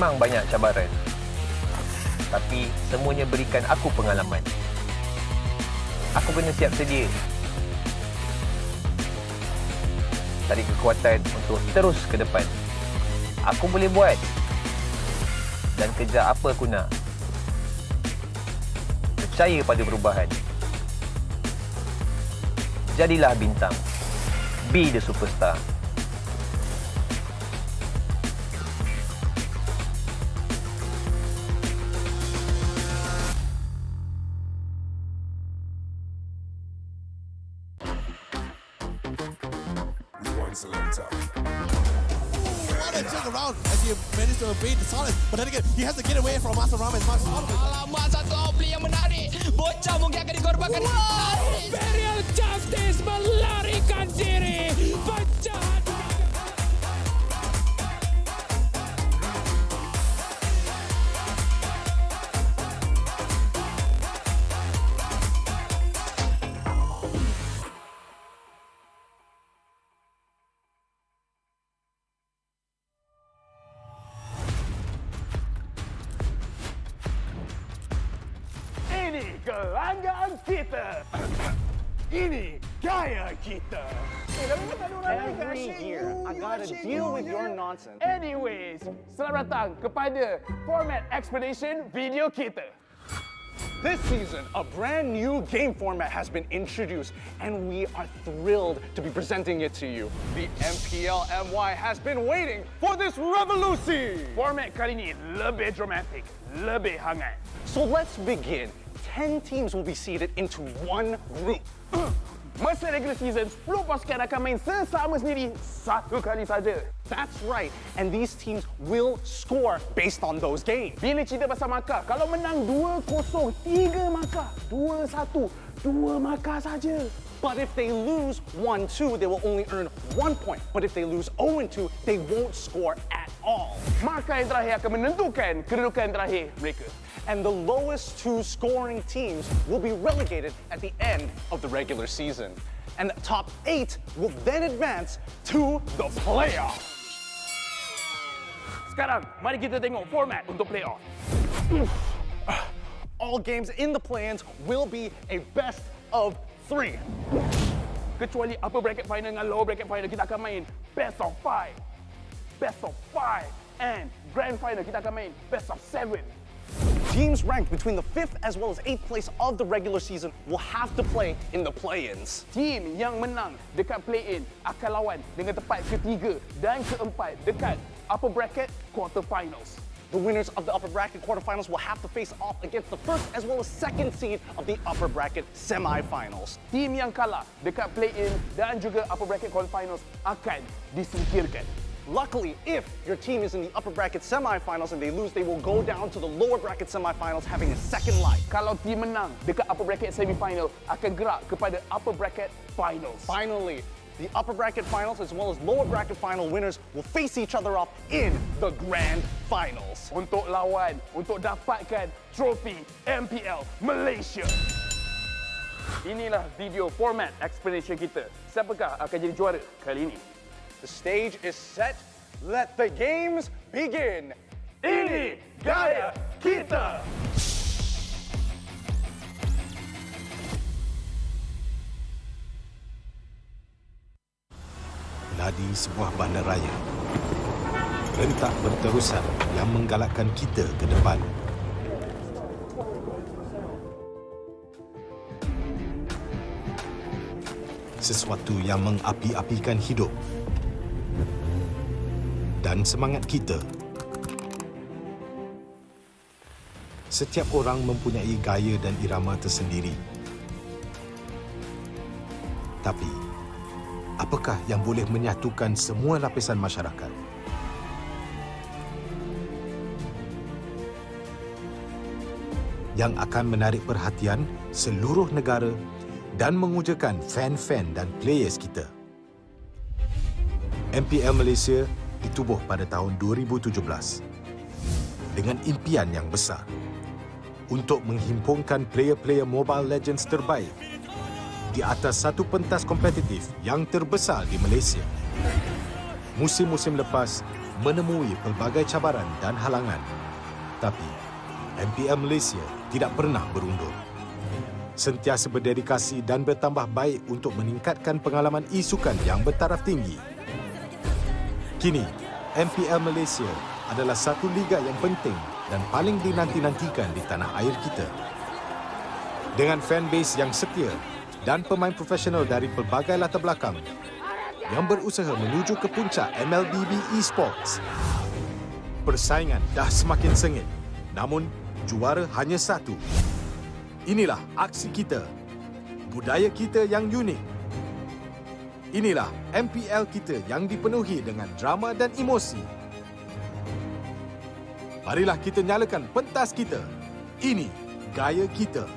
Memang banyak cabaran, tapi semuanya berikan aku pengalaman. Aku kena siap sedia, tarik kekuatan untuk terus ke depan. Aku boleh buat dan kejar apa aku nak. Percaya pada perubahan. Jadilah bintang. Be the superstar. Around as he managed to evade the silence, but then again he has to get away from Master Ram as much as possible. Alamak, satu outplay yang menarik. Bocah mungkin akan dikorbankan. Imperial Justice melarikan diri. Penjahat. Ini kelanggaan kita. Ini gaya kita. Every year, I gotta deal with your nonsense. Anyways, selamat datang kepada format explanation video kita. This season, a brand new game format has been introduced, and we are thrilled to be presenting it to you. The MPL MY has been waiting for this revolution. Format kali ini lebih dramatic, lebih hangat. So let's begin. 10 teams will be seeded into one group. Masa regular season, 10 pasukan akan main sesama sendiri satu kali saja. That's right, and these teams will score based on those games. Bila cerita pasal markah, kalau menang 2-0, 3 markah. 2-1, 2 markah saja. But if they lose 1-2, they will only earn 1 point. But if they lose 0-2, they won't score at all. Markah yang terakhir akan menentukan kedudukan terakhir mereka. And the lowest 2 scoring teams will be relegated at the end of the regular season. And the top 8 will then advance to the playoffs. Sekarang, mari kita tengok format untuk playoff. All games in the play-ins will be a best of 3. Kecuali upper bracket final dengan lower bracket final, kita akan main best of 5. Best of 5. And grand final, kita akan main best of 7. Teams ranked between the 5th as well as 8th place of the regular season will have to play in the play-ins. Team yang menang dekat play-in akan lawan dengan tempat ketiga dan keempat dekat upper bracket quarterfinals. The winners of the upper bracket quarterfinals will have to face off against the first as well as second seed of the upper bracket semifinals. Team yang kalah dekat play-in dan juga upper bracket quarterfinals akan disingkirkan. Luckily, if your team is in the upper bracket semifinals and they lose, they will go down to the lower bracket semifinals having a second life. Kalau team menang dekat upper bracket semifinal, akan gerak kepada upper bracket finals. Finally, the upper bracket finals as well as lower bracket final winners will face each other off in the grand finals. Untuk lawan, untuk dapatkan trofi MPL Malaysia. Inilah video format explanation kita. Siapakah akan jadi juara kali ini? The stage is set. Let the games begin. Ini gaya kita. Ladi sebuah bandaraya. Rentak berterusan yang menggalakkan kita ke depan. Sesuatu yang mengapi-apikan hidup dan semangat kita. Setiap orang mempunyai gaya dan irama tersendiri. Tapi, apakah yang boleh menyatukan semua lapisan masyarakat? Yang akan menarik perhatian seluruh negara dan mengujakan fan-fan dan players kita. MPL Malaysia ditubuh pada tahun 2017 dengan impian yang besar untuk menghimpunkan player-player Mobile Legends terbaik di atas satu pentas kompetitif yang terbesar di Malaysia. Musim-musim lepas, menemui pelbagai cabaran dan halangan. Tapi, MPL Malaysia tidak pernah berundur. Sentiasa berdedikasi dan bertambah baik untuk meningkatkan pengalaman e-sukan yang bertaraf tinggi. Kini, MPL Malaysia adalah satu liga yang penting dan paling dinanti-nantikan di tanah air kita. Dengan fanbase yang setia dan pemain profesional dari pelbagai latar belakang yang berusaha menuju ke puncak MLBB Esports, persaingan dah semakin sengit, namun juara hanya satu. Inilah aksi kita, budaya kita yang unik. Inilah MPL kita yang dipenuhi dengan drama dan emosi. Marilah kita nyalakan pentas kita. Ini gaya kita.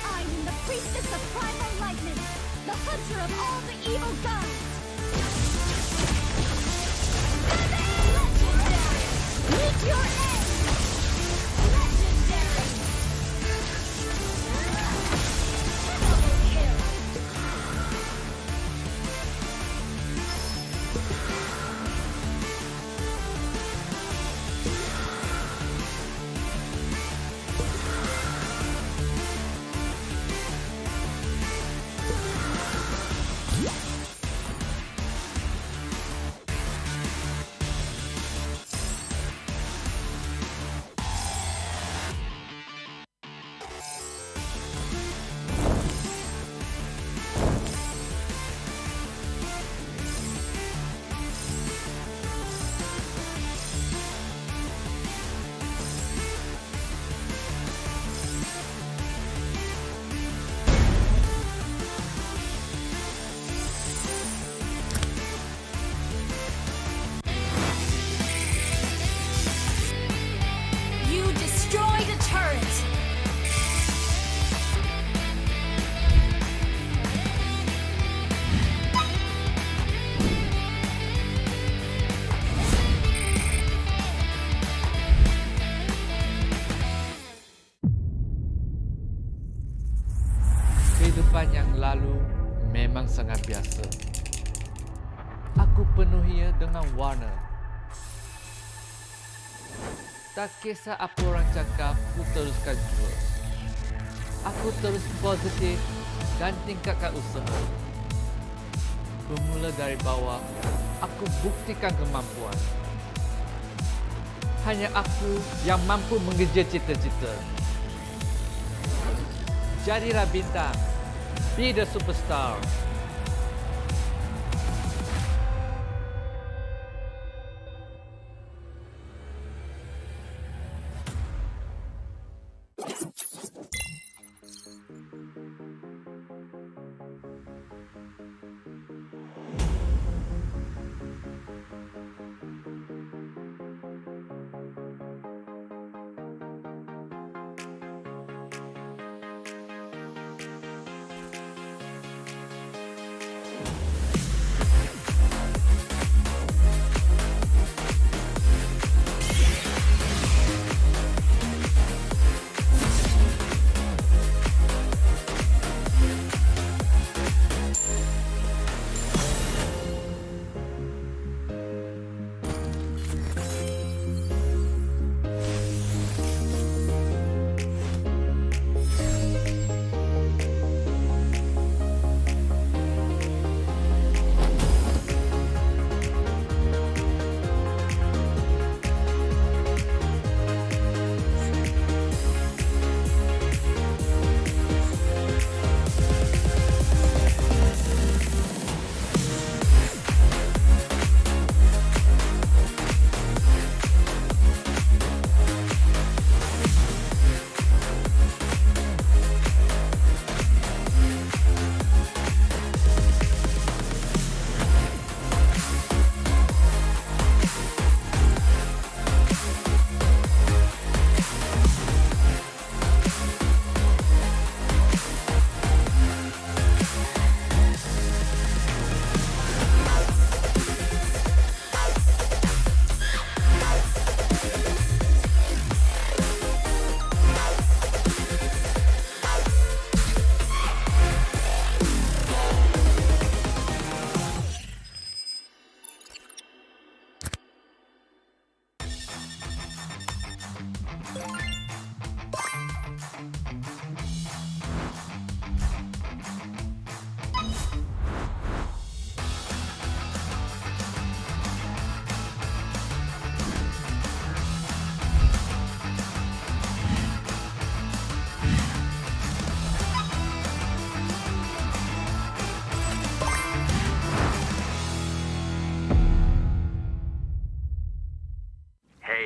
I'm the priestess of primal lightning, the hunter of all the evil gods. Legendary! Meet your end! Legendary! Double kill! You destroyed a turret! Kehidupan yang lalu memang sangat biasa. Aku penuhinya dengan warna. Tak kisah apa orang cakap, aku teruskan jua. Aku terus positif dan tingkatkan usaha. Bermula dari bawah, aku buktikan kemampuan. Hanya aku yang mampu mengejar cita-cita. Jadilah bintang. Be the superstar.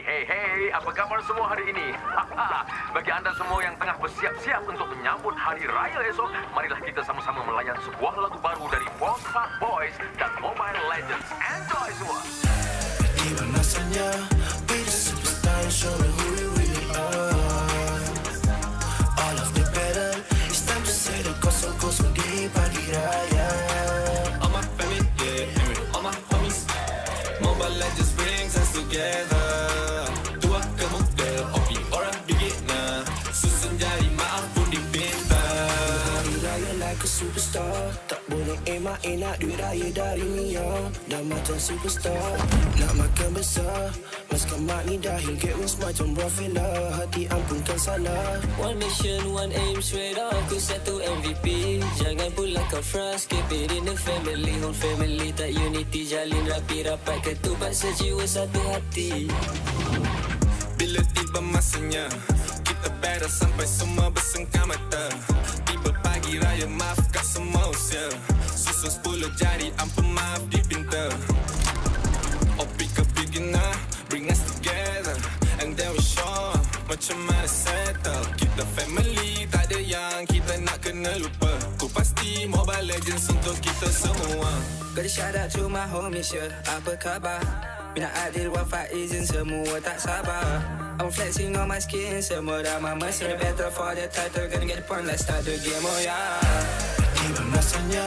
Hey, apa khabar semua hari ini? Bagi anda semua yang tengah bersiap-siap untuk menyambut Hari Raya esok, marilah kita sama-sama melayan sebuah lagu baru dari Homebois Boys dan Mobile Legends. Enjoy semua! Iba masanya, be the superstar and show me who we really are. All of the battle, it's time to say the kosong-kosong di pagi raya. All my family, yeah, all my homies. Mobile Legends brings us together. Tua ke muda, hobi orang beginner. Susun jari maaf pun dipinta. Hari raya like a superstar. Tak boleh emak nak duit raya dari Mia. Dah macam superstar, nak makan besar. Maskan mak ni dah hingga wings macam Rafaela. Hati ampunkan salah. One mission, one aim, straight up to satu MVP. Jangan pula kau frust, keep it in the family. Whole family tak unity, jalin rapi rapat, ketupat sejiwa satu hati. Bila tiba masanya, kita battle sampai semua bersengkam mata. Tiba pagi raya, maafkan semua usia. Susun 10 jari, ampun maaf dipinta. Opi ke beginner, bring us together. And then we show macam mana settle. Kita family, tak ada yang kita nak kena lupa. Ku pasti Mobile Legends untuk kita semua. Gotta shout out to my homies, yeah. Apa khabar? Bina Adil, Wafa, Izin, semua tak sabar. I'm flexing on my skin, semua dah mamas. In the battle for the title, gonna get the point, let's start the game, oh yeah. Iba masanya,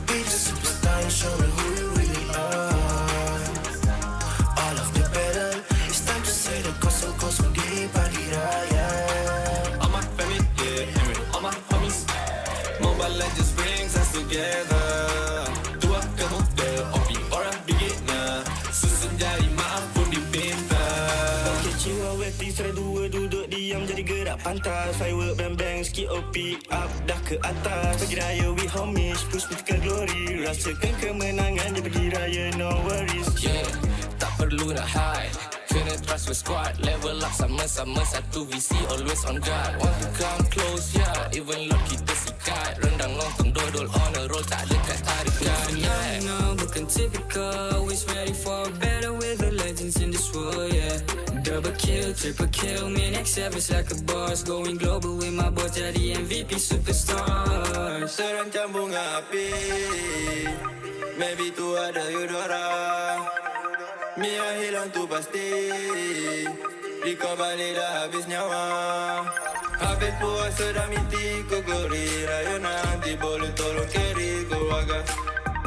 be the superstar and show me who you really are. All of the battle, it's time to say the kosong-kosong di pagi raya. All my family, yeah, all my homies. Mobile Legends brings us together. Tua ke muda, hobi orang beginner. Susun jari maaf pun dipinta. Jiwa weti serai dua duduk diam jadi gerak pantas. Firework bang-bang skip OP up dah ke atas. Pagi raya we homies push me ke glory. Rasakan kemenangan di pagi raya no worries. Yeah, tak perlu nak hide. Kena trust with squad. Level up sama-sama satu visi. Always on guard. Want to come close, yeah. Even Lord kita sikat. Rendang lontong dodol on a roll. Tak dekat tarikan, yeah. No, bukan typical. Always ready for better with the legends in this world, yeah. Double kill, triple kill. Me next service like a boss. Going global with my boss. Jadi MVP superstar. Terancam bunga api. Maybe tu ada Eudora. Mia hilang tu pasti. Riko balik dah habis nyawa. Habis puasa dah miti ku gori. Raya nanti boleh tolong carry keluarga.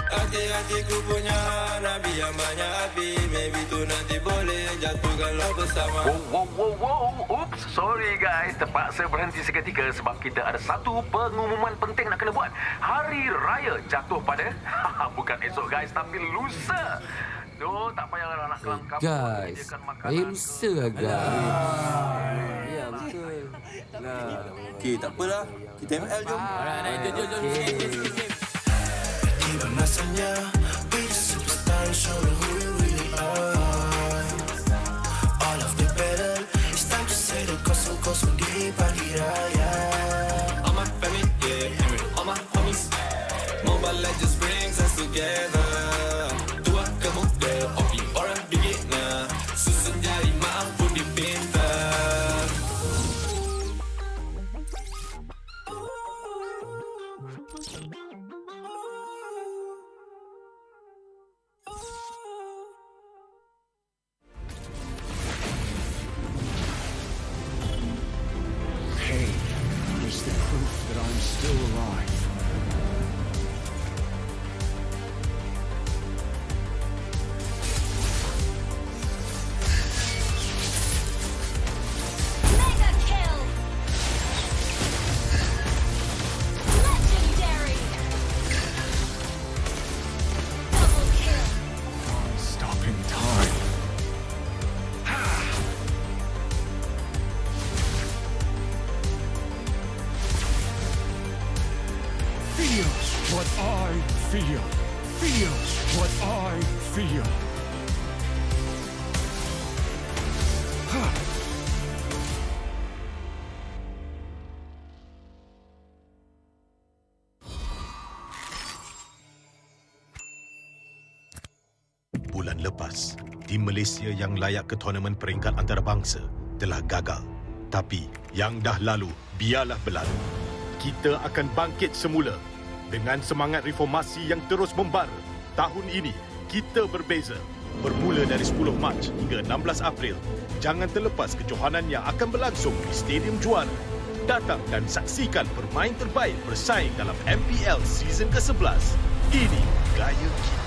Hati-hatiku punya Nabi yang banyak api. Maybe tu nanti boleh jatuhkanlah bersama. Wow. Oops, sorry guys. Terpaksa berhenti seketika sebab kita ada satu pengumuman penting nak kena buat. Hari Raya jatuh pada bukan esok guys, tapi lusa. Duh, tak payahlah nak kelam kampung. Guys, raya lusa lah guys. Ya, betul. Okey, tak apalah. Kita ML jom. Jom. Iba masanya, be the superstar and show me who you really are. All of the battle, it's time to say the kosong-kosong di pagi raya. All my family, yeah, all my homies. Mobile Legends brings us together. Tua ke muda, hobi orang beginner. Susun jari maaf pun dipinta. Pain is the proof that I'm still alive. Mega kill! Legendary! Double kill! Stopping time. Feels what I feel. Feels what I feel. Bulan lepas, tim Malaysia yang layak ke tournament peringkat antarabangsa telah gagal. Tapi yang dah lalu, biarlah berlalu. Kita akan bangkit semula dengan semangat reformasi yang terus membara. Tahun ini, kita berbeza. Bermula dari 10 Mac hingga 16 April, jangan terlepas kejohanan yang akan berlangsung di Stadium Juara. Datang dan saksikan pemain terbaik bersaing dalam MPL season ke-11. Ini gaya kita.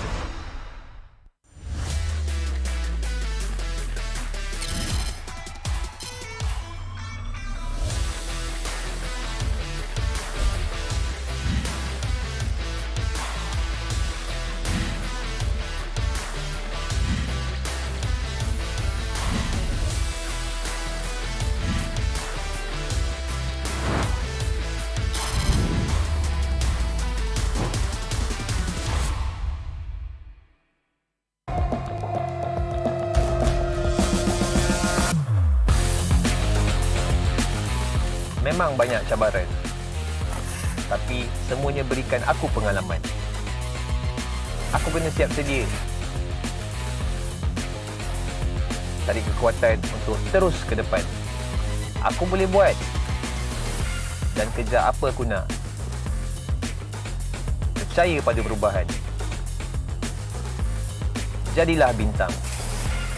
Memang banyak cabaran, tapi semuanya berikan aku pengalaman. Aku kena siap sedia. Cari kekuatan untuk terus ke depan. Aku boleh buat dan kejar apa aku nak. Percaya pada perubahan. Jadilah bintang.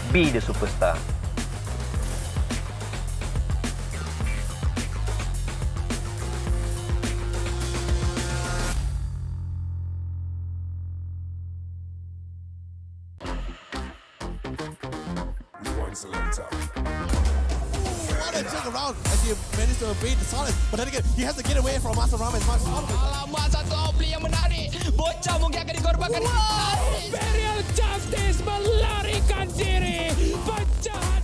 Be the superstar. Around as he managed to evade the silence, but then again he has to get away from Master Ram as much as possible. Alamak, satu obli yang menarik. Bocah mungkin akan dikorbankan. Imperial Justice melarikan diri. Penjahat.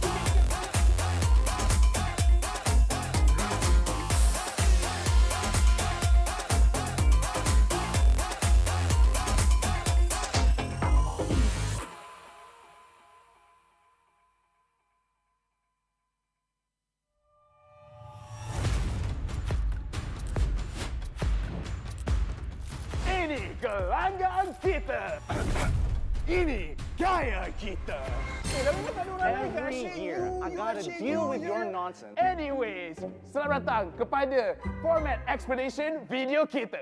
Ini kelanggaan kita. Ini gaya kita. Every year, I gotta deal with your nonsense. Anyways, selamat datang kepada format explanation video kita.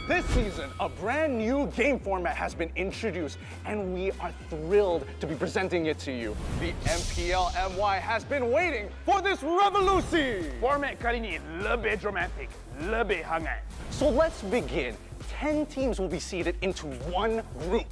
This season, a brand new game format has been introduced, and we are thrilled to be presenting it to you. The MPL MY has been waiting for this revolution. Format kali ini lebih dramatic, lebih hangat. So let's begin. 10 teams will be seated into one group.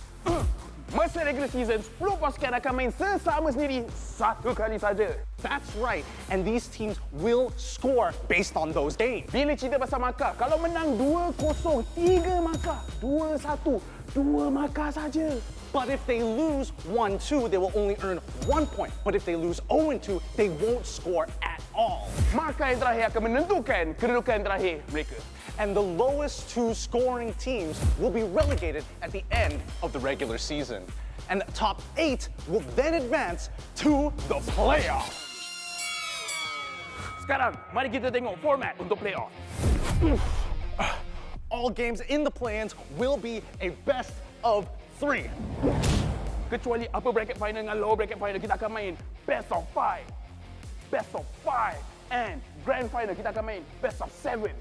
Masa regular season, 10 pasukan akan main sesama sendiri satu kali saja. That's right, and these teams will score based on those games. Bila cerita pasal markah, kalau menang 2-0, 3 markah. 2-1, 2 markah saja. But if they lose 1-2, they will only earn 1 point. But if they lose 0-2, they won't score at all. Markah yang terakhir akan menentukan kedudukan terakhir mereka. And the lowest 2 scoring teams will be relegated at the end of the regular season. And the top 8 will then advance to the playoffs. Sekarang, mari kita tengok format untuk playoff. All games in the play-ins will be a best of 3. Kecuali upper bracket final dengan lower bracket final, kita akan main best of 5. Best of 5. And grand final, kita akan main best of 7.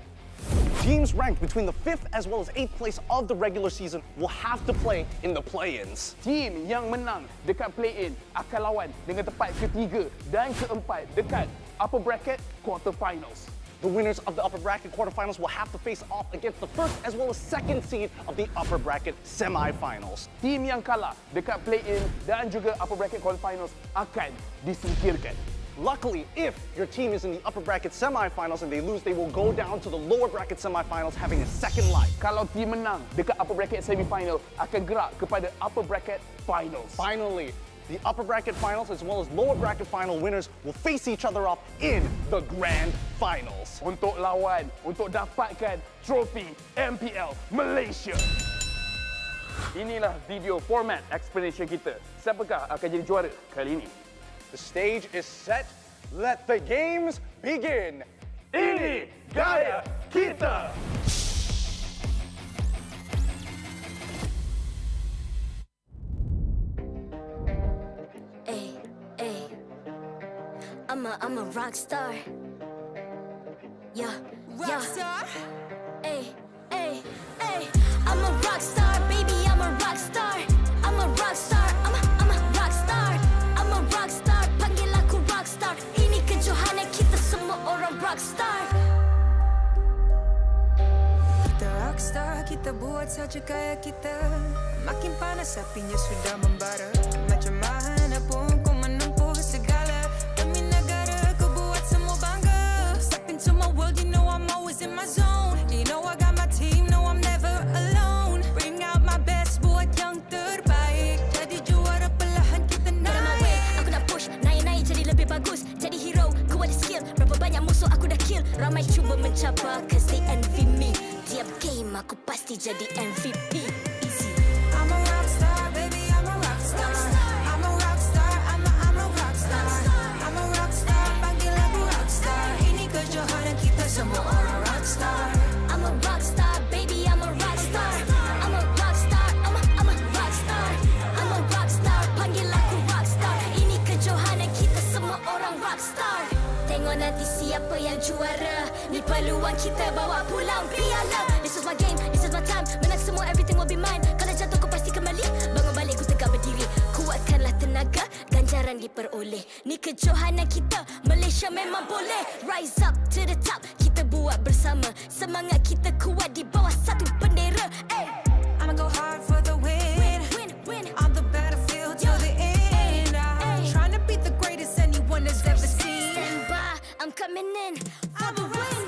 Teams ranked between the 5th as well as 8th place of the regular season will have to play in the play-ins. Team yang menang dekat play-in akan lawan dengan tempat ketiga dan keempat dekat upper bracket quarterfinals. The winners of the upper bracket quarterfinals will have to face off against the first as well as second seed of the upper bracket semifinals. Team yang kalah dekat play-in dan juga upper bracket quarterfinals akan disingkirkan. Luckily, if your team is in the upper bracket semifinals and they lose, they will go down to the lower bracket semifinals having a second life. Kalau team menang dekat upper bracket semifinal, akan gerak kepada upper bracket finals. Finally, the upper bracket finals as well as lower bracket final winners will face each other off in the grand finals. Untuk lawan, untuk dapatkan trofi MPL Malaysia. Inilah video format explanation kita. Siapakah akan jadi juara kali ini? The stage is set. Let the games begin. Ini gaya kita. I'm a rock star. Yeah, rock star. Ay, ay, ay. I'm a rock star, baby. I'm a rock star. I'm a rock star. I'm a rock star. I'm a rock star. Panggil aku rock star. Ini kejohanan kita semua orang rock star. Kita rock star, kita buat saja gaya kita. Makin panas apinya sudah membara. Macam mana pun kau menempuh segala. Demi negara kau buat semua bangga. Step into my world, you know I'm always in my zone. You know I got my team, know I'm never alone. Bring out my best, buat yang terbaik. Jadi juara perlahan kita naik. Get on my way, aku nak push. Naik-naik jadi lebih bagus. Jadi hero, ku ada skill. Berapa banyak musuh aku dah kill. Ramai cuba mencabar, cause they envy me. Tiap game aku pasti jadi MVP. I'm a rock star, baby, I'm a rock star. I'm a rock star, I'm a rock star. I'm a rock star, panggil aku rock star. Ini kejohanan kita semua orang rock star. I'm a rock star, baby, I'm a rock star. I'm a rock star, I'm a rock star. I'm a rock star, panggil aku rock star. Ini kejohanan kita semua orang rock star. Tengok nanti siapa yang juara. Ni peluang kita bawa pulang piala. This is my game, this is my time. Menang semua, everything will be mine. Kalau jatuh kau pasti kembali. Bangun balik ku tegak berdiri. Kuatkanlah tenaga, ganjaran diperoleh. Ni kejohanan kita, Malaysia memang boleh. Rise up to the top, kita buat bersama. Semangat kita kuat di bawah satu bendera. Ay. I'ma go hard for the win. Win. On the battlefield till the end. I'm trying to beat the greatest anyone has ever seen. Stand by, I'm coming in for the win.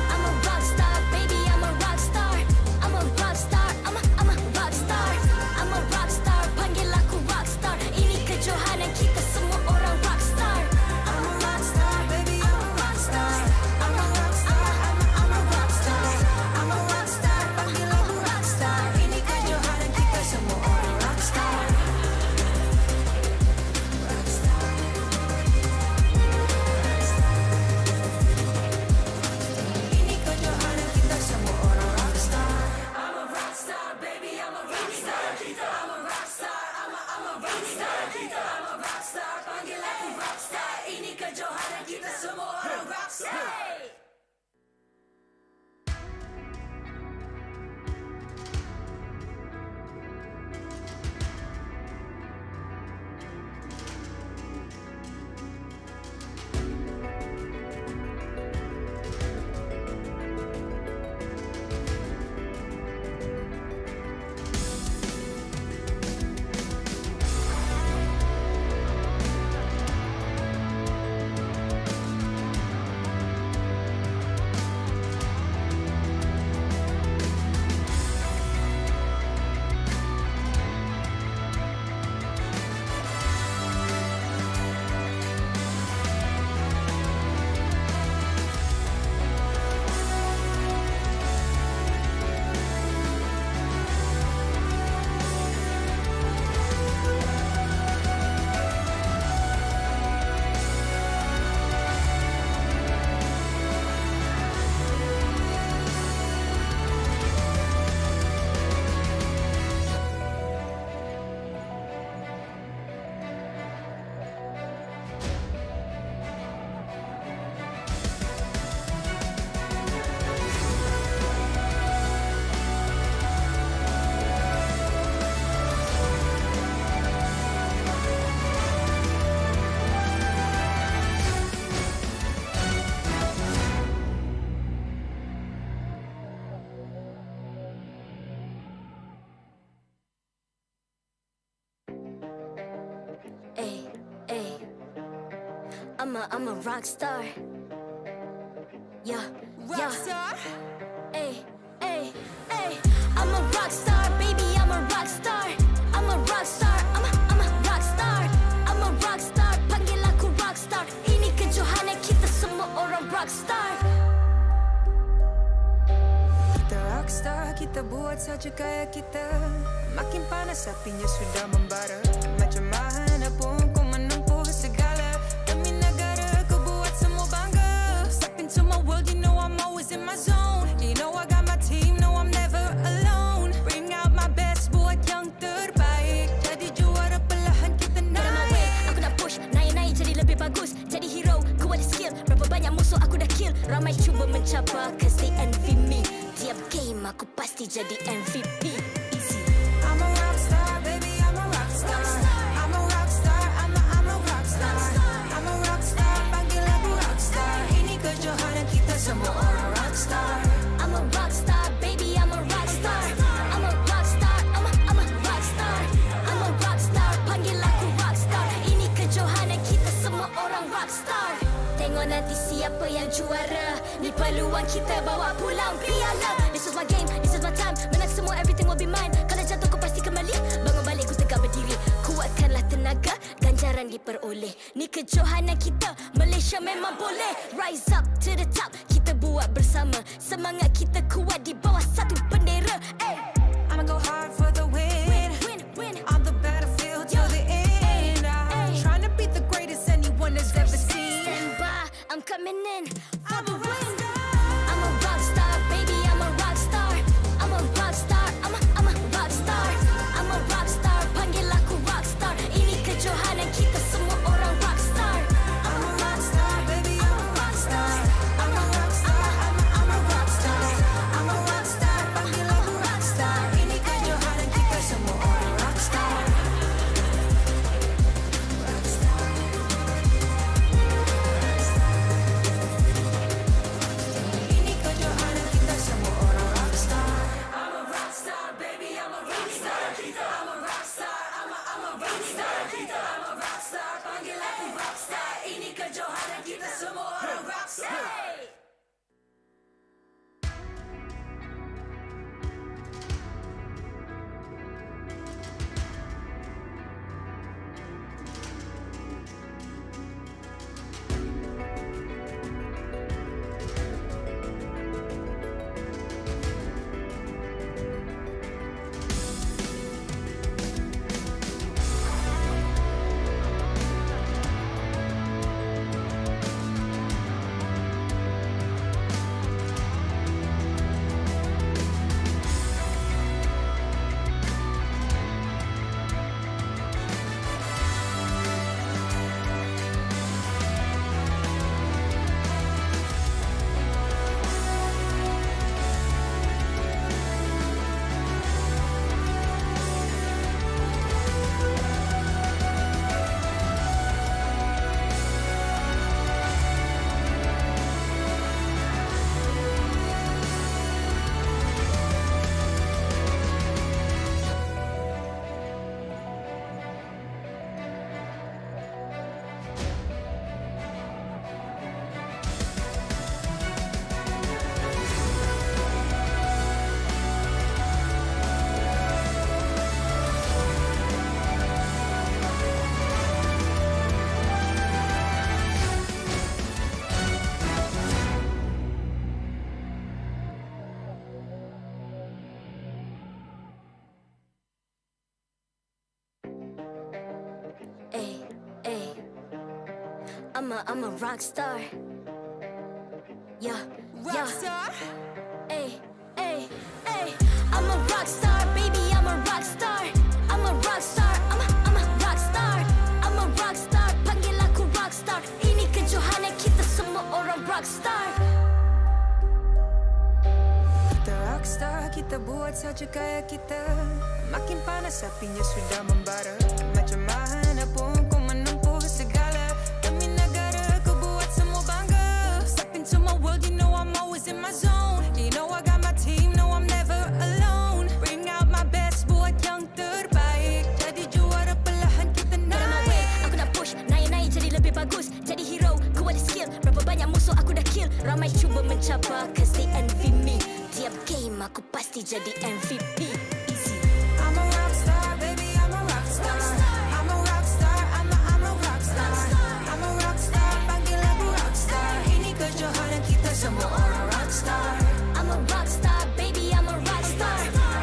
I'm a rock star, baby, I'm a rock star. I'm a rock star, I'm a rock star. I'm a rock star, panggil aku rock star. Ini kejohanan kita semua orang rock star. I'm a rock star, baby, I'm a rock star. I'm a rock star, I'm a rock star. I'm a rock star, panggil aku rock star. Ini kejohanan kita semua orang rock star. Rock star. Ini kejohanan kita semua orang rock star. I'm a rock star, baby, I'm a rock star. I'm a rock star, I'm a rock star. I'm a rock star, panggil aku rock star. Ini kejohanan kita semua orang rock star. I'm a rock star. Yeah, Rock star. Ay, ay, ay. I'm a rock star, baby, I'm a rock star. I'm a rock star, I'm a rock star. I'm a rock star, panggil aku rock star. Ini kejohanan kita semua orang rock star. Kita rock star, kita buat saja gaya kita. Makin panas apinya sudah membara. Macam mana pun kau menempuh segala. Demi negara kau buat semua bangga. Step into my world, you know I'm always in my zone. You know I got my team, know I'm never alone. Bring out my best, buat yang terbaik. Jadi juara perlahan kita naik. Get on my way, aku nak push. Naik-naik jadi lebih bagus. Jadi hero, ku ada skill. Berapa banyak musuh aku dah kill. Ramai cuba mencabar cause they envy me. Tiap game aku pasti jadi MVP. Easy. I'm a rockstar, baby, I'm a rockstar. I'm a rockstar, I'm a rockstar. I'm a rockstar, panggil aku rockstar. Ini kejohanan kita semua orang rockstar. I'm a rockstar, baby, I'm a rockstar. I'm a rockstar, I'm a rockstar. I'm a rockstar, panggil aku rockstar. Ini kejohanan kita semua orang rockstar. Tengok nanti siapa yang juara. Ni peluang kita bawa pulang piala. This is my game, this is my time. Menang semua, everything will be mine. Kalau jatuh kau pasti kembali. Bangun balik ku tegak berdiri. Kuatkanlah tenaga, ganjaran diperoleh. Ni kejohanan kita, Malaysia memang boleh. Rise up to the top, kita buat bersama. Semangat kita kuat di bawah satu bendera. I'ma go hard for the win. Win. On the battlefield till the end. I'm trying to beat the greatest anyone has ever seen. Stand by, I'm coming in for the win. I'm a rockstar, baby, I'm a rockstar. I'm a rockstar, I'm a rockstar. I'm a rockstar, panggil aku rockstar. Ini kejohanan kita semua orang rockstar. I'm a rockstar, baby, I'm a rockstar. I'm a rockstar, I'm a rockstar. I'm a rockstar, panggil aku rockstar. Ini kejohanan kita semua orang rockstar. Ini kejohanan kita semua orang rockstar. I'm a rockstar, baby, I'm a rockstar. I'm a rockstar, I'm a rockstar. I'm a rockstar, panggil aku rockstar. Ini kejohanan kita semua orang rockstar. I'm a rock star. Yeah. Rockstar? Ay. I'm a rock star, baby, I'm a rock star. I'm a rock star, I'm a rock star. I'm a rock star, panggil aku rock star. Ini kejohanan kita semua orang rock star. Kita rockstar, kita buat saja gaya kita. Makin panas apinya sudah membara. Macam mana pun kau menempuh segala. Demi negara kau buat semua bangga. Step into my world, you know I'm always in my zone. You know I got my team, no I'm never alone. Bring out my best, buat yang terbaik. Jadi juara perlahan kita naik. Aku nak push, naik jadi lebih bagus. Jadi hero, ku ada skill. Berapa banyak musuh aku dah kill. Ramai cuba mencabar cause they envy me. Tiap game aku pasti jadi MVP. I'm a rockstar, baby, I'm a rockstar. I'm a rockstar, I'm a rockstar. I'm a rockstar, panggil aku rockstar. Ini kejohanan kita semua orang rockstar. I'm a rockstar, baby, I'm a rockstar.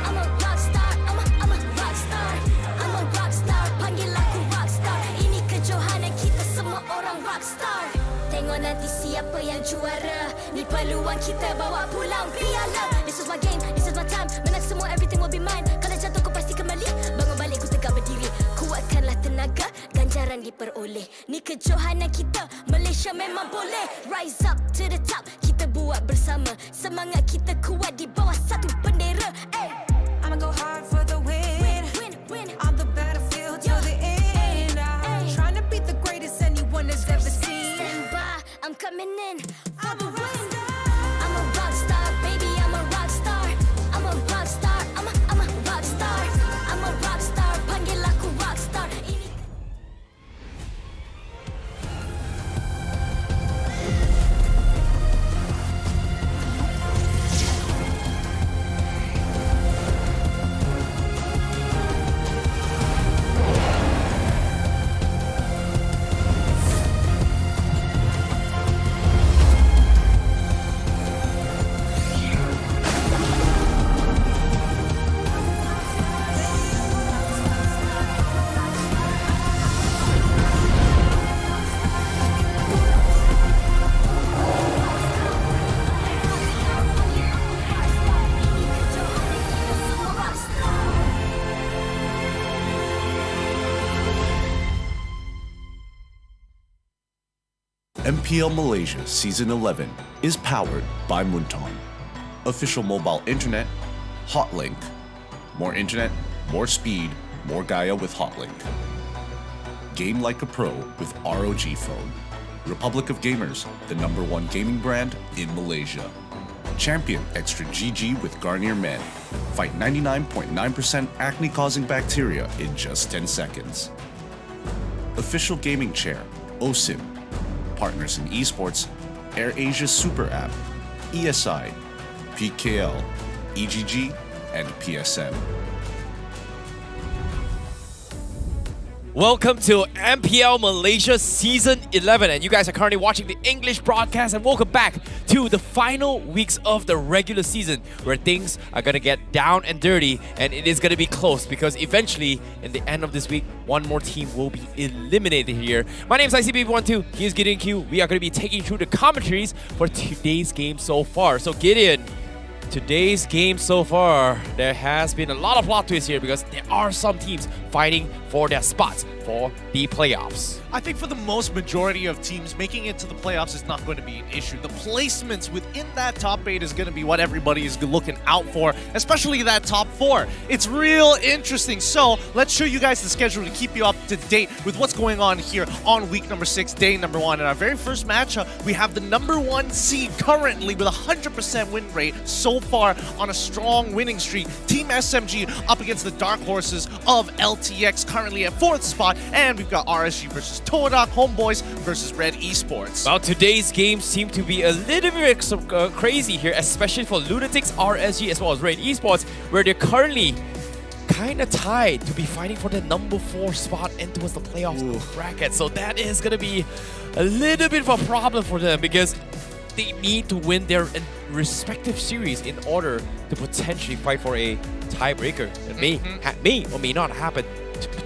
I'm a rockstar, I'm a rockstar. I'm a rockstar, panggil aku rockstar. Ini kejohanan kita semua orang rockstar. Tengok nanti siapa yang juara. Ni peluang kita bawa pulang piala. This is my game, this is my time. Menang semua, everything will be mine. Kalau jatuh kau pasti kembali. Bangun balik ku tegak berdiri. Kuatkanlah tenaga, ganjaran ganjaran diperoleh. Ni kejohanan kita, Malaysia memang boleh. Rise up to the top, kita buat bersama. Semangat kita kuat di bawah satu bendera. I'ma go hard for the win. On the battlefield till the end. I'm trying to beat the greatest anyone has ever seen. Stand by, I'm coming in for the win. I'm a rock star, baby, I'm a rock star. I'm a rock star, I'm a rock star. I'm a rock star, panggil aku rock star. MPL Malaysia Season 11 is powered by Munton. Official mobile internet, Hotlink. More internet, more speed, more Gaia with Hotlink. Game like a pro with ROG phone. Republic of Gamers, the #1 gaming brand in Malaysia. Champion Extra GG with Garnier Men. Fight 99.9% acne-causing bacteria in just 10 seconds. Official gaming chair, OSIM. Partners in esports, AirAsia Super App, ESI, PKL, EGG, and PSM. Welcome to MPL Malaysia Season 11, and you guys are currently watching the English broadcast, and welcome back to the final weeks of the regular season, where things are going to get down and dirty, and it is going to be close, because eventually, in the end of this week, one more team will be eliminated here. My name is ICB12, he is Gideon Q. We are going to be taking through the commentaries for today's game so far. So Gideon, today's game so far, there has been a lot of plot twists here because there are some teams fighting for their spots for the playoffs. I think for the most majority of teams, making it to the playoffs is not going to be an issue. The placements within that top 8 is going to be what everybody is looking out for, especially that top 4. It's real interesting. So let's show you guys the schedule to keep you up to date with what's going on here on week number 6, day number 1. In our very first matchup, we have the #1 seed currently with a 100% win rate so far on a strong winning streak. Team SMG up against the Dark Horses of LTX, currently at 4th spot. And we've got RSG versus Todak, Homebois versus Red Esports. Well, today's games seem to be a little bit crazy here, especially for Lunatix, RSG, as well as Red Esports, where they're currently kind of tied to be fighting for the #4 spot and towards the playoffs bracket. So that is going to be a little bit of a problem for them, because they need to win their respective series in order to potentially fight for a tiebreaker. It may or may not happen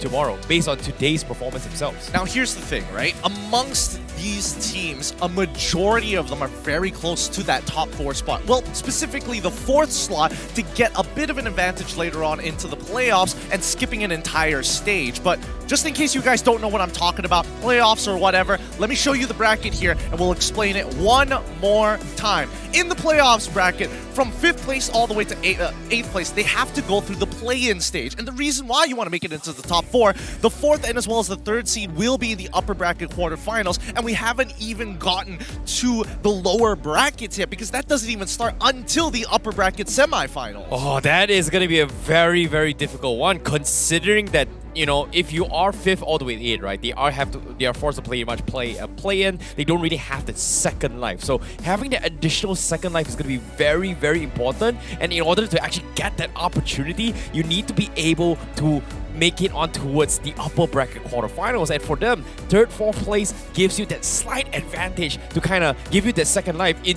tomorrow based on today's performance themselves. Now here's the thing, right? Amongst these teams, a majority of them are very close to that top 4 spot. Well, specifically the 4th slot to get a bit of an advantage later on into the playoffs and skipping an entire stage. But just in case you guys don't know what I'm talking about, playoffs or whatever, let me show you the bracket here and we'll explain it one more time. In the playoffs bracket, from 5th place all the way to 8th place, they have to go through the play-in stage. And the reason why you want to make it into the top 4, the 4th and as well as the 3rd seed will be the upper bracket quarterfinals, and we haven't even gotten to the lower brackets yet, because that doesn't even start until the upper bracket semifinals. Oh, that is going to be a very, very difficult one, considering that, you know, if you are 5th all the way to 8, right, they are forced to play a play-in. They don't really have the second life. So having that additional second life is going to be very, very important. And in order to actually get that opportunity, you need to be able to make it on towards the upper bracket quarterfinals. And for them, 3rd, 4th place gives you that slight advantage to kind of give you that second life in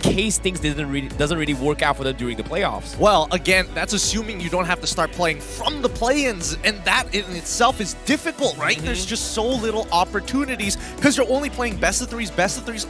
case things doesn't really work out for them during the playoffs. Well, again, that's assuming you don't have to start playing from the play-ins, and that in itself is difficult, right? There's just so little opportunities because you're only playing best of threes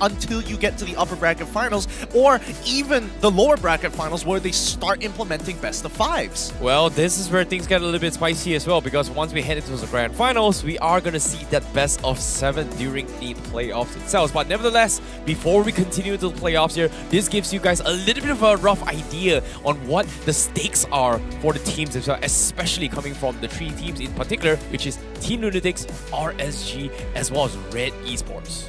until you get to the upper bracket finals, or even the lower bracket finals where they start implementing best of 5s. Well, this is where things get a little bit spicy spicy as well, because once we head into the grand finals, we are going to see that best of 7 during the playoffs itself. But nevertheless, before we continue to the playoffs here, this gives you guys a little bit of a rough idea on what the stakes are for the teams as well, especially coming from the 3 teams in particular, which is Team Lunatix, RSG, as well as Red Esports.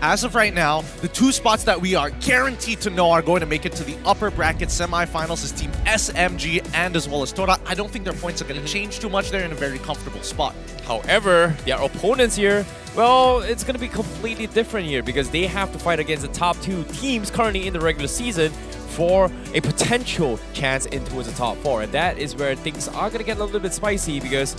As of right now, the 2 spots that we are guaranteed to know are going to make it to the upper bracket semifinals is Team SMG and as well as Todak. I don't think their points are going to change too much. They're in a very comfortable spot. However, their opponents here, well, it's going to be completely different here because they have to fight against the top 2 teams currently in the regular season for a potential chance into the top 4. And that is where things are going to get a little bit spicy because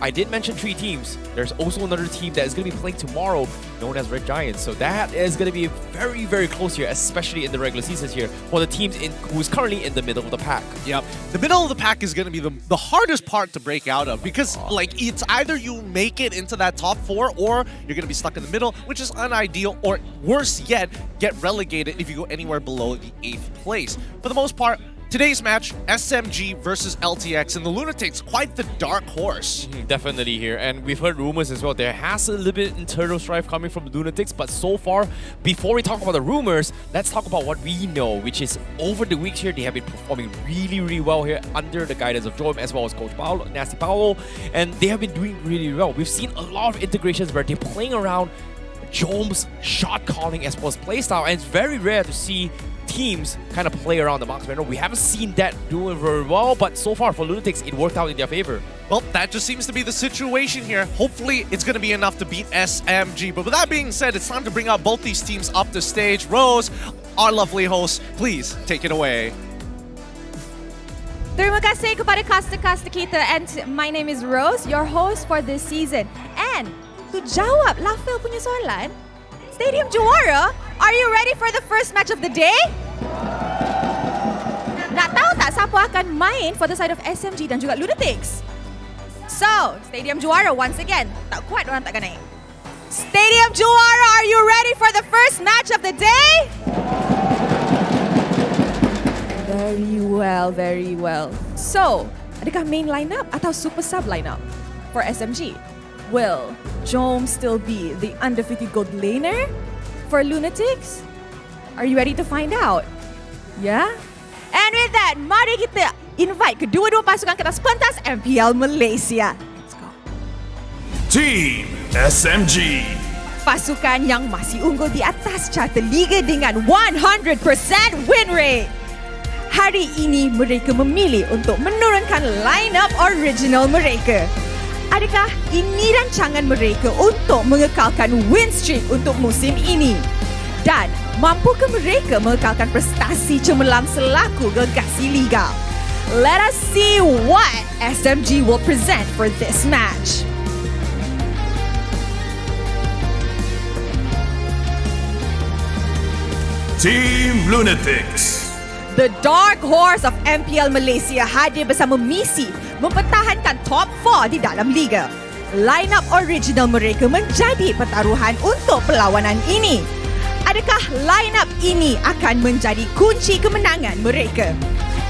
I did mention 3 teams. There's also another team that is going to be playing tomorrow known as Red Giants. So that is going to be very, very close here, especially in the regular seasons here for the teams who's currently in the middle of the pack. Yep. The middle of the pack is going to be the hardest part to break out of because like it's either you make it into that top 4 or you're going to be stuck in the middle, which is unideal, or worse yet, get relegated if you go anywhere below the 8th place. For the most part, today's match, SMG versus LTX, and the Lunatix, quite the dark horse. Definitely here, and we've heard rumors as well. There has a little bit internal strife coming from the Lunatix, but so far, before we talk about the rumors, let's talk about what we know, which is over the weeks here, they have been performing really, really well here under the guidance of Joem as well as Coach Paolo, Nasty Paolo, and they have been doing really well. We've seen a lot of integrations where they're playing around Joem's shot calling as well as playstyle, and it's very rare to see teams kind of play around the marksman. We haven't seen that doing very well, but so far for Lunatix, it worked out in their favor. Well, that just seems to be the situation here. Hopefully, it's going to be enough to beat SMG. But with that being said, it's time to bring out both these teams up the stage. Rose, our lovely host, please take it away. Terima kasih kepada caster-caster kita, and my name is Rose, your host for this season. And to jawab Lafel punya soalan, Stadium Juara, are you ready for the first match of the day? Nak tahu tak siapa akan main for the side of SMG dan juga Lunatix? So, Stadium Juara once again. Tak kuat orang takkan naik. Stadium Juara, are you ready for the first match of the day? Very well, very well. So, adakah main lineup atau super sub lineup for SMG? Will Joem still be the undefeated gold laner for Lunatix? Are you ready to find out? Yeah? And with that, mari kita invite kedua-dua pasukan ke atas pentas MPL Malaysia. Let's go. Team SMG. Pasukan yang masih unggul di atas carta liga dengan 100% win rate. Hari ini mereka memilih untuk menurunkan line-up original mereka. Adakah ini rancangan mereka untuk mengekalkan win streak untuk musim ini? Dan mampukah mereka mengekalkan prestasi cemerlang selaku gegasi liga? Let us see what SMG will present for this match. Team Lunatix. The Dark Horse of MPL Malaysia hadir bersama misi mempertahankan top 4 di dalam liga. Line-up original mereka menjadi pertaruhan untuk perlawanan ini. Adakah line-up ini akan menjadi kunci kemenangan mereka?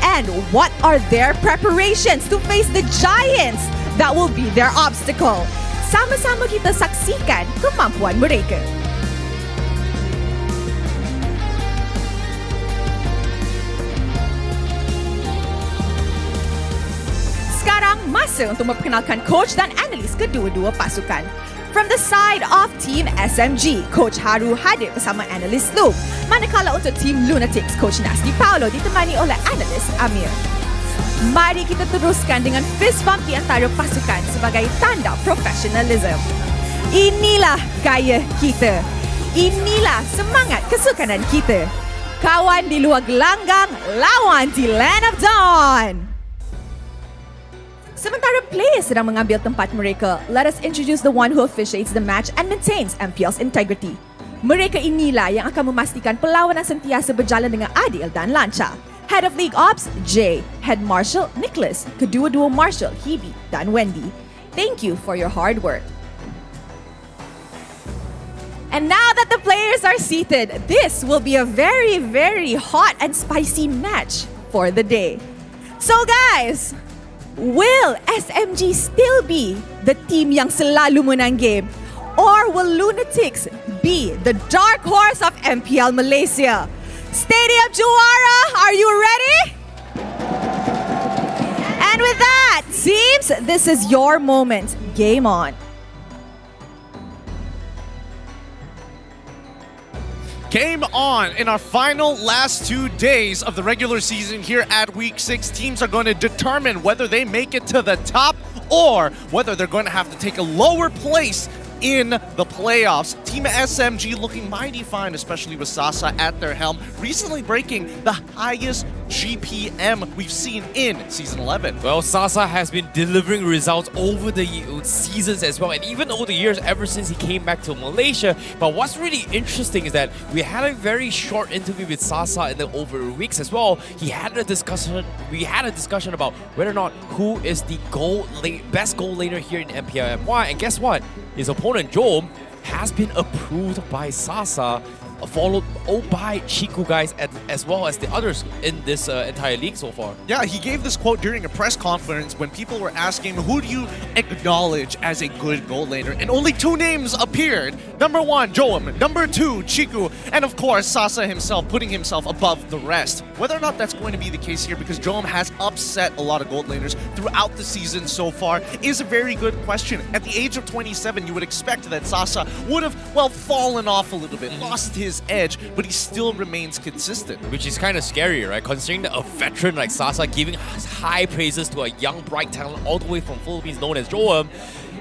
And what are their preparations to face the giants that will be their obstacle? Sama-sama kita saksikan kemampuan mereka. Sekarang masa untuk memperkenalkan coach dan analis kedua-dua pasukan. From the side of Team SMG, Coach Haru hadir bersama analis Lu. Manakala untuk Team Lunatix, Coach Nasty Paolo ditemani oleh analis Amir. Mari kita teruskan dengan fist bump di antara pasukan sebagai tanda profesionalism. Inilah gaya kita. Inilah semangat kesukanan kita. Kawan di luar gelanggang, lawan di Land of Dawn. Sementara players sedang mengambil tempat mereka, let us introduce the one who officiates the match and maintains MPL's integrity. Mereka inilah yang akan memastikan perlawanan sentiasa berjalan dengan adil dan lancar. Head of League Ops, Jay. Head Marshal, Nicholas. Kedua-dua Marshal, Hebe dan Wendy. Thank you for your hard work. And now that the players are seated, this will be a very, very hot and spicy match for the day. So guys, Will SMG still be the team yang selalu menang game? Or will Lunatix be the dark horse of MPL Malaysia? Stadium Juara, are you ready? And with that, teams, this is your moment. Game on. Game on in our final last 2 days of the regular season here at Week 6. Teams are going to determine whether they make it to the top or whether they're going to have to take a lower place in the playoffs. Team SMG looking mighty fine, especially with Sasa at their helm, recently breaking the highest GPM we've seen in Season 11. Well, Sasa has been delivering results over the seasons as well, and even over the years ever since he came back to Malaysia. But what's really interesting is that we had a very short interview with Sasa in the over weeks as well. We had a discussion about whether or not who is the best goal laner here in MPL MY, and guess what? His opponent, Jom, has been approved by Sasa, followed by Chiku guys as well as the others in this entire league so far. Yeah, he gave this quote during a press conference when people were asking who do you acknowledge as a good goal laner, and only 2 names appeared. Number 1, Joam. Number 2, Chiku. And of course, Sasa himself putting himself above the rest. Whether or not that's going to be the case here, because Joam has upset a lot of gold laners throughout the season so far, is a very good question. At the age of 27, you would expect that Sasa would have, well, fallen off a little bit, lost his edge, but he still remains consistent. Which is kind of scary, right? Considering that a veteran like Sasa giving high praises to a young, bright talent all the way from Philippines known as Joam,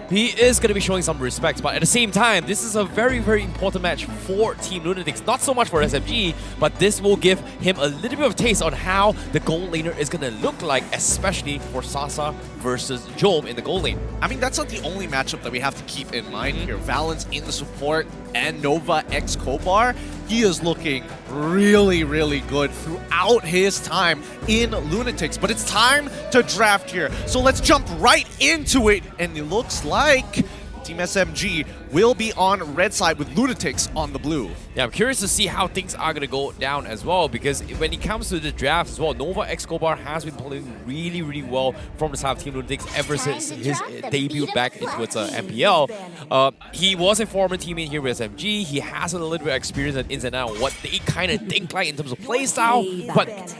he is going to be showing some respect. But at the same time, this is a very, very important match for Team Lunatix. Not so much for SMG, but this will give him a little bit of a taste on how the goal laner is going to look like, especially for Sasa versus Jom in the goal lane. I mean, that's not the only matchup that we have to keep in mind here. Valens in the support and Nova x Kobar. He is looking really, really good throughout his time in Lunatix. But it's time to draft here. So let's jump right into it. And it looks like Team SMG will be on red side with Lunatix on the blue. Yeah, I'm curious to see how things are going to go down as well, because when it comes to the draft as well, Nova x Kobar has been playing really, really well from the side of Team Lunatix ever since his debut back into its MPL. He was a former teammate here with SMG. He has a little bit of experience and ins and outs on what they kind of think like in terms of playstyle, but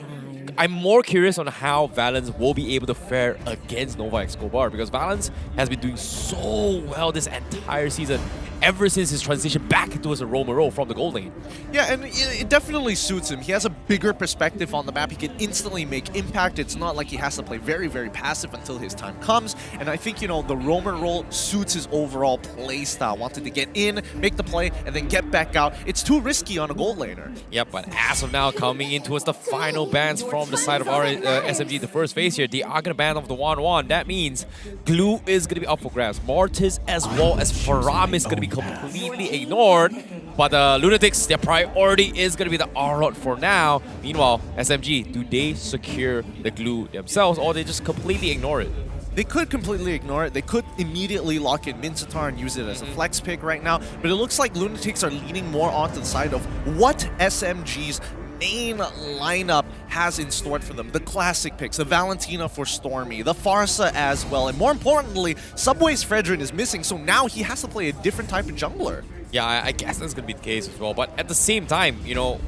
I'm more curious on how Valens will be able to fare against Nova x Kobar, because Valens has been doing so well this entire season, ever since his transition back towards a roamer role from the gold lane. Yeah, and it definitely suits him. He has a bigger perspective on the map. He can instantly make impact. It's not like he has to play very, very passive until his time comes. And I think, you know, the roamer role suits his overall play style. Wanted to get in, make the play, and then get back out. It's too risky on a gold laner. Yep, but as of now, coming in towards the final bans from the side of our SMG, the first phase here, they are going to ban off the 1-1. That means Glue is going to be up for grabs. Mortis as well as Faram is going to be completely ignored, but Lunatix, their priority is going to be the R-Rod for now. Meanwhile, SMG, do they secure the glue themselves, or they just completely ignore it? They could completely ignore it. They could immediately lock in Mincetar and use it as a flex pick right now, but it looks like Lunatix are leaning more onto the side of what SMG's main lineup has in store for them. The classic picks, the Valentina for Stormy, the Farsa as well, and more importantly, Subway's Fredrin is missing, so now he has to play a different type of jungler. Yeah, I guess that's going to be the case as well. But at the same time, you know,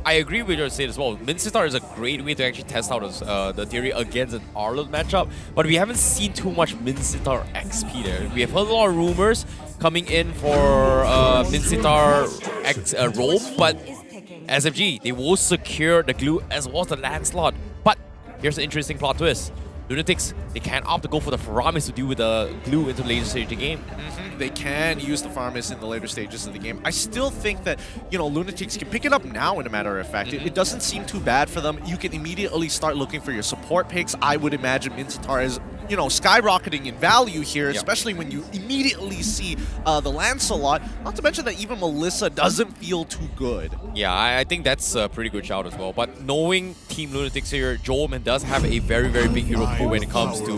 I agree with your state as well. Mincetar is a great way to actually test out the theory against an Arlott matchup, but we haven't seen too much Mincetar XP there. We have heard a lot of rumors coming in for Mincetar X Roam, but SMG, they will secure the glue as well as the land slot. But here's the interesting plot twist. Lunatix, they can opt to go for the Faramis to deal with the glue into the later stage of the game. They can use the Faramis in the later stages of the game. I still think that, you know, Lunatix can pick it up now, in a matter of fact. It doesn't seem too bad for them. You can immediately start looking for your support picks. I would imagine Mincetar is, you know, skyrocketing in value here, especially when you immediately see the Lancelot. Not to mention that even Melissa doesn't feel too good. Yeah, I think that's a pretty good shout as well. But knowing Team Lunatix here, Joelman does have a very, very big hero pool when it comes to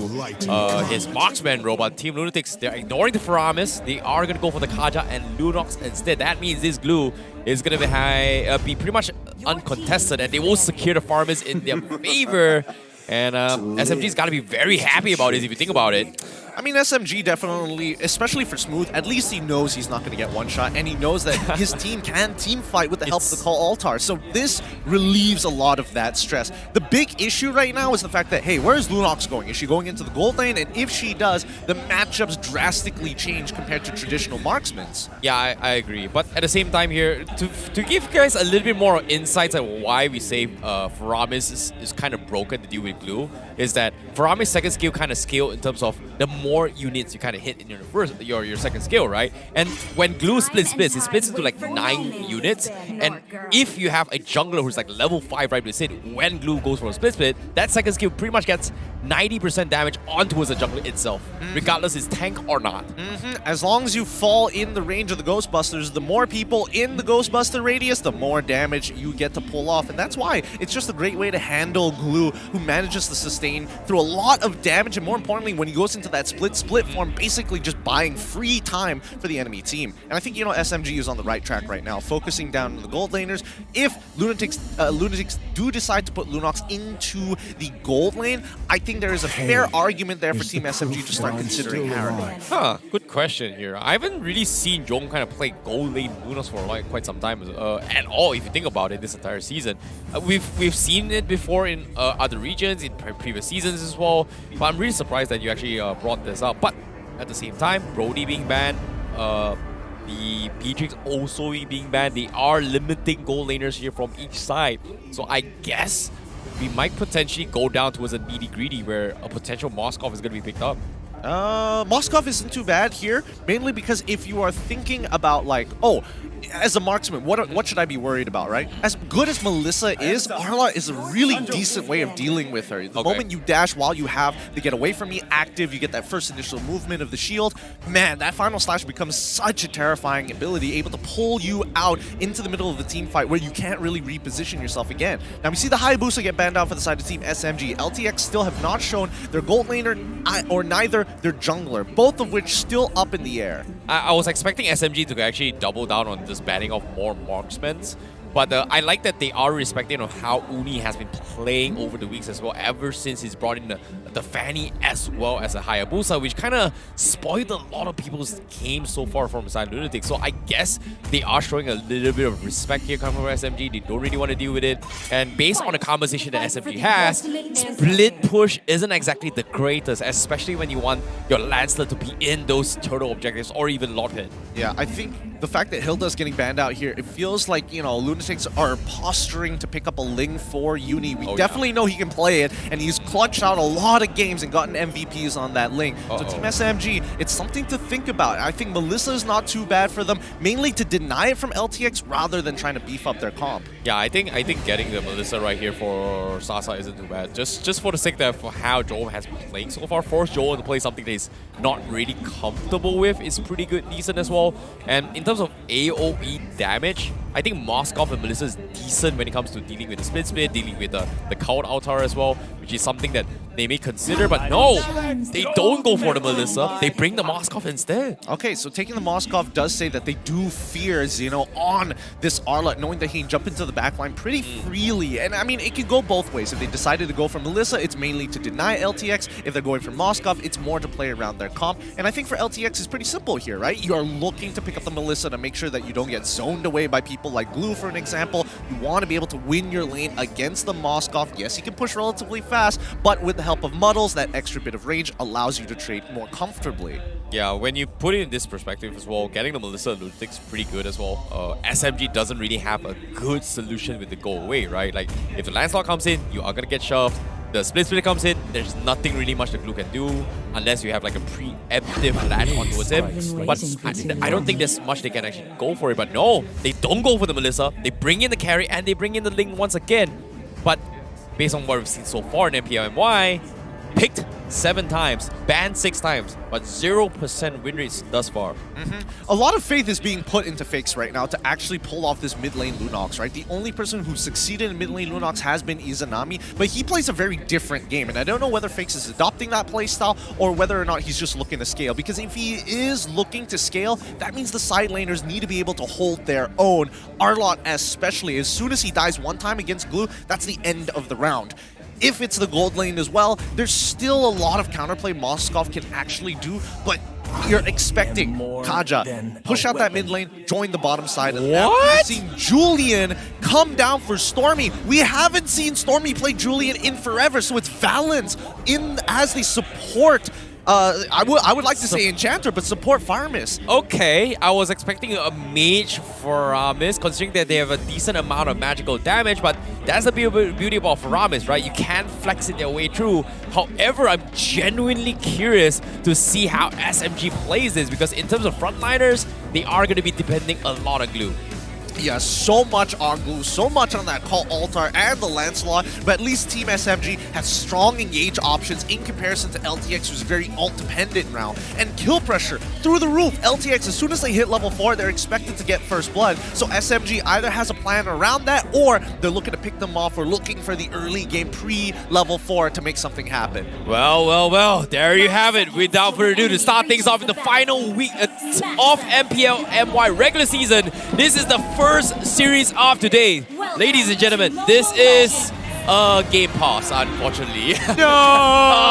his marksman role. But Team Lunatix, they're ignoring the Faramis. They are going to go for the Kaja and Lunox instead. That means this glue is going to be pretty much uncontested, and they will secure the Faramis in their favor. And SMG's got to be very happy about this if you think about it. I mean, SMG definitely, especially for Smooth, at least he knows he's not going to get one shot, and he knows that his team can team fight with the help of the Call Altar. So this relieves a lot of that stress. The big issue right now is the fact that, hey, where is Lunox going? Is she going into the gold lane? And if she does, the matchups drastically change compared to traditional marksmans. Yeah, I agree. But at the same time here, to give you guys a little bit more insights on why we say Faramis is kind of broken to deal with Glue, is that Faramis' second skill kind of scale in terms of the more units you kind of hit in your second skill, right? And when Glue splits, it splits into like 9 units. And if you have a jungler who's like level 5 right beside it, when Glue goes for a split, that second skill pretty much gets 90% damage onto the jungler itself, regardless it's tank or not. As long as you fall in the range of the Ghostbusters, the more people in the Ghostbuster radius, the more damage you get to pull off. And that's why it's just a great way to handle Glue, who manages to sustain through a lot of damage. And more importantly, when he goes into that split form, basically just buying free time for the enemy team. And I think, you know, SMG is on the right track right now, focusing down on the gold laners. If Lunatix do decide to put Lunox into the gold lane, I think there is a fair argument there for Team SMG to start considering Harry. Good question here. I haven't really seen Jong kind of play gold lane Lunox for like quite some time at all, if you think about it, this entire season. We've seen it before in other regions, in previous seasons as well, but I'm really surprised that you actually brought this up. But at the same time, Brody being banned, the Beatrix also being banned, they are limiting gold laners here from each side. So I guess we might potentially go down towards a needy-greedy where a potential Moskov is going to be picked up. Moskov isn't too bad here, mainly because if you are thinking about like, oh, as a marksman, what should I be worried about, right? As good as Melissa is, Arla is a really decent way of dealing with her. The moment you dash while you have the get away from me active, you get that first initial movement of the shield, man, that final slash becomes such a terrifying ability, able to pull you out into the middle of the team fight where you can't really reposition yourself again. Now we see the Hayabusa get banned out for the side of Team SMG. LTX still have not shown their gold laner or neither their jungler, both of which still up in the air. I was expecting SMG to actually double down on just banning off more marksmen, but I like that they are respecting on how Uni has been playing over the weeks as well, ever since he's brought in the Fanny as well as a Hayabusa, which kind of spoiled a lot of people's games so far from side Lunatix. So I guess they are showing a little bit of respect here coming from SMG. They don't really want to deal with it. And based on the conversation that SMG has, split push isn't exactly the greatest, especially when you want your Lancer to be in those turtle objectives or even Lockhead. Yeah, I think the fact that Hilda's getting banned out here, it feels like, you know, Lunatix are posturing to pick up a Ling for Uni. We definitely know he can play it, and he's clutched out a lot of games and gotten MVPs on that Ling. So Team SMG, it's something to think about. I think Melissa is not too bad for them, mainly to deny it from LTX rather than trying to beef up their comp. Yeah, I think getting the Melissa right here for Sasa isn't too bad. Just for the sake that for how Joel has been playing so far, force Joel to play something that he's not really comfortable with is pretty good, decent as well. And in terms of AoE damage, I think Moskov and Melissa is decent when it comes to dealing with the split, dealing with the Cult Altar as well, which is something that they may consider, but no, they don't go for the Melissa. They bring the Moskov instead. Okay, so taking the Moskov does say that they do fear Xeno on this Arla, knowing that he can jump into the backline pretty freely. And I mean, it could go both ways. If they decided to go for Melissa, it's mainly to deny LTX. If they're going for Moskov, it's more to play around their comp. And I think for LTX, it's pretty simple here, right? You are looking to pick up the Melissa to make sure that you don't get zoned away by people like Glue, for an example. You want to be able to win your lane against the Moskov. Yes, he can push relatively fast, but with the help of Muddles, that extra bit of range allows you to trade more comfortably. Yeah, when you put it in this perspective as well, getting the Melissa Lunatix is pretty good as well. SMG doesn't really have a good solution with the go away, right? Like, if the Lancelot comes in, you are going to get shoved. The split comes in, there's nothing really much the Glue can do unless you have like a preemptive land on towards him. But I don't think there's much they can actually go for it. But no, they don't go for the Melissa. They bring in the carry and they bring in the Ling once again. But based on what we've seen so far in MPL MY, picked 7 times, banned 6 times, but 0% win rates thus far. A lot of faith is being put into Fakes right now to actually pull off this mid lane Lunox, right? The only person who succeeded in mid lane Lunox has been Izanami, but he plays a very different game, and I don't know whether Fakes is adopting that playstyle or whether or not he's just looking to scale, because if he is looking to scale, that means the side laners need to be able to hold their own. Arlott especially, as soon as he dies one time against Glue, that's the end of the round. if it's the gold lane as well, there's still a lot of counterplay Moskov can actually do, but you're expecting Kaja push out that mid lane, join the bottom side, and now you're seeing Julian come down for Stormy. We haven't seen Stormy play Julian in forever, so it's Valens in as the support. I would like to say Enchanter, but support Farmis. Okay, I was expecting a mage for Farmis, considering that they have a decent amount of magical damage, but that's the beauty about Farmis, right? You can flex it their way through. However, I'm genuinely curious to see how SMG plays this, because in terms of frontliners, they are going to be depending a lot on glue. Yeah, so much on glue, so much on that call altar and the Lancelot, but at least Team SMG has strong engage options in comparison to LTX, who's very ult dependent now. And kill pressure through the roof. LTX, as soon as they hit level 4, they're expected to get first blood. So SMG either has a plan around that, or they're looking to pick them off or looking for the early game pre-level 4 to make something happen. Well, there you have it. Without further ado, to start things off in the final week of MPL MY regular season, this is the first series of today. Ladies and gentlemen, this is a game pause, unfortunately. No!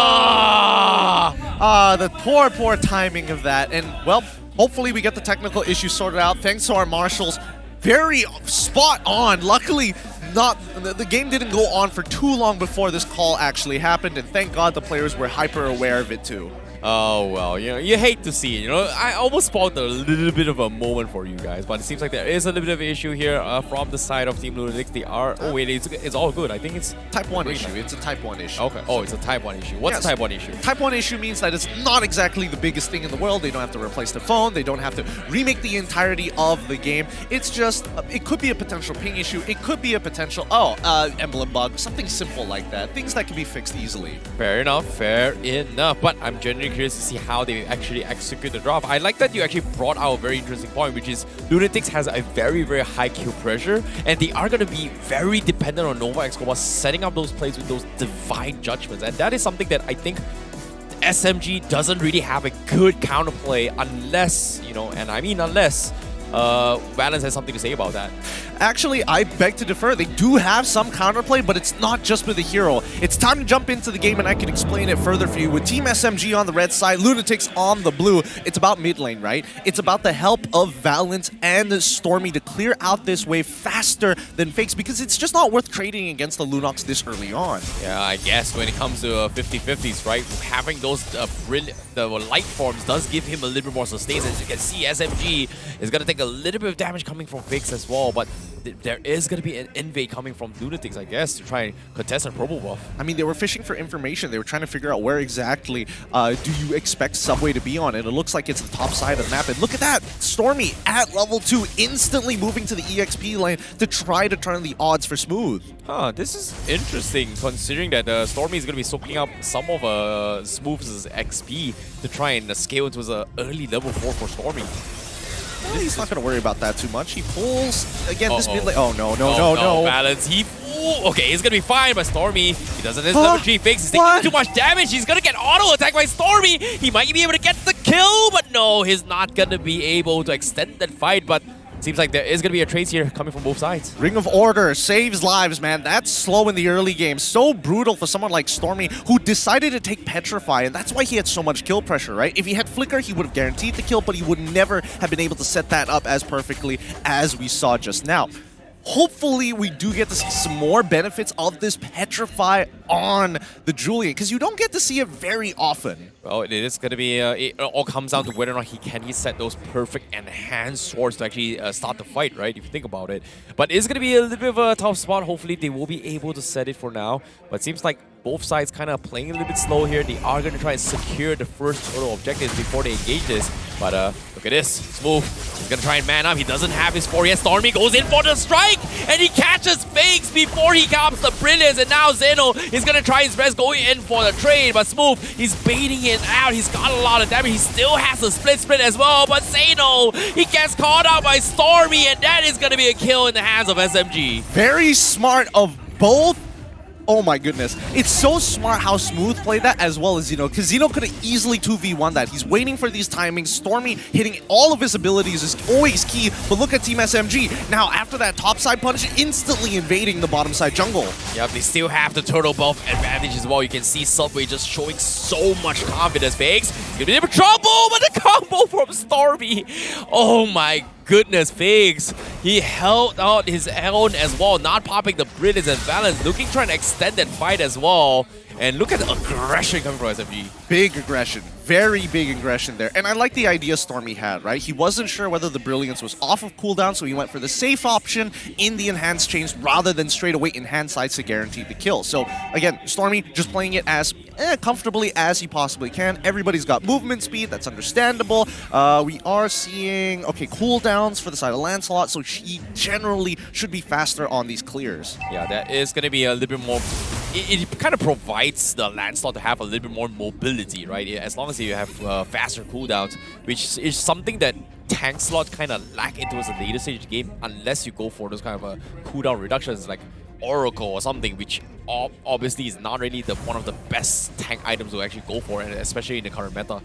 The poor timing of that. And, well, hopefully we get the technical issue sorted out. Thanks to our marshals. Very spot on. Luckily, the game didn't go on for too long before this call actually happened, and thank God the players were hyper aware of it too. Oh, well, you hate to see it, I almost spoiled a little bit of a moment for you guys, but it seems like there is a little bit of an issue here from the side of Team Lunatix. They are... Oh, wait, it's all good. I think it's... Type 1 issue. It's a Type 1 issue. Okay. Oh, it's a Type 1 issue. What's a Type 1 issue? Type 1 issue means that it's not exactly the biggest thing in the world. They don't have to replace the phone. They don't have to remake the entirety of the game. It's just... It could be a potential ping issue. It could be a potential... emblem bug. Something simple like that. Things that can be fixed easily. Fair enough. But I'm genuinely curious to see how they actually execute the draft. I like that you actually brought out a very interesting point, which is Lunatix has a very, very high kill pressure, and they are going to be very dependent on Nova Escobar setting up those plays with those divine judgments, and that is something that I think SMG doesn't really have a good counterplay unless, and I mean unless Valens has something to say about that. Actually, I beg to differ. They do have some counterplay, but it's not just with the hero. It's time to jump into the game, and I can explain it further for you. With Team SMG on the red side, Lunatix on the blue, it's about mid lane, right? It's about the help of Valens and Stormy to clear out this wave faster than Fakes, because it's just not worth trading against the Lunox this early on. Yeah, I guess when it comes to 50-50s, right? Having those the light forms does give him a little bit more sustain. As you can see, SMG is going to take a little bit of damage coming from Fakes as well, but there is going to be an invade coming from Lunatix, I guess, to try and contest a probo buff. I mean, they were fishing for information. They were trying to figure out where exactly do you expect Subway to be on. And it looks like it's the top side of the map. And look at that! Stormy at level 2, instantly moving to the EXP lane to try to turn the odds for Smooth. Huh, this is interesting, considering that Stormy is going to be soaking up some of Smooth's XP to try and scale into an early level 4 for Stormy. Well, he's not going to worry about that too much. He pulls again this mid lane. Oh no. Balance. Okay, he's going to be fine, but Stormy, he doesn't have level 3 Fakes. He's taking too much damage. He's going to get auto attacked by Stormy. He might be able to get the kill, but no, he's not going to be able to extend that fight. But seems like there is going to be a trace here coming from both sides. Ring of Order saves lives, man. That's slow in the early game. So brutal for someone like Stormy, who decided to take Petrify, and that's why he had so much kill pressure, right? If he had Flicker, he would have guaranteed the kill, but he would never have been able to set that up as perfectly as we saw just now. Hopefully, we do get to see some more benefits of this Petrify on the Julian, because you don't get to see it very often. Well, it is going to be, it all comes down to whether or not he set those perfect enhanced swords to actually start the fight, right? If you think about it. But it's going to be a little bit of a tough spot. Hopefully, they will be able to set it for now. But it seems like both sides kind of playing a little bit slow here. They are going to try and secure the first total objectives before they engage this. But look at this. Smooth. He's going to try and man up. He doesn't have his 4 yet. Stormy goes in for the strike, and he catches Fakes before he comes the Brilliance. And now Zeno is going to try his best going in for the trade. But Smooth, he's baiting it out. He's got a lot of damage. He still has a split as well. But Zeno, he gets caught out by Stormy, and that is going to be a kill in the hands of SMG. Very smart of both Oh my goodness. It's so smart how Smooth played that as well as Zeno, because Zeno could have easily 2v1 that. He's waiting for these timings. Stormy hitting all of his abilities is always key, but look at Team SMG. Now, after that topside punish, instantly invading the bottom side jungle. Yep, they still have the turtle buff advantage as well. You can see Subway just showing so much confidence. Fakes, he's gonna be in trouble, but the combo from Stormy. Oh my goodness, Figs. He held out his own as well, not popping the Brilliance and Balance, looking trying to extend that fight as well. And look at the aggression coming from SMG. Big aggression. Very big aggression there. And I like the idea Stormy had, right? He wasn't sure whether the Brilliance was off of cooldown, so he went for the safe option in the enhanced chains rather than straight away enhanced sides to guarantee the kill. So again, Stormy just playing it as comfortably as he possibly can. Everybody's got movement speed, that's understandable. We are seeing, okay, cooldowns for the side of Lancelot, so he generally should be faster on these clears. Yeah, that is going to be a little bit more... It kind of provides the Lancelot to have a little bit more mobility, right? As long as you have faster cooldowns, which is something that tank slot kind of lack into the later stage of the game unless you go for those kind of cooldown reductions like Oracle or something, which obviously is not really one of the best tank items to actually go for, and especially in the current meta.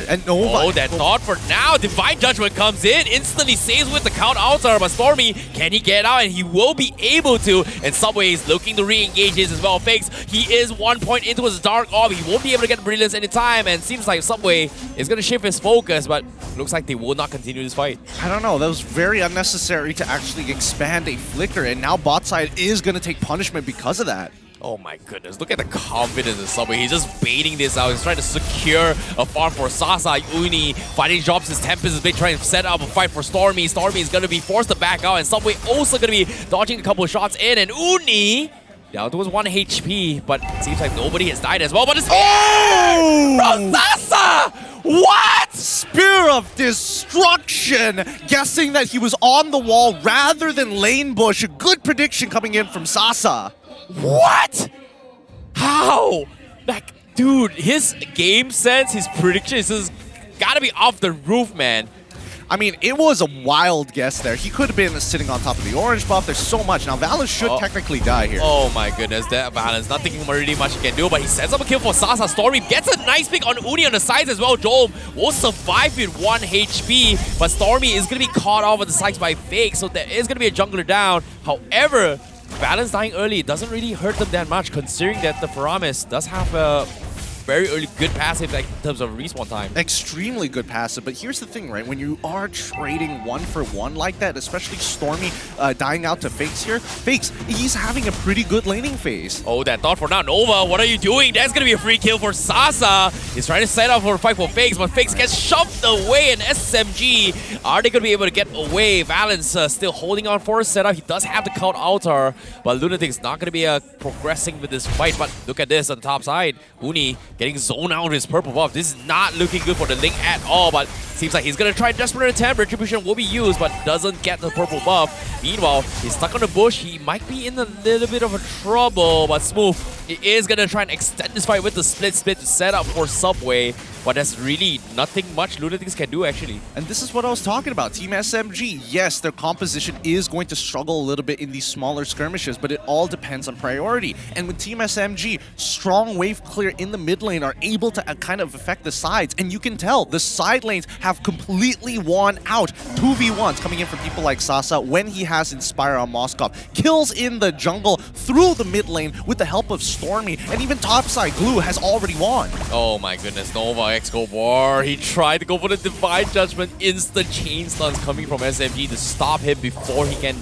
And Nova. That thought for now. Divine Judgment comes in, instantly saves with the count outer, but Stormy, can he get out? And he will be able to. And Subway is looking to re-engage his as well. Fakes, he is 1 point into his Dark Orb. He won't be able to get Brilliance anytime, and seems like Subway is going to shift his focus, but looks like they will not continue this fight. I don't know, that was very unnecessary to actually expand a Flicker, and now bot side is going to take punishment because of that. Oh my goodness, look at the confidence of Subway. He's just baiting this out. He's trying to secure a farm for Sasa. Uni finally drops his Tempest as they try to set up a fight for Stormy. Stormy is going to be forced to back out, and Subway also going to be dodging a couple of shots in, and Uni down to his 1 HP, but it seems like nobody has died as well, but it's from Sasa! What? Spear of Destruction! Guessing that he was on the wall rather than lane bush. A good prediction coming in from Sasa. What? How? Like, dude, his game sense, his predictions has gotta be off the roof, man. I mean, it was a wild guess there. He could have been sitting on top of the orange buff. There's so much. Now, Valence should technically die here. Oh my goodness, that Valence. Not thinking really much he can do, but he sets up a kill for Sasa. Stormy gets a nice pick on Uni on the sides as well. Dome will survive with 1 HP, but Stormy is going to be caught off on the sides by Fake, so there is going to be a jungler down. However, Valence dying early doesn't really hurt them that much, considering that the Faramis does have a very early good passive like, in terms of respawn time. Extremely good passive, but here's the thing, right? When you are trading 1 for 1 like that, especially Stormy dying out to Fakes here, Fakes, he's having a pretty good laning phase. Oh, that thought for now. Nova, what are you doing? That's going to be a free kill for Sasa. He's trying to set up for a fight for Fakes, but Fakes gets shoved away, and SMG, are they going to be able to get away? Valence still holding on for a setup. He does have the count altar, but Lunatix not going to be progressing with this fight, but look at this on the top side. Uni getting zoned out with his purple buff. This is not looking good for the Link at all, but seems like he's going to try desperate attempt. Retribution will be used, but doesn't get the purple buff. Meanwhile, he's stuck on the bush. He might be in a little bit of a trouble, but Smooth, he is going to try and extend this fight with the split to set up for Subway. But that's really nothing much Lunatix can do, actually. And this is what I was talking about. Team SMG, yes, their composition is going to struggle a little bit in these smaller skirmishes, but it all depends on priority. And with Team SMG, strong wave clear in the mid lane are able to kind of affect the sides. And you can tell the side lanes have completely won out. 2v1s coming in from people like Sasa when he has Inspire on Moskov. Kills in the jungle through the mid lane with the help of Stormy. And even topside, Glue has already won. Oh my goodness, Nova X-Go War. He tried to go for the Divine Judgment. Instant chain stuns coming from SMG to stop him before he can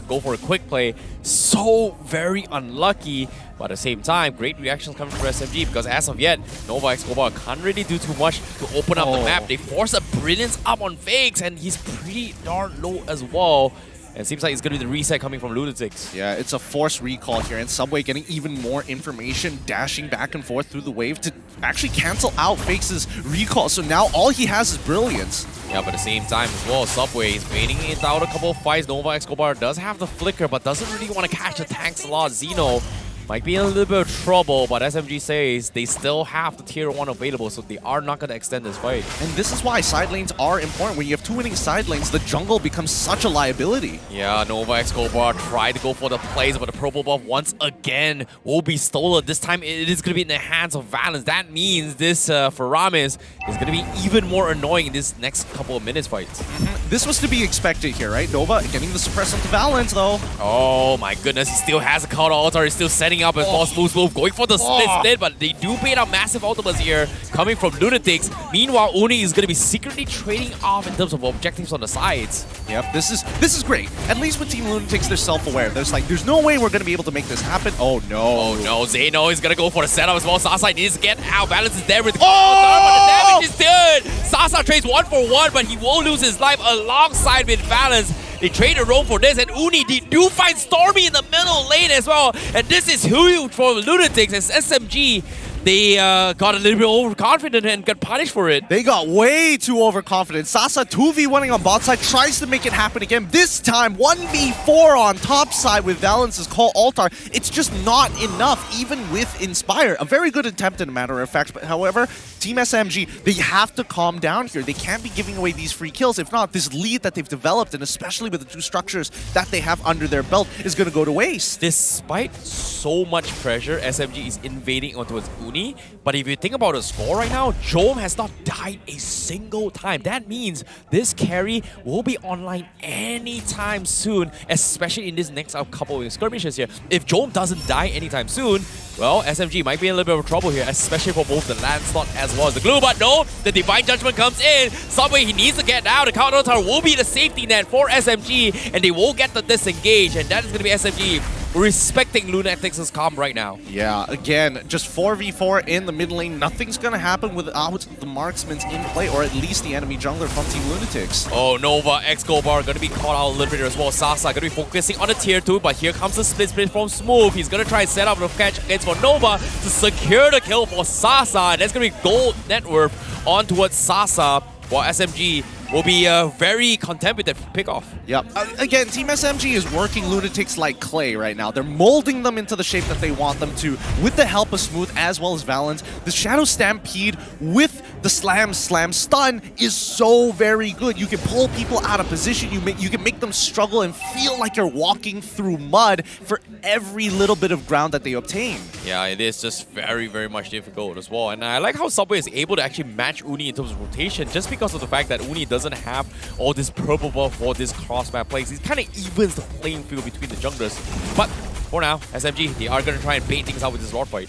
go for a quick play. So very unlucky. But at the same time, great reactions coming from SMG because as of yet, Nova X-Go can't really do too much to open up the map. They force a Brilliance up on Fakes and he's pretty darn low as well. And it seems like it's going to be the reset coming from Lunatix. Yeah, it's a forced recall here, and Subway getting even more information, dashing back and forth through the wave to actually cancel out Fakes' recall. So now all he has is Brilliance. Yeah, but at the same time as well, Subway is waiting it out a couple of fights. Nova X-Go does have the flicker, but doesn't really want to catch the tanks a lot. Zeno might be in a little bit of trouble, but SMG says they still have the tier 1 available, so they are not going to extend this fight. And this is why side lanes are important. When you have 2 winning side lanes, the jungle becomes such a liability. Yeah, Nova Escobar tried to go for the plays, but the purple buff once again will be stolen. This time it is going to be in the hands of Valens. That means this for Rames is going to be even more annoying in this next couple of minutes fights. This was to be expected here, right? Nova getting the suppress onto Valens, though. Oh my goodness, he still has a counter altar. He's still setting up a false move, going for the split, but they do bait out massive ultimates here coming from Lunatix. Meanwhile, Uni is going to be secretly trading off in terms of objectives on the sides. Yep, this is great. At least with Team Lunatix, they're self-aware. There's no way we're going to be able to make this happen. Oh no. Oh no, Zeno is going to go for the setup as well. Sasa needs to get out. Balance is there with the but the damage is good. Sasa trades 1 for 1, but he will lose his life alongside with Balance. They trade a roam for this, and Uni, they do find Stormy in the middle lane as well. And this is huge for Lunatix as SMG. They got a little bit overconfident and got punished for it. They got way too overconfident. Sasa 2v1ing on bot side, tries to make it happen again. This time, 1v4 on top side with Valence's call altar. It's just not enough, even with Inspire. A very good attempt, in a matter of fact. But however, Team SMG, they have to calm down here. They can't be giving away these free kills. If not, this lead that they've developed, and especially with the 2 structures that they have under their belt, is going to go to waste. Despite so much pressure, SMG is invading onto its Uni. But if you think about the score right now, Jome has not died a single time. That means this carry will be online anytime soon, especially in this next couple of skirmishes here. If Jome doesn't die anytime soon, well, SMG might be in a little bit of trouble here, especially for both the Lancelot as well as the Glue. But no, the Divine Judgment comes in. Subway, he needs to get out. The counter tower will be the safety net for SMG, and they will get the disengage, and that is going to be SMG respecting Lunatix's calm right now. Yeah, again, just 4v4 in the mid lane. Nothing's going to happen without the marksmen in play, or at least the enemy jungler from Team Lunatix. Oh, Nova, Escobar going to be caught out a little bit as well. Sasa going to be focusing on the tier 2, but here comes the split from Smooth. He's going to try and set up a catch against for Nova to secure the kill for Sasa. And that's going to be gold net worth on towards Sasa, while SMG will be very content with that pick-off. Yep. Again, Team SMG is working Lunatix like clay right now. They're molding them into the shape that they want them to with the help of Smooth as well as Valence. The Shadow Stampede with the Slam Stun is so very good. You can pull people out of position. You can make them struggle and feel like you're walking through mud for every little bit of ground that they obtain. Yeah, it is just very, very much difficult as well. And I like how Subway is able to actually match Uni in terms of rotation just because of the fact that Uni doesn't have all this purple buff or this cross-map plays. He kind of evens the playing field between the junglers. But for now, SMG, they are going to try and bait things out with this Lord fight.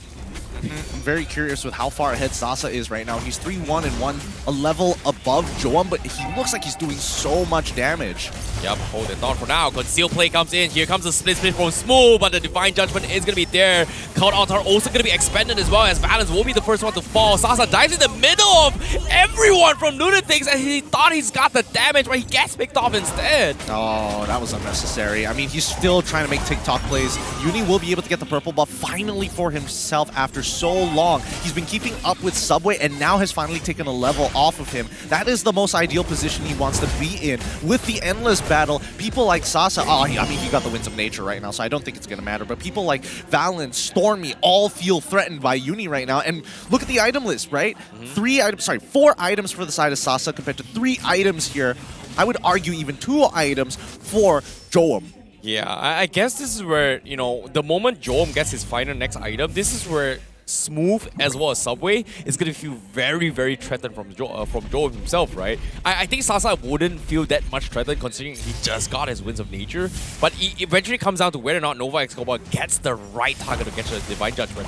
I'm very curious with how far ahead Sasa is right now. He's 3-1 and 1, a level above Joam, but he looks like he's doing so much damage. Yep, hold it on for now. Conceal play comes in. Here comes the split from Smooth, but the Divine Judgment is going to be there. Count altar also going to be expanded as well, as Valence will be the first one to fall. Sasa dives in the middle of everyone from Lunatix, and he thought he's got the damage, but he gets picked off instead. Oh, that was unnecessary. I mean, he's still trying to make TikTok plays. Uni will be able to get the purple buff finally for himself after so long. He's been keeping up with Subway and now has finally taken a level off of him. That is the most ideal position he wants to be in. With the endless battle, people like Sasa, I mean, he got the winds of nature right now, so I don't think it's going to matter, but people like Valence, Stormy, all feel threatened by Uni right now. And look at the item list, right? 4 items for the side of Sasa compared to 3 items here. I would argue even 2 items for Joam. Yeah, I guess this is where, you know, the moment Joam gets his final next item, this is where Smooth as well as Subway is going to feel very, very threatened from Joam himself, right? I think Sasa wouldn't feel that much threatened considering he just got his Winds of Nature, but it eventually comes down to whether or not Nova Escobar gets the right target to get the Divine Judgment.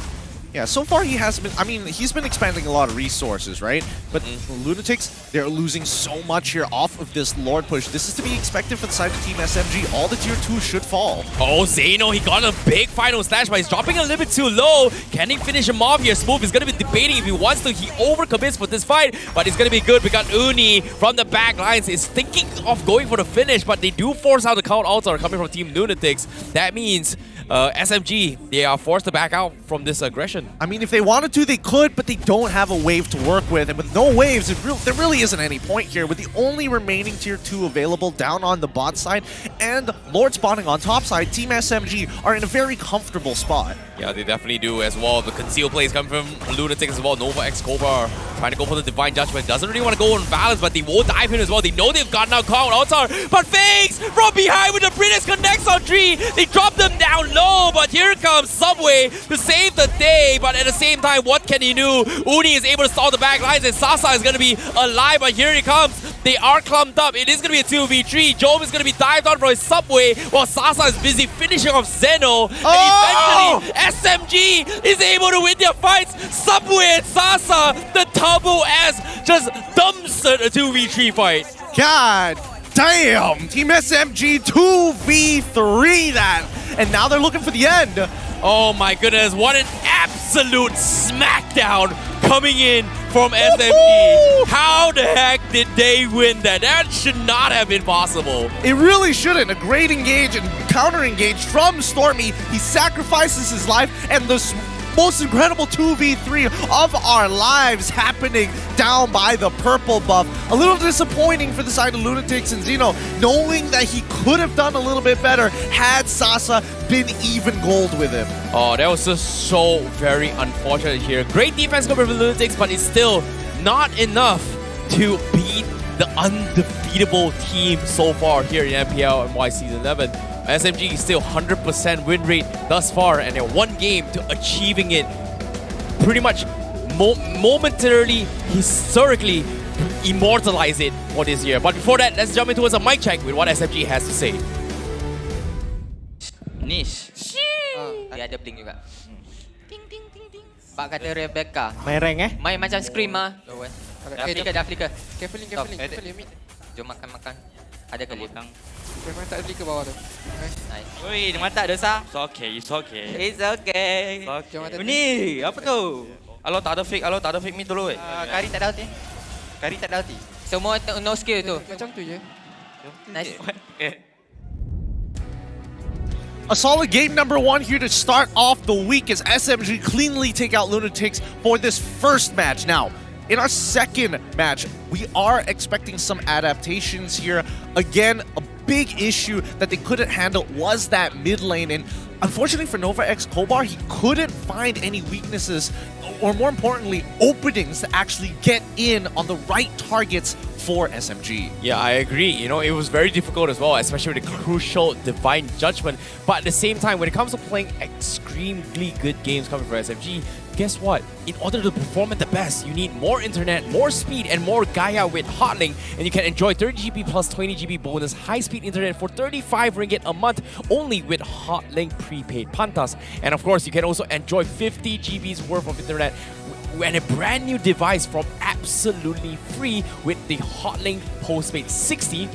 Yeah, so far he has been, I mean, he's been expanding a lot of resources, right? But Lunatix, they're losing so much here off of this Lord push. This is to be expected for the side of Team SMG. All the tier 2 should fall. Oh, Zeno, he got a big final slash, but he's dropping a little bit too low. Can he finish him off here? Smooth is going to be debating if he wants to. He overcommits for this fight, but it's going to be good because Uni from the back lines is thinking of going for the finish, but they do force out the count altar coming from Team Lunatix. That means SMG, they are forced to back out from this aggression. I mean, if they wanted to, they could, but they don't have a wave to work with. And with no waves, there really isn't any point here. With the only remaining Tier 2 available down on the bot side and Lord spawning on top side, Team SMG are in a very comfortable spot. Yeah, they definitely do as well. The conceal plays coming from Lunatix as well. Nova X Cobra trying to go for the Divine Judgment. Doesn't really want to go on balance, but they will dive in as well. They know they've gotten out Kong Altar, but Fakes from behind with the British connects on 3. They drop them down low, but here comes Subway to save the day. But at the same time, what can he do? Uni is able to stall the back lines, and Sasa is going to be alive, but here he comes. They are clumped up. It is going to be a 2v3. Jove is going to be dived on from his Subway, while Sasa is busy finishing off Zeno. And eventually, SMG is able to win their fights. Subway and Sasa, the Turbo S just dumpstered a 2v3 fight. God damn! Team SMG 2v3 that! And now they're looking for the end. Oh my goodness, what an absolute smackdown coming in from SMG. How the heck did they win that? That should not have been possible. It really shouldn't. A great engage and counter engage from Stormy. He sacrifices his life, and the most incredible 2v3 of our lives happening down by the purple buff. A little disappointing for the side of Lunatix and Zeno, knowing that he could have done a little bit better had Sasa been even gold with him. Oh, that was just so very unfortunate here. Great defense coming from Lunatix, but it's still not enough to beat the undefeatable team so far here in MPL MY Season 11. SMG is still 100% win rate thus far, and they're one game to achieving it pretty much momentarily, historically immortalize it for this year. But before that, let's jump into a mic check with what SMG has to say. Niche. Dia ada bling juga. Ting ting ting ting. Pak kata Rebecca. Main rank eh? Main macam scream ah. Dah flicker. Carefully. Jom makan. Ada kali. Jangan tak beli ke bawah tu. Nice. Oi, dia mata dosa. It's okay. It's okay. Ni, apa tu? Alo tak ada fake mid dulu Kari tak ada ulti. Semua no skill tu. Macam tu je. Nice. A solid game number 1 here to start off the week as SMG cleanly take out Lunatix for this first match. Now, in our second match, we are expecting some adaptations here. Again, a big issue that they couldn't handle was that mid lane, and unfortunately for Nova X Kobar, he couldn't find any weaknesses, or more importantly, openings to actually get in on the right targets for SMG. Yeah, I agree. You know, it was very difficult as well, especially with the crucial Divine Judgment. But at the same time, when it comes to playing extremely good games coming from SMG, guess what? In order to perform at the best, you need more internet, more speed, and more Gaia with Hotlink. And you can enjoy 30 GB plus 20 GB bonus high-speed internet for 35 ringgit a month only with Hotlink prepaid Pantas. And of course, you can also enjoy 50 GB's worth of internet and a brand new device from absolutely free with the Hotlink Postpaid 60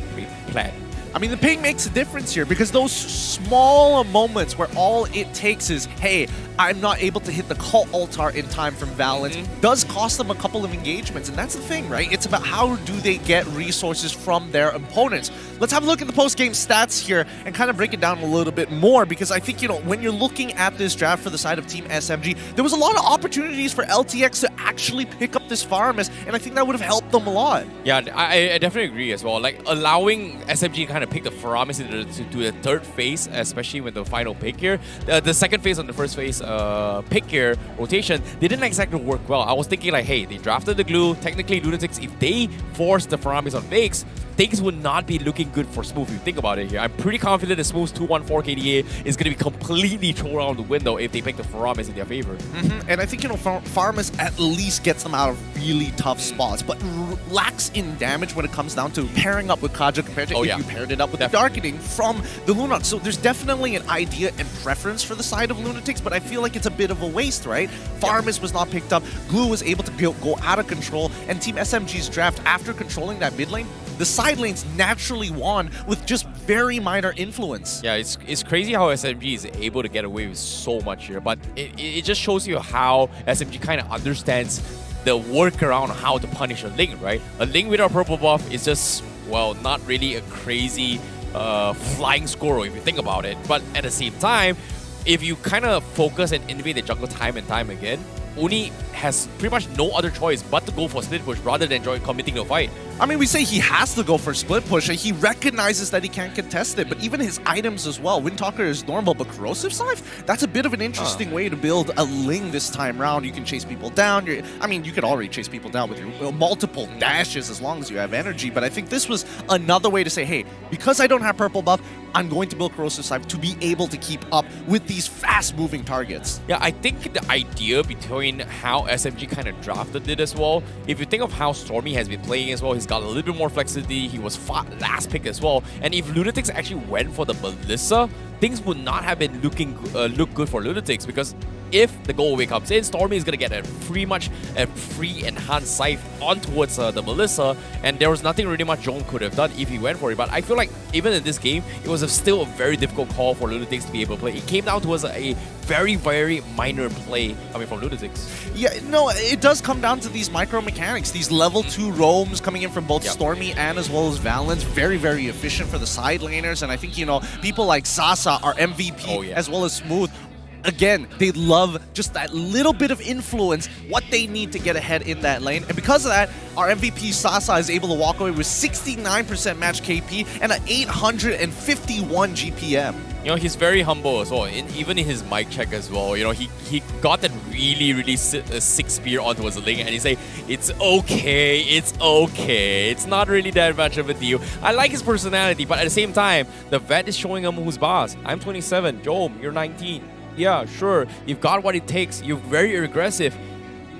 plan. I mean, the ping makes a difference here because those small moments where all it takes is, hey, I'm not able to hit the cult altar in time from Valence, does cost them a couple of engagements. And that's the thing, right? It's about how do they get resources from their opponents. Let's have a look at the post-game stats here and kind of break it down a little bit more, because I think, you know, when you're looking at this draft for the side of Team SMG, there was a lot of opportunities for LTX to actually pick up this Farmus, and I think that would have helped them a lot. Yeah, I definitely agree as well. Like, allowing SMG kind of pick the Faramis into the third phase, especially with the final pick here. The second phase on the first phase pick here rotation, they didn't exactly work well. I was thinking like, hey, they drafted the glue. Technically, Lunatix, if they force the Faramis on fakes, things would not be looking good for Smooth if you think about it here. I'm pretty confident that Smooth's 214 KDA is going to be completely thrown out the window if they pick the Faramis in their favor. And I think, you know, Faramis at least gets them out of really tough spots, but lacks in damage when it comes down to pairing up with Kaja compared to if you paired it up with the Darkening from the Lunat. So there's definitely an idea and preference for the side of Lunatix, but I feel like it's a bit of a waste, right? Faramis was not picked up, Glue was able to go out of control, and Team SMG's draft, after controlling that mid lane, the side lanes naturally won with just very minor influence. Yeah, it's crazy how SMG is able to get away with so much here, but it just shows you how SMG kind of understands the workaround on how to punish a Ling, right? A Ling with our purple buff is just, well, not really a crazy flying squirrel if you think about it, but at the same time, if you kind of focus and innovate the jungle time and time again, Uni has pretty much no other choice but to go for split push rather than committing to a fight. I mean, we say he has to go for split push, and he recognizes that he can't contest it, but even his items as well. Windtalker is normal, but Corrosive Scythe? That's a bit of an interesting way to build a Ling this time round. You can chase people down. I mean, you could already chase people down with your multiple dashes as long as you have energy, but I think this was another way to say, hey, because I don't have purple buff, I'm going to build Corrosive Scythe to be able to keep up with these fast-moving targets. Yeah, I think the idea between how SMG kind of drafted it as well, if you think of how Stormy has been playing as well, he's got a little bit more flexibility, he was last pick as well, and if Lunatix actually went for the Melissa, things would not have been look good for Lunatix, because if the go away comes in, Stormy is going to get a free enhanced scythe on towards the Melissa, and there was nothing really much Jong could have done if he went for it. But I feel like even in this game, it was still a very difficult call for Lunatix to be able to play. It came down to a very, very minor play coming from Lunatix. Yeah, no, it does come down to these micro mechanics, these level 2 roams coming in from both Stormy and as well as Valence. Very, very efficient for the side laners, and I think, you know, people like Sasa, our MVP, as well as Smooth, again, they love just that little bit of influence, what they need to get ahead in that lane. And because of that, our MVP Sasa is able to walk away with 69% match KP and an 851 GPM. You know, he's very humble as well, even in his mic check as well. You know, he got that really sick spear onto his Ling, and he say, it's okay, it's not really that much of a deal. I like his personality, but at the same time, the vet is showing him who's boss. I'm 27, Jom, you're 19. Yeah, sure, you've got what it takes, you're very aggressive.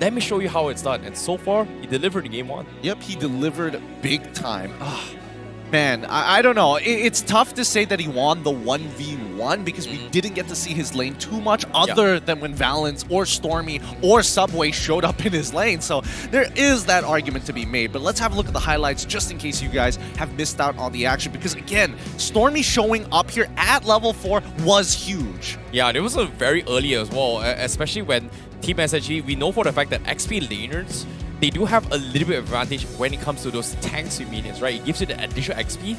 Let me show you how it's done. And so far, he delivered in game 1. Yep, he delivered big time. Man, I don't know. It's tough to say that he won the 1v1 because we didn't get to see his lane too much other than when Valence or Stormy or Subway showed up in his lane. So there is that argument to be made. But let's have a look at the highlights just in case you guys have missed out on the action. Because again, Stormy showing up here at level 4 was huge. Yeah, and it was very early as well, especially when Team SSG, we know for the fact that XP laners, they do have a little bit of advantage when it comes to those tanks with minions, right? It gives you the additional XP.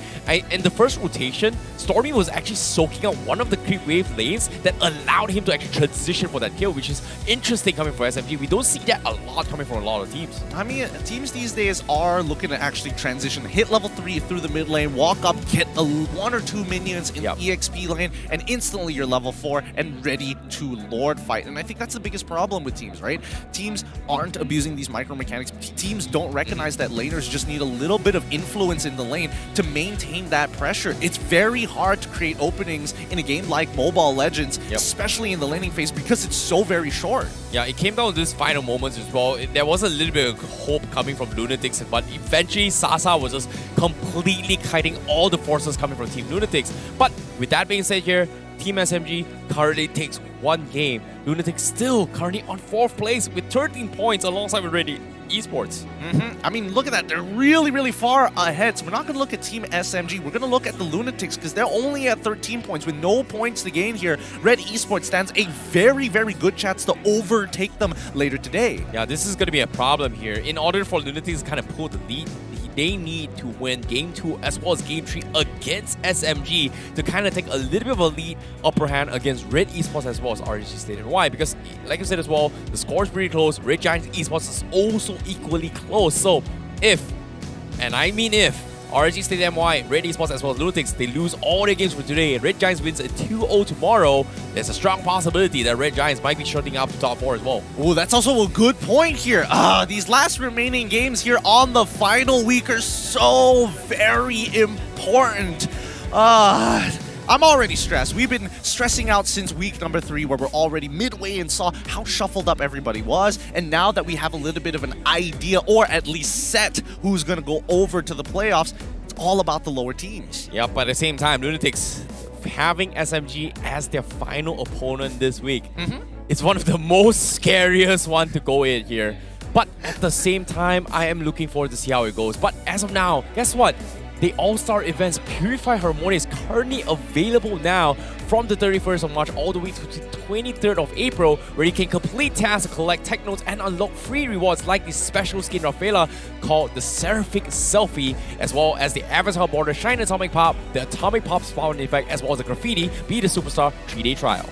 In the first rotation, Stormy was actually soaking up one of the creep wave lanes that allowed him to actually transition for that kill, which is interesting coming from SMG. We don't see that a lot coming from a lot of teams. I mean, teams these days are looking to actually transition, hit level 3 through the mid lane, walk up, get 1 or 2 minions in the EXP lane, and instantly you're level 4 and ready to Lord fight. And I think that's the biggest problem with teams, right? Teams aren't abusing these micro mechanics. Teams don't recognize that laners just need a little bit of influence in the lane to maintain that pressure. It's very hard to create openings in a game like Mobile Legends, especially in the laning phase, because it's so very short. Yeah, it came down to these final moments as well. There was a little bit of hope coming from Lunatix, but eventually Sasa was just completely kiting all the forces coming from Team Lunatix. But with that being said here, Team SMG currently takes 1 game. Lunatix still currently on 4th place with 13 points alongside with Red Esports. I mean, look at that. They're really far ahead. So we're not going to look at Team SMG. We're going to look at the Lunatix because they're only at 13 points with no points to gain here. Red Esports stands a very good chance to overtake them later today. Yeah, this is going to be a problem here. In order for Lunatix to kind of pull the lead, they need to win Game 2 as well as Game 3 against SMG to kind of take a little bit of a lead upper hand against Red Esports as well as RSG Slate MY. Because, like I said as well, the score is pretty close. Red Giants Esports is also equally close. So, if, and I mean if, RSG Slate MY, Red Esports as well as Lunatix, they lose all their games for today and Red Giants wins a 2-0 tomorrow, there's a strong possibility that Red Giants might be shutting up to top 4 as well. Oh, that's also a good point here. These last remaining games here on the final week are so very important. I'm already stressed. We've been stressing out since week number 3 where we're already midway and saw how shuffled up everybody was. And now that we have a little bit of an idea or at least set who's going to go over to the playoffs, it's all about the lower teams. Yeah, but at the same time, Lunatix having SMG as their final opponent this week, it's one of the most scariest one to go in here. But at the same time, I am looking forward to see how it goes. But as of now, guess what? The All-Star events Purify Harmony is currently available now from the 31st of March all the way to the 23rd of April, where you can complete tasks, collect tech notes, and unlock free rewards like the special skin Rafaela called the Seraphic Selfie, as well as the Avatar Border Shine Atomic Pop, the Atomic Pop Spawn Effect, as well as the Graffiti Be the Superstar 3-day trial.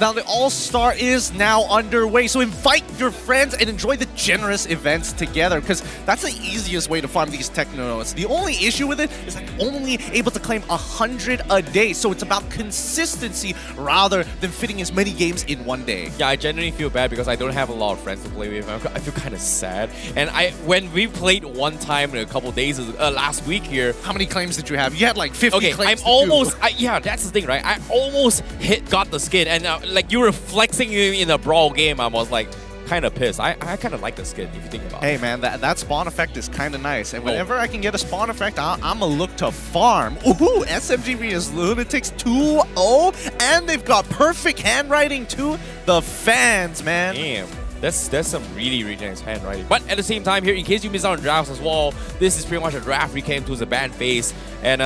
Now the All-Star is now underway, so invite your friends and enjoy the generous events together, because that's the easiest way to farm these techno notes. The only issue with it is I'm only able to claim 100 a day, so it's about consistency rather than fitting as many games in one day. Yeah, I genuinely feel bad because I don't have a lot of friends to play with. I feel kind of sad. And when we played one time a couple days last week here. How many claims did you have? You had like 50 claims. I'm almost, yeah, that's the thing, right? I almost got the skin, and like you were flexing in a brawl game. I was like, kind of pissed. I kind of like the skin if you think about it. Hey man, that spawn effect is kind of nice, and whenever I can get a spawn effect, I'm gonna look to farm. Ooh, SMG vs Lunatix 2-0, and they've got perfect handwriting too. The fans, man. Damn. That's some really, really nice handwriting. But at the same time here, in case you missed out on drafts as well, this is pretty much a draft recap to the ban phase. And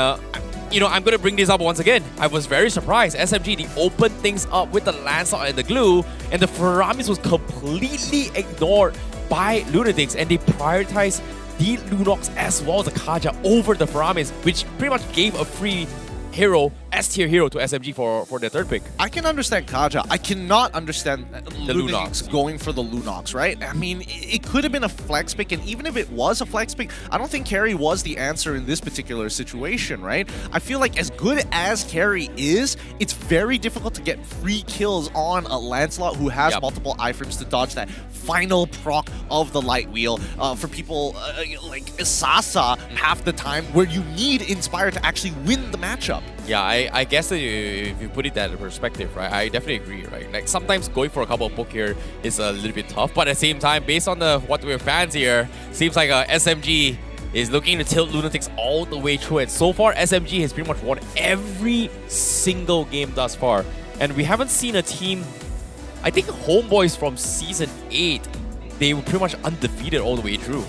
you know, I'm going to bring this up once again. I was very surprised. SMG, they opened things up with the Lancelot and the glue, and the Faramis was completely ignored by Lunatix, and they prioritized the Lunox as well as the Kaja over the Faramis, which pretty much gave a free hero, S-tier hero to SMG for their third pick. I can understand Kaja. I cannot understand the Lunox going for the Lunox, right? I mean, it could have been a flex pick, and even if it was a flex pick, I don't think Carry was the answer in this particular situation, right? I feel like as good as Carry is, it's very difficult to get free kills on a Lancelot who has multiple iframes to dodge that final proc of the light wheel for people like Sasa half the time, where you need Inspire to actually win the matchup. Yeah, I guess that if you put it that in perspective, right, I definitely agree, right? Like sometimes going for a couple of book here is a little bit tough, but at the same time, based on what we're fans here, seems like SMG is looking to tilt Lunatix all the way through, and so far SMG has pretty much won every single game thus far, and we haven't seen a team. I think Homebois from Season 8, they were pretty much undefeated all the way through.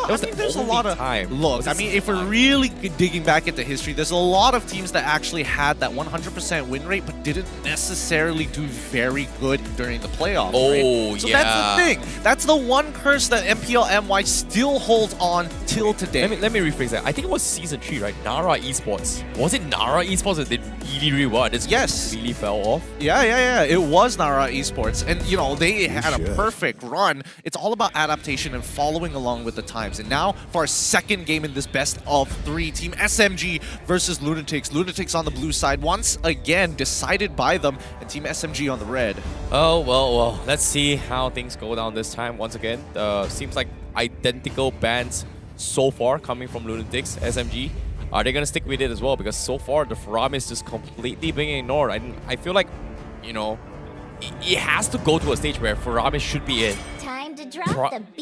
I think there's a lot of look. I mean, if we're really digging back into history, there's a lot of teams that actually had that 100% win rate, but didn't necessarily do very good during the playoffs. Oh, right? So yeah. that's the thing. That's the one curse that MPL MY still holds on till today. Let me rephrase that. I think it was Season 3, right? Nara Esports. Was it Nara Esports that did really, really well? This completely fell off. Yeah. It was Nara Esports, and you know they had a perfect run. It's all about adaptation and following along with the times. And now for our second game in this best of 3, Team SMG versus Lunatix. Lunatix on the blue side once again decided by them, and Team SMG on the red. Oh, well, let's see how things go down this time. Once again, seems like identical bans so far coming from Lunatix, SMG. Are they going to stick with it as well? Because so far, the Faramis is just completely being ignored. I feel like, you know, it has to go to a stage where Faramis should be in.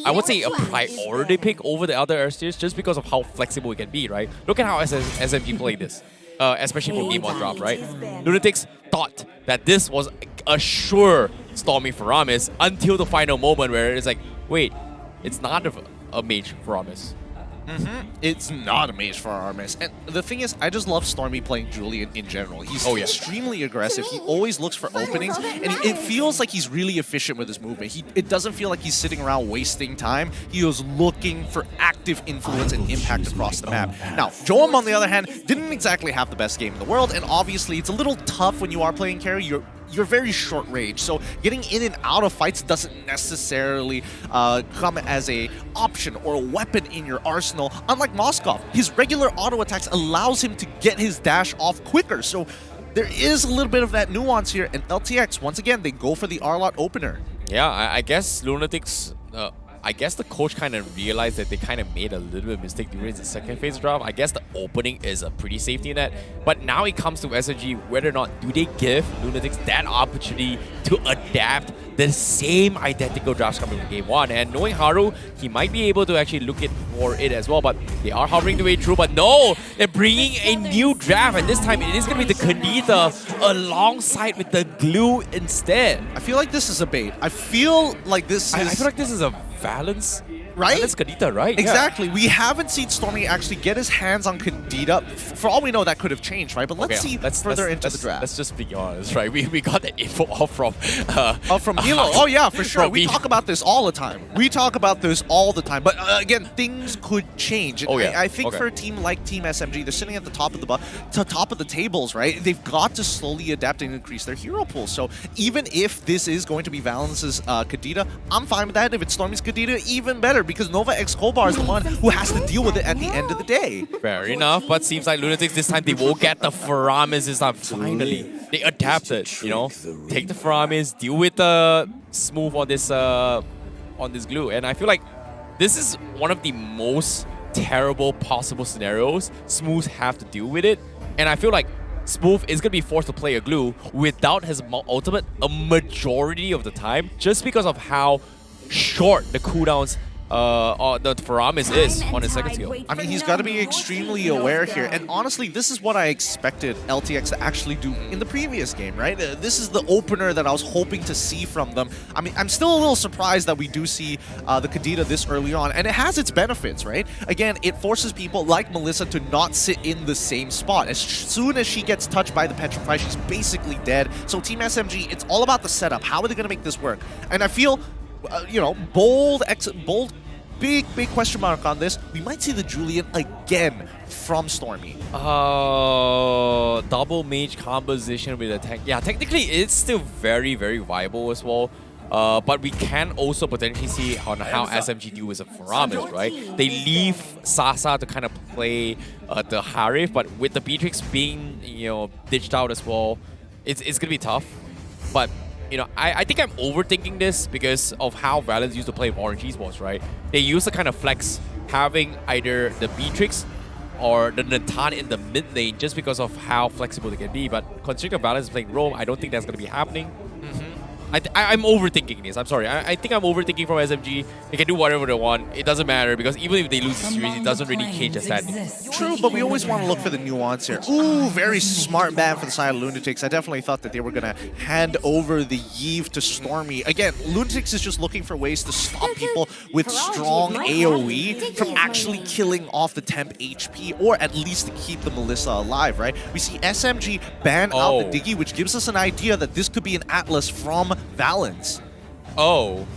I would say a priority pick over the other Earthsteers just because of how flexible it can be, right? Look at how SMG played this, especially for Game 1 drop, right? Lunatix thought that this was a sure Stormy Faramis until the final moment where it's like, wait, it's not a mage Faramis. It's not a mage for Aramis. And the thing is, I just love Stormy playing Julian in general. He's extremely aggressive. He always looks for openings, and it feels like he's really efficient with his movement. It doesn't feel like he's sitting around wasting time. He was looking for active influence and impact across the map. Now, Joam, on the other hand, didn't exactly have the best game in the world, and obviously it's a little tough when you are playing carry. You're very short range, so getting in and out of fights doesn't necessarily come as a option or a weapon in your arsenal. Unlike Moskov, his regular auto attacks allows him to get his dash off quicker, so there is a little bit of that nuance here. And LTX, once again, they go for the R-Lot opener. Yeah, I guess Lunatix, I guess the coach kind of realized that they kind of made a little bit of mistake during the second phase draft. I guess the opening is a pretty safety net. But now it comes to SRG, whether or not do they give Lunatix that opportunity to adapt the same identical drafts coming from Game 1. And knowing Haru, he might be able to actually look for it as well. But they are hovering the way through. But no, they're bringing a new draft. And this time it is going to be the Kanitha alongside with the glue instead. I feel like this is a bait. I feel like this is... I feel like this is a Valence Right? That's Kadita, right? Exactly. We haven't seen Stormy actually get his hands on Kadita. For all we know, that could have changed, right? But let's see further into the draft. Let's just be honest, right? We got that info all from... from Milo. Oh, yeah, for sure. We talk about this all the time. But again, things could change. Oh, yeah. I think for a team like Team SMG, they're sitting at the top of the tables, right? They've got to slowly adapt and increase their hero pool. So even if this is going to be Valence's Kadita, I'm fine with that. If it's Stormy's Kadita, even better, because Nova X Kobar is the one who has to deal with it at the end of the day. Fair enough, but seems like Lunatix this time they will get the Faramis this time. Finally, they adapted, you know? Take the Faramis, deal with the Smooth on this glue. And I feel like this is one of the most terrible possible scenarios Smooth have to deal with it. And I feel like Smooth is going to be forced to play a glue without his ultimate a majority of the time, just because of how short the cooldowns the Faramis is on his second skill. I mean, he's got to be extremely aware here. And honestly, this is what I expected LTX to actually do in the previous game, right? This is the opener that I was hoping to see from them. I mean, I'm still a little surprised that we do see the Kadita this early on. And it has its benefits, right? Again, it forces people like Melissa to not sit in the same spot. As soon as she gets touched by the Petrify, she's basically dead. So Team SMG, it's all about the setup. How are they going to make this work? And I feel, you know, bold, big question mark on this. We might see the Julian again from Stormy. Double mage composition with a tank. Yeah, technically it's still very, very viable as well. But we can also potentially see on how SMG do with a Faramis, right? They leave Sasa to kind of play the Harif, but with the Beatrix being, you know, ditched out as well, it's gonna be tough. But you know, I think I'm overthinking this because of how Valence used to play with RSG Esports, right? They used to kind of flex having either the Beatrix or the Natan in the mid lane just because of how flexible they can be. But considering Valence is playing Rome, I don't think that's going to be happening. I'm overthinking this. I'm sorry. I think I'm overthinking from SMG. They can do whatever they want. It doesn't matter because even if they lose the series, it doesn't really change their standing. True, but we always want to look for the nuance here. Ooh, very smart ban for the side of Lunatix. I definitely thought that they were going to hand over the Yve to Stormy. Again, Lunatix is just looking for ways to stop people with strong AoE from actually killing off the temp HP, or at least to keep the Melissa alive, right? We see SMG ban out the Diggy, which gives us an idea that this could be an Atlas from Valence. Oh.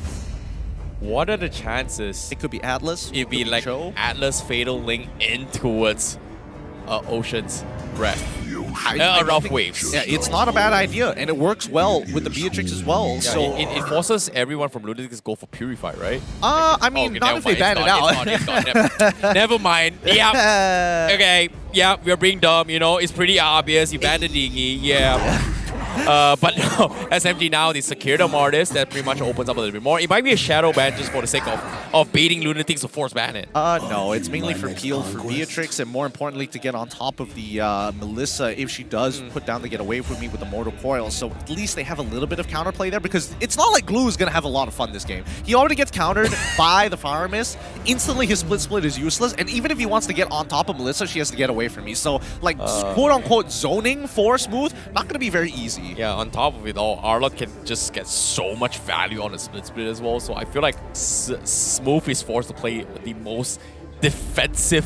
What are the chances? It could be Atlas. It'd be like Atlas Fatal Link in towards Ocean's Breath. Rough Waves. Yeah, it's not a bad idea, and it works well with the Beatrix as well. Yeah, so it forces everyone from Lunatix to go for Purify, right? I mean, not if they ban it out. Never mind. Yeah. Okay. Yeah, we're being dumb. You know, it's pretty obvious. You banned the Dingy. Yeah. But no, SMG now, they secure the Mortis. That pretty much opens up a little bit more. It might be a shadow ban just for the sake of baiting Lunatix to force ban it. No, it's mainly for peel for Beatrix, and more importantly to get on top of the Melissa if she does put down the get away from me with the Mortal Coil. So at least they have a little bit of counterplay there, because it's not like Glue is going to have a lot of fun this game. He already gets countered by the Faramis. Instantly his split is useless, and even if he wants to get on top of Melissa, she has to get away from me. So like quote-unquote zoning for Smooth, not going to be very easy. Yeah, on top of it all, Arlott can just get so much value on the split as well. So I feel like Smooth is forced to play the most defensive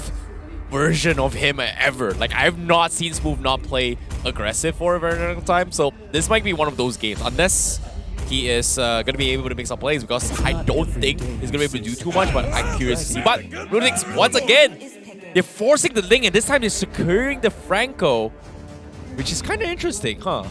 version of him ever. Like, I've not seen Smooth not play aggressive for a very long time. So this might be one of those games, unless he is going to be able to make some plays, because I don't think he's going to be able to do too much, but I'm curious to see. But Lunatix, once again, they're forcing the link, and this time they're securing the Franco, which is kind of interesting, huh?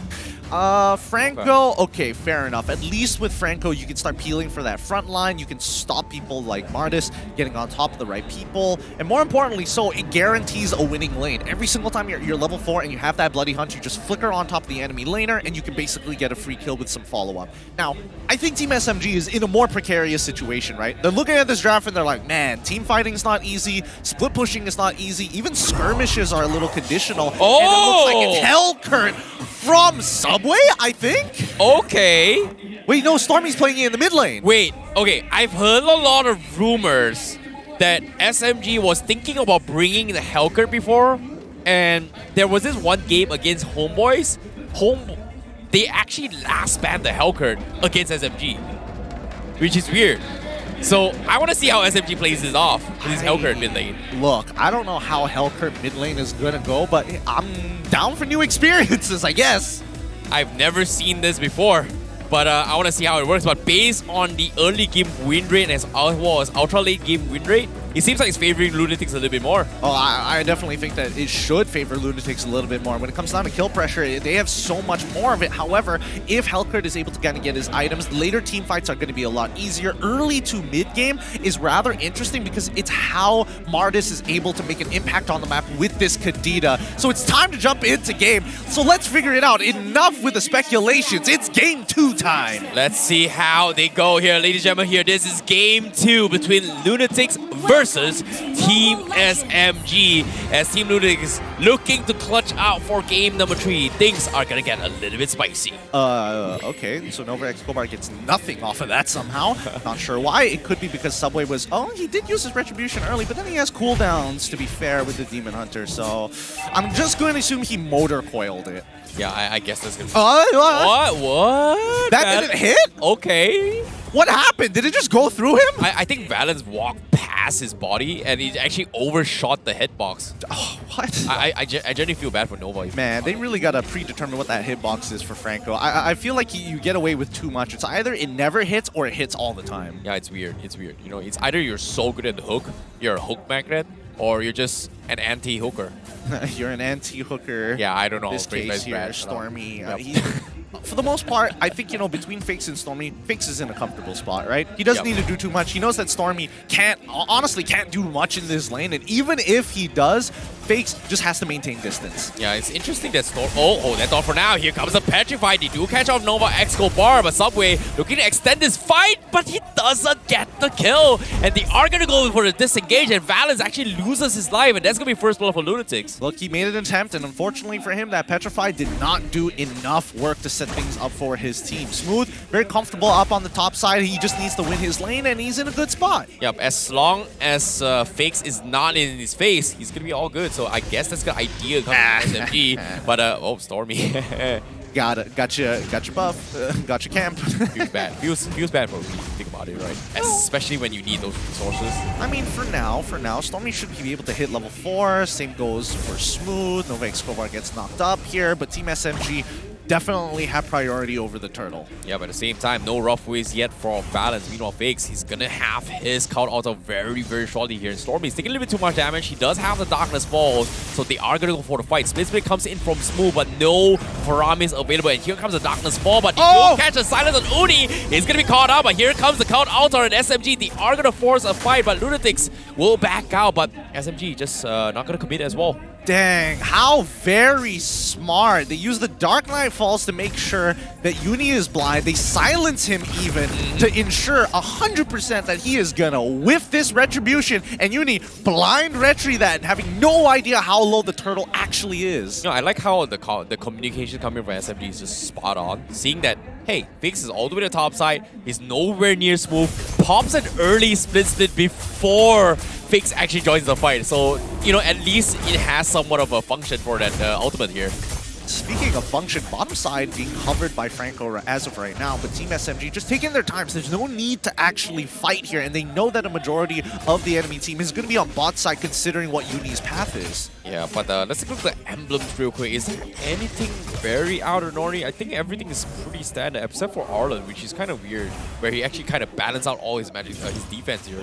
Franco, okay, fair enough. At least with Franco, you can start peeling for that front line. You can stop people like Martis getting on top of the right people. And more importantly, so it guarantees a winning lane. Every single time you're level 4 and you have that Bloody Hunt, you just flicker on top of the enemy laner and you can basically get a free kill with some follow-up. Now, I think Team SMG is in a more precarious situation, right? They're looking at this draft and they're like, man, team fighting is not easy, split pushing is not easy, even skirmishes are a little conditional. And it looks like it's Hellcurt from Subway, I think? Okay. Wait, no, Stormy's playing it in the mid lane. Wait, okay, I've heard a lot of rumors that SMG was thinking about bringing the Hellcurt before, and there was this one game against Homeboys. They actually last banned the Hellcurt against SMG, which is weird. So I want to see how SMG plays this off with his Helker mid lane. Look, I don't know how Helker mid lane is going to go, but I'm down for new experiences, I guess. I've never seen this before, but I want to see how it works. But based on the early game win rate as well as ultra late game win rate, it seems like it's favoring Lunatix a little bit more. Oh, I definitely think that it should favor Lunatix a little bit more. When it comes down to kill pressure, they have so much more of it. However, if Helkert is able to kind of get his items, later team fights are going to be a lot easier. Early to mid game is rather interesting because it's how Mardis is able to make an impact on the map with this Kadita. So it's time to jump into game. So let's figure it out. Enough with the speculations. It's game 2 time. Let's see how they go here, ladies and gentlemen. Here, this is game 2 between Lunatix versus Team SMG, as Team Lunatix is looking to clutch out for game number 3. Things are gonna get a little bit spicy. Okay, so Nova Escobar gets nothing off of that somehow. Not sure why. It could be because Subway was, he did use his Retribution early, but then he has cooldowns, to be fair, with the Demon Hunter, so I'm just going to assume he motor coiled it. Yeah, I guess that's gonna be... What? That didn't hit? Okay. What happened? Did it just go through him? I think Valens walked past his body and he actually overshot the hitbox. Oh, what? I genuinely feel bad for Nova. Man, they really gotta predetermine what that hitbox is for Franco. I feel like you get away with too much. It's either it never hits or it hits all the time. Yeah, it's weird. It's weird. You know, it's either you're so good at the hook, you're a hook magnet, or you're just an anti-hooker. You're an anti-hooker. Yeah, I don't know. This case here, Stormy. Yep. For the most part, I think, between Fakes and Stormy, Fakes is in a comfortable spot, right? He doesn't need to do too much. He knows that Stormy honestly can't do much in this lane, and even if he does, Fakes just has to maintain distance. Yeah, it's interesting that that's all for now. Here comes the Petrified. They do catch off Nova Escobar, but Subway looking to extend this fight, but he doesn't get the kill. And they are going to go for the disengage, and Valens actually loses his life, and that's going to be first blood for Lunatix. Look, he made an attempt, and unfortunately for him, that Petrified did not do enough work to set things up for his team. Smooth, very comfortable up on the top side. He just needs to win his lane, and he's in a good spot. Yep, as long as Fakes is not in his face, he's going to be all good. So I guess that's the idea coming from SMG. But, Stormy. Got your buff, got your camp. Feels bad. Feels bad for me. Think about it, right? Especially when you need those resources. I mean, for now, Stormy should be able to hit level 4. Same goes for Smooth. Nova Escobar gets knocked up here, but Team SMG definitely have priority over the turtle. Yeah, but at the same time, no rough ways yet for Valens. Meanwhile, Fakes, he's gonna have his count auto very, very shortly here. And Stormy's taking a little bit too much damage. He does have the Darkness Falls, so they are gonna go for the fight. Split comes in from Smooth, but no Faramis available. And here comes the Darkness Fall, but he will catch a silence on Uni. He's gonna be caught up, but here comes the count altar and SMG. They are gonna force a fight, but Lunatix will back out. But SMG just not gonna commit as well. Dang, how very smart. They use the Dark Knight Falls to make sure that Uni is blind. They silence him even to ensure 100% that he is gonna whiff this Retribution, and Uni blind Retri that, having no idea how low the turtle actually is. I like how the communication coming from SMG is just spot on. Seeing that, hey, Fakes is all the way to the top side, he's nowhere near Smooth, pops an early split before Fakes actually joins the fight. So, at least it has somewhat of a function for that ultimate here. Speaking of function, bottom side being covered by Franco as of right now, but Team SMG just taking their time, so there's no need to actually fight here, and they know that a majority of the enemy team is going to be on bot side considering what Uni's path is. Yeah, but let's take a look at the emblems real quick. Is there anything very out of ordinary? I think everything is pretty standard, except for Arlen, which is kind of weird, where he actually kind of balanced out all his magic, his defense here.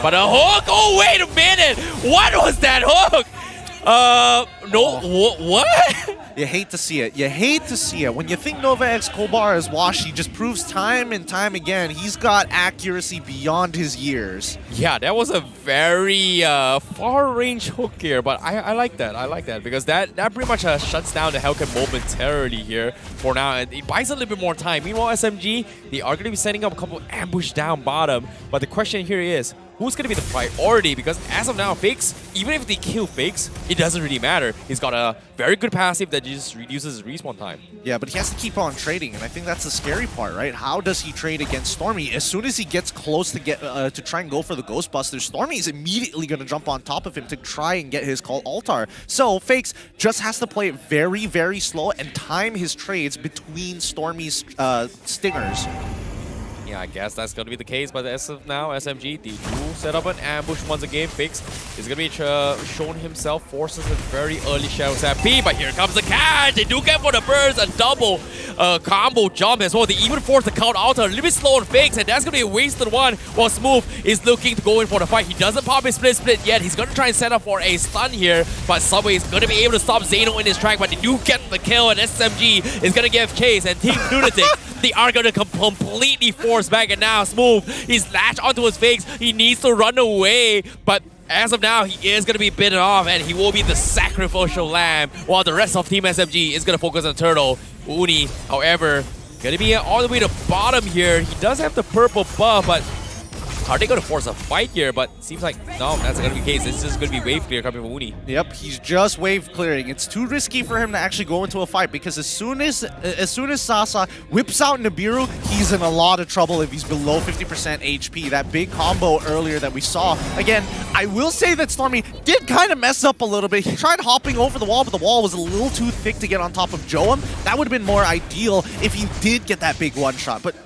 But a hook? Oh, wait a minute! What was that hook? No, what? You hate to see it. You hate to see it. When you think Nova Escobar is washed, he just proves time and time again he's got accuracy beyond his years. Yeah, that was a very far-range hook here, but I like that. I like that because that pretty much shuts down the Hellcat momentarily here for now, and it buys a little bit more time. Meanwhile, SMG, they are going to be setting up a couple of ambush down bottom, but the question here is, who's going to be the priority? Because as of now, Fakes, even if they kill Fakes, it doesn't really matter. He's got a very good passive that just reduces his respawn time. Yeah, but he has to keep on trading, and I think that's the scary part, right? How does he trade against Stormy? As soon as he gets close to try and go for the Ghostbusters, Stormy is immediately going to jump on top of him to try and get his call altar. So Fakes just has to play it very, very slow and time his trades between Stormy's stingers. Yeah, I guess that's going to be the case. But as of now, SMG, they do set up an ambush once again. Fix is going to be shown himself, forces a very early shadow at B. But here comes the catch. They do get for the burst, a double combo jump as well. They even force the count out a little bit slow on Fix, and that's going to be a wasted one. While Smooth is looking to go in for the fight. He doesn't pop his split yet. He's going to try and set up for a stun here. But Subway is going to be able to stop Zeno in his track. But they do get the kill, and SMG is going to give chase. And Team Lunatix, they are going to completely force back. And now Smooth, he's latched onto his Fix. He needs to run away. But as of now, he is going to be bitten off, and he will be the sacrificial lamb, while the rest of Team SMG is going to focus on Turtle. Uni, however, going to be all the way to bottom here. He does have the purple buff, but are they going to force a fight here? But it seems like, no, that's going to be the case. This is going to be wave clear coming from Uni. Yep, he's just wave clearing. It's too risky for him to actually go into a fight, because as soon as Sasa whips out Nibiru, he's in a lot of trouble if he's below 50% HP. That big combo earlier that we saw. Again, I will say that Stormy did kind of mess up a little bit. He tried hopping over the wall, but the wall was a little too thick to get on top of Joam. That would have been more ideal if he did get that big one shot. But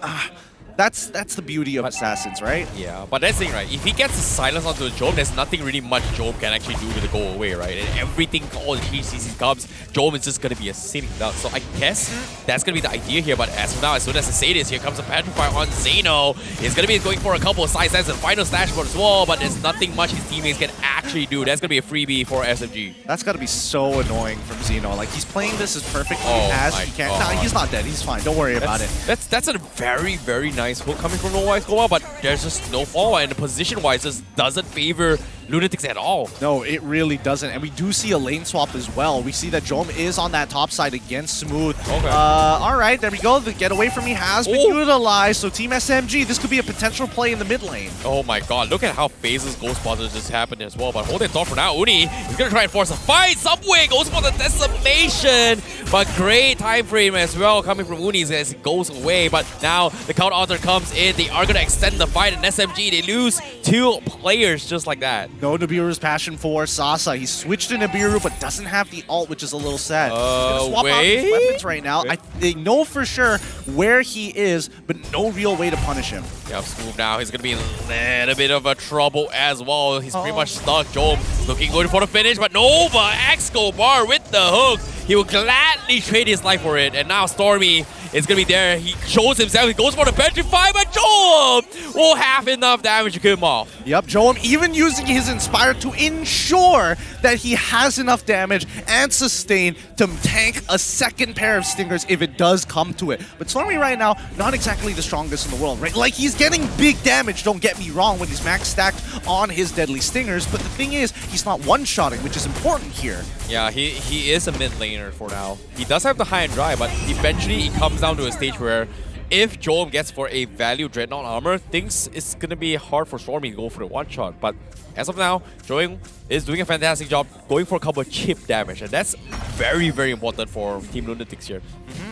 that's the beauty of Assassins, right? Yeah, but that's the thing, right? If he gets the silence onto the Joam, there's nothing really much Joam can actually do to go away, right? And everything, all the GCC comes, Joam is just going to be a sitting duck. So I guess that's going to be the idea here. But as of now, as soon as I say this, here comes a Petrify on Zeno. He's going to be going for a couple of side sets and final slash for as well, but there's nothing much his teammates can actually do. That's going to be a freebie for SMG. That's got to be so annoying from Zeno. Like, he's playing this as perfectly as he can. Nah, he's not dead. He's fine. Don't worry about it. That's a very, very nice hook coming from No Wise Goa, but there's just no follow, and position-wise just doesn't favor Lunatix at all. No, it really doesn't. And we do see a lane swap as well. We see that Joam is on that top side against Smooth. Okay. All right, there we go. The getaway from me has been utilized. So Team SMG, this could be a potential play in the mid lane. Oh my god, look at how Phase's Ghostbusters just happened as well. But hold it thought for now. Uni is going to try and force a fight. Subway goes for the decimation. But great time frame as well coming from Uni as it goes away. But now the count alter comes in. They are going to extend the fight, and SMG, they lose 2 players just like that. No Nibiru's passion for Sasa. He switched to Nibiru, but doesn't have the ult, which is a little sad. Swap out his weapons right now. They know for sure where he is, but no real way to punish him. Yeah, Smooth now. He's going to be in a little bit of a trouble as well. He's pretty much stuck. Joam looking good for the finish, but Nova Escobar with the hook. He will gladly trade his life for it. And now Stormy is going to be there. He shows himself. He goes for the Petrify, but Joam will have enough damage to kill him off. Yep, Joam even using his Inspire to ensure that he has enough damage and sustain to tank a second pair of Stingers if it does come to it. But Stormy right now, not exactly the strongest in the world, right? Like, he's getting big damage, don't get me wrong, when he's max stacked on his deadly Stingers. But the thing is, he's not one-shotting, which is important here. Yeah, he is a mid laner for now. He does have the high and dry, but eventually it comes down to a stage where if Joam gets for a value Dreadnought armor, things is going to be hard for Stormy to go for the one-shot. But as of now, Joam is doing a fantastic job going for a couple of chip damage, and that's very, very important for Team Lunatix here.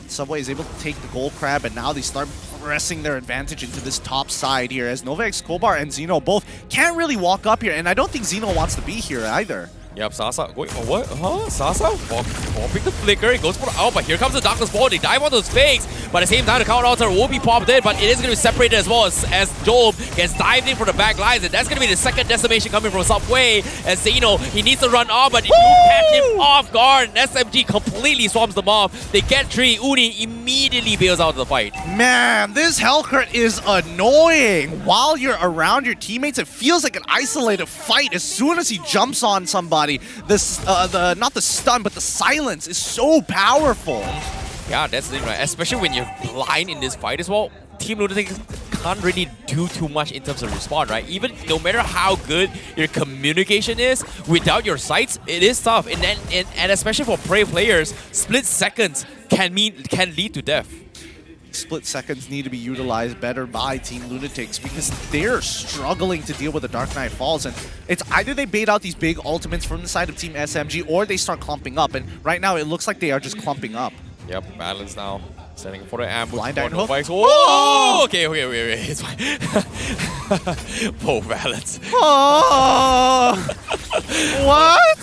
Subway is able to take the gold crab, and now they start pressing their advantage into this top side here, as Nova Escobar and Zeno both can't really walk up here, and I don't think Zeno wants to be here either. Yep, Sasa going, what? Huh? Sasa? Popping the flicker, it goes for the out, but here comes the Darkness Ball, they dive on those fakes, but at the same time the counter altar will be popped in, but it is going to be separated as well as Joam gets dived in for the back lines, and that's going to be the second decimation coming from Subway, as Zeno, he needs to run off, but he do catch him off guard, and SMG completely swarms them off. They get 3, Uni immediately bails out of the fight. Man, this Hellcurt is annoying. While you're around your teammates, it feels like an isolated fight. As soon as he jumps on somebody, not the stun, but the silence is so powerful. Yeah, that's the thing, right? Especially when you're blind in this fight as well. Team Lunatix can't really do too much in terms of respawn, right? Even no matter how good your communication is, without your sights, it is tough. And especially for prey players, split seconds can lead to death. Split seconds need to be utilized better by Team Lunatix, because they're struggling to deal with the Dark Knight Falls, and it's either they bait out these big ultimates from the side of Team SMG or they start clumping up, and right now it looks like they are just clumping up. Yep, Balance now. Setting for the ambush. Blind Iron Hook. Oh! Okay, it's fine. Poor Balance. Oh! What?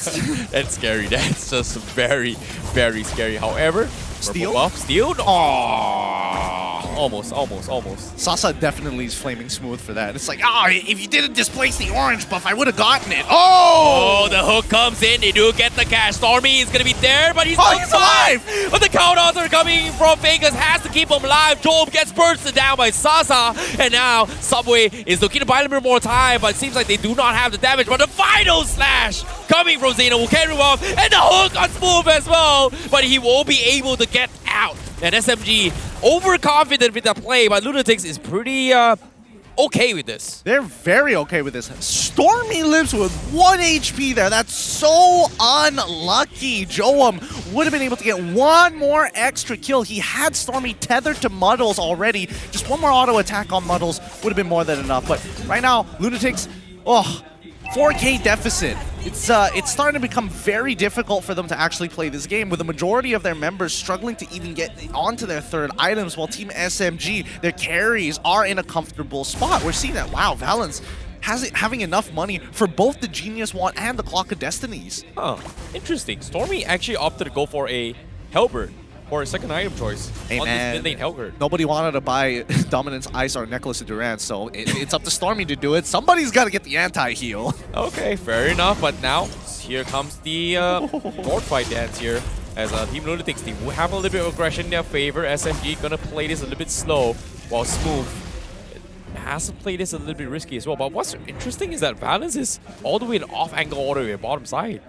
That's scary. That's just very, very scary. However, Steal? Buff, steal? Oh! almost. Sasa definitely is flaming smooth for that. It's like, if you didn't displace the orange buff, I would have gotten it. Oh, the hook comes in. They do get the cash. Stormy is going to be there, but he's alive. But the countouts are coming from Vegas. Has to keep him alive. Job gets bursted down by Sasa. And now Subway is looking to buy a little bit more time, but it seems like they do not have the damage. But the final slash coming from Zeno will carry him off. And the hook on Smooth as well. But he won't be able to get out. And SMG overconfident with the play, but Lunatix is pretty okay with this. They're very okay with this. Stormy lives with 1 HP there. That's so unlucky. Joam would have been able to get one more extra kill. He had Stormy tethered to Muddles already. Just one more auto attack on Muddles would have been more than enough. But right now, Lunatix, 4K deficit. It's starting to become very difficult for them to actually play this game, with the majority of their members struggling to even get onto their third items, while Team SMG, their carries are in a comfortable spot. We're seeing that, wow, Valens having enough money for both the Genius Wand and the Clock of Destinies. Oh, interesting. Stormy actually opted to go for a Halberd for a second item choice. Hey on man, this mid-lane Halberd. nobody wanted to buy Dominance Ice or Necklace of Durant, so it's up to Stormy to do it. Somebody's got to get the anti-heal. Okay, fair enough, but now here comes the board fight dance here. As Team Lunatix team will have a little bit of aggression in their favor. SMG gonna play this a little bit slow, while Smooth has to play this a little bit risky as well. But what's interesting is that Valens is all the way off angle, all the way bottom side.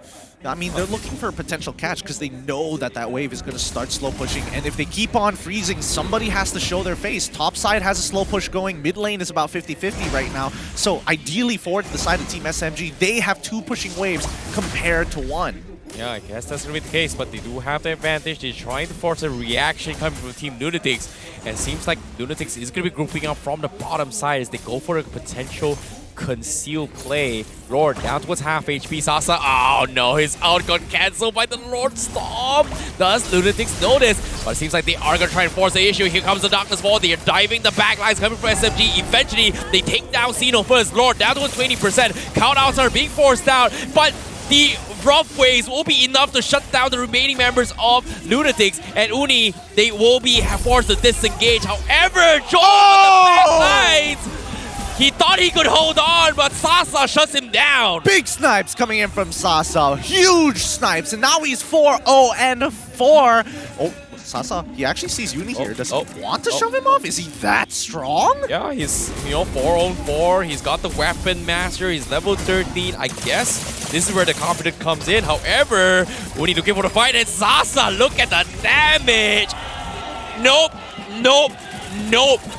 I mean, they're looking for a potential catch because they know that that wave is going to start slow pushing. And if they keep on freezing, somebody has to show their face. Top side has a slow push going. Mid lane is about 50-50 right now. So ideally forward to the side of Team SMG, they have 2 pushing waves compared to 1. Yeah, I guess that's going to be the case, but they do have the advantage. They're trying to force a reaction coming from Team Lunatix. And it seems like Lunatix is going to be grouping up from the bottom side as they go for a potential concealed play. Lord down towards half HP. Sasa, oh no, his ult got cancelled by the Lord Storm. Does Lunatix know this? But it seems like they are going to try and force the issue. Here comes the Darkness Wall. They are diving the backlines coming from SMG. Eventually, they take down Xeno first. Lord down towards 20%. Countouts are being forced out, but the rough waves will be enough to shut down the remaining members of Lunatix, and Uni, they will be forced to disengage. However, Joel on the back lines, he thought he could hold on, but Sasa shuts him down. Big snipes coming in from Sasa. Huge snipes, and now he's 4-0-4. Oh, Sasa, he actually sees Uni here. Does he want to shove him off? Is he that strong? Yeah, he's, 4-on-4. He's got the Weapon Master. He's level 13. I guess this is where the confidence comes in. However, Uni looking for the fight, and Sasa, look at the damage. Nope.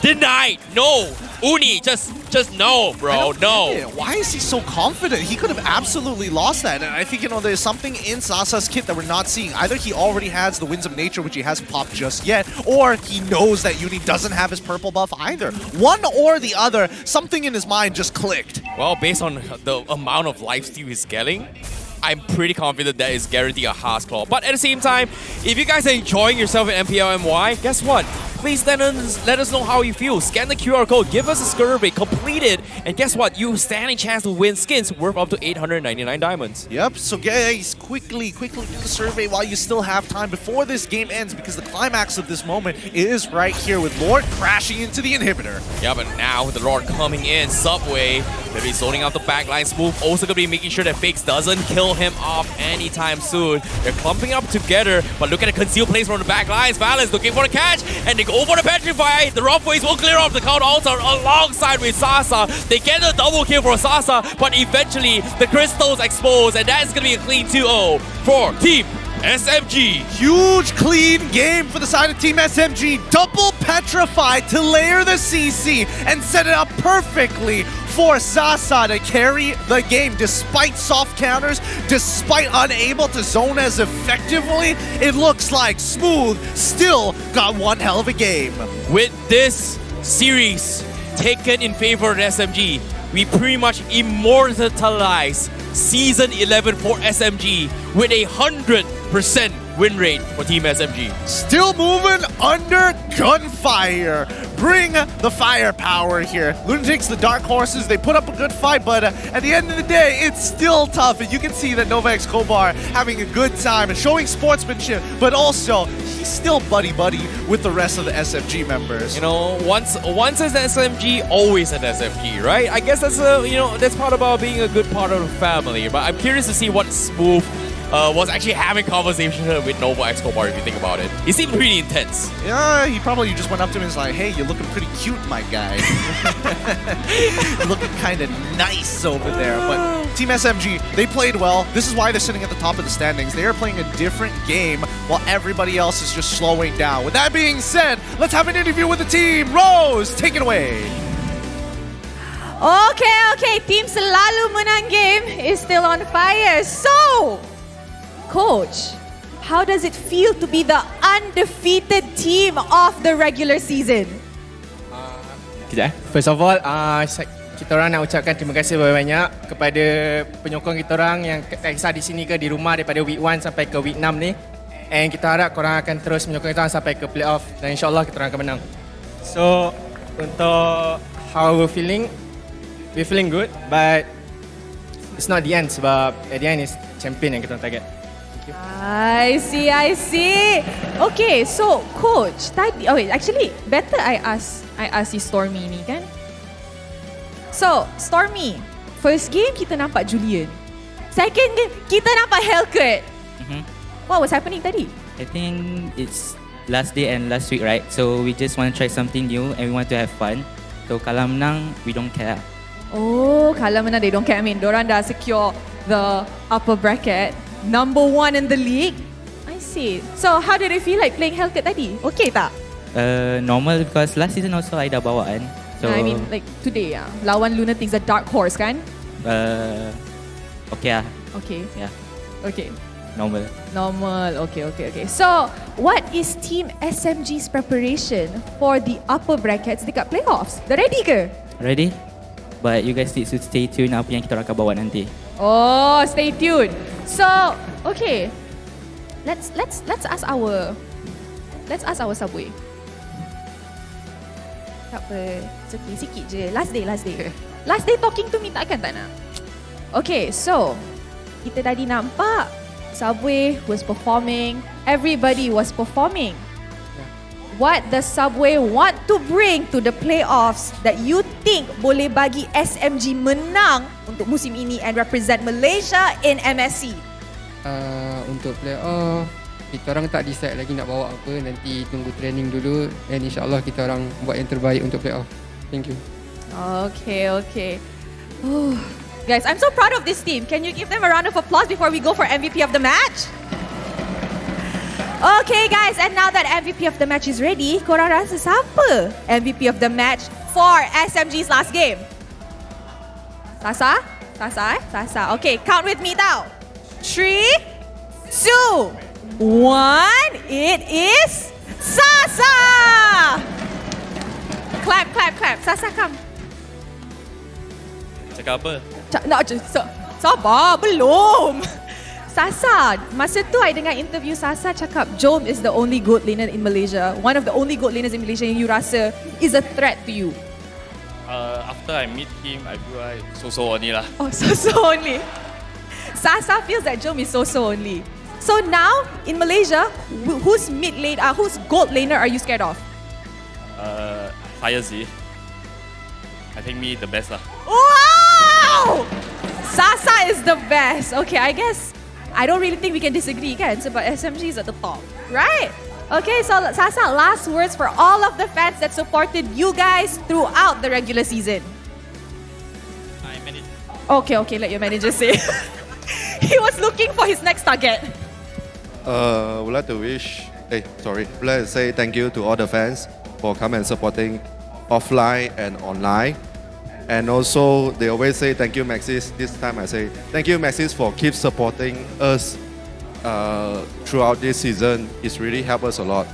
Denied. No. Uni, just no, bro. No. Why is he so confident? He could have absolutely lost that. And I think, there's something in Sasa's kit that we're not seeing. Either he already has the Winds of Nature, which he hasn't popped just yet, or he knows that Uni doesn't have his purple buff either. One or the other, something in his mind just clicked. Well, based on the amount of lifesteal he's getting, I'm pretty confident that is guaranteed a Haas Claw. But at the same time, if you guys are enjoying yourself in MPL MY, guess what? Please let us know how you feel. Scan the QR code, give us a survey, complete it, and guess what? You stand a chance to win skins worth up to 899 diamonds. Yep, so guys, quickly do the survey while you still have time before this game ends, because the climax of this moment is right here with Lord crashing into the inhibitor. Yeah, but now with the Lord coming in, Subway, they'll be zoning out the backline. Smooth also gonna be making sure that Fakes doesn't kill him off anytime soon. They're clumping up together, but look at the concealed plays from the backlines. Valens looking for a catch, and they go for the Petrify. The rough waves will clear off the count altar alongside with Sasa. They get a double kill for Sasa, but eventually the crystals expose, and that's gonna be a clean 2-0 for Team SMG. Huge clean game for the side of Team SMG. Double Petrify to layer the CC and set it up perfectly for Sasa to carry the game. Despite soft counters, despite unable to zone as effectively, it looks like Smooth still got one hell of a game. With this series taken in favor of SMG, we pretty much immortalize Season 11 for SMG with 100% win rate for Team SMG. Still moving under gunfire. bring the firepower here. Lunatix, the dark horses, they put up a good fight, but at the end of the day, it's still tough. And you can see that Novax Kobar having a good time and showing sportsmanship, but also he's still buddy-buddy with the rest of the SFG members. You know, once as an SMG, always an SFG, right? I guess that's that's part about being a good part of the family. But I'm curious to see what Smooth was actually having conversation with Nova Escobar, if you think about it. He seemed pretty intense. Yeah, he probably just went up to him and was like, hey, you're looking pretty cute, my guy. Looking kind of nice over there. But Team SMG, they played well. This is why they're sitting at the top of the standings. They are playing a different game while everybody else is just slowing down. With that being said, let's have an interview with the team. Rose, take it away. Okay. Team selalu menang game is still on fire. So, Coach, how does it feel to be the undefeated team of the regular season? First of all, kita orang nak ucapkan terima kasih banyak kepada penyokong kita orang yang tak kisah di sini ke di rumah daripada week 1 sampai ke week 6 ni. And kita harap korang akan terus menyokong kita orang sampai ke playoff dan insyaAllah kita orang akan menang. So, untuk how we're feeling good, but it's not the end sebab at the end is champion yang kita orang target. I see. Okay, so Coach, tadi, actually better I ask si Stormy ni kan. So, Stormy, first game kita nampak Julian. Second game kita nampak Melqt. What was happening tadi? I think it's last day and last week, right? So we just want to try something new and we want to have fun. So kalau menang, we don't care. Oh, kalau menang they don't care. I mean, diorang dah secure the upper bracket. Number 1 in the league. I see. So, how did it feel like playing Melqt tadi? Okay tak? Normal because last season also I dah bawa kan. So I mean, like today lawan Lunatix, a dark horse kan? Okay lah. Okay. Yeah. Okay. Normal. Okay. So, what is Team SMG's preparation for the upper brackets dekat playoffs? Dah ready ke? Ready? But you guys need to stay tuned apa yang kita akan bawa nanti. Oh, stay tuned. So, okay. Let's ask our subway. Tak apa. Sikit je. Last day. Last day talking to me takkan tak nak? Okay, so kita tadi nampak Subway was performing. Everybody was performing. What does Subway want to bring to the playoffs that you think boleh bagi SMG menang untuk musim ini and represent Malaysia in MSC? Untuk playoff, kita orang tak decide lagi nak bawa apa. Nanti tunggu training dulu and insyaAllah kita orang buat yang terbaik untuk playoff. Thank you. Okay. Guys, I'm so proud of this team. Can you give them a round of applause before we go for MVP of the match? Okay guys, and now that MVP of the match is ready, korang rasa siapa MVP of the match for SMG's last game? Sasa? Okay, count with me now. 3, 2, 1. It is Sasa! Clap. Sasa, come. Cakap apa? Sabar, belum. Sasa, masa tu I dengar interview Sasa cakap Jom is the only goat laner in Malaysia. One of the only goat laners in Malaysia yang you rasa is a threat to you. After I meet him, I feel like so only lah. Oh, so only. Sasa feels that Jom is so only. So now in Malaysia, whose goat laner are you scared of? Fire Z. I think me the best lah. Wow! Sasa is the best. Okay, I guess I don't really think we can disagree kan sebab SMG is at the top, right? Okay, so Sasa, last words for all of the fans that supported you guys throughout the regular season. Okay, let your manager say. He was looking for his next target. Would like to say thank you to all the fans for coming and supporting offline and online. And also, they always say thank you, Maxis. This time I say thank you, Maxis, for keep supporting us throughout this season. It's really helped us a lot.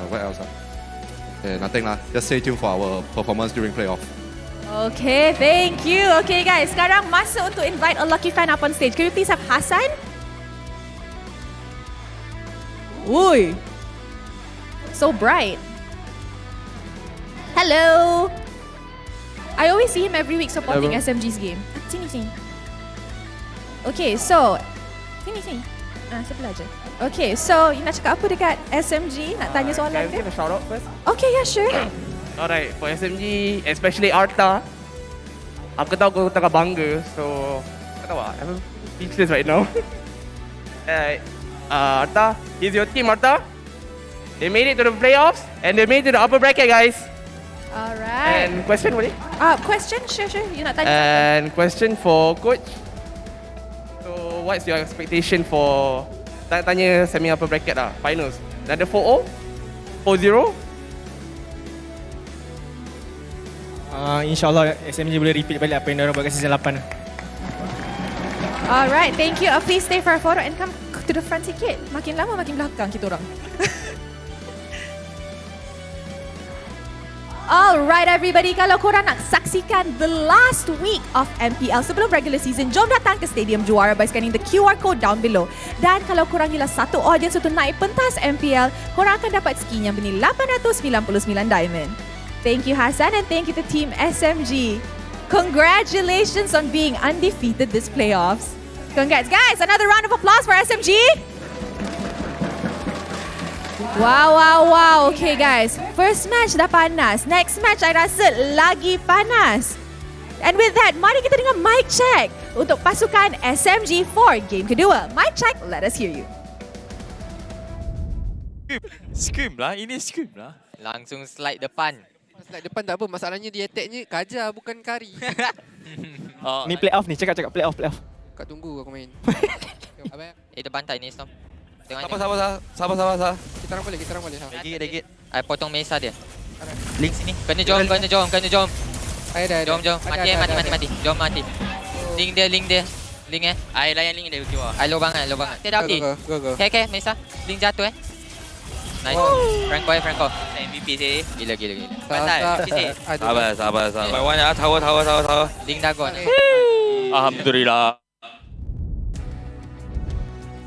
What else? Nothing lah. Just stay tuned for our performance during playoff. Okay, thank you. Okay guys, sekarang masa untuk invite a lucky fan up on stage. Can we please have Hassan? Oi, so bright. Hello. I always see him every week supporting Hello. SMG's game. Sini. Okay, so sini. Sebelah je. Okay, so you nak cakap apa dekat SMG? Nak tanya soalan ke? Can I give a shout out first? Okay, yeah, sure. Alright, for SMG, especially Arta, aku tahu kau tengah bangga, so tak tahu lah, I'm speechless right now. Arta, here's your team, Arta. They made it to the playoffs and they made it to the upper bracket, guys. Alright. And question boleh? Question, sure. You nak tanya? And question for coach. So what's your expectation for tanya semi upper bracket lah, finals? Another 4-0? 4-0? InsyaAllah SMG boleh repeat balik apa yang diorang buat kat season 8. Alright, thank you. Please stay for a photo and come to the front sikit. Makin lama makin belakang kita orang. Alright everybody, kalau korang nak saksikan the last week of MPL sebelum regular season, jom datang ke Stadium Juara by scanning the QR code down below. Dan kalau korang ialah satu audience untuk naik pentas MPL, korang akan dapat skin yang bernilai 899 diamond. Thank you Hassan and thank you to Team SMG. Congratulations on being undefeated this playoffs. Congrats guys, another round of applause for SMG. Wow. Okay guys, first match dah panas. Next match I rasa lagi panas. And with that, mari kita dengar mic check untuk pasukan SMG for game kedua. Mic check, let us hear you. Scream lah, ini scream lah. Langsung slide depan. Slide depan tak apa, masalahnya dia attacknya kajar bukan kari. Ni playoff ni, cakap playoff. Kau tunggu aku main. Dia bantai ni Storm. Sabar. Kita orang boleh. Lagi. I potong Mesa dia. Link sini. Kena jom. Ayo dah. Jom. Mati. Jom mati. Link dia. Link I layan link dia keluar. I lubang. Tidak ulti. Go. Okay, Mesa. Link jatuh Nice. Franco. MVP sih. Gila. Bantai. Sisi. Sabar. Banyak tahu. Link Dagon. Alhamdulillah.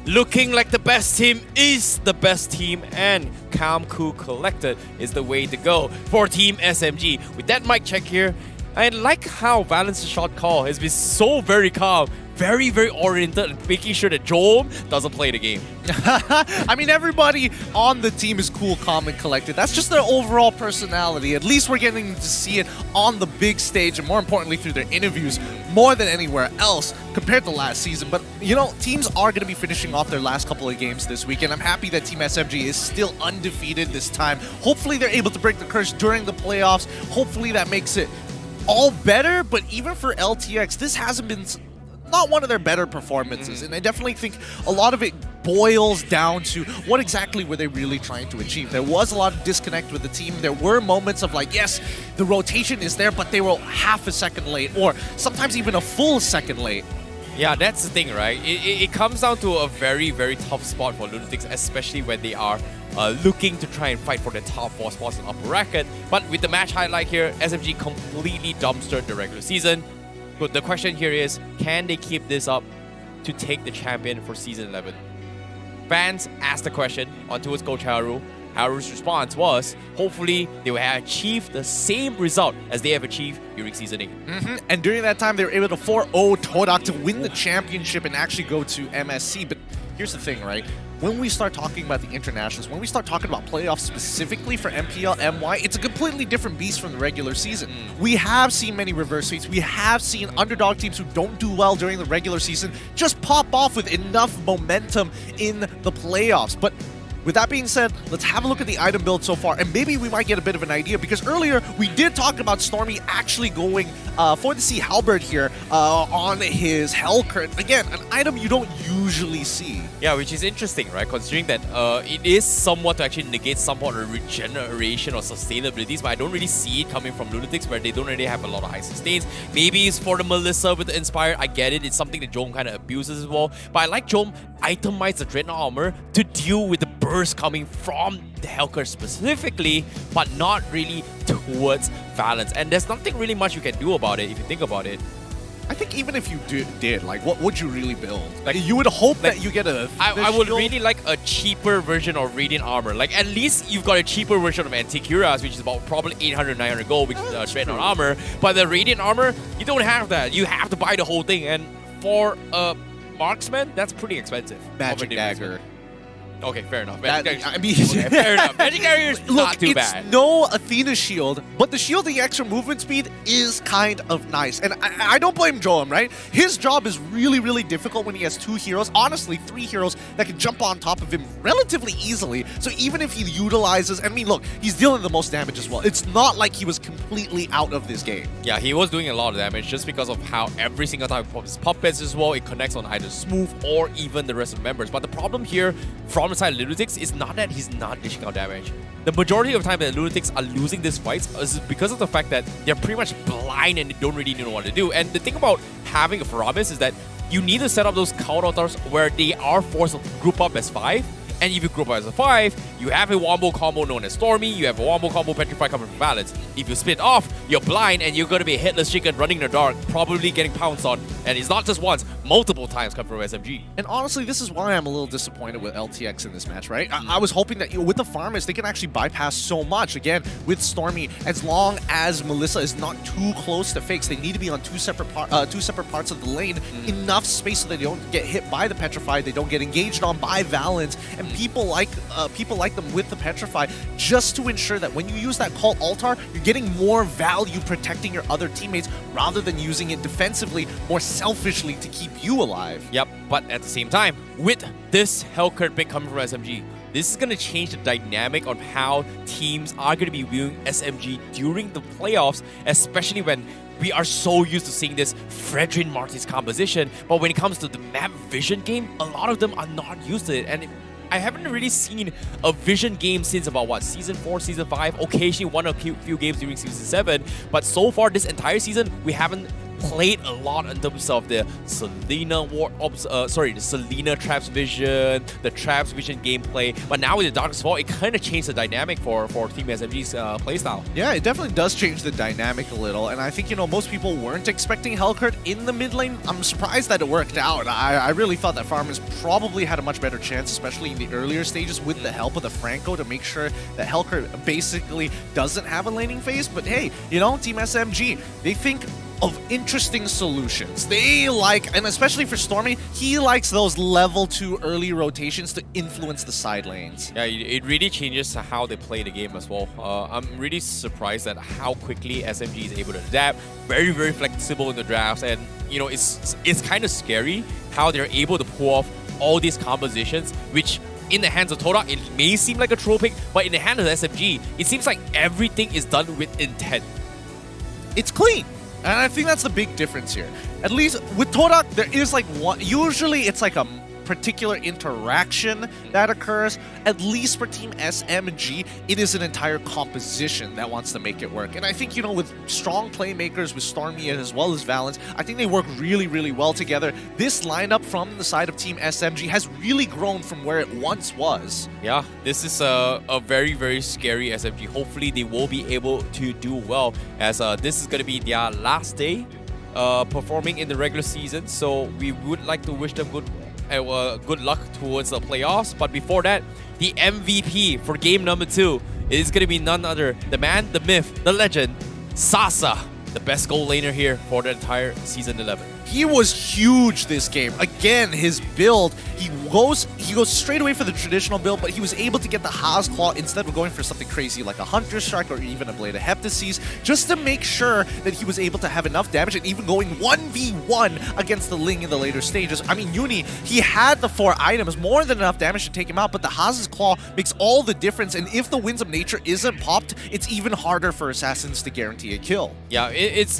Looking like the best team is the best team, and calm, cool, collected is the way to go for Team SMG. With that mic check here, I like how Valence's shot call has been so very calm, very oriented, and making sure that Jom doesn't play the game. I mean, everybody on the team is cool, calm, and collected. That's just their overall personality. At least we're getting to see it on the big stage, and more importantly, through their interviews, more than anywhere else compared to last season. But, you know, teams are going to be finishing off their last couple of games this week, and I'm happy that Team SMG is still undefeated this time. Hopefully, they're able to break the curse during the playoffs. Hopefully, that makes it all better. But even for LTX, this hasn't been not one of their better performances, and I definitely think a lot of it boils down to what exactly were they really trying to achieve. There was a lot of disconnect with the team. There were moments of like, yes, the rotation is there, but they were half a second late, or sometimes even a full second late. Yeah, that's the thing, right? It comes down to a very tough spot for Lunatix, especially when they are looking to try and fight for the top 4 spots in upper bracket. But with the match highlight here, SMG completely dumpstered the regular season. But the question here is, can they keep this up to take the champion for Season 11? Fans asked the question on towards Coach Haru. Haru's response was, hopefully they will have achieved the same result as they have achieved during Season 8. And during that time, they were able to 4-0 Todak to win the championship and actually go to MSC. But here's the thing, right? When we start talking about the internationals, when we start talking about playoffs specifically for MPL MY, it's a completely different beast from the regular season. We have seen many reverse sweeps. We have seen underdog teams who don't do well during the regular season just pop off with enough momentum in the playoffs. But with that being said, let's have a look at the item build so far, and maybe we might get a bit of an idea, because earlier we did talk about Stormy actually going for the Sea Halberd here on his Hellcurt. Again, an item you don't usually see. Yeah, which is interesting, right? Considering that it is somewhat to actually negate somewhat of regeneration or sustainabilities, but I don't really see it coming from Lunatix, where they don't really have a lot of high sustains. Maybe it's for the Melissa with the Inspired. I get it. It's something that Jom kind of abuses as well. But I like Jom itemize the Dreadnought armor to deal with the burst coming from the Hellcurt specifically, but not really towards Valence. And there's nothing really much you can do about it if you think about it. I think even if you did, like, what would you really build? Like, you would hope that you get a... I would really like a cheaper version of Radiant Armor. Like, at least you've got a cheaper version of Anticuras, which is about probably 800, 900 gold, which is straight on armor. But the Radiant Armor, you don't have that. You have to buy the whole thing. And for a marksman, that's pretty expensive. Magic Dagger. Okay, fair enough. I mean, okay, fair enough. Magic Dagger is not too it's bad. no Athena shield, but the shielding extra movement speed is kind of nice. And I don't blame Joam, right? His job is really, really difficult when he has 2 heroes, honestly 3 heroes that can jump on top of him relatively easily. So even if he utilizes, I mean, look, he's dealing the most damage as well. It's not like he was completely out of this game. Yeah, he was doing a lot of damage just because of how every single time he pops his puppets as well, it connects on either Smooth or even the rest of the members. But the problem here from the side of Lunatix is not that he's not dishing out damage. The majority of the time that Lunatix are losing these fights is because of the fact that they're pretty much blind and they don't really know what to do. And the thing about having a Faramis is that you need to set up those counters where they are forced to group up as 5. And if you group up as a 5, you have a wombo combo known as Stormy, you have a wombo combo Petrify coming from Balance. If you split off, you're blind and you're going to be a headless chicken running in the dark, probably getting pounced on. And it's not just once, multiple times come from SMG. And honestly, this is why I'm a little disappointed with LTX in this match, right? I was hoping that with the farmers, they can actually bypass so much. Again, with Stormy, as long as Melissa is not too close to Fakes, they need to be on two separate parts of the lane, enough space so they don't get hit by the Petrify, they don't get engaged on by Valence, and people like them with the Petrify, just to ensure that when you use that Cult Altar, you're getting more value protecting your other teammates rather than using it defensively, more selfishly to keep you alive. Yep, but at the same time, with this Hellcurt pick coming from SMG, this is going to change the dynamic on how teams are going to be viewing SMG during the playoffs, especially when we are so used to seeing this Fredrin Martis composition, but when it comes to the map vision game, a lot of them are not used to it. And I haven't really seen a vision game since about, what, Season 4, Season 5, occasionally one or few games during Season 7, but so far this entire season, we haven't played a lot in terms of the Selena the Selena Traps vision, the Traps vision gameplay. But now with the Darkest Fall, it kind of changed the dynamic for Team SMG's playstyle. Yeah, it definitely does change the dynamic a little, and I think, you know, most people weren't expecting Hellcurt in the mid lane. I'm surprised that it worked out. I really thought that Farmers probably had a much better chance, especially in the earlier stages, with the help of the Franco to make sure that Hellcurt basically doesn't have a laning phase. But hey, you know, Team SMG, they think of interesting solutions. They like, and especially for Stormy, he likes those level 2 early rotations to influence the side lanes. Yeah, it really changes how they play the game as well. I'm really surprised at how quickly SMG is able to adapt. Very, very flexible in the drafts, and you know, it's kind of scary how they're able to pull off all these compositions, which in the hands of Todak, it may seem like a troll pick, but in the hands of SMG, it seems like everything is done with intent. It's clean. And I think that's the big difference here. At least with Todak, there is like one, usually it's like a particular interaction that occurs. At least for Team SMG, it is an entire composition that wants to make it work. And I think, you know, with strong playmakers, with Stormy as well as Valence, I think they work really, really well together. This lineup from the side of Team SMG has really grown from where it once was. Yeah, this is a very, very scary SMG. Hopefully they will be able to do well, as this is going to be their last day performing in the regular season. So we would like to wish them good luck towards the playoffs. But before that, the MVP for game number 2 is going to be none other, the man, the myth, the legend, Sasa, the best goal laner here for the entire Season 11. He was huge this game. Again, his build, he goes straight away for the traditional build, but he was able to get the Haas Claw instead of going for something crazy like a Hunter Strike or even a Blade of Heptases, just to make sure that he was able to have enough damage and even going 1v1 against the Ling in the later stages. I mean, Uni, he had the 4 items, more than enough damage to take him out, but the Haas's Claw makes all the difference, and if the Winds of Nature isn't popped, it's even harder for Assassins to guarantee a kill. Yeah,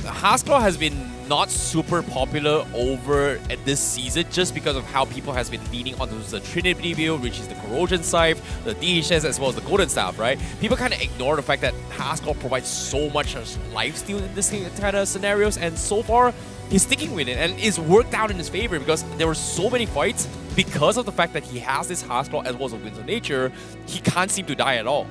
Haas Claw has been not super popular over at this season just because of how people has been leaning onto the Trinity build, which is the Corrosion Scythe, the DHS, as well as the Golden Staff, right? People kind of ignore the fact that Haas Claw provides so much lifesteal in this kind of scenarios, and so far he's sticking with it, and it's worked out in his favor because there were so many fights because of the fact that he has this Haas Claw as well as a Winds of Nature, he can't seem to die at all.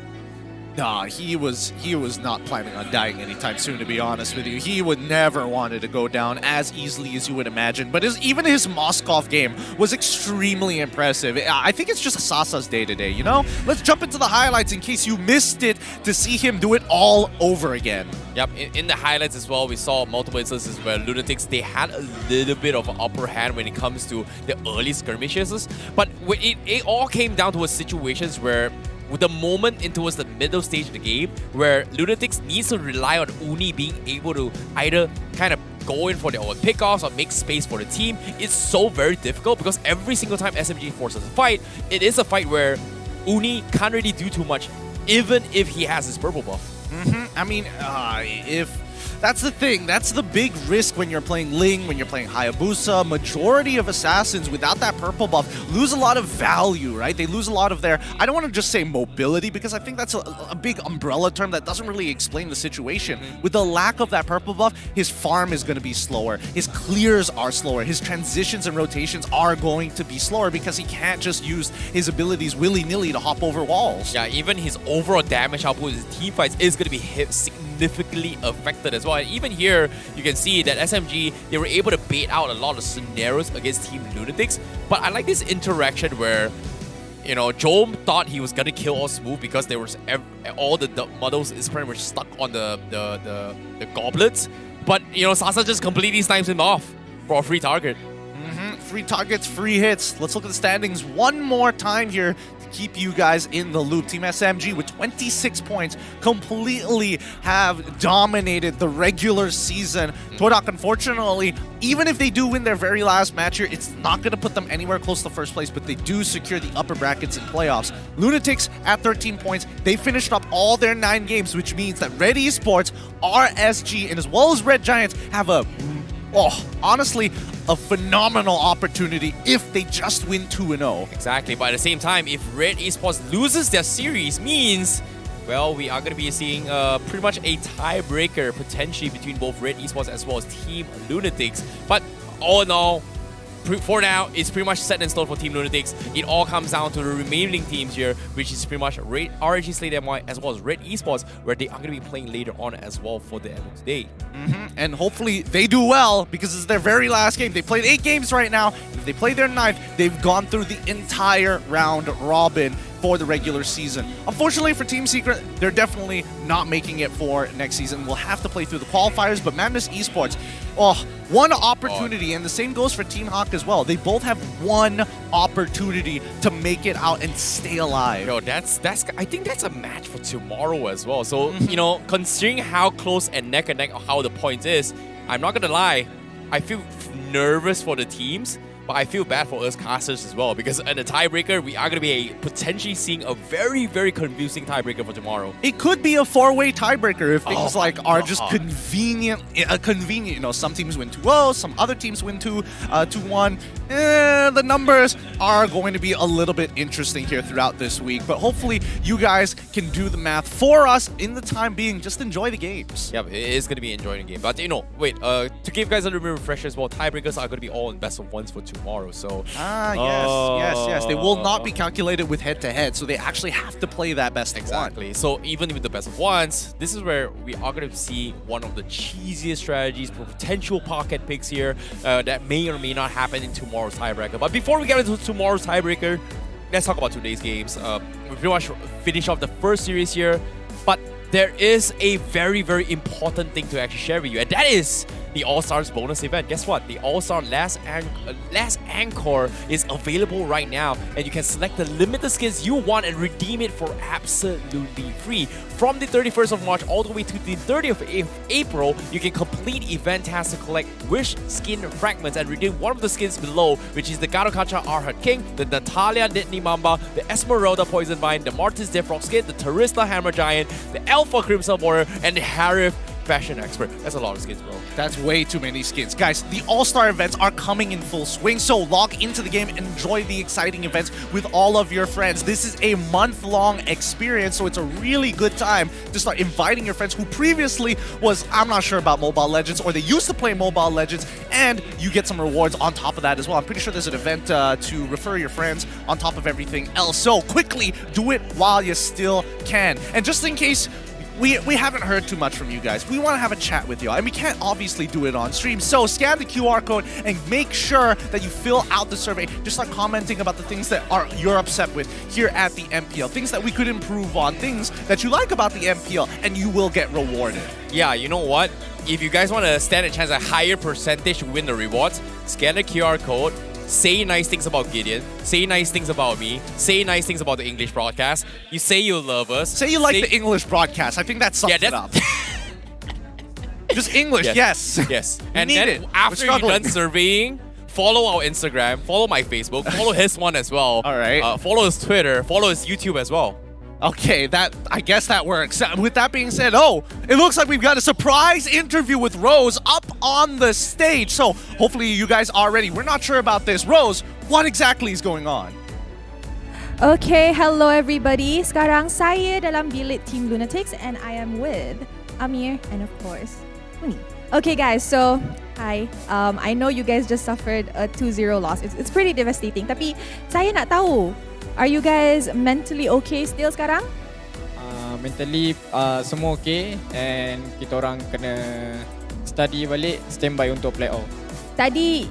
Nah, he was not planning on dying anytime soon, to be honest with you. He would never wanted to go down as easily as you would imagine. But even his Moskov game was extremely impressive. I think it's just Sasa's day today, you know? Let's jump into the highlights in case you missed it to see him do it all over again. Yep, in the highlights as well, we saw multiple instances where Lunatix, they had a little bit of an upper hand when it comes to the early skirmishes. But it all came down to situations where with the moment towards the middle stage of the game where Lunatix needs to rely on Uni being able to either kind of go in for their own pickoffs or make space for the team. It's so very difficult because every single time SMG forces a fight, it is a fight where Uni can't really do too much even if he has his purple buff. I mean, if that's the thing, that's the big risk when you're playing Ling, when you're playing Hayabusa. Majority of assassins without that purple buff lose a lot of value, right? They lose a lot of their, I don't want to just say mobility because I think that's a big umbrella term that doesn't really explain the situation. With the lack of that purple buff, his farm is going to be slower, his clears are slower, his transitions and rotations are going to be slower because he can't just use his abilities willy-nilly to hop over walls. Yeah, even his overall damage output in his team fights is going to be significantly affected as well. And even here, you can see that SMG, they were able to bait out a lot of scenarios against Team Lunatix. But I like this interaction where, you know, Jom thought he was going to kill all Smooth because there was all the models is pretty much stuck on the goblets. But, you know, Sasa just completely snipes him off for a free target. Free targets, free hits. Let's look at the standings one more time here to keep you guys in the loop. Team SMG with 26 points completely have dominated the regular season. Todak, unfortunately, even if they do win their very last match here, it's not going to put them anywhere close to first place, but they do secure the upper brackets in playoffs. Lunatix at 13 points. They finished up all their 9 games, which means that Red Esports, RSG, and as well as Red Giants have honestly, a phenomenal opportunity if they just win 2-0. Exactly, but at the same time, if Red Esports loses their series, means, well, we are going to be seeing pretty much a tiebreaker potentially between both Red Esports as well as Team Lunatix. But all in all, for now, it's pretty much set in stone for Team Lunatix. It all comes down to the remaining teams here, which is pretty much RSG Slate MY as well as Red Esports, where they are going to be playing later on as well for the end of today. And hopefully they do well because it's their very last game. They played 8 games right now. If they play their 9th, they've gone through the entire round robin for the regular season. Unfortunately for Team Secret, they're definitely not making it for next season. We'll have to play through the qualifiers, but Madness Esports, one opportunity, and the same goes for Team Hawk as well. They both have one opportunity to make it out and stay alive. Yo, I think that's a match for tomorrow as well. So, you know, considering how close and neck how the points is, I'm not gonna lie, I feel nervous for the teams. But I feel bad for us casters as well because in the tiebreaker, we are going to be potentially seeing a very, very confusing tiebreaker for tomorrow. It could be a 4-way tiebreaker if things are just convenient. You know, some teams win 2-0, some other teams win 2-1. The numbers are going to be a little bit interesting here throughout this week. But hopefully you guys can do the math for us in the time being. Just enjoy the games. Yeah, it is going to be enjoying the game. But, you know, wait, to give you guys a little bit of refresh as well, tiebreakers are going to be all in best of ones for tomorrow. So yes. They will not be calculated with head-to-head, so they actually have to play that best of one. So even with the best of ones, this is where we are going to see one of the cheesiest strategies for potential pocket picks here that may or may not happen in tomorrow's tiebreaker. But before we get into tomorrow's tiebreaker, let's talk about today's games. We pretty much finish off the first series here, but there is a very, very important thing to actually share with you, and that is the All-Stars bonus event. Guess what? The All-Star Last Anchor is available right now, and you can select the limited skins you want and redeem it for absolutely free. From the 31st of March all the way to the 30th of April, you can complete event tasks to collect wish skin fragments and redeem one of the skins below, which is the Garokacha Arhat King, the Natalia Nitni Mamba, the Esmeralda Poison Vine, the Martis Defrock skin, the Tarista Hammer Giant, the Alpha Crimson Warrior, and the Harif Fashion expert. That's a lot of skins, bro. That's way too many skins. Guys, the All-Star events are coming in full swing, so log into the game and enjoy the exciting events with all of your friends. This is a month-long experience, so it's a really good time to start inviting your friends who previously was, I'm not sure about Mobile Legends, or they used to play Mobile Legends, and you get some rewards on top of that as well. I'm pretty sure there's an event to refer your friends on top of everything else. So quickly, do it while you still can. And just in case we haven't heard too much from you guys, we want to have a chat with you, and we can't obviously do it on stream. So scan the QR code and make sure that you fill out the survey. Just start commenting about the things that you're upset with here at the MPL, things that we could improve on, things that you like about the MPL, and you will get rewarded. Yeah, you know what? If you guys want to stand a chance a higher percentage to win the rewards, scan the QR code, say nice things about Gideon, say nice things about me, say nice things about the English broadcast. You say you love us. Say you like the English broadcast. I think that sums it up. Just English, yes. Yes. We And need then it. after We're you're done struggling. surveying, follow our Instagram, follow my Facebook, follow his one as well. All right. Follow his Twitter, follow his YouTube as well. Okay, I guess that works. With that being said, it looks like we've got a surprise interview with Rose up on the stage. So hopefully you guys are ready. We're not sure about this. Rose, what exactly is going on? Okay, hello everybody. Sekarang saya dalam bilik Team Lunatix and I am with Amir and of course Uni. Okay guys, so hi. I know you guys just suffered a 2-0 loss. It's pretty devastating. Tapi saya nak tahu, are you guys mentally okay still sekarang? Mentally semua okay and kita orang kena study balik, standby untuk playoff. Tadi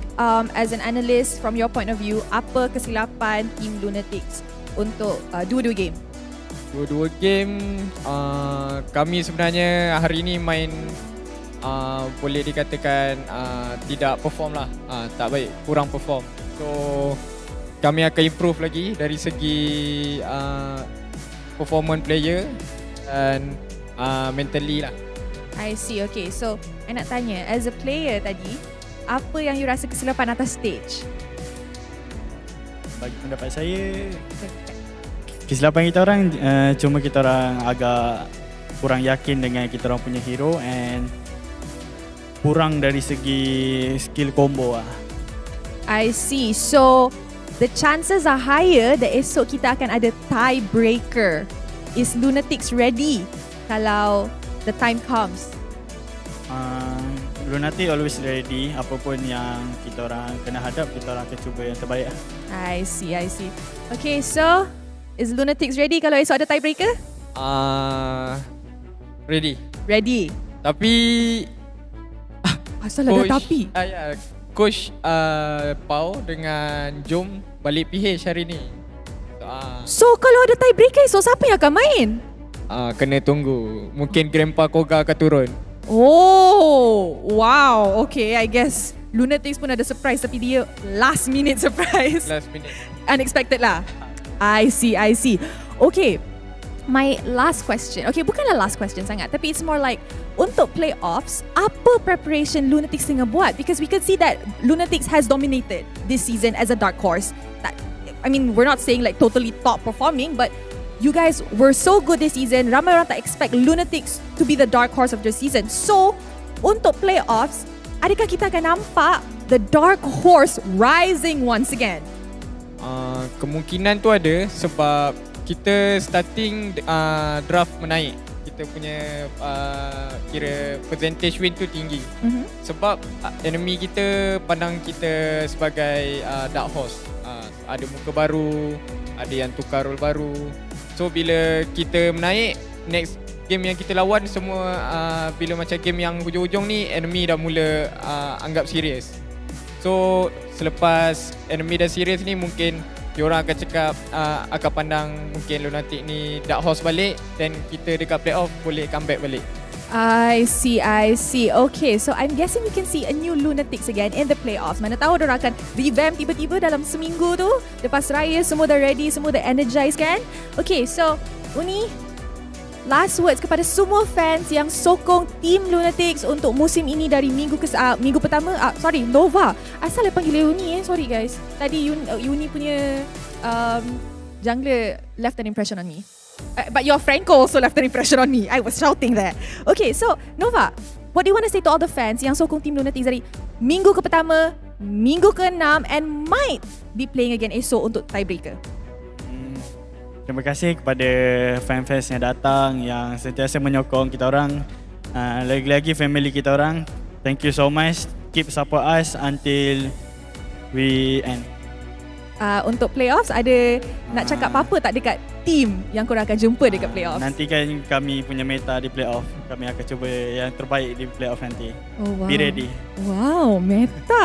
as an analyst from your point of view, apa kesilapan Team Lunatix untuk dua-dua game? Dua-dua game kami sebenarnya hari ini main boleh dikatakan tidak perform lah, tak baik, kurang perform. So kami akan improve lagi dari segi performance player dan mentally lah. I see, okay. So, I nak tanya, as a player tadi, apa yang you rasa kesilapan atas stage? Bagi pendapat saya, kesilapan kita orang cuma kita orang agak kurang yakin dengan kita orang punya hero and kurang dari segi skill combo lah. I see. So, the chances are higher that esok kita akan ada tiebreaker. Is Lunatix ready kalau the time comes? Lunatix always ready. Apapun yang kita orang kena hadap, kita orang akan cuba yang terbaik. I see. Okay, so is Lunatix ready kalau esok ada tiebreaker? Ready. Tapi asal ada tapi? Coach Pau dengan Jom balik PH hari ni. So kalau ada tiebreaker esok, siapa yang akan main? Kena tunggu. Mungkin Grandpa Koga akan turun. Oh, wow. Okay, I guess Lunatix pun ada surprise tapi dia last minute surprise. Last minute. Unexpected lah. I see. Okay, my last question. Okay, bukanlah last question sangat, tapi it's more like untuk playoffs, apa preparation Lunatix tengah buat? Because we can see that Lunatix has dominated this season as a dark horse. I mean, we're not saying like totally top performing, but you guys were so good this season. Ramai orang tak expect Lunatix to be the dark horse of the season. So, untuk playoffs, adakah kita akan nampak the dark horse rising once again? Kemungkinan tu ada sebab kita starting draft menaik. Kita punya kira percentage win tu tinggi. Sebab enemy kita pandang kita sebagai dark horse. Ada muka baru, ada yang tukar role baru. So bila kita menaik, next game yang kita lawan semua bila macam game yang hujung-hujung ni, enemy dah mula anggap serius. So selepas enemy dah serius ni, mungkin diorang akan cakap akan pandang mungkin Lunatix ni dark horse balik, dan kita dekat playoff boleh comeback balik. I see. Okay, so I'm guessing we can see a new Lunatix again in the playoffs. Mana tahu diorang akan revamp tiba-tiba dalam seminggu tu. Lepas raya, semua dah ready, semua dah energized kan? Okay, so Uni, last words kepada semua fans yang sokong Team Lunatix untuk musim ini dari minggu pertama. Nova. Asal dia panggil Uni sorry guys. Tadi Uni punya jungler left an impression on me. But your Franco also left an impression on me. I was shouting there. Okay, so Nova, what do you want to say to all the fans yang sokong Team Lunatix dari minggu ke pertama, minggu ke-6 and might be playing again esok untuk tiebreaker? Terima kasih kepada fan-fans yang datang, yang sentiasa menyokong kita orang. Lagi-lagi family kita orang. Thank you so much. Keep support us until we end. Untuk playoffs, ada nak cakap apa-apa tak dekat team yang korang akan jumpa dekat playoffs? Nantikan kami punya meta di playoff. Kami akan cuba yang terbaik di playoff nanti. Oh, wow. Be ready. Wow, meta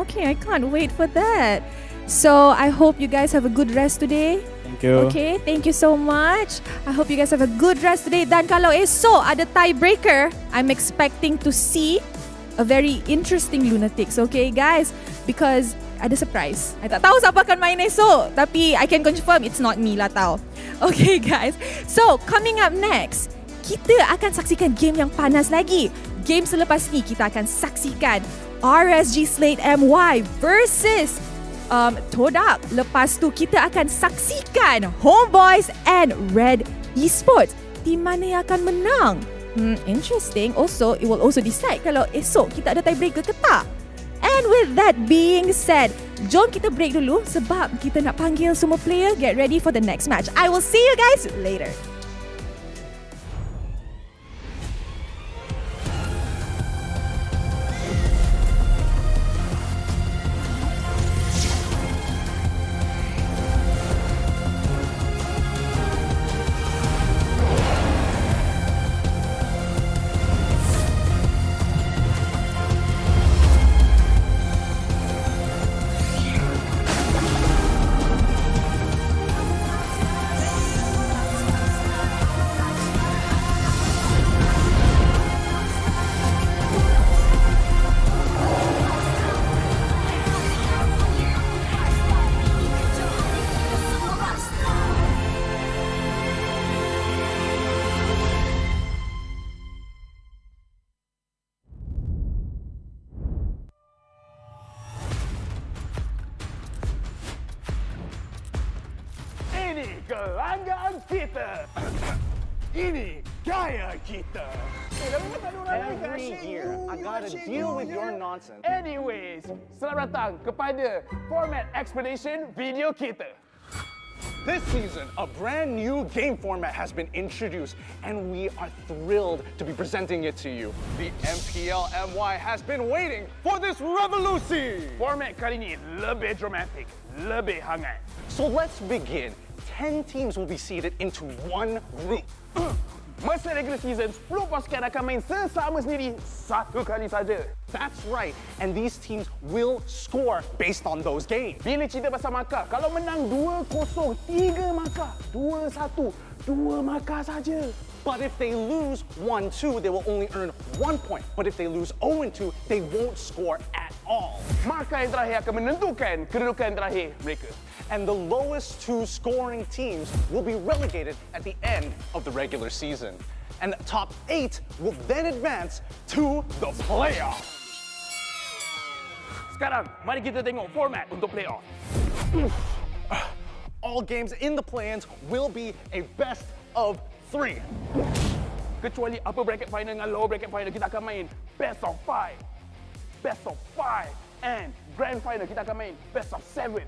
Okay, I can't wait for that. So, I hope you guys have a good rest today. Thank you. Okay, thank you so much. I hope you guys have a good rest today. Dan kalau esok ada tiebreaker, I'm expecting to see a very interesting Lunatix. Okay, guys? Because ada surprise. I tak tahu siapa akan main esok, tapi I can confirm it's not me lah tau. Okay guys, so coming up next, kita akan saksikan game yang panas lagi. Game selepas ni kita akan saksikan RSG Slate MY versus Todak. Lepas tu kita akan saksikan Homebois and Red Esports. Team mana yang akan menang? Interesting. Also, it will also decide kalau esok kita ada tiebreaker ke tak. And with that being said, jom kita break dulu sebab kita nak panggil semua player get ready for the next match. I will see you guys later. Ini kelanggaan kita. Ini gaya kita. Every year, I gotta deal with your nonsense. Anyways, selamat datang kepada format explanation video kita. This season, a brand new game format has been introduced, and we are thrilled to be presenting it to you. The MPL MY has been waiting for this revolution. Format kali ini lebih dramatic, lebih hangat. So let's begin. 10 teams will be seeded into one group. Masa regular season, 10 pasukan akan main sesama sendiri satu kali saja. That's right, and these teams will score based on those games. Bila cerita pasal markah, kalau menang 2-0, 3 markah. 2-1, 2 markah saja. But if they lose 1-2, they will only earn 1 point. But if they lose 0-2, they won't score at all. Markah yang terakhir akan menentukan kedudukan terakhir mereka. And the lowest 2 scoring teams will be relegated at the end of the regular season. And the top 8 will then advance to the playoffs. Sekarang, mari kita tengok format untuk playoff. All games in the play-ins will be a best of 3. Kecuali upper bracket final dengan lower bracket final, kita akan main best of 5. Best of 5. And grand final, kita akan main best of 7.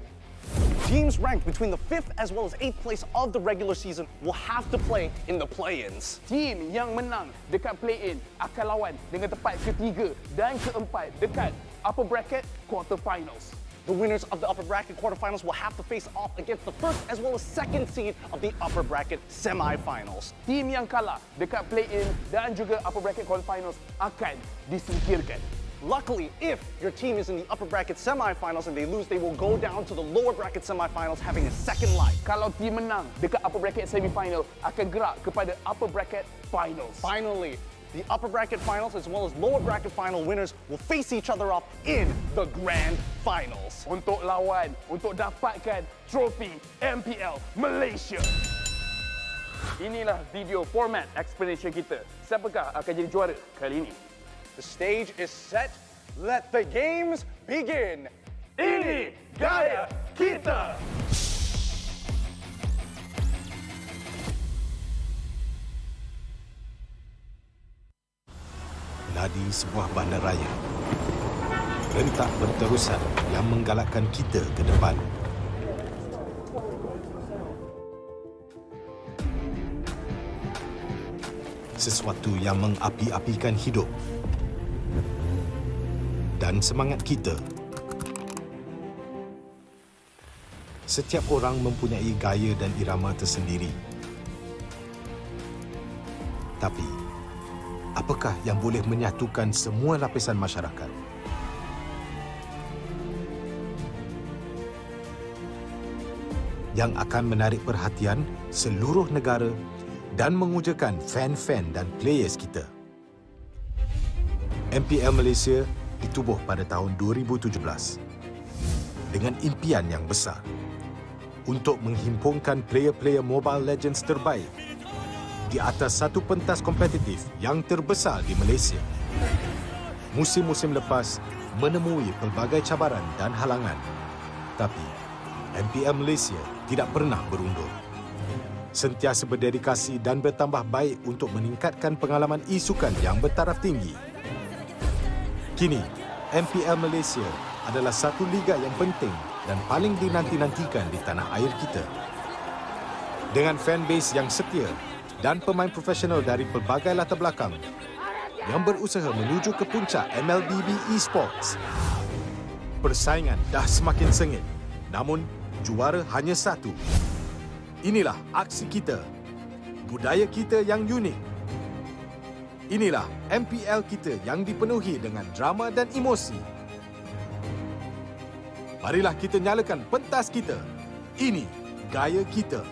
Teams ranked between the 5th as well as 8th place of the regular season will have to play in the play-ins. Team yang menang dekat play-in akan lawan dengan tempat ketiga dan keempat dekat upper bracket quarterfinals. The winners of the upper bracket quarterfinals will have to face off against the first as well as second seed of the upper bracket semifinals. Team yang kalah dekat play-in dan juga upper bracket quarterfinals akan disingkirkan. Luckily, if your team is in the upper bracket semifinals and they lose, they will go down to the lower bracket semifinals having a second life. Kalau team menang dekat upper bracket semifinal, akan gerak kepada upper bracket finals. Finally, the upper bracket finals as well as lower bracket final winners will face each other off in the grand finals. Untuk lawan, untuk dapatkan trofi MPL Malaysia. Inilah video format explanation kita. Siapakah akan jadi juara kali ini? The stage is set. Let the games begin. Ini gaya kita. nadi sebuah bandaraya. Rentak berterusan yang menggalakkan kita ke depan. Sesuatu yang mengapi-apikan hidup dan semangat kita. Setiap orang mempunyai gaya dan irama tersendiri. Tapi, apakah yang boleh menyatukan semua lapisan masyarakat? Yang akan menarik perhatian seluruh negara dan mengujakan fan-fan dan players kita. MPL Malaysia ditubuh pada tahun 2017 dengan impian yang besar untuk menghimpunkan player-player Mobile Legends terbaik di atas satu pentas kompetitif yang terbesar di Malaysia. Musim-musim lepas menemui pelbagai cabaran dan halangan, tapi MPL Malaysia tidak pernah berundur. Sentiasa berdedikasi dan bertambah baik untuk meningkatkan pengalaman e-sukan yang bertaraf tinggi. Kini, MPL Malaysia adalah satu liga yang penting dan paling dinanti-nantikan di tanah air kita. Dengan fanbase yang setia dan pemain profesional dari pelbagai latar belakang yang berusaha menuju ke puncak MLBB Esports. Persaingan dah semakin sengit, namun juara hanya satu. Inilah aksi kita, budaya kita yang unik. Inilah MPL kita yang dipenuhi dengan drama dan emosi. Marilah kita nyalakan pentas kita. Ini gaya kita.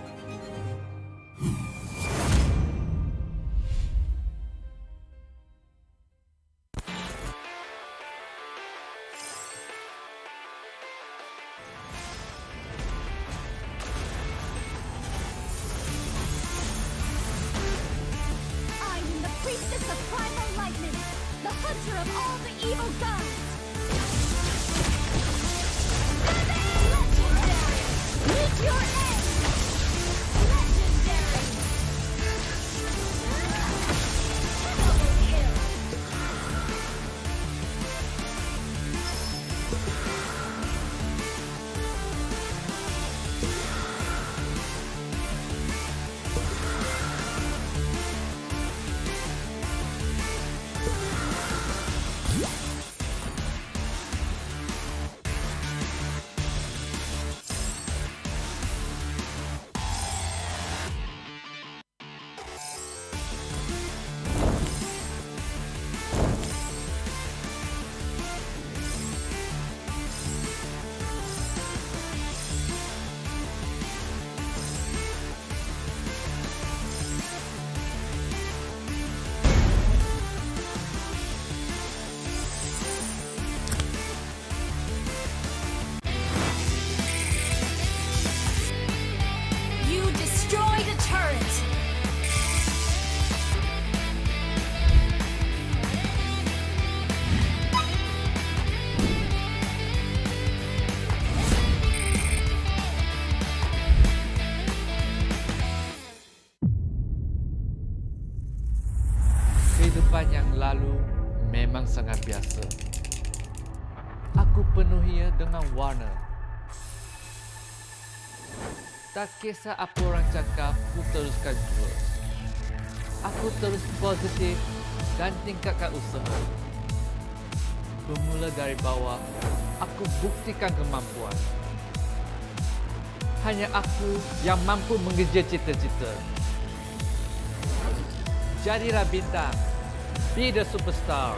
Kehidupan yang lalu memang sangat biasa. Aku penuhinya dengan warna. Tak kisah apa orang cakap, aku teruskan terus. Aku terus positif dan tingkatkan usaha. Bermula dari bawah, aku buktikan kemampuan. Hanya aku yang mampu mengejar cita-cita. Jadilah bintang. Be the superstar.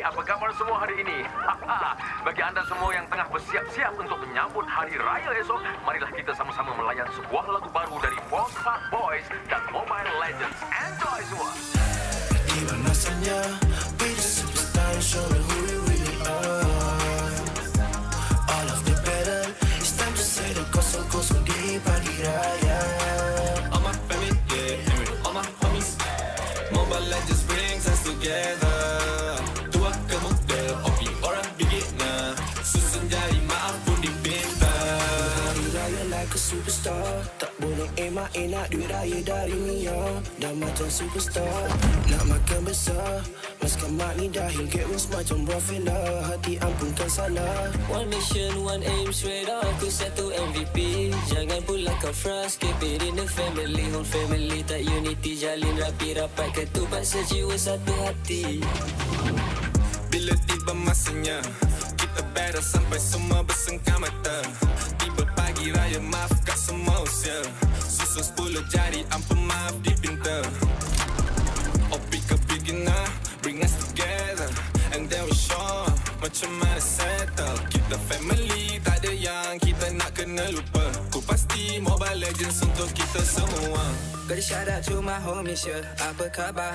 apa khabar semua hari ini? Bagi anda semua yang tengah bersiap-siap untuk menyambut Hari Raya esok, marilah kita sama-sama melayan sebuah lagu baru dari Homebois dan Mobile Legends. Enjoy semua! Di mana saja, be the superstar, show me who you really are. All of the better, it's time to say the kosong-kosong di pagi raya. All my family, yeah, and with all my homies, Mobile Legends brings us together. Tua ke muda, hobi orang beginner, susun jari maaf pun dipinta. Hari raya like a superstar, tak boleh emak nak duit raya dari Mia. Dah macam superstar, nak makan besar, maskan mak ni dahil get wins macam Rafaela. Hati ampunkan salah. One mission, one aim, straight up to satu MVP. Jangan pula kau frust, keep it in the family. Whole family tak unity, jalin rapi rapat, ketupat sejiwa satu hati. Bila tiba masanya, kita battle sampai semua bersengkam mata. Tiba pagi raya, maafkan semua usia. Susun 10 jari, ampun maaf dipinta. Opi ke beginner, bring us together, and then we show macam mana settle. Kita family, tak ada yang kita nak kena lupa. Ku pasti Mobile Legends untuk kita semua. Gotta shout out to my homies, yeah. Apa khabar?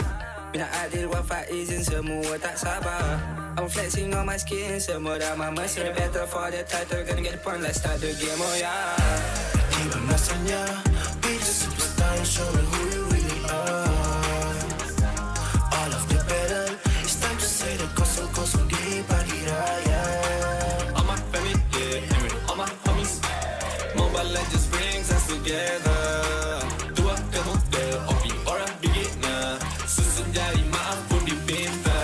Bina Adil, Wafa, Izin, semua tak sabar. I'm flexing on my skin, semua dah mama. Say the battle for the title, gonna get the point, let's start the game, oh yeah. Tiba masanya, be the superstar, show me who you really are. All of the better, it's time to say the kosong-kosong di pagi raya. All my family, yeah, and with all my homies, Mobile Legends brings us together. Tua ke muda, hobi orang beginner, susun jari maaf pun dipinta.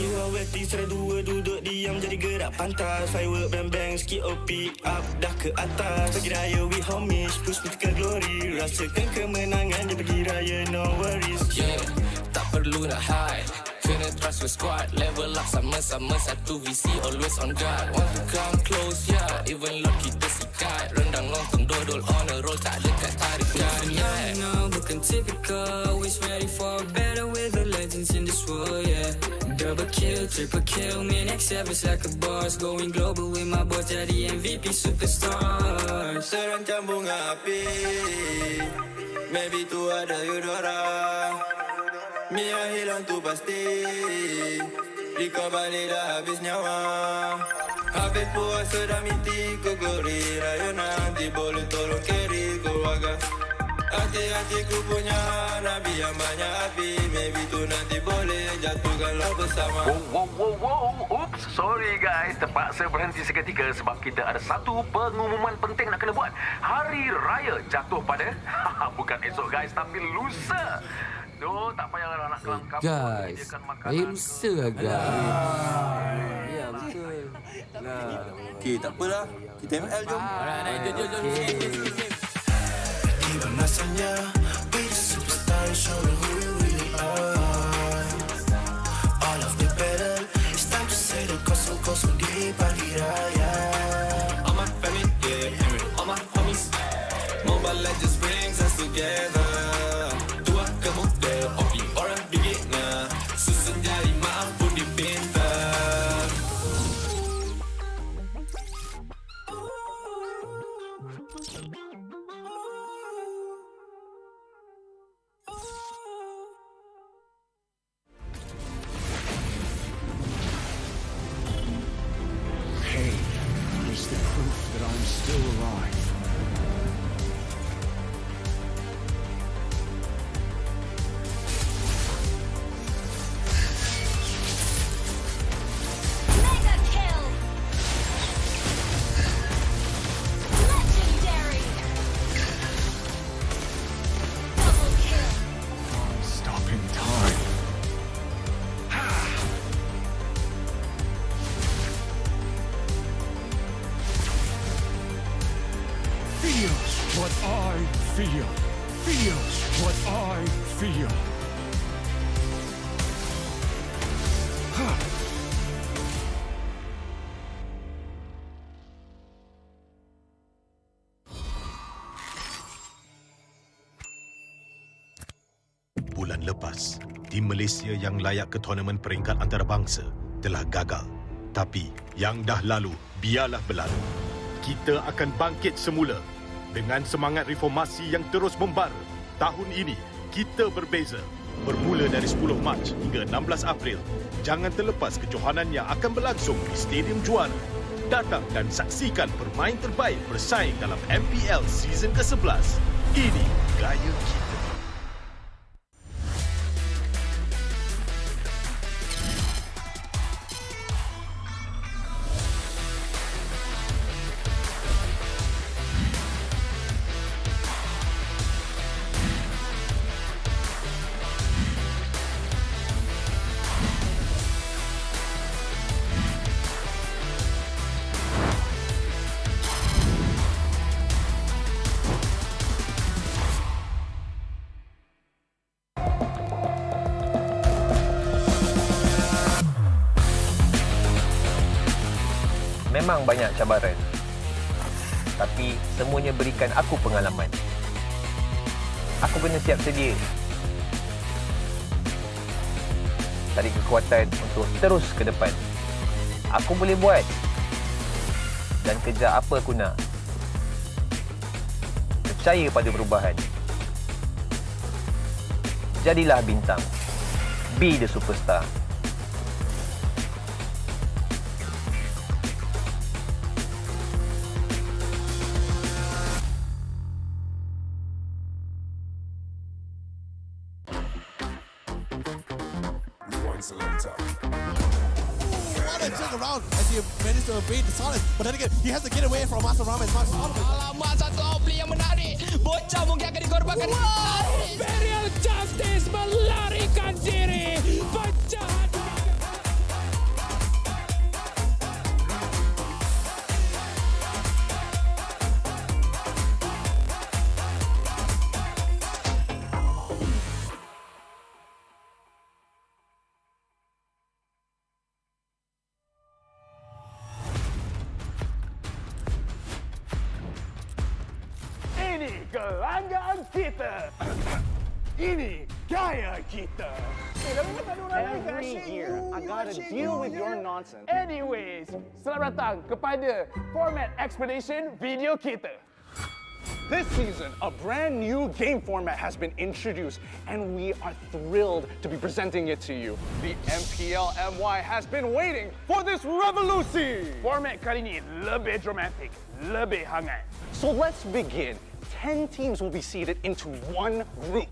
Jiwa weti serai dua duduk diam jadi gerak pantas. Firework bang-bang sikit OP up dah ke atas. Pagi raya we homies push me ke glory. Rasakan kemenangan di pagi raya no worries. Yeah, tak perlu nak hide, kena trust with squad. Level up sama-sama satu visi, always on guard. Want to come close, yeah, even Lord kita sikat. Rendang lontong dodol on a roll, tak dekat tarikan. Yeah, no, bukan typical, always ready for better with the legends in this world, yeah. Double kill, triple kill, me next service like a boss. Going global with my boys, jadi MVP superstars. Terancam bunga api, maybe tu ada Eudora. Mia hilang tu pasti, Rika balik dah habis nyawa. Habis puasa dah miti ku gori. Raya nanti boleh tolong carry keluarga. Hati-hatiku punya Nabi yang banyak api. Maybe tu nanti boleh jatuhkanlah bersama. Wow. Oops, sorry guys. Terpaksa berhenti seketika sebab kita ada satu pengumuman penting nak kena buat. Hari Raya jatuh pada bukan esok guys, tapi lusa. Duh, tak payah nak kelam kapal. Guys, air lusa lah guys. Ya, betul. Okey, tak apalah. Kita ML jom. Jom. Tiba masanya, be the superstar, show me who you really are. All of the better, it's time to say the kosong-kosong di pagi raya. All my family, yeah, and with all my homies, Mobile Legends brings us together. Tua ke muda, hobi orang beginner, susun jari maaf pun dipinta. Pain is the proof that I'm still alive. Mega kill! Legendary! Double kill! Stopping time. Feels what I feel. Feels what I feel. Bulan lepas, tim Malaysia yang layak ke tournament peringkat antarabangsa telah gagal. Tapi yang dah lalu, biarlah berlalu. Kita akan bangkit semula dengan semangat reformasi yang terus membara. Tahun ini, kita berbeza. Bermula dari 10 Mac hingga 16 April, jangan terlepas kejohanan yang akan berlangsung di Stadium Juara. Datang dan saksikan permain terbaik bersaing dalam MPL season ke-11. Ini gaya kita. Memang banyak cabaran, tapi semuanya berikan aku pengalaman. Aku kena siap sedia, cari kekuatan untuk terus ke depan. Aku boleh buat dan kejar apa aku nak. Percaya pada perubahan. Jadilah bintang. Be the superstar. Around as he managed to evade the silence, but then again he has to get away from Master Ram as much as possible. Alamak, satu obli yang menarik. Bocah mungkin akan dikorbankan. Imperial Justice melarikan diri. Penjahat. Kelanggaan kita. Ini gaya kita. Every year, I gotta deal with your nonsense. Anyways, selamat datang kepada format explanation video kita. This season, a brand new game format has been introduced, and we are thrilled to be presenting it to you. The MPL MY has been waiting for this revolution. Format kali ini lebih dramatic, lebih hangat. So let's begin. 10 teams will be seated into one group.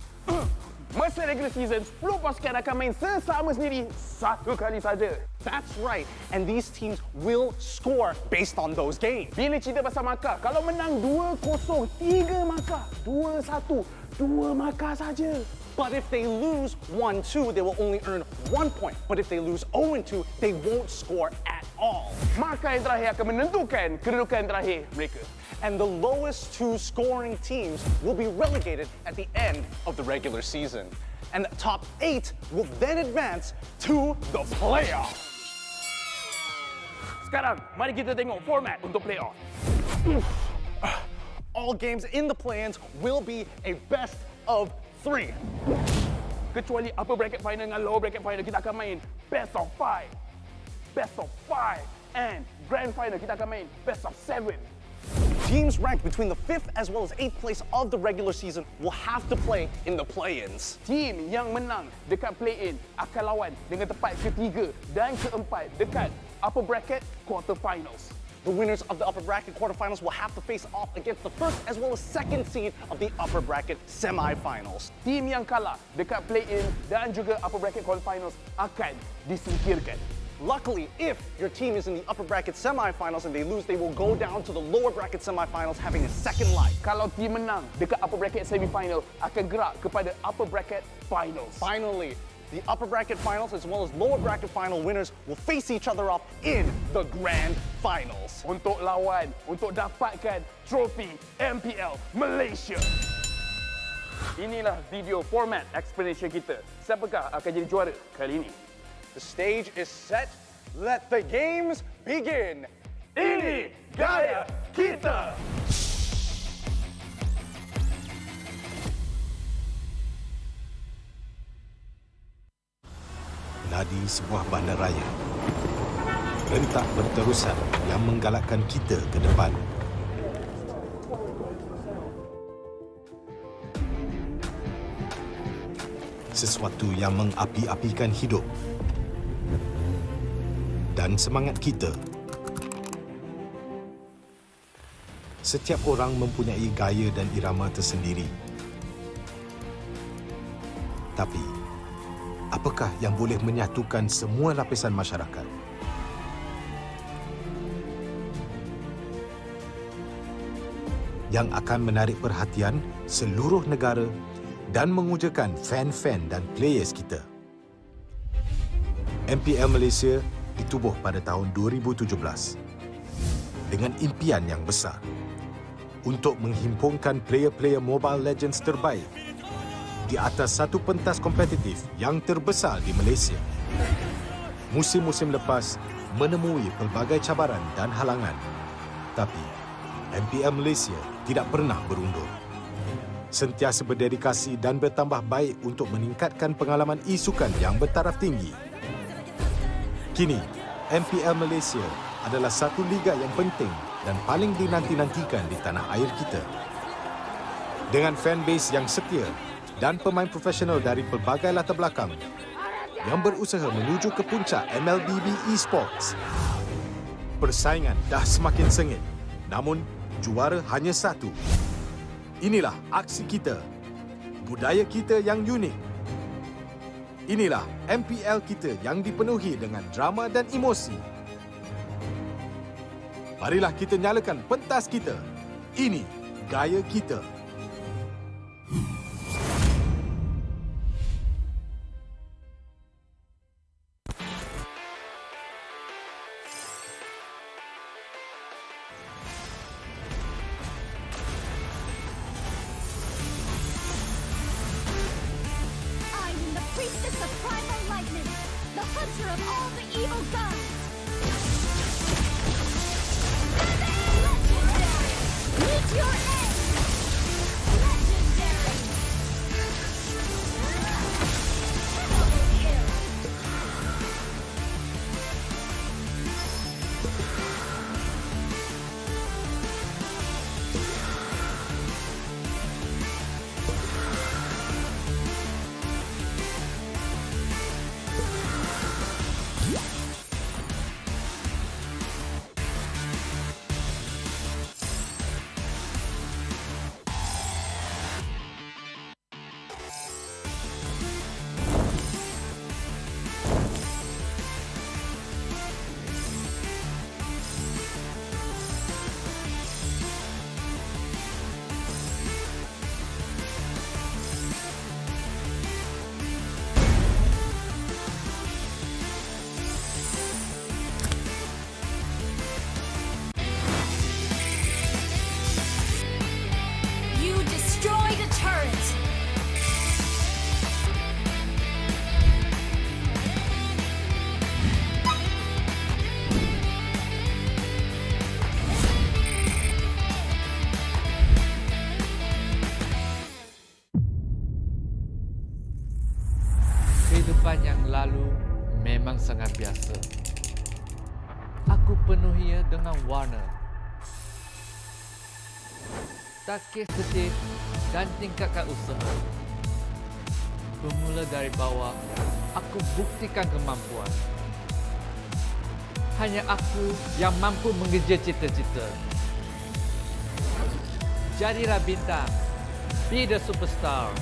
Masa regular season, 10 pasukan akan main sesama sendiri satu kali saja. That's right, and these teams will score based on those games. Bila cerita pasal markah, kalau menang 2-0, 3 markah, 2-1, 2 markah saja. But if they lose 1-2, they will only earn 1 point. But if they lose 0-2, they won't score at all. Markah yang terakhir akan menentukan kedudukan terakhir mereka. And the lowest 2 scoring teams will be relegated at the end of the regular season. And the top 8 will then advance to the playoffs. Sekarang, mari kita tengok format untuk playoff. All games in the play-ins will be a best of 3. Kecuali upper bracket final dengan lower bracket final, kita akan main best of 5. Best of 5. And grand final, kita akan main best of 7. Teams ranked between the 5th as well as 8th place of the regular season will have to play in the play-ins. Team yang menang dekat play-in akan lawan dengan tempat ketiga dan keempat dekat upper bracket quarterfinals. The winners of the upper bracket quarterfinals will have to face off against the first as well as second seed of the upper bracket semifinals. Team yang kalah dekat play-in dan juga upper bracket quarterfinals akan disingkirkan. Luckily, if your team is in the upper bracket semifinals and they lose, they will go down to the lower bracket semifinals having a second life. Kalau team menang dekat upper bracket semifinal, akan gerak kepada upper bracket finals. Finally, the upper bracket finals as well as lower bracket final winners will face each other off in the grand finals. Untuk lawan, untuk dapatkan trofi MPL Malaysia. Inilah video format explanation kita. Siapakah akan jadi juara kali ini? The stage is set. Let the games begin. Ini gaya kita. nadi sebuah bandaraya. Rentak berterusan yang menggalakkan kita ke depan. Sesuatu yang mengapi-apikan hidup dan semangat kita. Setiap orang mempunyai gaya dan irama tersendiri. Tapi, apakah yang boleh menyatukan semua lapisan masyarakat? Yang akan menarik perhatian seluruh negara dan mengujakan fan-fan dan players kita. MPL Malaysia ditubuh pada tahun 2017 dengan impian yang besar untuk menghimpunkan player-player Mobile Legends terbaik di atas satu pentas kompetitif yang terbesar di Malaysia. Musim-musim lepas menemui pelbagai cabaran dan halangan, tapi MPL Malaysia tidak pernah berundur. Sentiasa berdedikasi dan bertambah baik untuk meningkatkan pengalaman e-sukan yang bertaraf tinggi. Kini, MPL Malaysia adalah satu liga yang penting dan paling dinanti-nantikan di tanah air kita. Dengan fanbase yang setia dan pemain profesional dari pelbagai latar belakang yang berusaha menuju ke puncak MLBB Esports. Persaingan dah semakin sengit, namun juara hanya satu. Inilah aksi kita, budaya kita yang unik. Inilah MPL kita yang dipenuhi dengan drama dan emosi. Marilah kita nyalakan pentas kita. Ini gaya kita. Kehidupan yang lalu memang sangat biasa. Aku penuhinya dengan warna. Takis setip dan tingkatkan usaha. Bermula dari bawah, aku buktikan kemampuan. Hanya aku yang mampu mengejar cita-cita. Jadilah bintang. Be the superstar.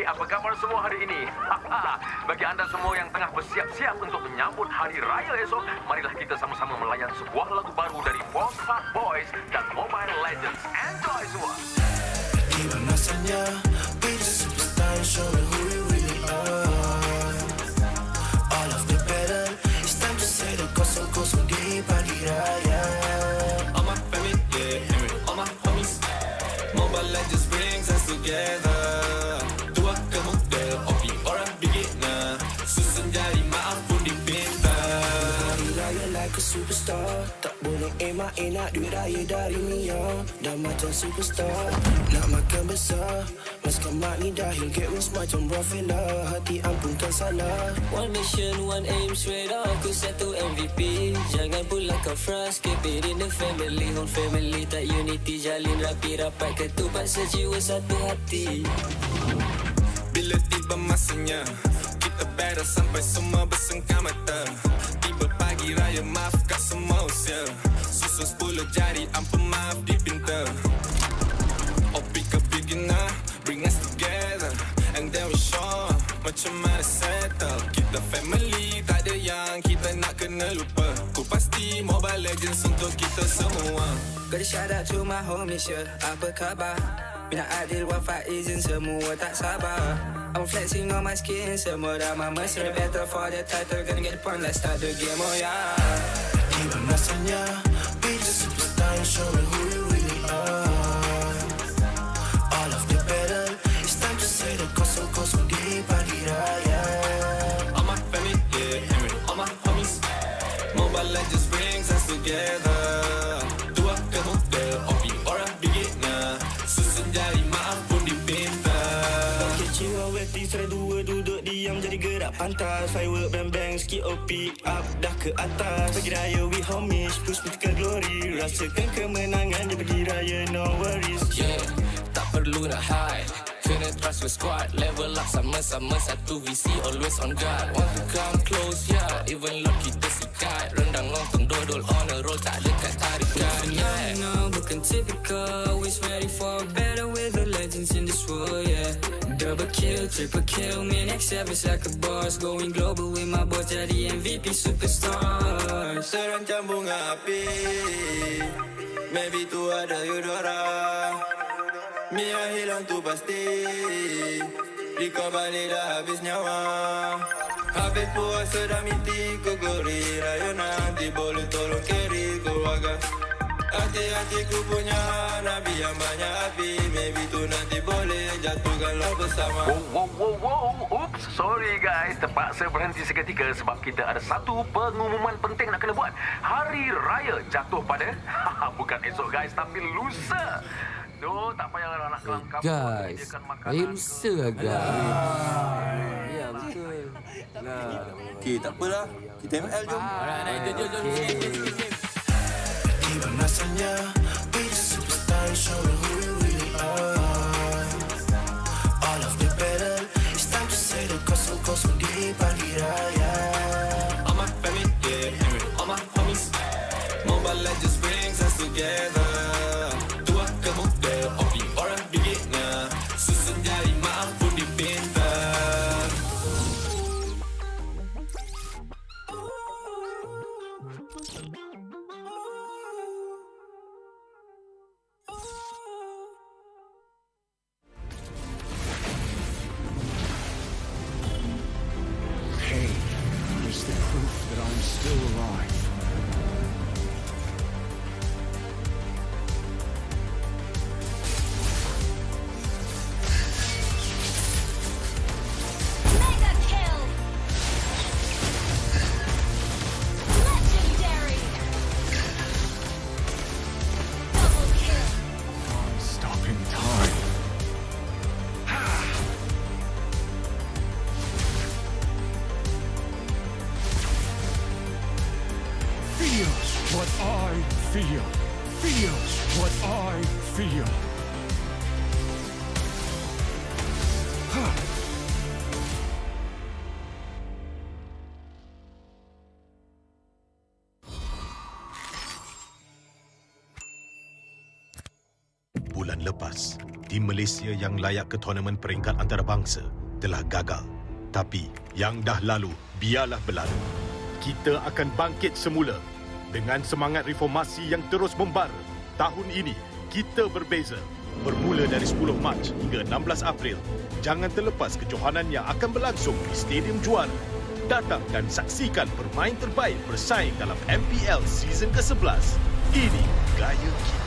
apa khabar semua hari ini? Bagi anda semua yang tengah bersiap-siap untuk menyambut Hari Raya esok, marilah kita sama-sama melayan sebuah lagu baru dari Homebois dan Mobile Legends. Enjoy semua! Tiba masanya be the superstar and show me who you really are. All of the battle, it's time to say the kosong-kosong di pagi raya. All my family, yeah, all my homies. Mobile Legends brings us together. Tua ke muda, opi orang beginner. Susun jari maaf pun dipinta. Hari raya like a superstar. Tak boleh emak nak duit raya dari Mia. Dah macam superstar, nak makan besar. Maskan mak ni dahil get wins macam Rafaela. Hati ampunkan salah. One mission, one aim, straight up aku satu MVP. Jangan pula kau frust, keep it in the family. Whole family tak unity, jalin rapi rapat ketupat sejiwa satu hati. Bila tiba masanya, kita battle sampai semua bersengkam mata. Tiba pagi raya, maafkan semua usia. Susun 10 jari, ampun maaf dipinta. Opi ke beginner, bring us together. And then we show macam mana settle. Kita family, tak ada yang kita nak kena lupa. Ku pasti Mobile Legends untuk kita semua. Gotta shout out to my homies, yeah. Apa khabar? Bina Adil, Wafa, Izin, semua tak sabar. I'm flexing on my skin, semua dah mamas. In the battle for the title, gonna get the point, let's start the game, oh yeah. Tiba masanya be the superstar and show me who you really are. All of the battle, it's time to say the kosong-kosong di pagi raya. All my family, yeah, all my homies. Mobile Legends brings us together. Tua ke muda, opi orang beginner. Susun jari maaf pun dipinta. Kecil awet di serai dua duduk diam jadi gerak pantas. Firework bang-bang sikit OP up dah ke atas. Pagi raya we homies push me ke glory. Rasakan kemenangan di pagi raya no worries. Yeah, tak perlu nak hide. Kena trust with squad. Level up sama-sama satu visi. Always on guard. Want to come close, yeah. Even Lord kita sikat. Rendang lontong dodol on a roll. Tak dekat tarikan, yeah. No, bukan typical. Always ready for better with the legends in this world, yeah. Double kill, triple kill. Me next service like a boss. Going global with my boys. Jadi MVP superstars. Terancam bunga api. Maybe tu ada Eudora. Mia hilang tu pasti. Riko balik dah habis nyawa. Habis puasa dah miti ku gori. Raya nanti boleh tolong carry keluarga. Hati-hati ku punya Nabi yang banyak api. Maybe tu nanti boleh jatuhkan lo bersama. Wow. Oops, sorry guys. Terpaksa berhenti seketika sebab kita ada satu pengumuman penting nak kena buat. Hari Raya jatuh pada bukan esok guys, tapi lusa. Duh, tak payah nak kelam kampung menyediakan makanan. Raya lusa agak. Ya, betul. Okey, tak apalah. Kita ML jom. Jom. Tiba masanya be the superstar and show me who you really are. All of the battle, it's time to say the kosong-kosong di pagi raya. All my family, yeah, all my homies. Mobile Legends brings us together. Tua ke muda, opi orang beginner. Susun jari maaf pun dipinta. Pain is the proof that I'm still alive. Mega kill! Legendary! Double kill! Stopping time. Feels what I feel. Feels what I feel. Bulan lepas, tim Malaysia yang layak ke tournament peringkat antarabangsa telah gagal. Tapi yang dah lalu, biarlah berlalu. Kita akan bangkit semula dengan semangat reformasi yang terus membara. Tahun ini, kita berbeza. Bermula dari 10 Mac hingga 16 April, jangan terlepas kejohanan yang akan berlangsung di Stadium Juara. Datang dan saksikan pemain terbaik bersaing dalam MPL season ke-11. Ini gaya kita.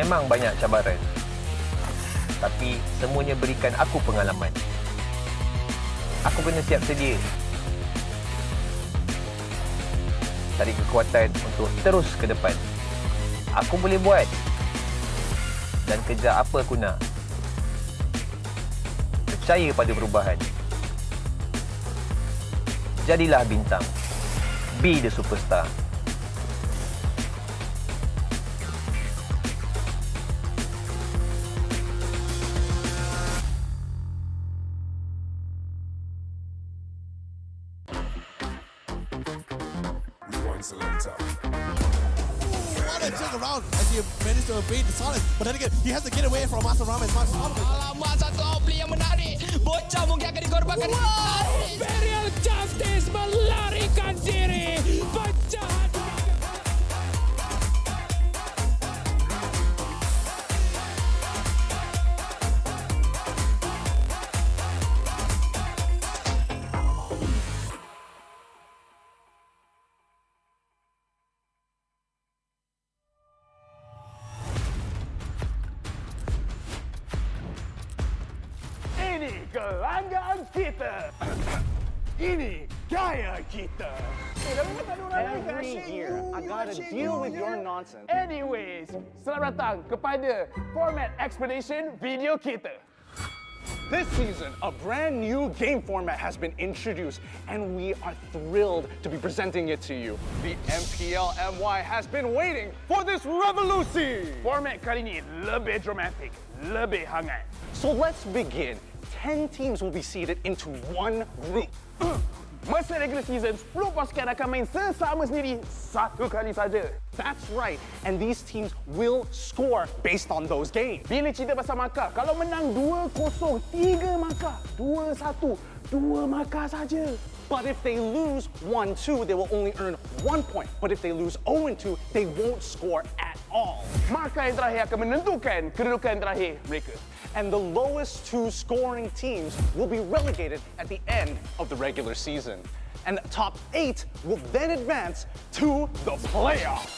Memang banyak cabaran, tapi semuanya berikan aku pengalaman. Aku kena siap sedia, cari kekuatan untuk terus ke depan. Aku boleh buat dan kejar apa aku nak. Percaya pada perubahan. Jadilah bintang. Be the superstar. Around as he managed to evade the silence, but then again he has to get away from Master Ram as much as possible. Alamak, satu outplay yang menarik. Bocah mungkin akan dikorbankan. Imperial Justice melarikan diri. Pecahan. Kelanggaan kita. Ini gaya kita. Every year, I gotta deal with your nonsense. Anyways, selamat datang kepada format explanation video kita. This season, a brand new game format has been introduced, and we are thrilled to be presenting it to you. The MPL MY has been waiting for this revolution. Format kali ini lebih dramatic, lebih hangat. So let's begin. 10 teams will be seated into one group. Masa regular season, 10 pasukan akan main sesama sendiri satu kali saja. That's right, and these teams will score based on those games. Bila cerita pasal markah, kalau menang 2-0, 3 markah. 2-1, 2 markah saja. But if they lose 1-2, they will only earn 1 point. But if they lose 0-2, they won't score at all. Markah yang terakhir akan menentukan kedudukan terakhir mereka. And the lowest 2 scoring teams will be relegated at the end of the regular season. And the top 8 will then advance to the playoff.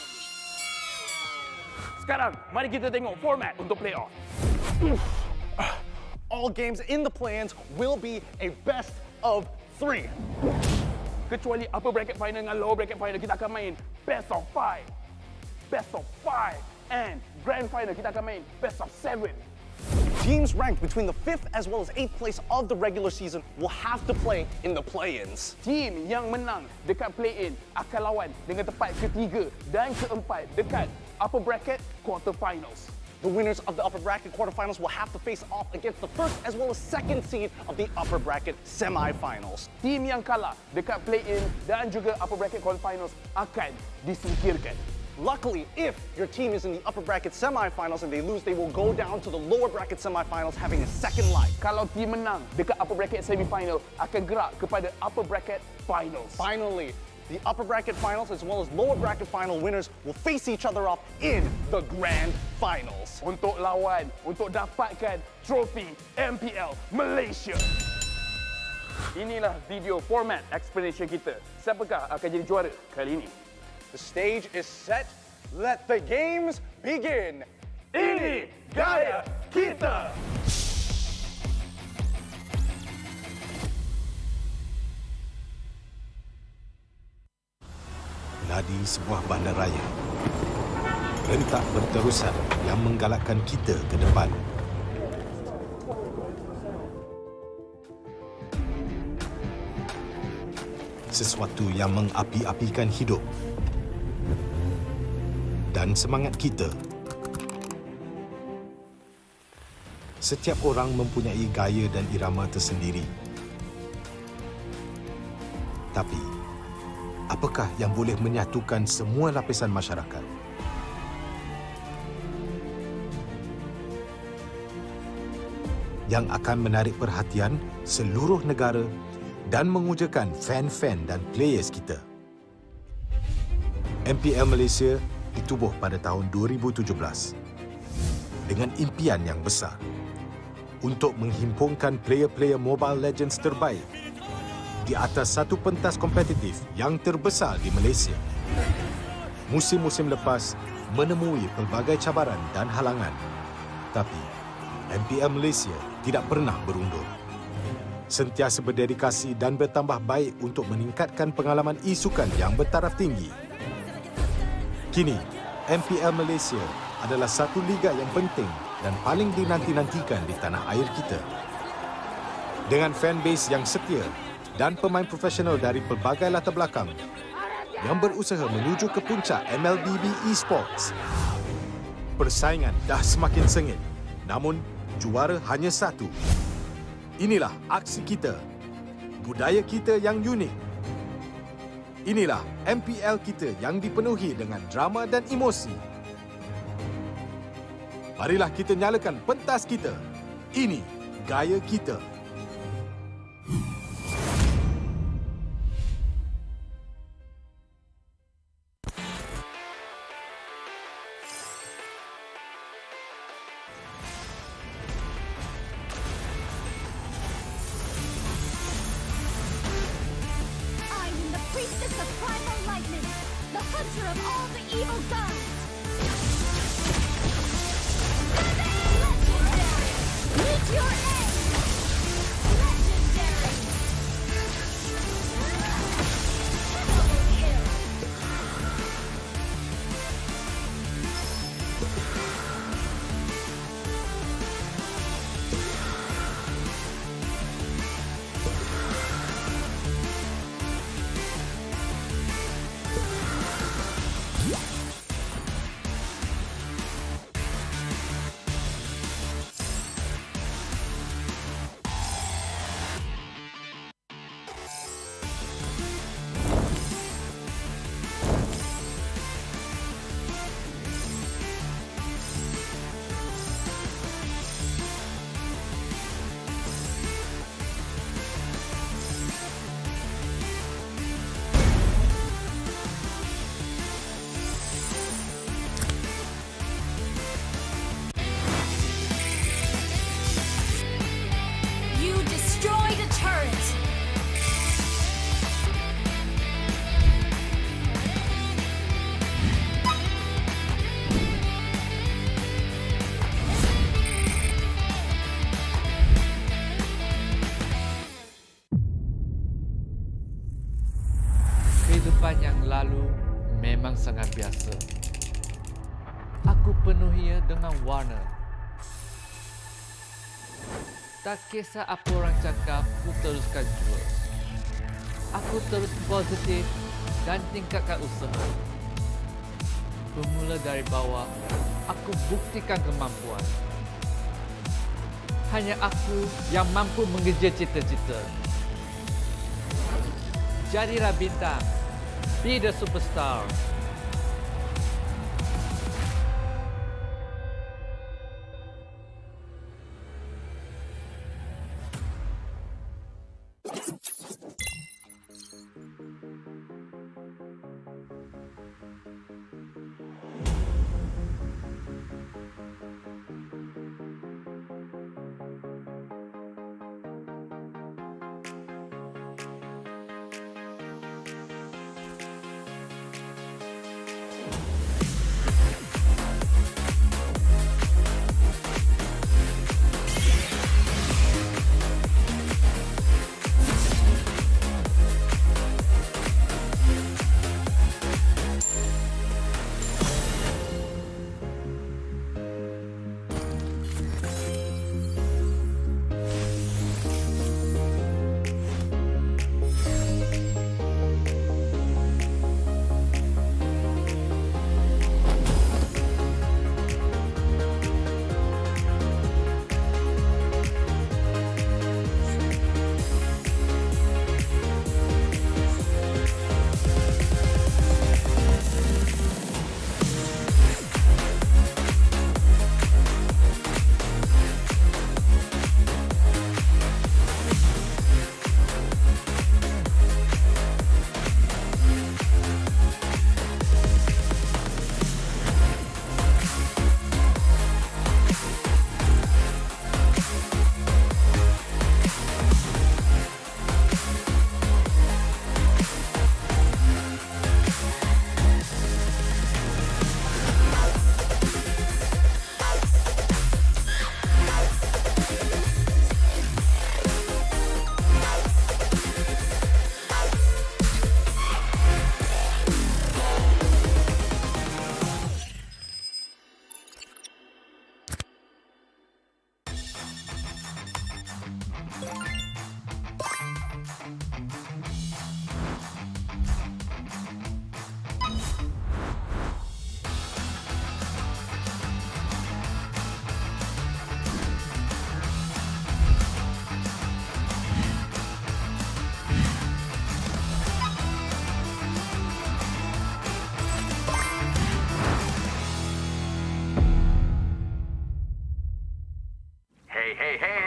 Sekarang, mari kita tengok format untuk playoff. All games in the play-ins will be a best of 3. Kecuali upper bracket final dengan lower bracket final, kita akan main best of 5. Best of 5. And grand final, kita akan main best of 7. Teams ranked between the 5th as well as 8th place of the regular season will have to play in the play-ins. Team yang menang dekat play-in akan lawan dengan tempat ketiga dan keempat dekat upper bracket quarterfinals. The winners of the upper bracket quarterfinals will have to face off against the first as well as second seed of the upper bracket semifinals. Team yang kalah dekat play-in dan juga upper bracket quarterfinals akan disingkirkan. Luckily, if your team is in the upper bracket semifinals and they lose, they will go down to the lower bracket semifinals having a second life. Kalau team menang dekat upper bracket semifinal, akan gerak kepada upper bracket finals. Finally, the upper bracket finals as well as lower bracket final winners will face each other off in the grand finals. Untuk lawan, untuk dapatkan trofi MPL Malaysia. Inilah video format explanation kita. Siapakah akan jadi juara kali ini? The stage is set. Let the games begin. Ini gaya kita. di sebuah bandaraya. Rentak berterusan yang menggalakkan kita ke depan. Sesuatu yang mengapi-apikan hidup dan semangat kita. Setiap orang mempunyai gaya dan irama tersendiri. Tapi, apakah yang boleh menyatukan semua lapisan masyarakat? Yang akan menarik perhatian seluruh negara dan mengujakan fan-fan dan players kita. MPL Malaysia ditubuh pada tahun 2017 dengan impian yang besar untuk menghimpunkan player-player Mobile Legends terbaik di atas satu pentas kompetitif yang terbesar di Malaysia. Musim-musim lepas menemui pelbagai cabaran dan halangan, tapi MPL Malaysia tidak pernah berundur. Sentiasa berdedikasi dan bertambah baik untuk meningkatkan pengalaman e-sukan yang bertaraf tinggi. Kini, MPL Malaysia adalah satu liga yang penting dan paling dinanti-nantikan di tanah air kita. Dengan fanbase yang setia dan pemain profesional dari pelbagai latar belakang yang berusaha menuju ke puncak MLBB Esports. Persaingan dah semakin sengit, namun juara hanya satu. Inilah aksi kita, budaya kita yang unik. Inilah MPL kita yang dipenuhi dengan drama dan emosi. Marilah kita nyalakan pentas kita. Ini gaya kita. Kehidupan yang lalu memang sangat biasa. Aku penuhinya dengan warna. Tak kisah apa orang cakap, aku teruskan jua. Aku terus positif dan tingkatkan usaha. Bermula dari bawah, aku buktikan kemampuan. Hanya aku yang mampu mengejar cita-cita. Jadilah bintang. Be the superstar.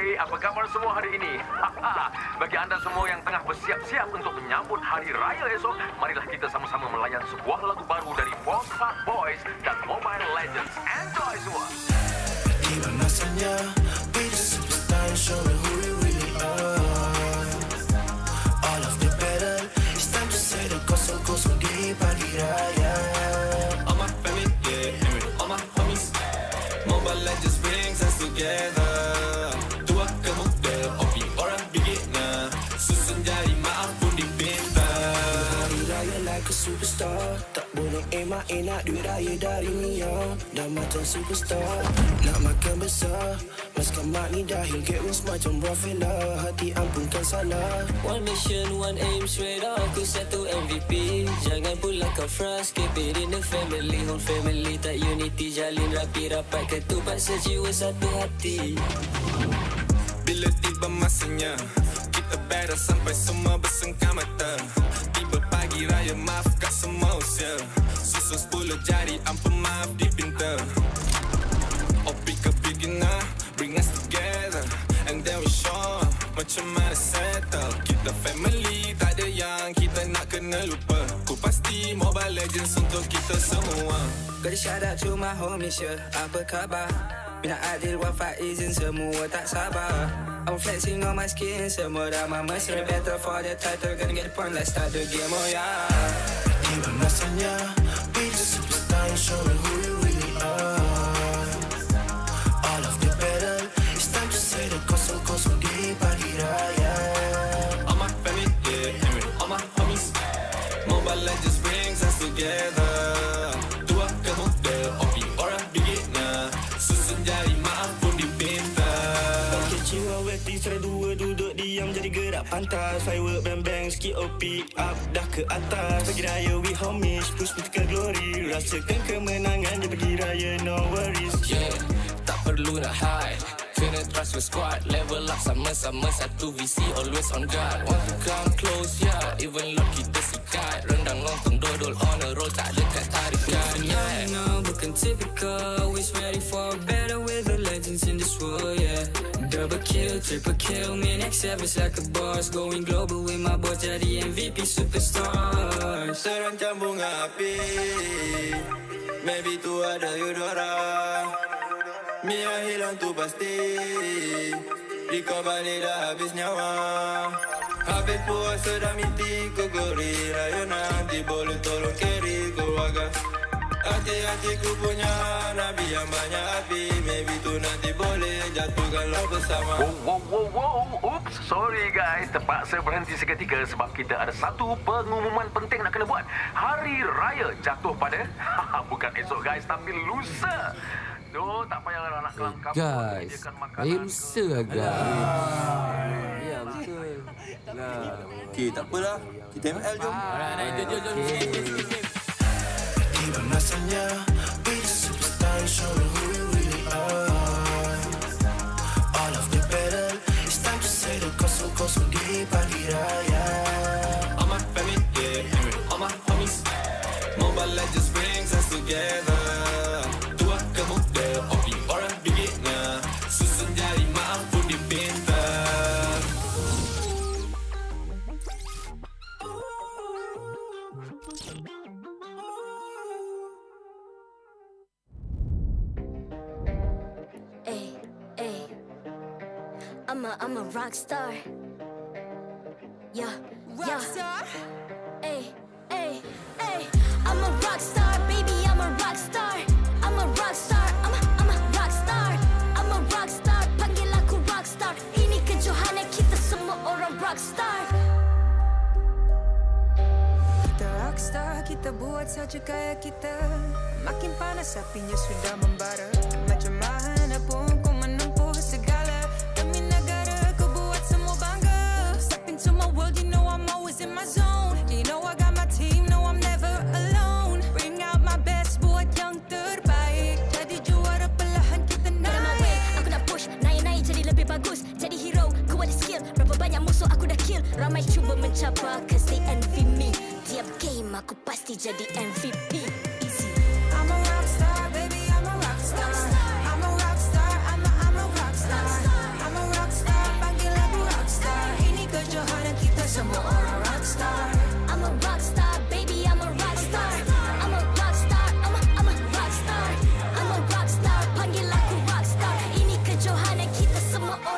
Hai, apa khabar semua hari ini? Bagi anda semua yang tengah bersiap-siap untuk menyambut Hari Raya esok, marilah kita sama-sama melayan sebuah lagu baru dari Homebois Boys dan Mobile Legends. Enjoy semua! Tiba masanya, be the superstar and show me who we really are. All of the battle, it's time to say the kosong-kosong di pagi raya. All my family, yeah, all my homies. Mobile Legends brings us together. Tua ke muda, opi orang beginner. Susun jari maaf pun dipinta. Hari raya like a superstar. Tak boleh emak nak duit raya dari Mia. Dah macam superstar, nak makan besar. Maskan mak ni dahil get wins macam Rafaela. Hati ampunkan salah. One mission, one aim, straight up aku satu MVP. Jangan pula kau frust, keep it in the family. Whole family tak unity, jalin rapi rapat ketupat sejiwa satu hati. Bila tiba masanya, kita battle sampai semua bersengkam mata. Tiba pagi raya, maafkan semua usia. Susun 10 jari, ampun maaf dipinta. Opi ke beginner, bring us together. And then we show macam mana settle. Kita family, tak ada yang kita nak kena lupa. Ku pasti Mobile Legends untuk kita semua. Gotta shout out to my homies, yeah. Apa khabar? Bina Adil, Wafat, izin semua tak sabar. I'm flexing on my skin, semua dah mesra. Battle for the title, gonna get the point, let's start the game, oh yeah. Tiba masanya, be the superstar and show me who you really are. All of the battle, it's time to say the kosong-kosong di pagi raya. All my family, yeah, all my homies. Mobile Legends brings us together. Tua ke muda, opi orang beginner. Susun jari maaf pun dipinta. Kecil aweti, serai dua duduk diam jadi gerak pantas. Firework bang-bang, sikit OP up dah ke atas. Pagi raya we homies, push me ke glory. Rasakan kemenangan di pagi raya, no worries. Yeah, tak perlu nak hide. Kena trust with squad. Level up sama-sama satu visi, always on guard. Want to come close, yeah. Even Lord kita sikat. Rendang lontong dodol on a roll, tak dekat tarikan. Yeah, no, bukan typical. Always ready for better with the legends in this world, yeah. Double kill, triple kill. Me next service like a boss. Going global with my boss, jadi MVP superstar. Terancam bunga api, maybe tu ada Eudora. Mia hilang tu pasti, Riko balik dah habis nyawa. Habis puasa dah miti ku gori. Raya nanti boleh tolong carry keluarga. Hati-hati ku punya Nabi yang banyak api. Maybe tu nanti boleh jatuhkan lo bersama. Wow. Oops, sorry guys. Terpaksa berhenti seketika sebab kita ada satu pengumuman penting nak kena buat. Hari Raya jatuh pada bukan esok guys, tapi lusa. Tak payahlah nak kelam kampung. Guys, saya lusa agak. Ya, betul. Okey, tak apalah. Kita ML jom. Jom. Tiba masanya, be the superstar and show me who you really are. All of the battle, it's time to say the kosong-kosong di pagi raya. All my family, yeah, all my homies. Mobile Legends brings us together. Tua ke muda, opi orang beginner. Susun jari maaf pun dipinta. I'm a rock star. Yeah. Rock star? Ay. I'm a rock star, baby, I'm a rock star. I'm a rock star, I'm a rock star. I'm a rock star, panggil aku rock star. Ini kejohanan kita semua orang rock star. Kita rock star, kita buat saja gaya kita. Makin panas apinya sudah membara. Macam mana pun kau menempuh segala. Demi negara kau buat semua bangga. Step into my world, you know I'm always in my zone. You know I got my team, no I'm never alone. Bring out my best, buat yang terbaik. Jadi juara perlahan kita naik. Aku nak push, naik-naik jadi lebih bagus. Jadi hero, ku ada skill. Berapa banyak musuh aku dah kill. Ramai cuba mencapai, cause they envy me. Tiap game aku pasti jadi MVP. Easy. I'm a rock star, baby, I'm a rock star. I'm a rock star, I'm a rock star. I'm a rock star.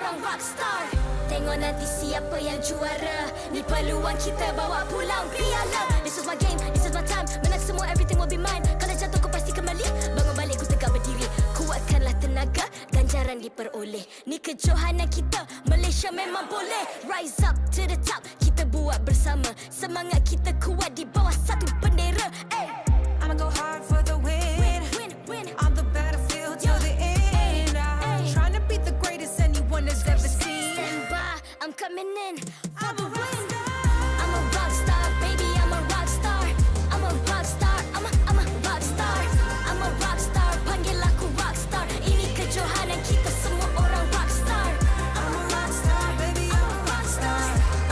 orang rockstar. Tengok nanti siapa yang juara. Ni peluang kita bawa pulang piala. This is my game, this is my time. Menang semua, everything will be mine. Kalau jatuh kau pasti kembali. Bangun balik ku tegak berdiri. Kuatkanlah tenaga, ganjaran diperoleh. Ni kejohanan kita, Malaysia memang boleh. Rise up to the top, kita buat bersama. Semangat kita kuat di bawah satu bendera. I'ma go hard for the win. On the battlefield till the end. I'm trying to beat the greatest anyone has ever seen. Stand by, I'm coming in for the win. I'm a rock star, baby, I'm a rock star. I'm a rock star, I'm a rock star. I'm a rock star, panggil aku rock star. Ini kejohanan kita semua orang rock star. I'm a rock star, baby, I'm a rock star.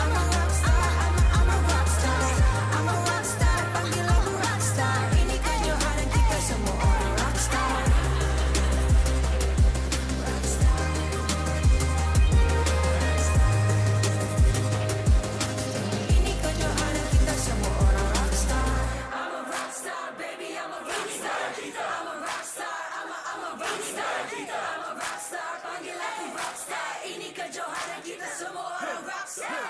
I'm a rock star, I'm a rock star. I'm a rock star, panggil aku rock star. Ini kejohanan kita semua orang rock star. Ini kejohanan kita semua orang rock star. I'm a rock star, baby, I'm a rock star. I'm a rock star, I'm a rock star. I'm a rock star, panggil aku rock star. Ini kejohanan kita semua orang rock star.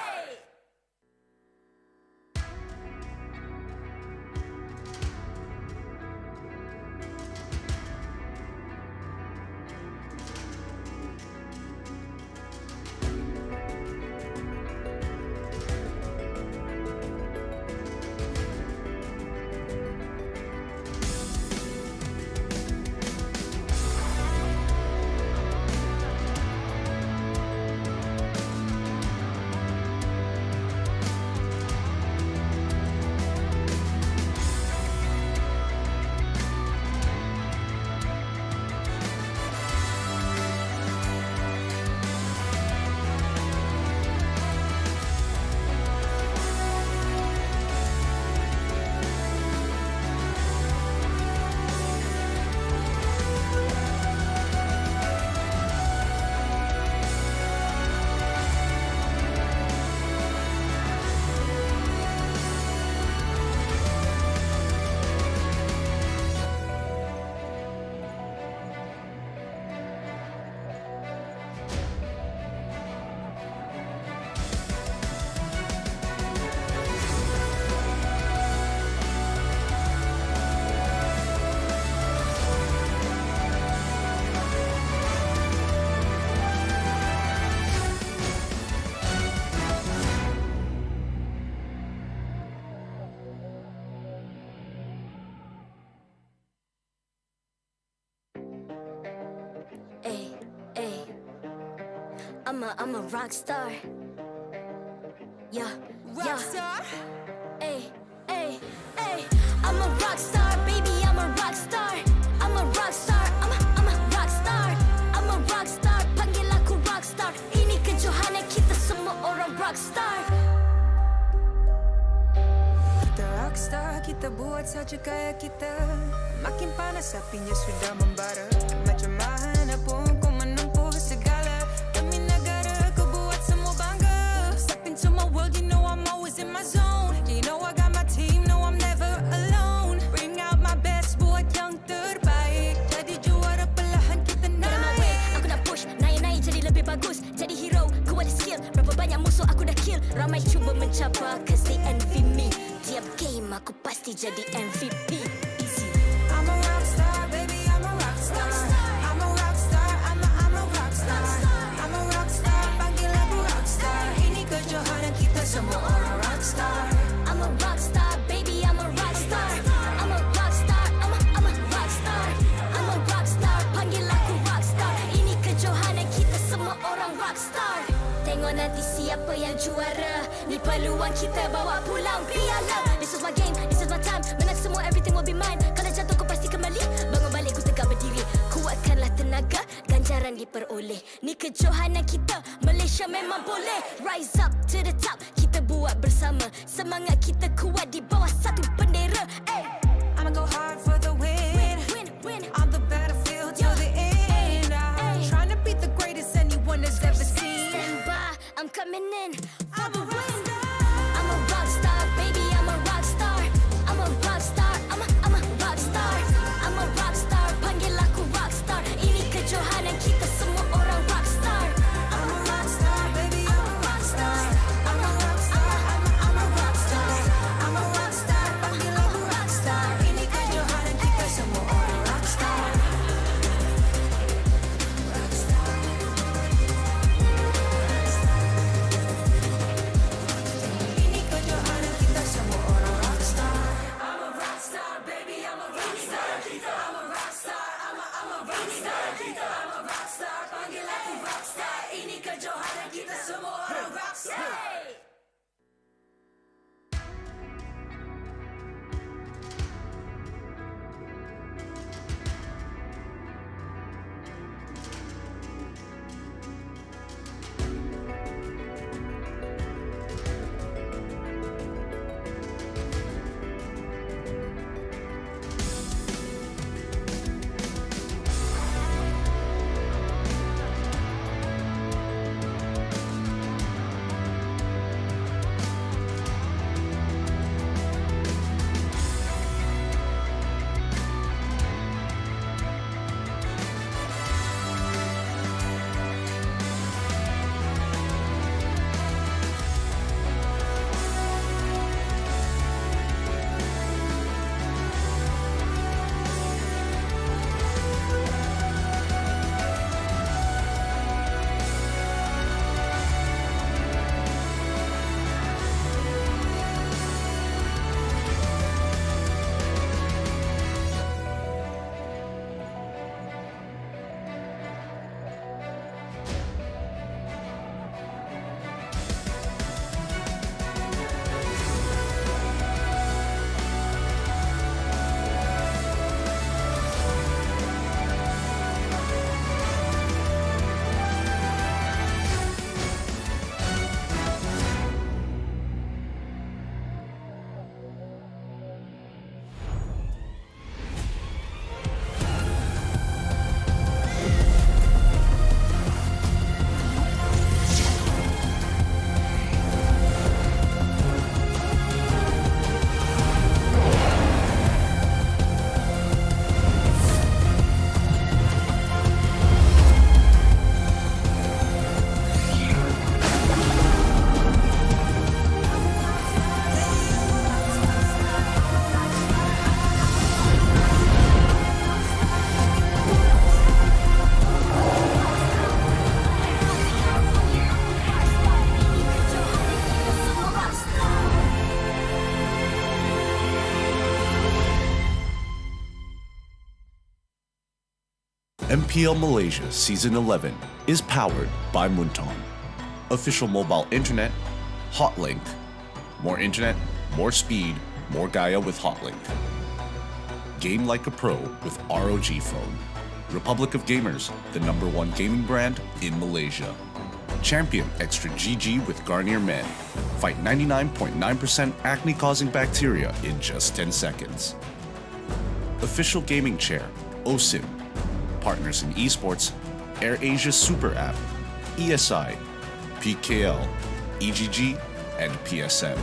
I'm a rock star. Yeah, Rock star? Ay. I'm a rock star, baby, I'm a rock star. I'm a rock star, I'm a rock star. I'm a rock star, panggil aku rock star. Ini kejohanan kita semua orang rock star. Kita rockstar, kita buat saja gaya kita. Makin panas apinya sudah membara. Macam mana pun kau menempuh segala. Demi negara kau buat semua bangga. Step into my world, you know I'm always in my zone. You know I got my team, no I'm never alone. Bring out my best, buat yang terbaik. Jadi juara perlahan kita naik. Get on my way, aku nak push, naik jadi lebih bagus. Jadi hero, ku ada skill. Berapa banyak musuh aku dah kill. Ramai cuba mencapai, cause they envy me. Tiap game aku pasti jadi MVP. Easy. I'm a rockstar, baby, I'm a rockstar. I'm a rockstar, I'm a rockstar. I'm a rockstar, panggil aku rockstar. Ini kejohanan kita semua orang rockstar. I'm a rockstar, baby, I'm a rockstar. I'm a rockstar, I'm a rockstar. I'm a rockstar, panggil aku rockstar. Ini kejohanan kita semua orang rockstar. Tengok nanti siapa yang juara. Ni peluang kita bawa pulang piala. This is my game, this is my time. Menang semua, everything will be mine. Kalau jatuh kau pasti kembali. Bangun balik ku tegak berdiri. Kuatkanlah tenaga, ganjaran diperoleh. Ni kejohanan kita, Malaysia memang boleh. Rise up to the top, kita buat bersama. Semangat kita kuat di bawah satu bendera. I'ma go hard for the win. On the battlefield till the end. I'm trying to beat the greatest anyone has ever seen. Stand by, I'm coming in for the win. I'm a rock star, baby, I'm a rock star. I'm a rock star, I'm a rock star. I'm a rock star, panggil aku rock star. Ini kejohanan kita semua orang rock star. I'm a MPL Malaysia Season 11 is powered by Munton. Official mobile internet, Hotlink. More internet, more speed, more Gaia with Hotlink. Game like a pro with ROG phone. Republic of Gamers, the #1 gaming brand in Malaysia. Champion Extra GG with Garnier Men. Fight 99.9% acne-causing bacteria in just 10 seconds. Official gaming chair, OSIM. Partners in esports, AirAsia Super App, ESI, PKL, EGG, and PSM.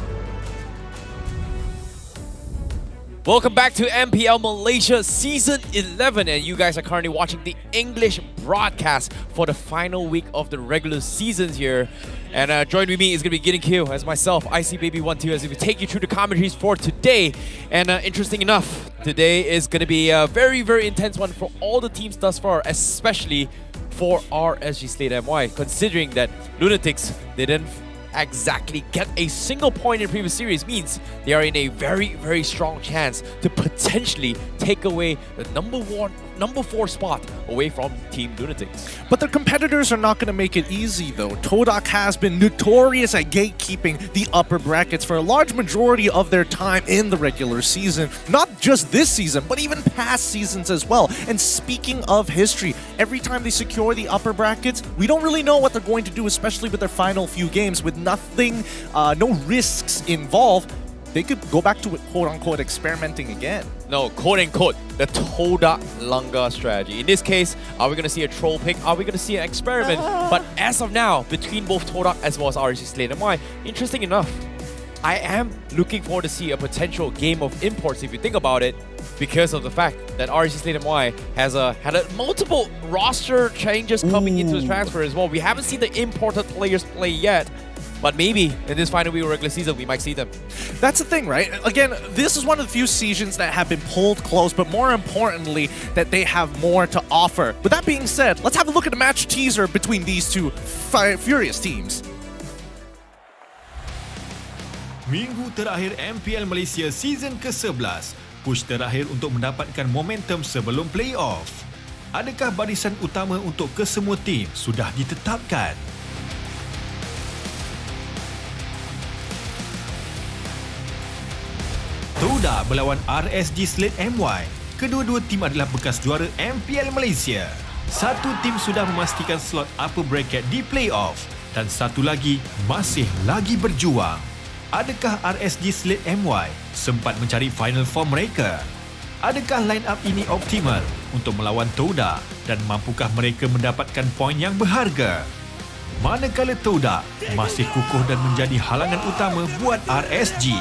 Welcome back to MPL Malaysia Season 11, and you guys are currently watching the English broadcast for the final week of the regular seasons here. And joined with me is going to be Gideon Q as myself, ICBaby12, as we take you through the commentaries for today. And interesting enough, today is going to be a very, very intense one for all the teams thus far, especially for RSG Slate MY, considering that Lunatix didn't exactly get a single point in the previous series, means they are in a very, very strong chance to potentially take away the number 4 spot away from Team Lunatix. But their competitors are not going to make it easy though. Todak has been notorious at gatekeeping the upper brackets for a large majority of their time in the regular season. Not just this season, but even past seasons as well. And speaking of history, every time they secure the upper brackets, we don't really know what they're going to do, especially with their final few games. With nothing, no risks involved, they could go back to quote-unquote experimenting again. No, quote-unquote, the Todak Langa strategy. In this case, are we going to see a troll pick? Are we going to see an experiment? But as of now, between both Todak as well as RSG Slate MY, interesting enough, I am looking forward to see a potential game of imports, if you think about it, because of the fact that RSG Slate MY has had multiple roster changes coming into the transfer as well. We haven't seen the imported players play yet, but maybe in this final week of regular season, we might see them. That's the thing, right? Again, this is one of the few seasons that have been pulled close, but more importantly, that they have more to offer. With that being said, let's have a look at the match teaser between these two furious teams. Minggu terakhir MPL Malaysia Season ke-11, push terakhir untuk mendapatkan momentum sebelum play-off. Adakah barisan utama untuk kesemua tim sudah ditetapkan? Todak berlawan RSG Slate MY. Kedua-dua tim adalah bekas juara MPL Malaysia. Satu tim sudah memastikan slot upper bracket di playoff dan satu lagi masih lagi berjuang. Adakah RSG Slate MY sempat mencari final form mereka? Adakah line up ini optimal untuk melawan Todak dan mampukah mereka mendapatkan poin yang berharga? Manakala Todak masih kukuh dan menjadi halangan utama buat RSG.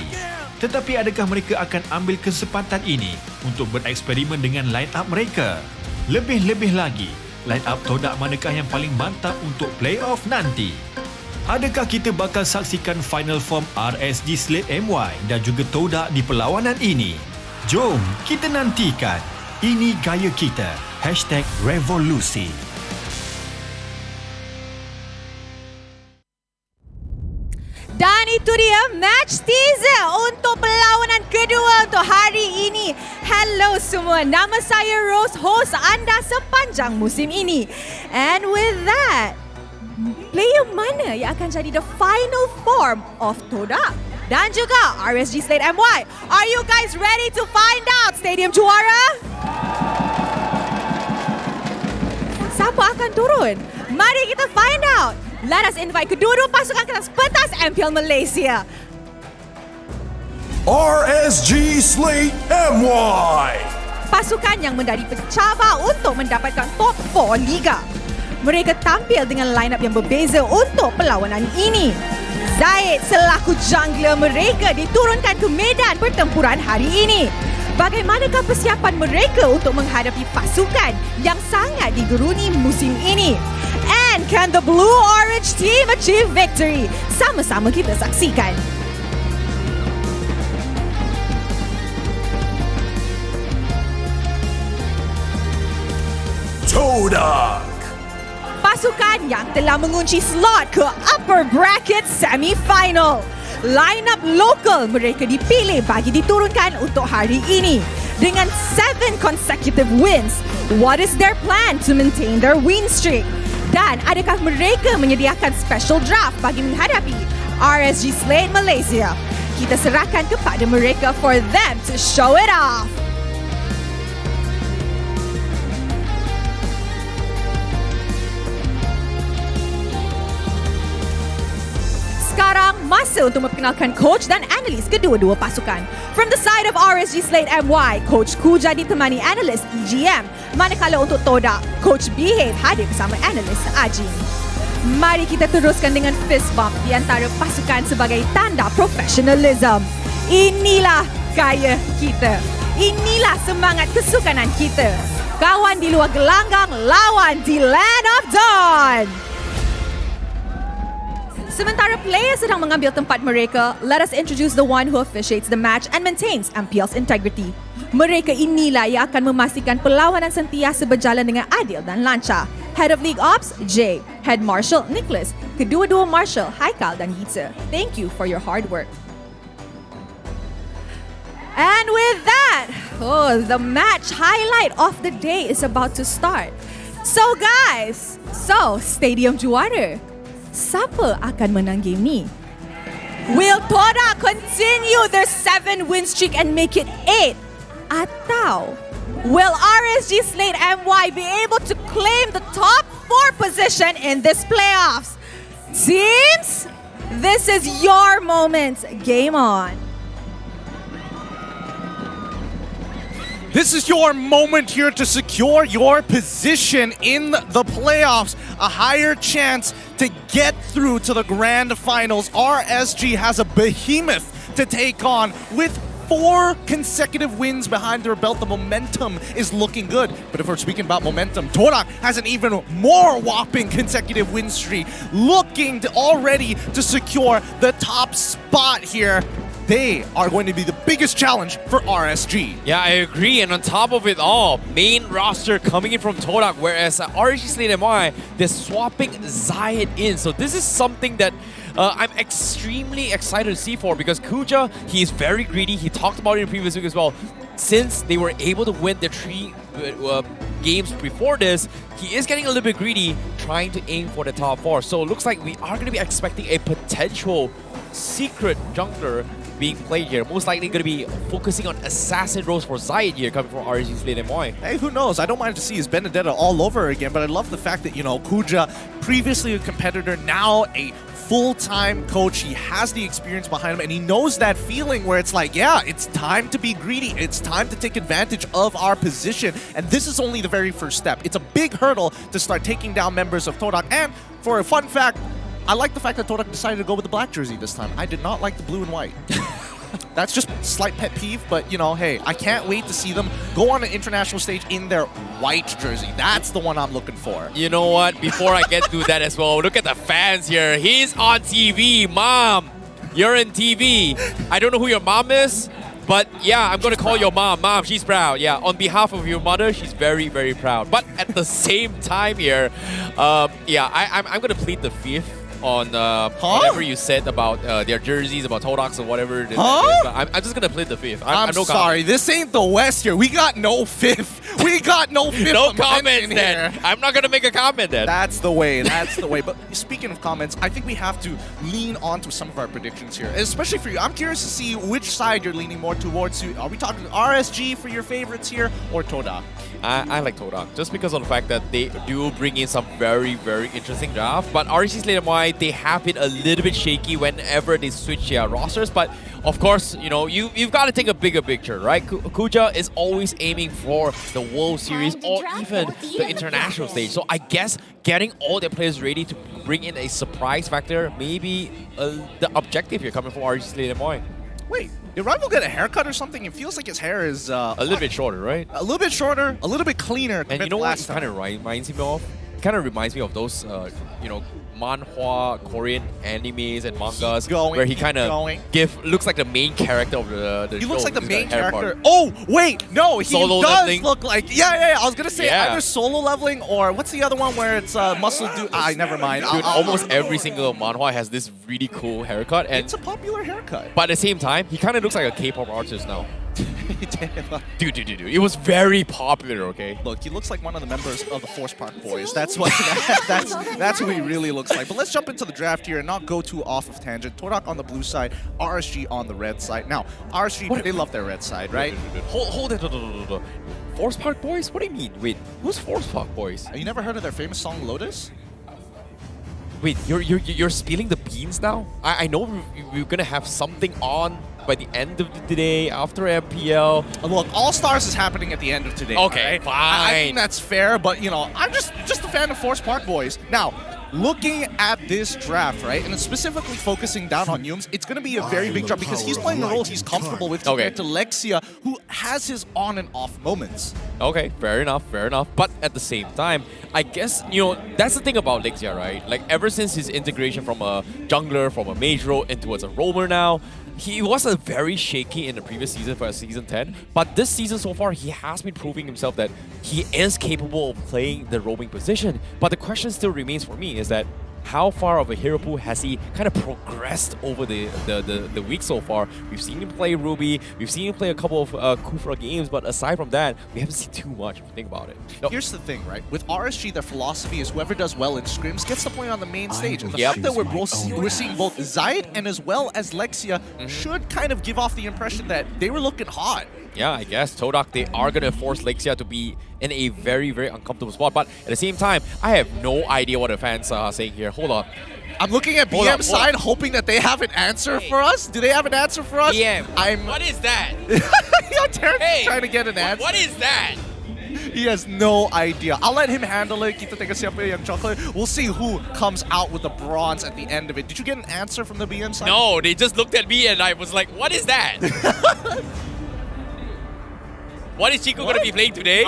Tetapi adakah mereka akan ambil kesempatan ini untuk bereksperimen dengan line up mereka? Lebih-lebih lagi, line up Todak manakah yang paling mantap untuk playoff nanti? Adakah kita bakal saksikan final form RSG Slate MY dan juga Todak di perlawanan ini? Jom kita nantikan. Ini gaya kita. #Revolusi. Dan itu dia match teaser untuk perlawanan kedua untuk hari ini. Hello semua, nama saya Rose, host anda sepanjang musim ini. And with that, player mana yang akan jadi the final form of Todak dan juga RSG Slate MY? Are you guys ready to find out, Stadium Juara? Siapa akan turun? Mari kita find out. Let us invite kedua-dua pasukan ke atas pentas MPL Malaysia. RSG Slate MY. Pasukan yang menjadi pencabar untuk mendapatkan top 4 Liga. Mereka tampil dengan line-up yang berbeza untuk perlawanan ini. Zaid selaku jungler mereka diturunkan ke medan pertempuran hari ini. Bagaimanakah persiapan mereka untuk menghadapi pasukan yang sangat digeruni musim ini? And can the blue-orange team achieve victory? Sama-sama kita saksikan. Todak. Pasukan yang telah mengunci slot ke upper bracket semi-final. Line-up lokal mereka dipilih bagi diturunkan untuk hari ini. Dengan 7 consecutive wins, what is their plan to maintain their win streak? Dan adakah mereka menyediakan special draft bagi menghadapi RSG Slate Malaysia? Kita serahkan kepada mereka for them to show it off. Sekarang masa untuk memperkenalkan coach dan analis kedua-dua pasukan. From the side of RSG Slate MY, Coach Kuja ditemani analis EGM. Manakala untuk Todak, Coach Behave hadir bersama analis Ajin. Mari kita teruskan dengan fist bump di antara pasukan sebagai tanda profesionalism. Inilah gaya kita. Inilah semangat kesukanan kita. Kawan di luar gelanggang, lawan di Land of Dawn. Sementara player sedang mengambil tempat mereka, let us introduce the one who officiates the match and maintains MPL's integrity. Mereka inilah yang akan memastikan perlawanan sentiasa berjalan dengan adil dan lancar. Head of League Ops, Jay. Head Marshal, Nicholas. Kedua-dua Marshal, Haikal dan Yitza. Thank you for your hard work. And with that, the match highlight of the day is about to start. So guys, Stadium Juara, siapa akan menang game ni? Will Todak continue their 7 win streak and make it 8? Atau will RSG Slate MY be able to claim the top 4 position in this playoffs? Teams, this is your moment. Game on. This is your moment here to secure your position in the playoffs. A higher chance to get through to the grand finals. RSG has a behemoth to take on with 4 consecutive wins behind their belt. The momentum is looking good. But if we're speaking about momentum, Todak has an even more whopping consecutive win streak, looking to already to secure the top spot here. They are going to be the biggest challenge for RSG. Yeah, I agree. And on top of it all, main roster coming in from Todak, whereas RSG Slate MY, they're swapping Zayed in. So this is something that I'm extremely excited to see for, because Kuja, he is very greedy. He talked about it in previous week as well. Since they were able to win the 3 games before this, he is getting a little bit greedy, trying to aim for the top 4. So it looks like we are going to be expecting a potential secret jungler being played here. Most likely going to be focusing on assassin roles for Zayed here, coming from RSG Slate MY. Hey, who knows? I don't mind to see his Benedetta all over again, but I love the fact that, you know, Kuja, previously a competitor, now a full-time coach. He has the experience behind him, and he knows that feeling where it's like, yeah, it's time to be greedy. It's time to take advantage of our position. And this is only the very first step. It's a big hurdle to start taking down members of Todak. And for a fun fact, I like the fact that Todak decided to go with the black jersey this time. I did not like the blue and white. That's just slight pet peeve, but you know, hey, I can't wait to see them go on an international stage in their white jersey. That's the one I'm looking for. You know what? Before I get to that as well, look at the fans here. He's on TV. Mom, you're in TV. I don't know who your mom is, but yeah, I'm going to call your mom. Mom, she's proud. Yeah, on behalf of your mother, she's very, very proud. But at the same time here, yeah, I'm going to plead the fifth on whatever you said about their jerseys, about Todaks or whatever. I'm just going to plead the fifth. I'm no sorry, this ain't the West here. We got no fifth. We got no fifth. No comments then. I'm not going to make a comment then. That's the way. That's the way. But speaking of comments, I think we have to lean on to some of our predictions here, especially for you. I'm curious to see which side you're leaning more towards. Are we talking RSG for your favorites here or Todak? I like Todak just because of the fact that they do bring in some very, very interesting draft. But RSG Slate MY, they have been a little bit shaky whenever they switch their rosters. But of course, you know, you've got to take a bigger picture, right? Kuja is always aiming for the World Series or even the international stage. So I guess getting all their players ready to bring in a surprise factor may be the objective here coming from RSG Slate MY. Wait, did Rival get a haircut or something? It feels like his hair is a little bit shorter, right? A little bit shorter, a little bit cleaner. And you know what? It kind of reminds me of? Kind of reminds me of those, you know, manhwa Korean animes and mangas where he kind of looks like the main character of the show. He looks like the main character. Oh, wait, no, he Solo does leveling. look like, yeah, I was going to say either Solo Leveling or what's the other one where it's Muscle Dude? Never mind. Dude, almost every single manhwa has this really cool haircut. And it's a popular haircut. But at the same time, he kind of looks like a K-pop artist now. Dude, it was very popular, okay? Look, he looks like one of the members of the Force Park Boys. That's what that's who he really looks like. But let's jump into the draft here and not go too off of tangent. Todak on the blue side, RSG on the red side. Now, RSG, they love their red side, right? Hold it. Force Park Boys? What do you mean? Wait, who's Force Park Boys? You never heard of their famous song Lotus? Wait, you're spilling the beans now? I know we're gonna have something on by the end of the day after MPL. Look, All Stars is happening at the end of today. Okay, right? fine. I think that's fair, but you know, I'm just a fan of Force Park Boys. Now, looking at this draft, right, and specifically focusing down on Yums, it's going to be a very big draft because he's playing a role he's comfortable with compared to Lexia, who has his on and off moments. Okay, fair enough. But at the same time, I guess, you know, that's the thing about Lexia, right? Like, ever since his integration from a jungler, from a mage role, into as a roamer now, he was very shaky in the previous season for Season 10, but this season so far, he has been proving himself that he is capable of playing the roaming position. But the question still remains for me is that how far of a hero pool has he kind of progressed over the week so far? We've seen him play Ruby, we've seen him play a couple of Kufra games, but aside from that, we haven't seen too much if you think about it. Here's the thing, right? With RSG, their philosophy is whoever does well in scrims gets the point on the main stage. And the fact that we're seeing both Zayed and as well as Lexia should kind of give off the impression that they were looking hot. Yeah, I guess Todak, they are going to force Lexia to be in a very, very uncomfortable spot. But at the same time, I have no idea what the fans are saying here. Hold on. I'm looking at BM side, hoping that they have an answer for us. Do they have an answer for us? BM, what is that? Terrence trying to get an answer. What is that? He has no idea. I'll let him handle it. Kita teka siapa yang chocolate. We'll see who comes out with the bronze at the end of it. Did you get an answer from the BM side? No, they just looked at me and I was like, what is that? What is Chico going to be playing today?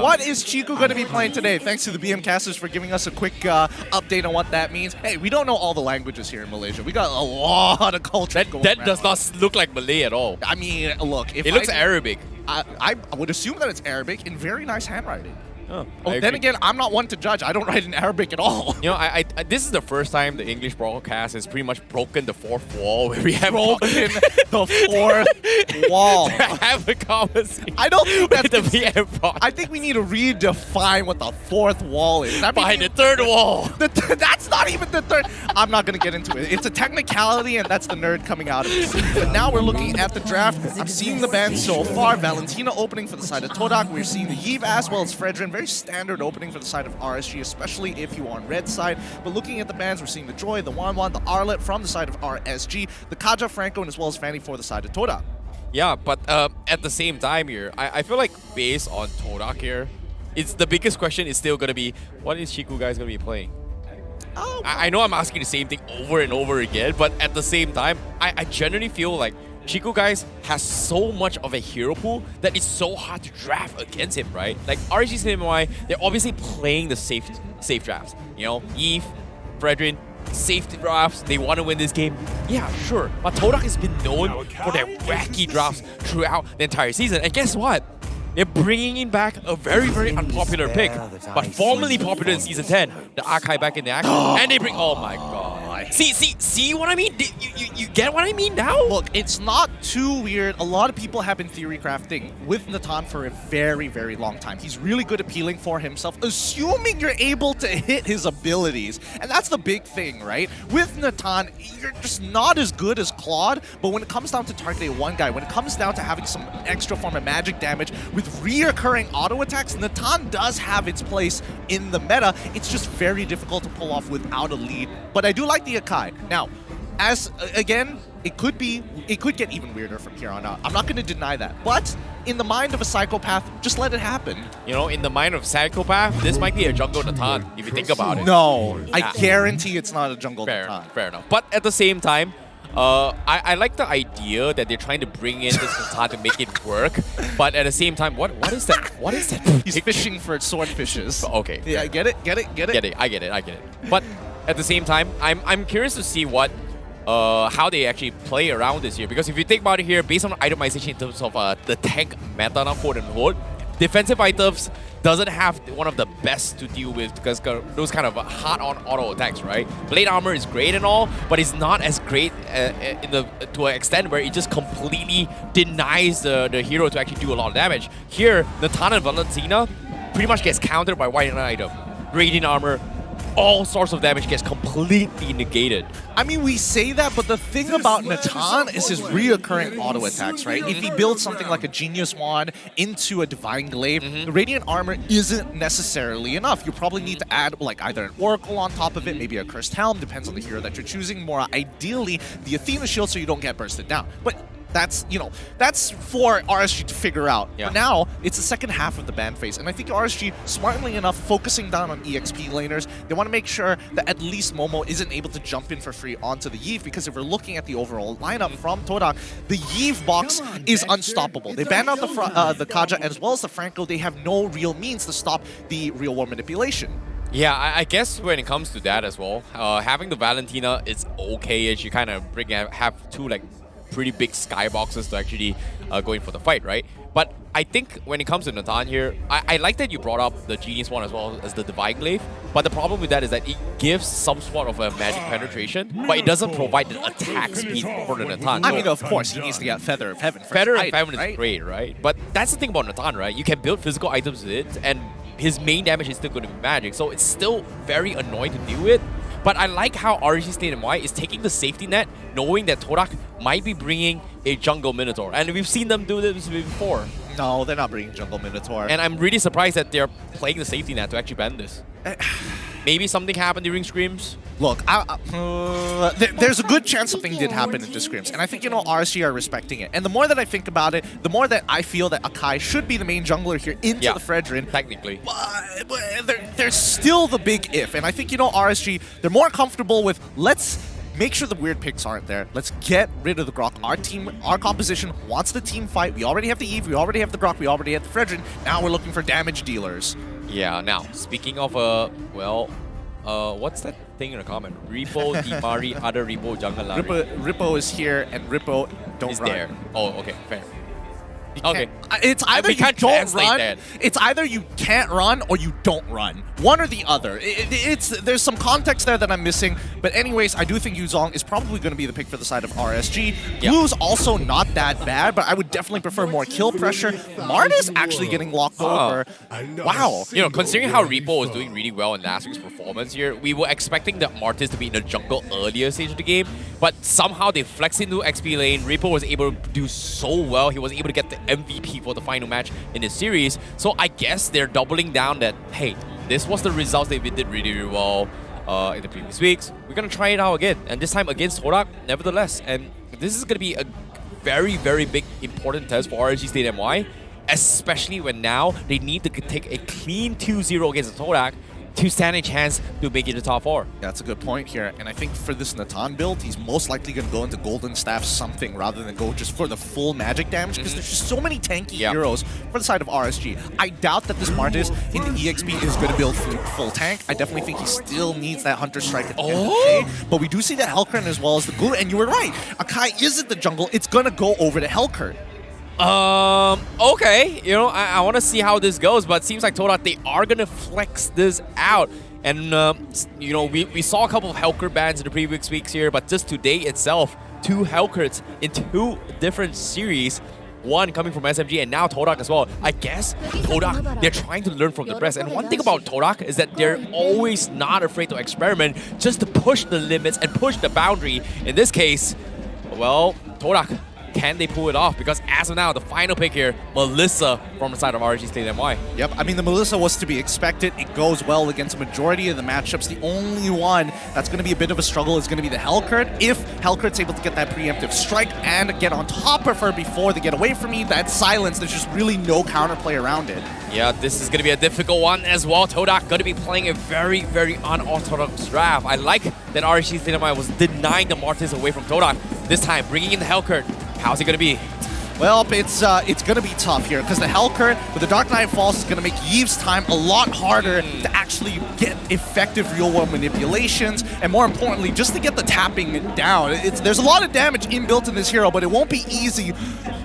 What is Chico going to be playing today? Thanks to the BM casters for giving us a quick update on what that means. Hey, we don't know all the languages here in Malaysia. We got a lot of culture going That around. does not look like Malay at all. I mean, look. If it looks Arabic. I would assume that it's Arabic in very nice handwriting. Oh, then again, I'm not one to judge. I don't write in Arabic at all. You know, I this is the first time the English broadcast has pretty much broken the fourth wall where we have broken the fourth wall. Have a conversation. I don't think that's the VM broadcast. I think we need to redefine what the fourth wall is. Behind the third wall. That's not even the third. I'm not going to get into it. It's a technicality, and that's the nerd coming out of it. But now we're looking at the draft. I'm seeing the bans so far. Valentina opening for the side of Todak. We're seeing the Yves as well as Fredrin. Very standard opening for the side of RSG, especially if you are on red side. But looking at the bans, we're seeing the Joy, the Wanwan, the Arlet from the side of RSG, the Kaja, Franco, and as well as Fanny for the side of Todak. Yeah, but at the same time here, I feel like based on Todak here, it's the biggest question is still going to be, what is Chiku guys going to be playing? Oh, I know I'm asking the same thing over and over again, but at the same time, I generally feel like Chiku guys has so much of a hero pool that it's so hard to draft against him, right? Like RSG Slate MY, they're obviously playing the safe drafts. You know, Yves, Fredrin, safe drafts, they want to win this game. Yeah, sure. But Todak has been known for their wacky drafts throughout the entire season. And guess what? They're bringing in back a very, very unpopular pick, but formerly popular in Season 10, the Archive back in the action, and they bring, oh my god. See what I mean? You get what I mean now? Look, it's not too weird. A lot of people have been theory crafting with Natan for a very, very long time. He's really good at appealing for himself, assuming you're able to hit his abilities. And that's the big thing, right? With Natan, you're just not as good as Claude, but when it comes down to targeting one guy, when it comes down to having some extra form of magic damage with reoccurring auto attacks, Natan does have its place in the meta. It's just very difficult to pull off without a lead. But I do like the Akai. Now, as again, it could get even weirder from here on out. I'm not going to deny that. But in the mind of a psychopath, just let it happen. You know, in the mind of psychopath, this might be a jungle Natan, if you think about it. No, I guarantee it's not a jungle Natan. Fair enough. But at the same time, I like the idea that they're trying to bring in this Natan to make it work. But at the same time, what is that? What is that? He's fishing for swordfishes. Okay. Yeah, I get it. I get it. But at the same time, I'm curious to see what how they actually play around this year. Because if you think about it here, based on itemization in terms of the tank meta, quote unquote, defensive items doesn't have one of the best to deal with because those kind of hard-on auto attacks, right? Blade armor is great and all, but it's not as great to an extent where it just completely denies the hero to actually do a lot of damage. Here, Natan and Valentina pretty much gets countered by white item. Radiant armor, all sorts of damage gets completely negated. I mean, we say that, but the thing about Natan is his reoccurring auto attacks, right? If he builds something like a Genius Wand into a Divine Glaive, the Radiant Armor isn't necessarily enough. You probably need to add like either an Oracle on top of it, maybe a Cursed Helm, depends on the hero that you're choosing. More ideally, the Athena Shield so you don't get bursted down. But that's, you know, that's for RSG to figure out. Yeah. But now, it's the second half of the ban phase, and I think RSG, smartly enough, focusing down on EXP laners, they want to make sure that at least Momo isn't able to jump in for free onto the Yves, because if we're looking at the overall lineup from Todak, the Yves box is unstoppable. They banned out the Kaja as well as the Franco. They have no real means to stop the real war manipulation. Yeah, I guess when it comes to that as well, having the Valentina is okay-ish. You kind of have two like pretty big skyboxes to actually go in for the fight, right? But I think when it comes to Natan here, I like that you brought up the Genius one as well as the Divine Glaive, but the problem with that is that it gives some sort of a magic penetration, but it doesn't provide the attack speed for the Natan. I mean, of course, he needs to get Feather of Heaven. Feather of Heaven is great, right? But that's the thing about Natan, right? You can build physical items with it, and his main damage is still going to be magic, so it's still very annoying to deal with. But I like how RSG Slate MY is taking the safety net, knowing that Todak might be bringing a jungle Minotaur. And we've seen them do this before. No, they're not bringing jungle Minotaur. And I'm really surprised that they're playing the safety net to actually ban this. Maybe something happened during scrims? Look, there's a good chance something did happen in the scrims, and I think, you know, RSG are respecting it. And the more that I think about it, the more that I feel that Akai should be the main jungler here into the Fredrin. Technically. But there's still the big if, and I think, you know, RSG, they're more comfortable with, let's make sure the weird picks aren't there. Let's get rid of the Grok. Our team, our composition wants the team fight. We already have the Eve, we already have the Grok, we already have the Fredrin. Now we're looking for damage dealers. Yeah, now, speaking of, what's that thing in the comment? RIPPO, Dimari, other RIPPO, jungle Lari. RIPPO is here, and RIPPO don't is run. there. Oh, okay, fair. Okay. It's either We you can't don't translate run. that. It's either you can't run or you don't run. One or the other. There's some context there that I'm missing. But anyways, I do think Yuzong is probably going to be the pick for the side of RSG. Blue's also not that bad, but I would definitely prefer more kill pressure. Martis actually getting locked over. Wow. You know, considering how RIPPO was doing really well in last week's performance here, we were expecting the Martis to be in the jungle earlier stage of the game, but somehow they flexed into XP lane. RIPPO was able to do so well. He was able to get the MVP for the final match in this series. So I guess they're doubling down that, hey, this was the results they did really, really well in the previous weeks. We're going to try it out again, and this time against Todak, nevertheless. And this is going to be a very, very big, important test for RSG Slate MY, especially when now they need to take a clean 2-0 against the Todak to stand a chance to make it to top 4. Yeah, that's a good point here. And I think for this Natan build, he's most likely going to go into Golden Staff something rather than go just for the full magic damage, because there's just so many tanky heroes for the side of RSG. I doubt that this Martis in the EXP is going to build full tank. I definitely think he still needs that Hunter Strike at the end of the day. But we do see the Hellkern as well as the Guru, and you were right. Akai is at the jungle. It's going to go over to Hellkern. Okay, you know, I want to see how this goes, but it seems like Todak, they are going to flex this out. And, you know, we saw a couple of Hellkurt bans in the previous weeks here, but just today itself, 2 Hellkurts in 2 different series. One coming from SMG and now Todak as well. I guess Todak, they're trying to learn from the best. And one thing about Todak is that they're always not afraid to experiment, just to push the limits and push the boundary. In this case, well, Todak, can they pull it off? Because as of now, the final pick here, Melissa from the side of RSG Slate MY. Yep, I mean, the Melissa was to be expected. It goes well against a majority of the matchups. The only one that's going to be a bit of a struggle is going to be the Hellkurt. If Hellkurt's able to get that preemptive strike and get on top of her before they get away from me, that silence, there's just really no counterplay around it. Yeah, this is going to be a difficult one as well. Todak going to be playing a very, very unorthodox draft. I like that RSG Slate MY was denying the Martis away from Todak. This time, bringing in the Hellkurt. How's it going to be? Well, it's going to be tough here because the Hellkurt with the Dark Knight Falls is going to make Yve's time a lot harder to actually get effective real-world manipulations, and more importantly, just to get the tapping down. There's a lot of damage inbuilt in this hero, but it won't be easy.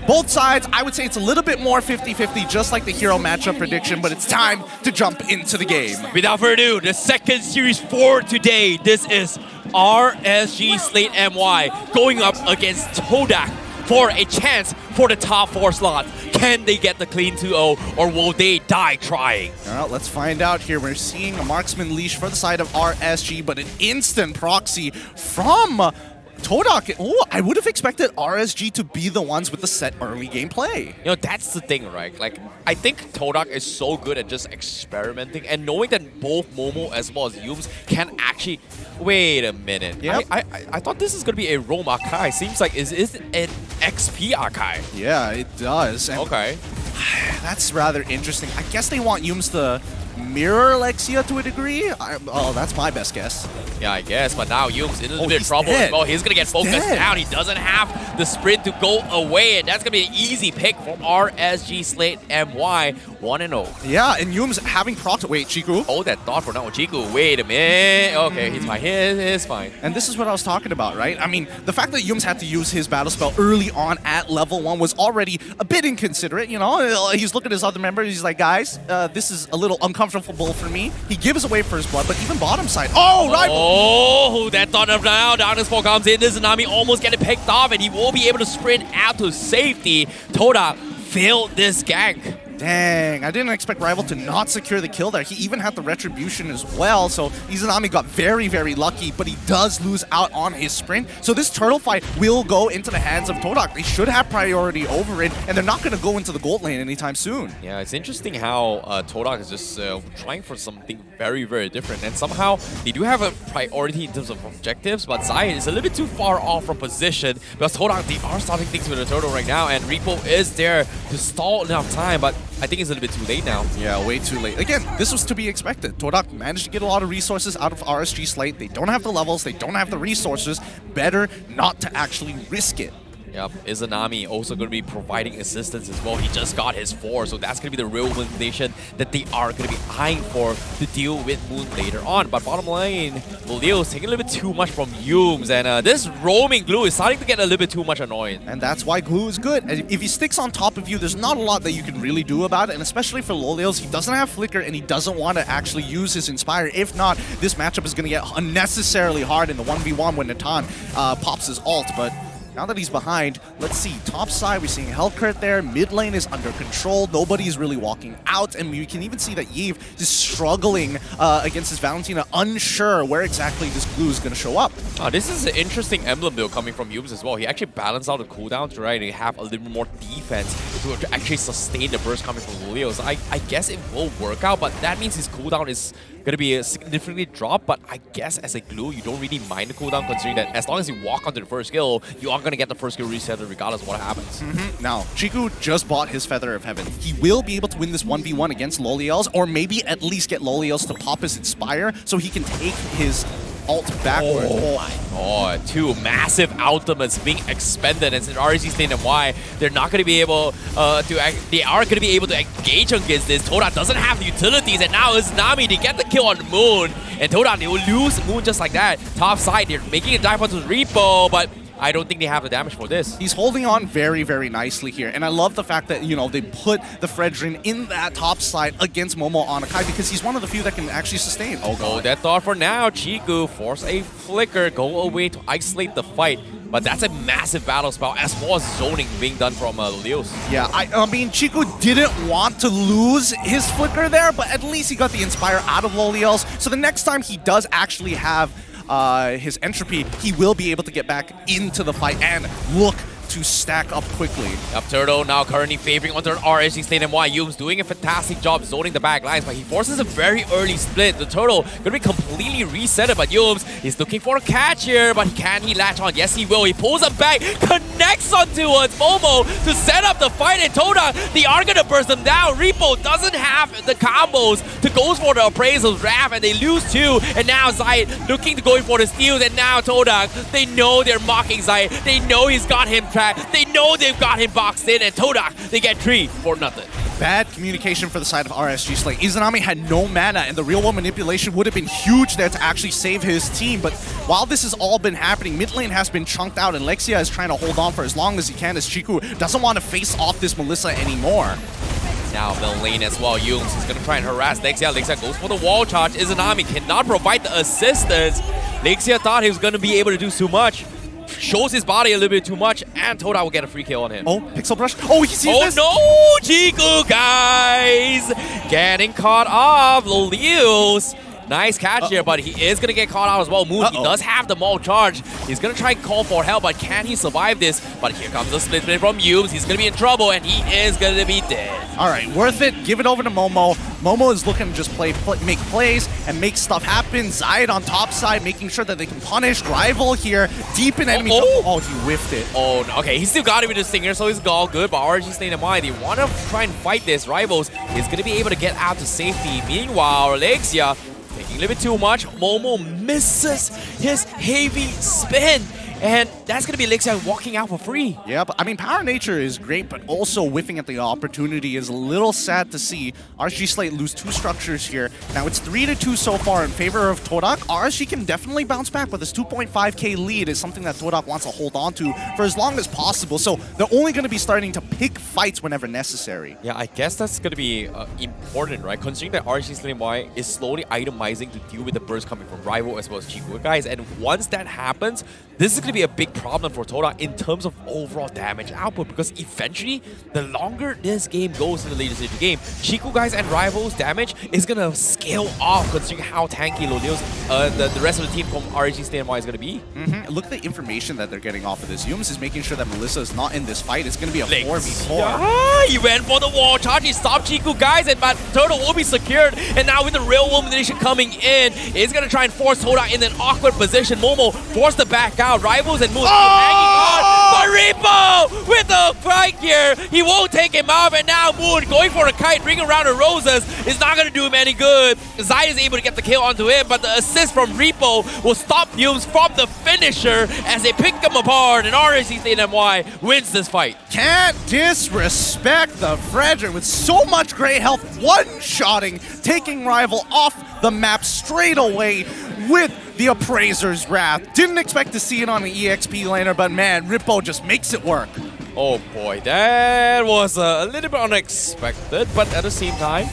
Both sides, I would say it's a little bit more 50-50, just like the hero matchup prediction, but it's time to jump into the game. Without further ado, the second series for today. This is RSG Slate MY going up against Todak for a chance for the top 4 slot. Can they get the clean 2-0 or will they die trying? All right, let's find out here. We're seeing a marksman leash for the side of RSG, but an instant proxy from Todak. Oh, I would have expected RSG to be the ones with the set early gameplay. You know, that's the thing, right? Like, I think Todak is so good at just experimenting and knowing that both Momo as well as Yums can actually... Wait a minute. Yep. I thought this is going to be a roam Akai. Seems like is an XP Akai. Yeah, it does. And okay. That's rather interesting. I guess they want Yums to mirror Alexia to a degree? Oh, that's my best guess. Yeah, I guess, but now Yums in a little bit of trouble as well. He's going to get focused down. He doesn't have the sprint to go away, and that's going to be an easy pick for RSG Slate MY, 1-0. Yeah, and Yums having proc... Wait, Chiku? Hold that thought for now, Chiku. Wait a minute. Okay, he's fine. He's fine. And this is what I was talking about, right? I mean, the fact that Yums had to use his battle spell early on at level 1 was already a bit inconsiderate, you know? He's looking at his other members. He's like, guys, this is a little uncomfortable for me. He gives away first blood, but even bottom side. Oh, rival! Oh, that thought of now. Darkness Fall comes in. This Tsunami almost getting picked off, and he will be able to sprint out to safety. Todak failed this gank. Dang, I didn't expect Rival to not secure the kill there. He even had the retribution as well, so Izanami got very, very lucky, but he does lose out on his sprint. So this turtle fight will go into the hands of Todak. They should have priority over it, and they're not going to go into the gold lane anytime soon. Yeah, it's interesting how Todak is just trying for something very, very different, and somehow they do have a priority in terms of objectives, but Zion is a little bit too far off from position, because Todak, they are starting things with a turtle right now, and RIPPO is there to stall enough time, but I think it's a little bit too late now. Yeah, way too late. Again, this was to be expected. Todak managed to get a lot of resources out of RSG Slate. They don't have the levels, they don't have the resources. Better not to actually risk it. Yep, Izanami also going to be providing assistance as well. He just got his 4, so that's going to be the real elimination that they are going to be eyeing for to deal with Moon later on. But bottom line, Leo's taking a little bit too much from Yums, and this roaming glue is starting to get a little bit too much annoying. And that's why glue is good. If he sticks on top of you, there's not a lot that you can really do about it, and especially for Lolios, he doesn't have Flicker and he doesn't want to actually use his Inspire. If not, this matchup is going to get unnecessarily hard in the 1v1 when Natan pops his ult, but now that he's behind, let's see. Top side, we're seeing Melqt there. Mid lane is under control. Nobody's really walking out. And we can even see that Yves is struggling against his Valentina, unsure where exactly this glue is going to show up. This is an interesting emblem build coming from Yums as well. He actually balanced out the cooldowns, right? And have a little bit more defense to actually sustain the burst coming from Lulio. So I guess it will work out, but that means his cooldown is going to be significantly dropped. But I guess as a glue, you don't really mind the cooldown, considering that as long as you walk onto the first skill, you are going to get the first skill reset regardless of what happens. Now, Chiku just bought his Feather of Heaven. He will be able to win this 1v1 against Loliels, or maybe at least get Loliels to pop his Inspire so he can take his ult backward. Oh my god, 2 massive ultimates being expended, and since RSG Slate MY, they're not going to be able they are going to be able to engage against this. Todak doesn't have the utilities, and now it's Nami to get the kill on Moon, and Todak, they will lose Moon just like that. Top side, they're making a dive onto RIPPO, but I don't think they have the damage for this. He's holding on very, very nicely here. And I love the fact that, you know, they put the Fredrin in that top side against Momo on Akai because he's one of the few that can actually sustain. Oh, god. That thought for now. Chiku force a flicker, go away to isolate the fight. But that's a massive battle spell as well as zoning being done from Leos. Yeah, I mean, Chiku didn't want to lose his flicker there, but at least he got the Inspire out of Loliels. So the next time he does actually have his entropy, he will be able to get back into the fight and look to stack up quickly. Up Turtle now currently favoring onto RSG Slate MY. Yums doing a fantastic job zoning the back lines, but he forces a very early split. The Turtle gonna be completely resetted, but Yums is looking for a catch here, but can he latch on? Yes, he will. He pulls him back, connects on towards Momo to set up the fight, and Todak, they are gonna burst him down. RIPPO doesn't have the combos to go for the appraisals Raph, and they lose 2, and now Zayt looking to go for the steals, and now Todak, they know they're mocking Zayt. They know he's got him trapped. They know they've got him boxed in, and Todak, they get 3 for nothing. Bad communication for the side of RSG Slate. Izanami had no mana, and the real-world manipulation would have been huge there to actually save his team. But while this has all been happening, mid lane has been chunked out, and Lexia is trying to hold on for as long as he can, as Chiku doesn't want to face off this Melissa anymore. Now the lane as well. Yums is going to try and harass Lexia. Lexia goes for the wall charge. Izanami cannot provide the assistance. Lexia thought he was going to be able to do too much. Shows his body a little bit too much, and Todak will get a free kill on him. Oh, Pixel Brush. Oh, he sees this. Oh no, Chiku, guys! Getting caught off. Lolios. Nice catch here, but he is going to get caught out as well. Moon, he does have the maul charge. He's going to try and call for help, but can he survive this? But here comes the split from Yums. He's going to be in trouble, and he is going to be dead. All right, worth it. Give it over to Momo. Momo is looking to just make plays and make stuff happen. Zayt on top side, making sure that they can punish Rival here. Deep in enemy. Oh, he whiffed it. Oh, no. Okay, he still got it with the Stinger, so he's all good. But RSG Slate MY, they want to try and fight this. Rivals is going to be able to get out to safety. Meanwhile, Lexia taking a little bit too much. Momo misses his heavy spin. And that's going to be Lexia walking out for free. Yeah, but I mean, Power Nature is great, but also whiffing at the opportunity is a little sad to see. RSG Slate lose 2 structures here. Now it's 3-2 so far in favor of Todak. RSG can definitely bounce back, but this 2.5k lead is something that Todak wants to hold on to for as long as possible. So they're only going to be starting to pick fights whenever necessary. Yeah, I guess that's going to be important, right? Considering that RSG Slate MY is slowly itemizing to deal with the burst coming from Rival as well as Chiku, guys. And once that happens, this is going to be a big problem for Todak in terms of overall damage output, because eventually, the longer this game goes in the later stage of the game, Chiku guys and Rivals damage is going to scale off considering how tanky Lolios, the rest of the team from RSG Slate MY is going to be. Look at the information that they're getting off of this. Yums is making sure that Melissa is not in this fight. It's going to be a 4v4. Yeah, he went for the wall charge. He stopped Chiku guys, and but Turtle will be secured. And now with the real world manipulation coming in, it's going to try and force Todak in an awkward position. Momo forced the back out. Rivals and Moon hanging on, but RIPPO with the fight here. He won't take him off, and now Moon going for a kite, ring around the roses is not going to do him any good. Zai is able to get the kill onto him, but the assist from RIPPO will stop Yumes from the finisher as they pick them apart, and RSG Slate MY wins this fight. Can't disrespect the Frederick with so much great health, one-shotting, taking rival off the map straight away with the Appraiser's Wrath. Didn't expect to see it on the EXP laner, but man, RIPPO just makes it work. Oh boy, that was a little bit unexpected, but at the same time,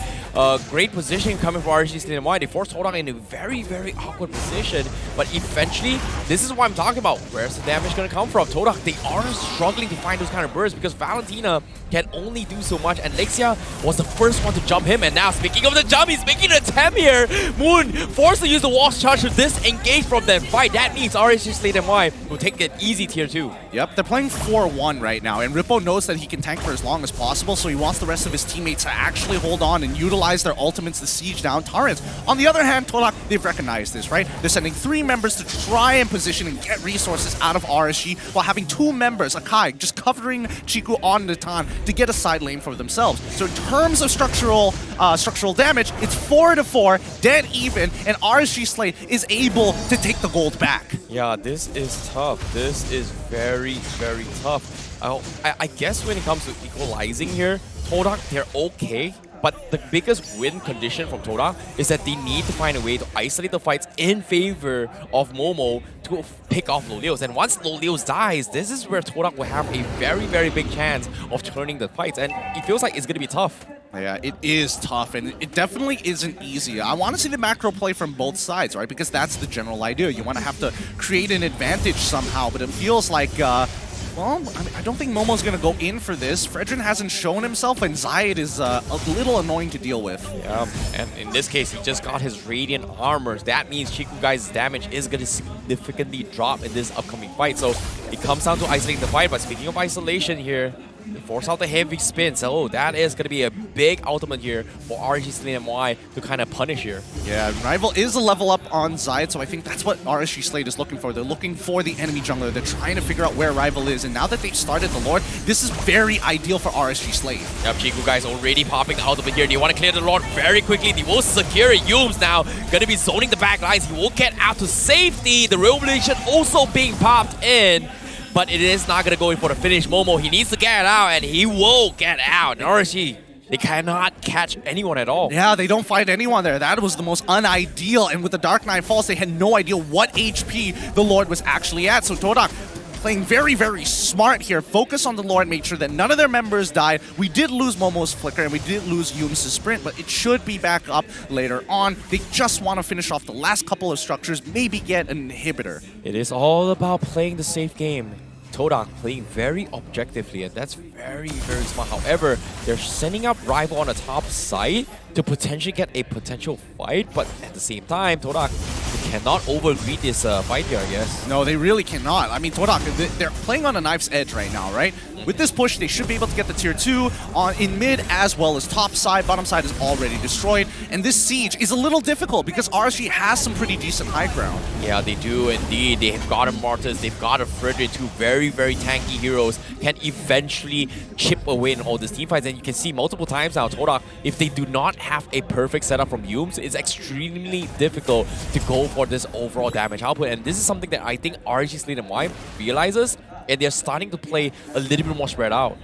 great position coming from RSG Slate MY. They forced Todak in a very, very awkward position, but eventually, this is what I'm talking about. Where's the damage going to come from? Todak, they are struggling to find those kind of bursts because Valentina can only do so much, and Lexia was the first one to jump him, and now speaking of the jump, he's making an attempt here. Moon forced to use the wall charge to disengage from that fight. That means RSG Slate MY will take an easy tier 2. Yep, they're playing 4-1 right now, and RIPPO knows that he can tank for as long as possible, so he wants the rest of his teammates to actually hold on and utilize their ultimates to siege down turrets. On the other hand, Todak, they've recognized this, right? They're sending 3 members to try and position and get resources out of RSG while having 2 members, Akai, just covering Chiku on the Tan to get a side lane for themselves. So in terms of structural damage, it's 4-4, dead even, and RSG Slate is able to take the gold back. Yeah, this is tough. This is very, very tough. I guess when it comes to equalizing here, Todak, they're okay. But the biggest win condition from Todak is that they need to find a way to isolate the fights in favor of Momo to pick off Lolios. And once Lolios dies, this is where Todak will have a very, very big chance of turning the fights. And it feels like it's going to be tough. Yeah, it is tough, and it definitely isn't easy. I want to see the macro play from both sides, right? Because that's the general idea. You want to have to create an advantage somehow, but it feels like... well, I don't think Momo's going to go in for this. Fredrin hasn't shown himself, and Zayed is a little annoying to deal with. Yeah, and in this case, he just got his Radiant Armors. That means Chiku Guy's damage is going to significantly drop in this upcoming fight. So it comes down to isolating the fight. But speaking of isolation here, they force out the heavy spin. So that is going to be a big ultimate here for RSG Slate MY to kind of punish here. Yeah, Rival is a level up on Zayed, so I think that's what RSG Slate is looking for. They're looking for the enemy jungler. They're trying to figure out where Rival is, and now that they've started the Lord, this is very ideal for RSG Slate. Yep, Chiku Guy's already popping the ultimate here. They want to clear the Lord very quickly. They will secure it. Yumes now going to be zoning the back lines. He will get out to safety. The Revolution also being popped in. But it is not going to go in for the finish. Momo, he needs to get out, and he will get out. And RSG, they cannot catch anyone at all. Yeah, they don't find anyone there. That was the most unideal. And with the Dark Knight Falls, they had no idea what HP the Lord was actually at. So Todak playing very, very smart here. Focus on the Lord, make sure that none of their members died. We did lose Momo's Flicker, and we did lose Yumes' Sprint, but it should be back up later on. They just want to finish off the last couple of structures, maybe get an inhibitor. It is all about playing the safe game. Todak playing very objectively, and that's very, very smart. However, they're sending up Rival on the top side to potentially get a potential fight, but at the same time, Todak, they cannot overgreed this fight here, I guess. No, they really cannot. I mean, Todak, they're playing on a knife's edge right now, right? With this push, they should be able to get the tier 2 in mid as well as top side. Bottom side is already destroyed, and this siege is a little difficult because RSG has some pretty decent high ground. Yeah, they do indeed. They've got a Mortis, they've got a Frederick, 2 very, very tanky heroes can eventually chip away in all these team fights. And you can see multiple times now, Todak, if they do not have a perfect setup from Yumes, it's extremely difficult to go for this overall damage output. And this is something that I think RSG Slate MY realizes, and they're starting to play a little bit more spread out.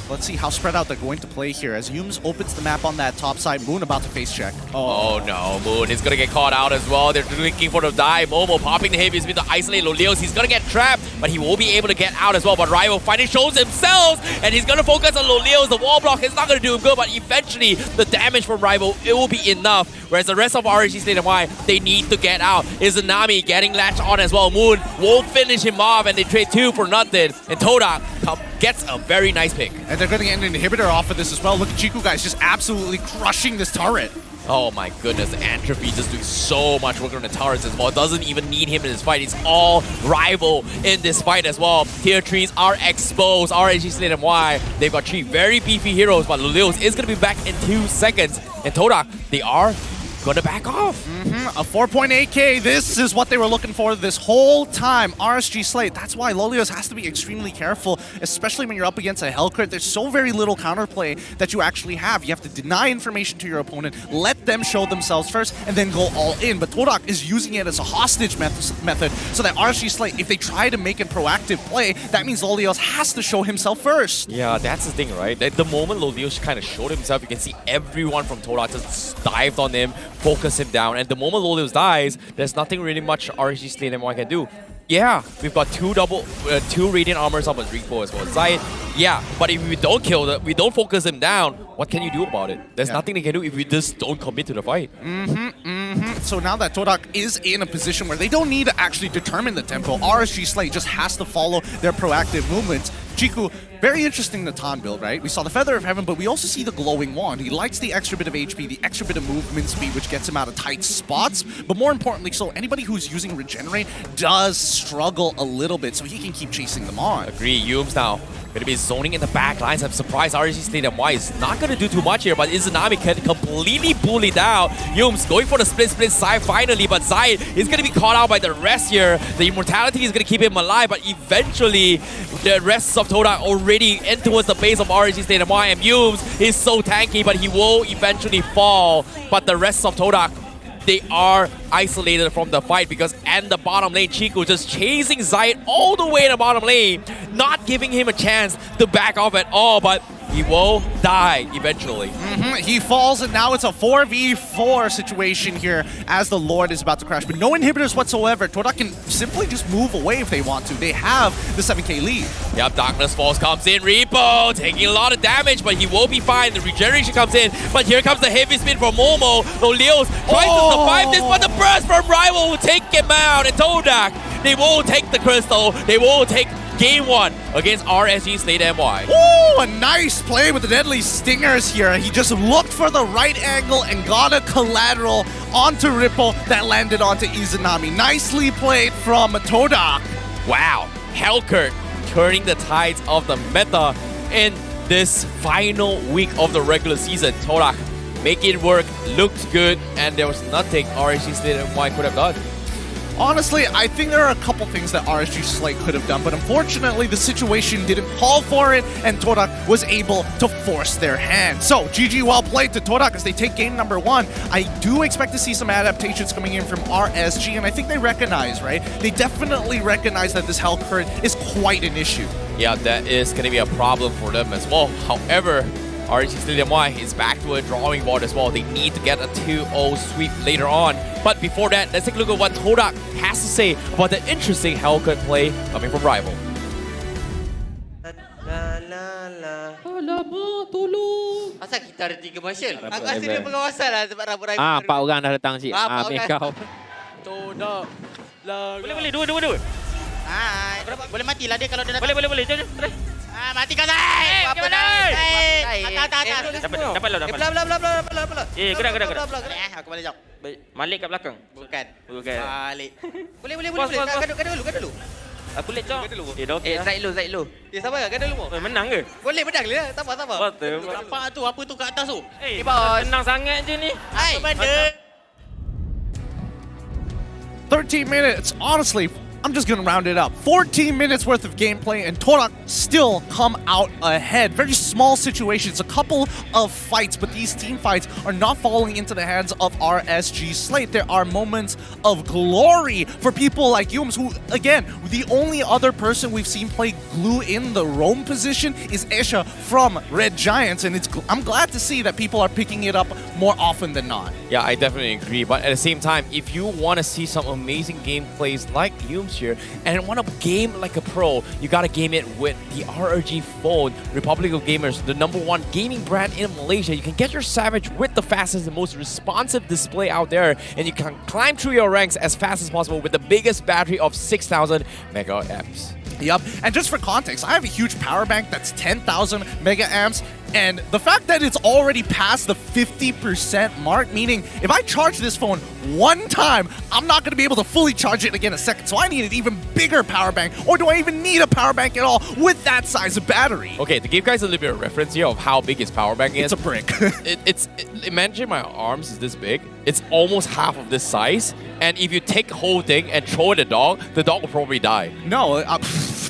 Let's see how spread out they're going to play here as Yumes opens the map on that top side. Moon about to face check. Oh no, Moon is going to get caught out as well. They're looking for the dive. Momo popping the heavy spin to isolate Lolios. He's going to get trapped, but he will be able to get out as well. But Rival finally shows himself, and he's going to focus on Lolios. The wall block is not going to do him good, but eventually the damage from Rival, it will be enough. Whereas the rest of RSG Slate MY, they need to get out. Izanami getting latched on as well. Moon won't finish him off, and they trade 2 for nothing. And Todak gets a very nice pick. And they're going to get an inhibitor off of this as well. Look at Chiku guys just absolutely crushing this turret. Oh my goodness, Entropy just doing so much work on the turrets as well. Doesn't even need him in this fight. It's all Rival in this fight as well. Tier 3s are exposed. RSG Slate MY, they've got 3 very beefy heroes, but Lolios is going to be back in 2 seconds. And Todak, they are gonna back off. A 4.8k, this is what they were looking for this whole time. RSG Slate, that's why Lolios has to be extremely careful, especially when you're up against a Helcurt. There's so very little counterplay that you actually have. You have to deny information to your opponent, let them show themselves first, and then go all in. But Todak is using it as a hostage method so that RSG Slate, if they try to make a proactive play, that means Lolios has to show himself first. Yeah, that's the thing, right? At the moment Lolios kind of showed himself, you can see everyone from Todak just dived on him, focused him down, and the moment Lolios dies, there's nothing really much RSG Slate MY can do. Yeah, we've got two radiant armors up on RIPPO as well as Zayt. Yeah, but if we don't kill them, we don't focus him down, what can you do about it? There's nothing they can do if we just don't commit to the fight. So now that Todak is in a position where they don't need to actually determine the tempo, RSG Slate just has to follow their proactive movements. Chiku, very interesting the taunt build, right? We saw the Feather of Heaven, but we also see the glowing wand. He likes the extra bit of HP, the extra bit of movement speed, which gets him out of tight spots. But more importantly, so anybody who's using Regenerate does struggle a little bit, so he can keep chasing them on. Agree, Yums now going to be zoning in the back lines. I'm surprised RSG Slate MY is not going to do too much here, but Izanami can completely bully down. Yums going for the split side finally, but Zayt is going to be caught out by the rest here. The immortality is going to keep him alive, but eventually the rest of Todak already end towards the base of RSG Slate MY, and Yums is so tanky, but he will eventually fall. But the rest of Todak, they are isolated from the fight because in the bottom lane, Chiku just chasing Zayt all the way in the bottom lane, not giving him a chance to back off at all, but he will die eventually. He falls, and now it's a 4v4 situation here as the Lord is about to crash. But no inhibitors whatsoever. Todak can simply just move away if they want to. They have the 7k lead. Yep, Darkness Falls comes in. RIPPO taking a lot of damage, but he will be fine. The regeneration comes in, but here comes the heavy spin from Momo. Lolios tries to survive this, but the burst from Rival will take him out. And Todak, they will take the crystal. They will take Game 1 against RSG Slate MY. Ooh, a nice play with the deadly stingers here. He just looked for the right angle and got a collateral onto RIPPO that landed onto Izanami. Nicely played from Todak. Wow, Helcurt turning the tides of the meta in this final week of the regular season. Todak make it work, looked good, and there was nothing RSG Slate MY could have done. Honestly, I think there are a couple things that RSG Slate could have done, but unfortunately the situation didn't call for it, and Todak was able to force their hand. So, GG well played to Todak as they take game number 1. I do expect to see some adaptations coming in from RSG, and I think they recognize, right? They definitely recognize that this Helcurt is quite an issue. Yeah, that is going to be a problem for them as well. However, RSG Slate MY is back to a drawing board as well. They need to get a 2-0 sweep later on. But before that, let's take a look at what Todak has to say about the interesting Helcurt play coming from Rival. Alamak, tolong. Asal kita ada 3 marshal? Aku rasa dia pengawasan lah sebab rambut Rival. 4 orang dah datang cik. Ambil kau. Todak. Boleh. Dua. Hai. Boleh matilah dia kalau dia nak. Boleh. Jom. Mati kau, Zayt! Apa dah? Atas. Dapat lah. Belah. Gerak. Aku balik jap. Malik kat belakang. Bukan. Balik. Boleh. Gaduh dulu. Aku let jom. Zayt lu. Sabar, gaduh dulu. Menang ke? Boleh menang dia. Sabar. Betul. Nampak tu, apa tu kat atas tu? Tenang sangat je ni. Apa benda? 13 minutes, honestly, I'm just going to round it up. 14 minutes worth of gameplay, and Todak still come out ahead. Very small situations, a couple of fights, but these team fights are not falling into the hands of RSG Slate. There are moments of glory for people like Yums, who, again, the only other person we've seen play glue in the roam position is Esha from Red Giants, and I'm glad to see that people are picking it up more often than not. Yeah, I definitely agree. But at the same time, if you want to see some amazing gameplays like Yums here and want to game like a pro, you got to game it with the RRG phone, Republic of Gamers, the #1 gaming brand in Malaysia. You can get your Savage with the fastest and most responsive display out there, and you can climb through your ranks as fast as possible with the biggest battery of 6,000 mega amps. Yep, and just for context, I have a huge power bank that's 10,000 mega amps. And the fact that it's already past the 50% mark, meaning if I charge this phone one time, I'm not going to be able to fully charge it again a second. So I need an even bigger power bank, or do I even need a power bank at all with that size of battery? Okay, to give guys a little bit of reference here of how big his power bank is. It's a brick. Imagine my arms is this big. It's almost half of this size. And if you take the whole thing and throw it at the dog will probably die. No,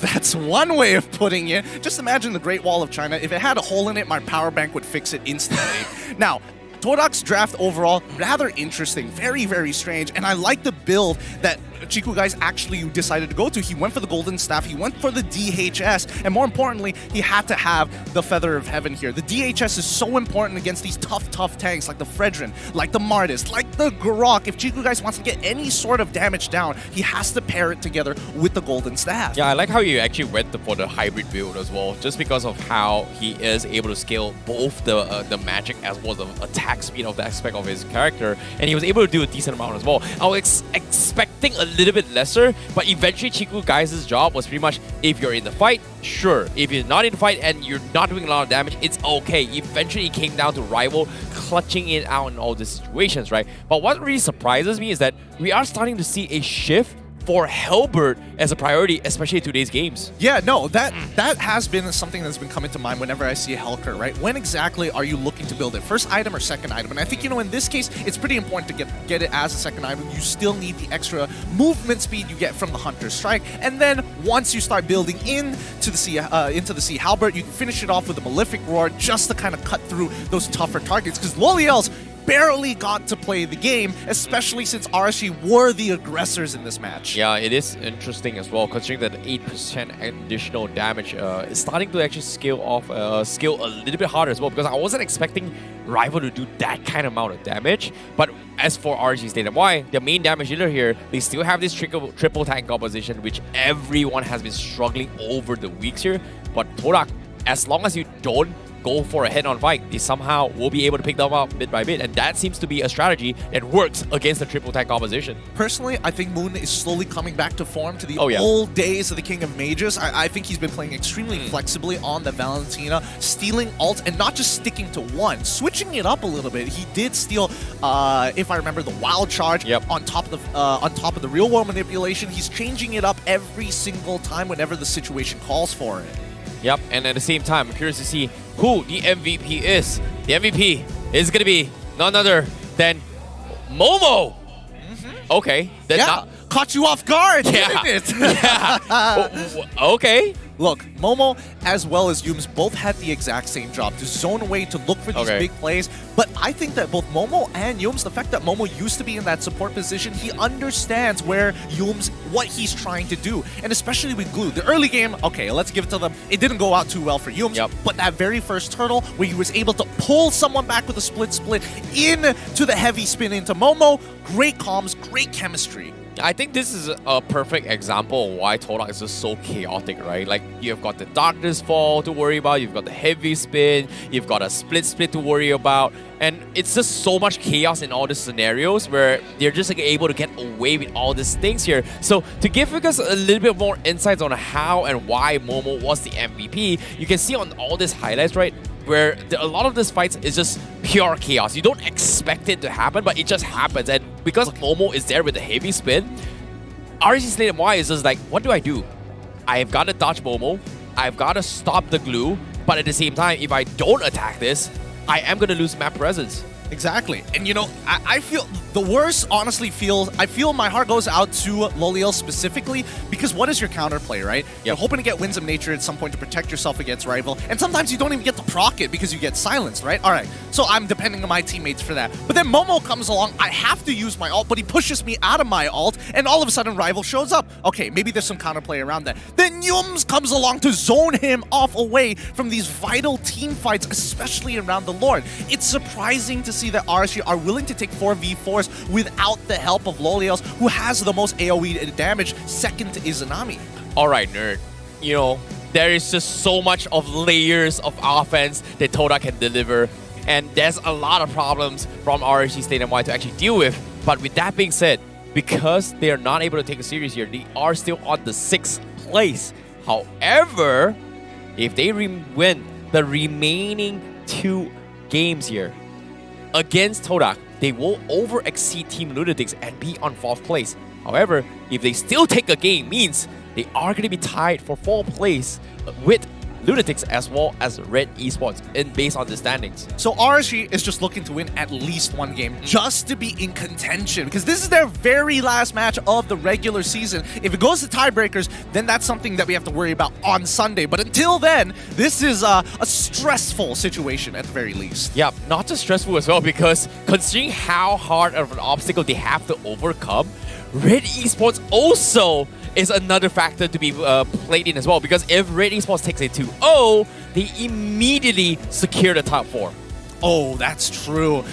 that's one way of putting it. Just imagine the Great Wall of China. If it had a hole in it, my power bank would fix it instantly. Now, Todak's draft overall, rather interesting, very, very strange, and I like the build that Chiku guys actually decided to go to. He went for the Golden Staff, he went for the DHS, and more importantly, he had to have the Feather of Heaven here. The DHS is so important against these tough tanks like the Fredrin, like the Martis, like the Grok. If Chiku guys wants to get any sort of damage down, he has to pair it together with the Golden Staff. Yeah, I like how you actually went for the hybrid build as well, just because of how he is able to scale both the magic as well as the attack speed of the aspect of his character, and he was able to do a decent amount as well. I was expecting a little bit lesser, but eventually Chiku guys' job was pretty much, if you're in the fight, sure. If you're not in the fight and you're not doing a lot of damage, it's okay. Eventually it came down to Rival clutching it out in all these situations, right? But what really surprises me is that we are starting to see a shift for Halberd as a priority, especially in today's games. Yeah, no, that has been something that's been coming to mind whenever I see a Helker, right? When exactly are you looking to build it? First item or second item? And I think, in this case, it's pretty important to get it as a second item. You still need the extra movement speed you get from the Hunter's Strike. And then once you start building into the Sea Halberd, you can finish it off with a Malefic Roar just to kind of cut through those tougher targets. Because Loliel's barely got to play the game, especially since RSG were the aggressors in this match. Yeah, it is interesting as well, considering that 8% additional damage is starting to actually scale a little bit harder as well, because I wasn't expecting Rival to do that kind of amount of damage. But as for RSG Slate MY, the main damage dealer here, they still have this triple tank composition, which everyone has been struggling over the weeks here. But Todak, as long as you don't go for a head-on fight, they somehow will be able to pick them up bit by bit, and that seems to be a strategy that works against the triple tank composition. Personally, I think Moon is slowly coming back to form, to the old days of the King of Mages. I think he's been playing extremely flexibly on the Valentina, stealing ult and not just sticking to one, switching it up a little bit. He did steal, if I remember, the Wild Charge on top of the real world manipulation. He's changing it up every single time whenever the situation calls for it. Yep, and at the same time, I'm curious to see who the MVP is. The MVP is going to be none other than Momo. Okay. Caught you off guard, yeah. didn't it? Yeah. Okay. Look, Momo as well as Yums both had the exact same job, to zone away, to look for these big plays. But I think that both Momo and Yums, the fact that Momo used to be in that support position, he understands where Yums, what he's trying to do. And especially with Glue. The early game, okay, let's give it to them. It didn't go out too well for Yums, but that very first turtle where he was able to pull someone back with a split into the heavy spin into Momo, great comms, great chemistry. I think this is a perfect example of why Todak is just so chaotic, right? Like, you've got the Darkness Fall to worry about, you've got the heavy spin, you've got a split to worry about, and it's just so much chaos in all these scenarios where they're just able to get away with all these things here. So to give you guys a little bit more insights on how and why Momo was the MVP, you can see on all these highlights, right, where a lot of these fights is just pure chaos. You don't expect it to happen, but it just happens. And because Momo is there with the heavy spin, RSG Slate MY is just like, what do I do? I've got to dodge Momo, I've got to stop the glue, but at the same time, if I don't attack this, I am going to lose map presence. Exactly. And I feel the worst, honestly, I feel my heart goes out to Loliel specifically, because what is your counterplay, right? You're hoping to get Winds of Nature at some point to protect yourself against Rival, and sometimes you don't even get to proc it because you get silenced, right? Alright, so I'm depending on my teammates for that. But then Momo comes along, I have to use my ult, but he pushes me out of my ult, and all of a sudden Rival shows up. Okay, maybe there's some counterplay around that. Then Yums comes along to zone him off away from these vital team fights, especially around the Lord. It's surprising to see that RSG are willing to take 4v4s without the help of Loliel's, who has the most AoE damage, second to Izanami. Alright, nerd. There is just so much of layers of offense that Todak can deliver, and there's a lot of problems from RSG Slate MY to actually deal with. But with that being said, because they are not able to take a series here, they are still on the 6th place. However, if they win the remaining 2 games here against Todak, they will over-exceed Team Lunatix and be on 4th place. However, if they still take a game, means they are going to be tied for 4th place with Lunatix as well as Red Esports based on the standings. So RSG is just looking to win at least 1 game just to be in contention, because this is their very last match of the regular season. If it goes to tiebreakers, then that's something that we have to worry about on Sunday. But until then, this is a stressful situation at the very least. Yeah, not just stressful as well, because considering how hard of an obstacle they have to overcome, Red Esports also is another factor to be played in as well, because if Red Esports takes a 2-0, they immediately secure the top 4. Oh, that's true.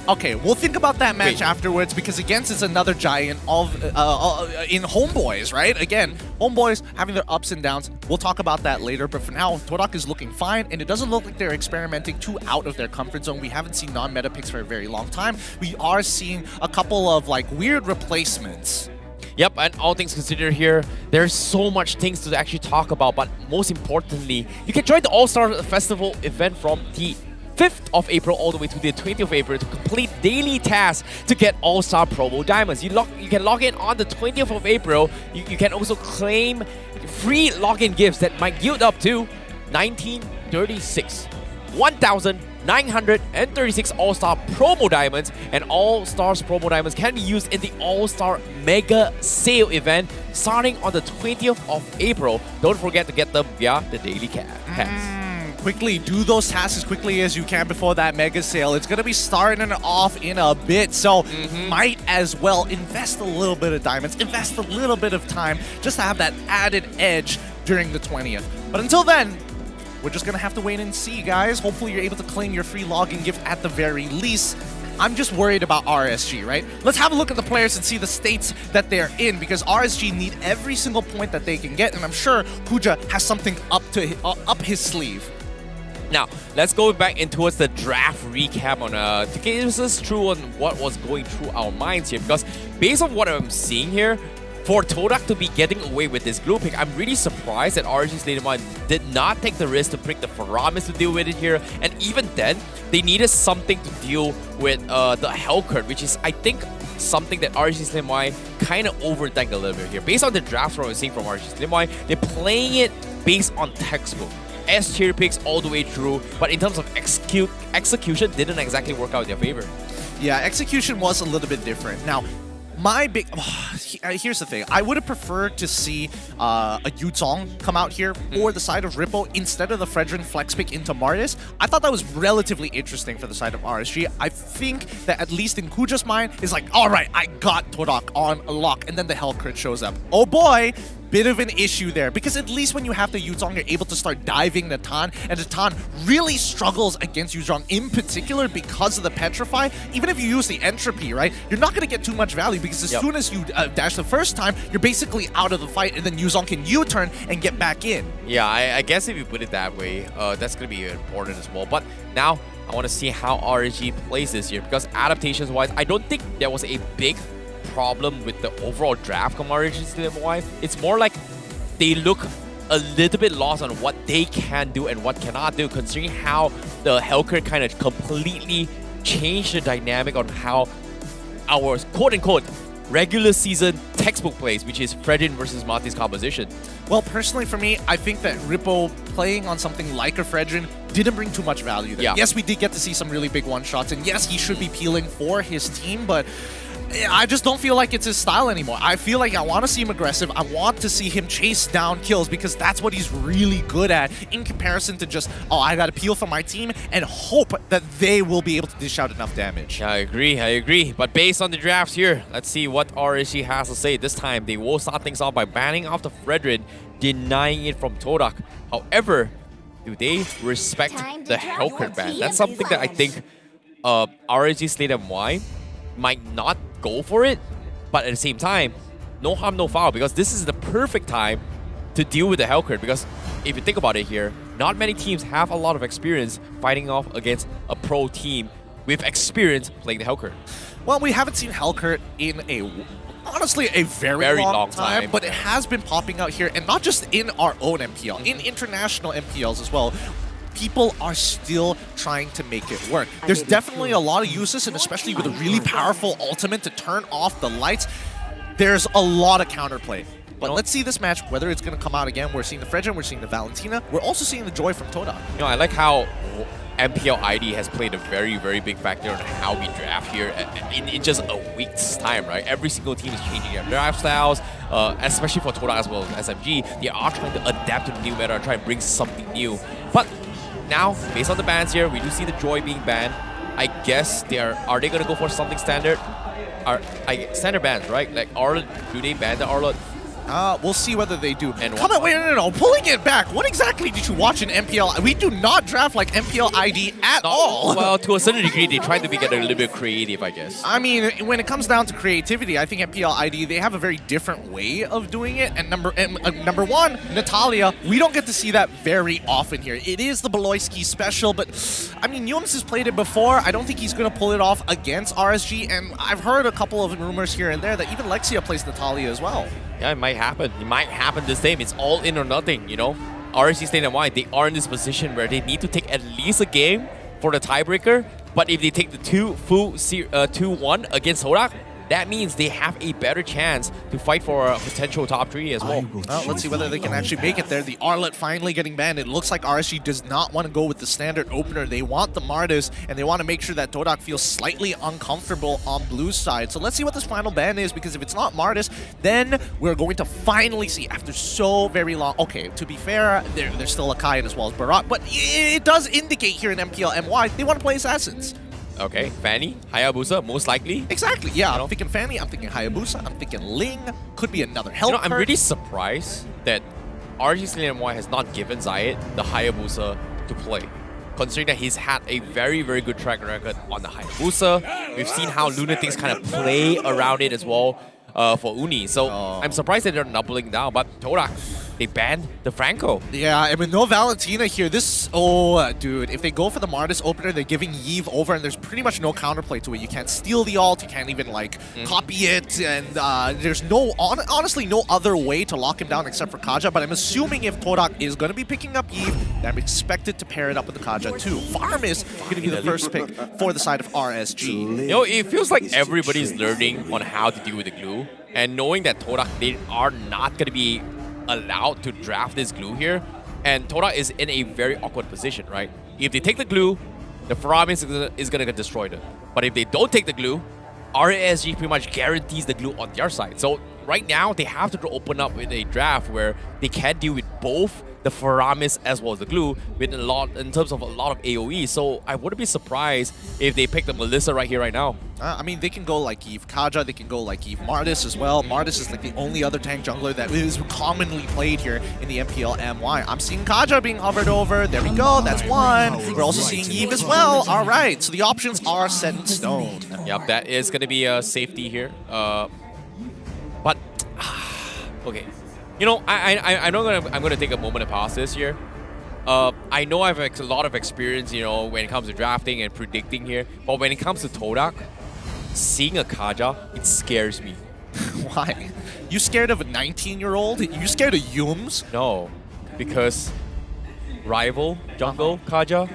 Okay, we'll think about that match afterwards, because against it's another giant of in Homebois, right? Again, Homebois having their ups and downs. We'll talk about that later, but for now, Todak is looking fine, and it doesn't look like they're experimenting too out of their comfort zone. We haven't seen non-meta picks for a very long time. We are seeing a couple of like weird replacements. Yep, and all things considered here, there's so much things to actually talk about, but most importantly, you can join the All-Star Festival event from the 5th of April all the way to the 20th of April to complete daily tasks to get All-Star Promo Diamonds. You can log in on the 20th of April. You can also claim free login gifts that might yield up to 1,936 All-Star Promo Diamonds, and All-Stars Promo Diamonds can be used in the All-Star Mega Sale event starting on the 20th of April. Don't forget to get them via the daily pass. Quickly do those tasks as quickly as you can before that mega sale. It's going to be starting off in a bit, so might as well invest a little bit of diamonds, invest a little bit of time just to have that added edge during the 20th. But until then, we're just going to have to wait and see, guys. Hopefully you're able to claim your free login gift at the very least. I'm just worried about RSG, right? Let's have a look at the players and see the states that they're in, because RSG need every single point that they can get, and I'm sure Puja has something up his sleeve. Now, let's go back in towards the draft recap on to get us through on what was going through our minds here, because based on what I'm seeing here, for Todak to be getting away with this blue pick, I'm really surprised that RSG Slate MY did not take the risk to pick the Faramis to deal with it here, and even then, they needed something to deal with the Hellcurt, which is, I think, something that RSG Slate MY kind of overthink a little bit here. Based on the drafts we're seeing from RSG Slate MY, they're playing it based on textbook. S-tier picks all the way through, but in terms of execution, didn't exactly work out in their favor. Yeah, execution was a little bit different. Now, here's the thing. I would have preferred to see a Yuzong come out here for the side of RIPPO instead of the Fredrin flex pick into Martis. I thought that was relatively interesting for the side of RSG. I think that at least in Kuja's mind is like, all right, I got Todak on a lock, and then the Hellcurt shows up. Oh boy! Bit of an issue there, because at least when you have the Yuzong, you're able to start diving the Taunt, and the Taunt really struggles against Yuzong in particular because of the Petrify. Even if you use the Entropy, right, you're not going to get too much value, because as soon as you dash the first time, you're basically out of the fight, and then Yuzong can U-turn and get back in. Yeah, I guess if you put it that way, that's going to be important as well. But now, I want to see how RSG plays this year, because adaptations-wise, I don't think there was a big problem with the overall draft from RSG Slate MY. It's more like they look a little bit lost on what they can do and what cannot do, considering how the Hellcurt kind of completely changed the dynamic on how our quote-unquote regular season textbook plays, which is Fredrin versus Martis composition. Well, personally for me, I think that RIPPO playing on something like a Fredrin didn't bring too much value there. Yeah. Yes, we did get to see some really big one-shots, and yes, he should be peeling for his team, but I just don't feel like it's his style anymore. I feel like I want to see him aggressive. I want to see him chase down kills, because that's what he's really good at, in comparison to just, oh, I got to peel for my team and hope that they will be able to dish out enough damage. I agree. But based on the drafts here, let's see what RSG has to say. This time, they will start things off by banning off the Fredrin, denying it from Todak. However, do they respect the Hellcurt ban? That's something that I think RSG Slate MY might not go for it, but at the same time, no harm, no foul, because this is the perfect time to deal with the Hellcurt, because if you think about it here, not many teams have a lot of experience fighting off against a pro team with experience playing the Hellcurt. Well, we haven't seen Hellcurt in honestly a very long time, but it has been popping out here, and not just in our own MPL, in international MPLs as well. people are still trying to make it work. There's definitely a lot of uses, and especially with a really powerful ultimate to turn off the lights, there's a lot of counterplay. But let's see this match, whether it's going to come out again. We're seeing the Fredgen, we're seeing the Valentina. We're also seeing the Joy from Todak. I like how MPL ID has played a very, very big factor on how we draft here in just a week's time, right? Every single team is changing their draft styles, especially for Todak as well as SMG. They are trying to adapt to the new meta and try and bring something new. But now, based on the bans here, we do see the Joy being banned. I guess are they going to go for something standard? Standard bans, right? Like Arlott, do they ban the Arlott? We'll see whether they do. And wait, no, pulling it back. What exactly did you watch in MPL? We do not draft like MPL ID at all. Well, to a certain degree, they try to get a little bit creative, I guess. I mean, when it comes down to creativity, I think MPL ID, they have a very different way of doing it. And number one, Natalia, we don't get to see that very often here. It is the Beloyski special, but I mean, Yums has played it before. I don't think he's going to pull it off against RSG. And I've heard a couple of rumors here and there that even Lexia plays Natalia as well. Yeah, it might happen. It might happen this time. It's all in or nothing, you know? RSG Slate MY, they are in this position where they need to take at least a game for the tiebreaker. But if they take the 2-1 against Todak, that means they have a better chance to fight for a potential top 3 as well. Let's see whether they can actually make it there. The Arlott finally getting banned. It looks like RSG does not want to go with the standard opener. They want the Martis, and they want to make sure that Todak feels slightly uncomfortable on blue side. So let's see what this final ban is, because if it's not Martis, then we're going to finally see, after so very long... Okay, to be fair, there's still a Kyyn as well as Barat, but it does indicate here in MPL MY, they want to play Assassins. Okay, Fanny, Hayabusa, most likely. Exactly, yeah. I'm thinking Fanny, I'm thinking Hayabusa, I'm thinking Ling. Could be another helper. I'm really surprised that RSG Slate MY has not given Zayed the Hayabusa to play, considering that he's had a very, very good track record on the Hayabusa. We've seen how Lunatix kind of play around it as well for Uni. So I'm surprised that they're doubling down, but Todak, they banned the Franco. Yeah, and with no Valentina here, this... Oh, dude. If they go for the Martis opener, they're giving Yves over, and there's pretty much no counterplay to it. You can't steal the ult, you can't even, like, copy it, and there's no... honestly, no other way to lock him down except for Kaja, but I'm assuming if Todak is going to be picking up Yves, then I'm expected to pair it up with the Kaja, too. Farm is going to be the first pick for the side of RSG. You know, it feels like everybody's learning on how to deal with the glue, and knowing that Todak, they are not going to be allowed to draft this glue here, and Todak is in a very awkward position, right? If they take the glue, the Faramis is gonna get destroyed. But if they don't take the glue, RSG pretty much guarantees the glue on their side. So right now, they have to open up with a draft where they can deal with both the Faramis as well as the glue with in terms of a lot of AoE. So I wouldn't be surprised if they pick the Melissa right here, right now. I mean, they can go like Yves Kaja, they can go like Yves Martis as well. Martis is like the only other tank jungler that is commonly played here in the MPL MY. I'm seeing Kaja being hovered over. There we go, that's one. We're also seeing Yves as well. All right, so the options are set in stone. Yep, that is going to be a safety here. But, okay. You know, I'm gonna take a moment to pause this here. I know I have a lot of experience, you know, when it comes to drafting and predicting here. But when it comes to Todak, seeing a Kaja, it scares me. Why? You scared of a 19-year-old? You scared of Yums? No, because rival jungle Kaja.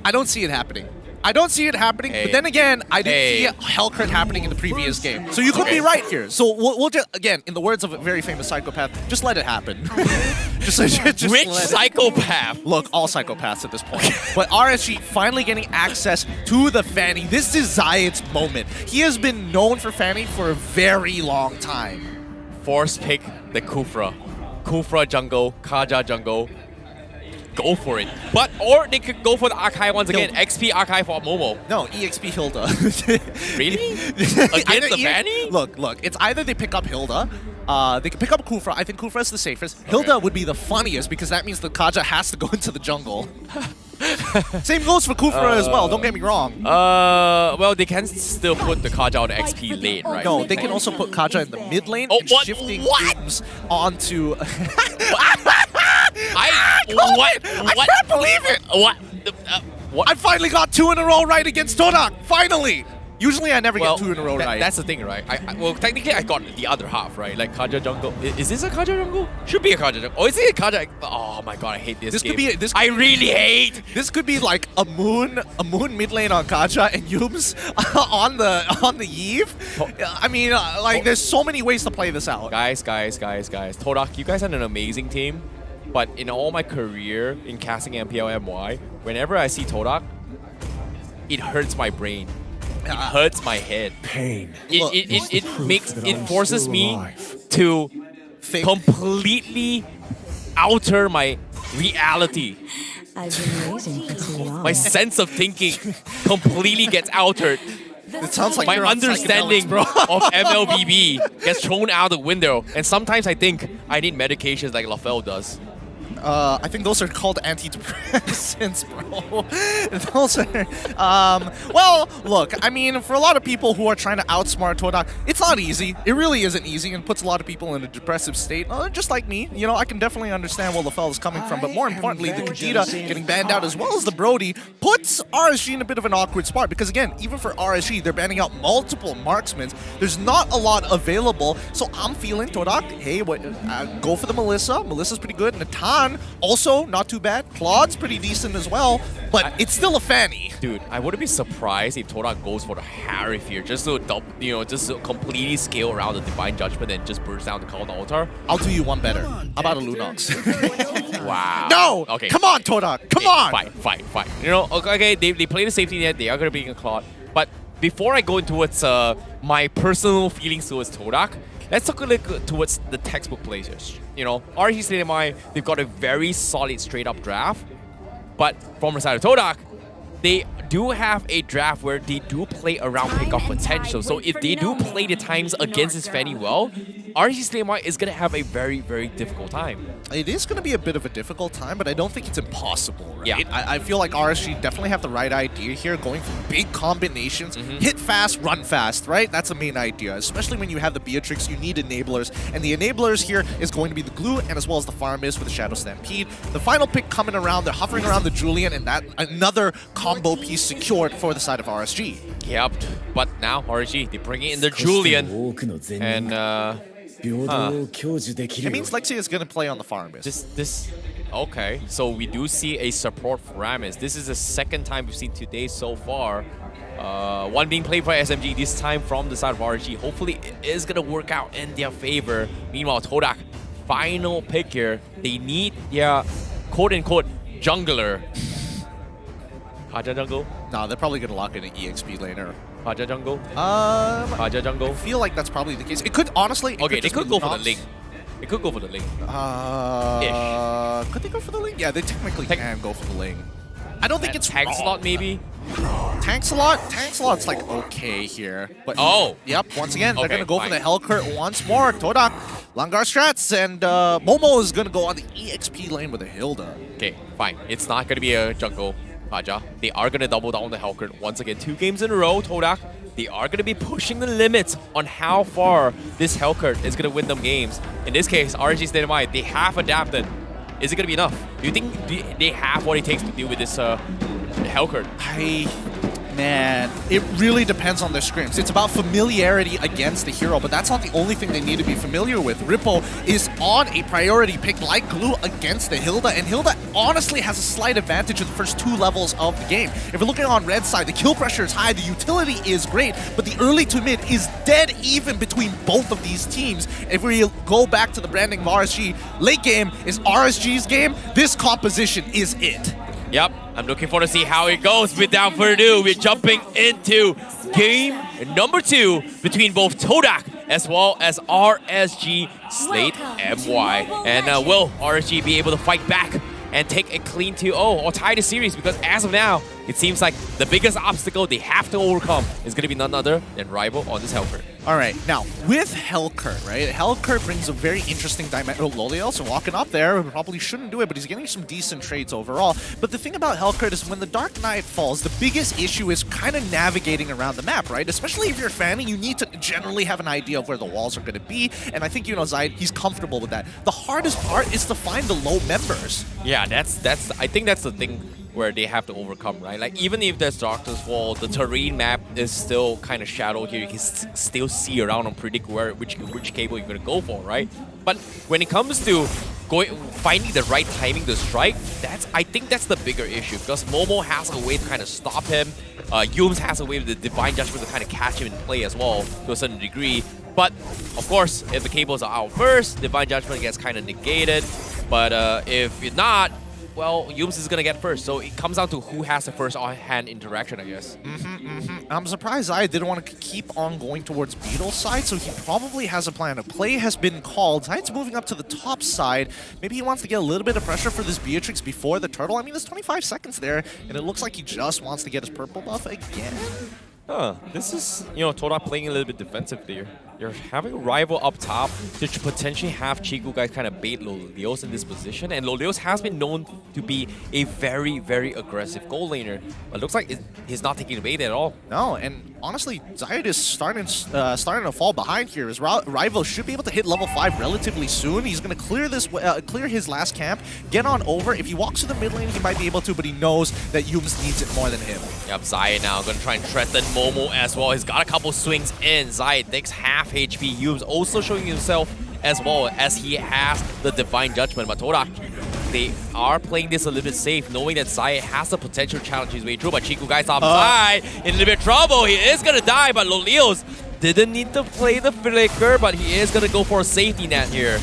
I don't see it happening. I don't see it happening, but then again, I didn't see Hellcrit happening in the previous game. So you could be right here. So we'll just, again, in the words of a very famous psychopath, just let it happen. just Which psychopath? Look, all psychopaths at this point. But RSG finally getting access to the Fanny. This is Zayed's moment. He has been known for Fanny for a very long time. Force pick the Kufra. Kufra jungle, Kaja jungle. Go for it. But, or they could go for the Archive once again. XP Archive for Momo. No, EXP Hilda. Really? Against the Fanny? Look, it's either they pick up Hilda, they can pick up Kufra. I think Kufra is the safest. Okay. Hilda would be the funniest because that means the Kaja has to go into the jungle. Same goes for Kufra as well, don't get me wrong. Well, they can still put the Kaja on the XP lane, right? No, they can also put Kaja in the mid lane and shifting Yums onto... I can't believe it! What? I finally got 2 in a row right against Todak! Finally! Usually I never get 2 in a row right. That's the thing, right? Well, technically I got the other half, right? Like Kaja jungle. Is this a Kaja jungle? Should be a Kaja jungle. Or is it a Kaja? Oh my god, I hate this game. I really hate. This could be like a moon mid lane on Kaja and Yums on the Eve. I mean, like there's so many ways to play this out. Guys. Todak, you guys are an amazing team. But in all my career in casting MPL MY, whenever I see Todak, it hurts my brain. It hurts my head. Pain. It forces me to completely alter my reality. I've been waiting for too long. My sense of thinking completely gets altered. It sounds like my you're on understanding psychedelics, bro. of MLBB gets thrown out the window. And sometimes I think I need medications like LaFell does. I think those are called antidepressants, bro. Those are, well, look, I mean, for a lot of people who are trying to outsmart Todak, it's not easy. It really isn't easy and puts a lot of people in a depressive state, just like me. You know, I can definitely understand where LaFell is coming from, but more importantly, the Kajita getting banned out as well as the Brody puts RSG in a bit of an awkward spot because, again, even for RSG, they're banning out multiple marksmen. There's not a lot available, so I'm feeling Todak, hey, go for the Melissa. Melissa's pretty good. Natan, also not too bad. Claude's pretty decent as well, but it's still a fanny. Dude, I wouldn't be surprised if Todak goes for the Harif here, just to just to completely scale around the Divine Judgment and just burst down the Call Altar. I'll do you one better. How about a Lunox? Wow. No! Okay. Come on, Todak! Come on! Fine. You know, okay, they play the safety net, they are going to be a Claude, but before I go towards my personal feelings towards Todak, let's take a look towards the textbook players. You know, RSG Slate MY, they've got a very solid straight-up draft. But from the side of Todak, they do have a draft where they do play around pick-up potential. So if they do play the times against this Fanny well, RSG Slate MY is going to have a very, very difficult time. It is going to be a bit of a difficult time, but I don't think it's impossible, right? Yeah. I feel like RSG definitely have the right idea here, going for big combinations, hit fast, run fast, right? That's the main idea, especially when you have the Beatrix, you need enablers, and the enablers here is going to be the glue and as well as the farm is with the Shadow Stampede. The final pick coming around, they're hovering around the Julian, and that another combo piece secured for the side of RSG. Yep, but now RSG, they bring in the Julian, and it means Lexi is going to play on the farm. Okay, so we do see a support for Ramis. This is the second time we've seen today so far. One being played by SMG, this time from the side of RSG. Hopefully it is going to work out in their favor. Meanwhile, Todak, final pick here. They need their quote-unquote jungler. Kaja jungle? No, they're probably going to lock in an EXP laner. Kaja jungle? Kaja jungle? I feel like that's probably the case. It could, honestly... Okay, they could go for the link. They could go for the link. Could they go for the link? Yeah, they technically can go for the link. I don't think it's tank slot, maybe? Tank slot's like okay here. But yep, once again, they're going to go for the Hellcurt once more. Todak, Langar strats, and Momo is going to go on the EXP lane with a Hilda. Okay, fine. It's not going to be a jungle. Kaja. They are going to double down on the Hellcurt once again. 2 games in a row, Todak. They are going to be pushing the limits on how far this Hellcurt is going to win them games. In this case, RSG Slate MY, they have adapted. Is it going to be enough? Do you think they have what it takes to deal with this Hellcurt? Man, it really depends on their scrims. It's about familiarity against the hero, but that's not the only thing they need to be familiar with. RIPPO is on a priority pick like Glue against the Hilda, and Hilda honestly has a slight advantage in the first 2 levels of the game. If we're looking on red side, the kill pressure is high, the utility is great, but the early to mid is dead even between both of these teams. If we go back to the branding of RSG, late game is RSG's game. This composition is it. Yep, I'm looking forward to see how it goes. Without further ado, we're jumping into game number 2 between both Todak as well as RSG Slate MY. And will RSG be able to fight back and take a clean 2-0 or tie the series? Because as of now, it seems like the biggest obstacle they have to overcome is going to be none other than RIPPO on this Hellcurt. All right, now with Hellcurt, right? Hellcurt brings a very interesting dimension. Oh, Loliel's walking up there. Probably shouldn't do it, but he's getting some decent trades overall. But the thing about Hellcurt is when the Dark Knight falls, the biggest issue is kind of navigating around the map, right? Especially if you're a fan, you need to generally have an idea of where the walls are going to be. And I think, you know, Zaid, he's comfortable with that. The hardest part is to find the low members. Yeah, I think that's the thing where they have to overcome, right? Like, even if there's Doctor's Wall, the terrain map is still kind of shadowed here. You can still see around and predict which cable you're going to go for, right? But when it comes to finding the right timing to strike, I think that's the bigger issue, because Momo has a way to kind of stop him. Yums has a way with the Divine Judgment to kind of catch him in play as well, to a certain degree. But, of course, if the cables are out first, Divine Judgment gets kind of negated. But if you're not, well, Yums is going to get first. So it comes down to who has the first on-hand interaction, I guess. I'm surprised Zayed didn't want to keep on going towards Beetle's side, so he probably has a plan. A play has been called. Zayed's moving up to the top side. Maybe he wants to get a little bit of pressure for this Beatrix before the turtle. I mean, there's 25 seconds there, and it looks like he just wants to get his purple buff again. This is, Todak playing a little bit defensive there. You're having a rival up top to potentially have Chiku guys kind of bait Lolios in this position, and Lolios has been known to be a very, very aggressive goal laner. But it looks like he's not taking the bait at all. No, and honestly, Zayed is starting to fall behind here. His rival should be able to hit level 5 relatively soon. He's going to clear his last camp, get on over. If he walks to the mid lane, he might be able to, but he knows that Yums needs it more than him. Yep, Zayed now going to try and threaten Momo as well. He's got a couple swings in. Zayed takes half HP. Yums also showing himself as well, as he has the Divine Judgment. But Todak, they are playing this a little bit safe, knowing that Zayed has the potential challenge his way through. But Chiku guys top side in a little bit of trouble. He is going to die, but Lolios didn't need to play the flicker, but he is going to go for a safety net here.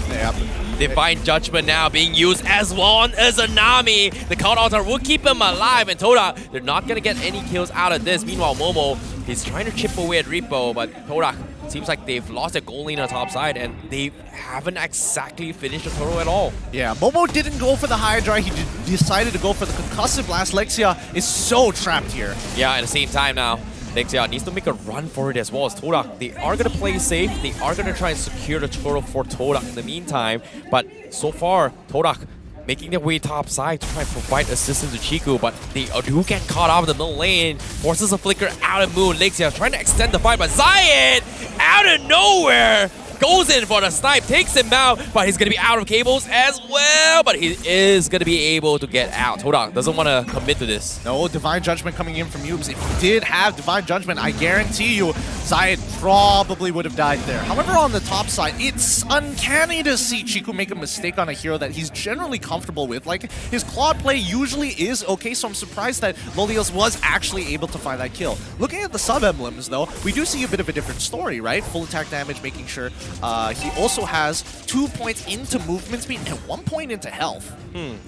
Yep. Divine Judgment now being used as well as a Nami. The Count Altar will keep him alive, and Todak, they're not going to get any kills out of this. Meanwhile, Momo, he's trying to chip away at RIPPO, but Todak, seems like they've lost their goal lane on top side, and they haven't exactly finished the turtle at all. Yeah, Momo didn't go for the Hydra. He decided to go for the Concussive Blast. Lexia is so trapped here. Yeah, at the same time now, Lexia needs to make a run for it as well as Todak. They are going to play safe. They are going to try and secure the turtle for Todak in the meantime. But so far, Todak making their way top side to try and provide assistance to Chiku, but they do get caught off in the middle lane. Forces a flicker out of Moon. Lexia trying to extend the fight, but Zayed out of nowhere goes in for the snipe, takes him out, but he's going to be out of cables as well, but he is going to be able to get out. Todak doesn't want to commit to this. No Divine Judgment coming in from Yums. If he did have Divine Judgment, I guarantee you, Zayed probably would have died there. However, on the top side, it's uncanny to see Chiku make a mistake on a hero that he's generally comfortable with. Like, his Claude play usually is okay, so I'm surprised that Lolios was actually able to find that kill. Looking at the sub-emblems, though, we do see a bit of a different story, right? Full attack damage, making sure he also has 2 points into movement speed and 1 point into health.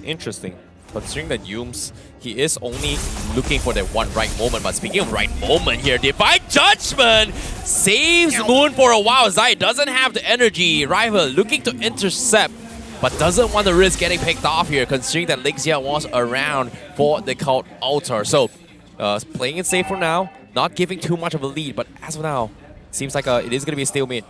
Interesting. Considering that Yums, he is only looking for that one right moment. But speaking of right moment here, Divine Judgment saves Moon for a while. Zayed doesn't have the energy. Rival looking to intercept, but doesn't want to risk getting picked off here, considering that Lexia was around for the Cult Altar. So, playing it safe for now, not giving too much of a lead, but as of now, seems like it is going to be a stalemate.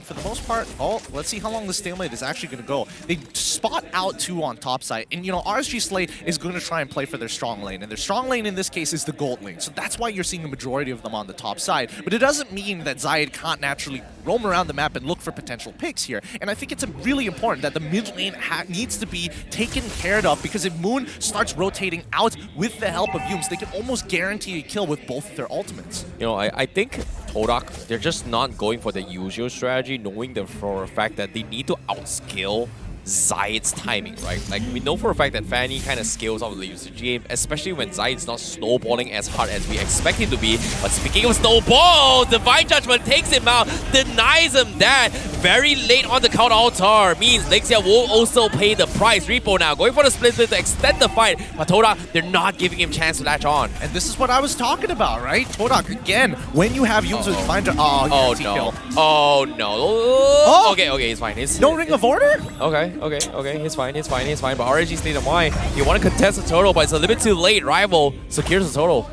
For the most part, let's see how long the stalemate is actually going to go. They spot out 2 on top side, and RSG Slate is going to try and play for their strong lane, and their strong lane in this case is the gold lane, so that's why you're seeing the majority of them on the top side. But it doesn't mean that Zayed can't naturally roam around the map and look for potential picks here, and I think it's really important that the mid lane needs to be taken care of, because if Moon starts rotating out with the help of Yums, they can almost guarantee a kill with both of their ultimates. I think Todak, they're just not going for the usual strategy, knowing for a fact that they need to outskill Zayed's timing, right? Like, we know for a fact that Fanny kind of scales off the usage game, especially when Zayed's not snowballing as hard as we expect him to be. But speaking of snowball, Divine Judgment takes him out, denies him that. Very late on the Count Altar means Lexia will also pay the price. RIPPO now going for the split to extend the fight, but Todak, they're not giving him chance to latch on. And this is what I was talking about, right? Todak, again, when you have Yums with Divine Judgment, no. Oh no. Okay, he's fine. No Ring of Order? Okay, he's fine. But RSG Slate MY, you want to contest the total, but it's a little bit too late. Rival secures the total.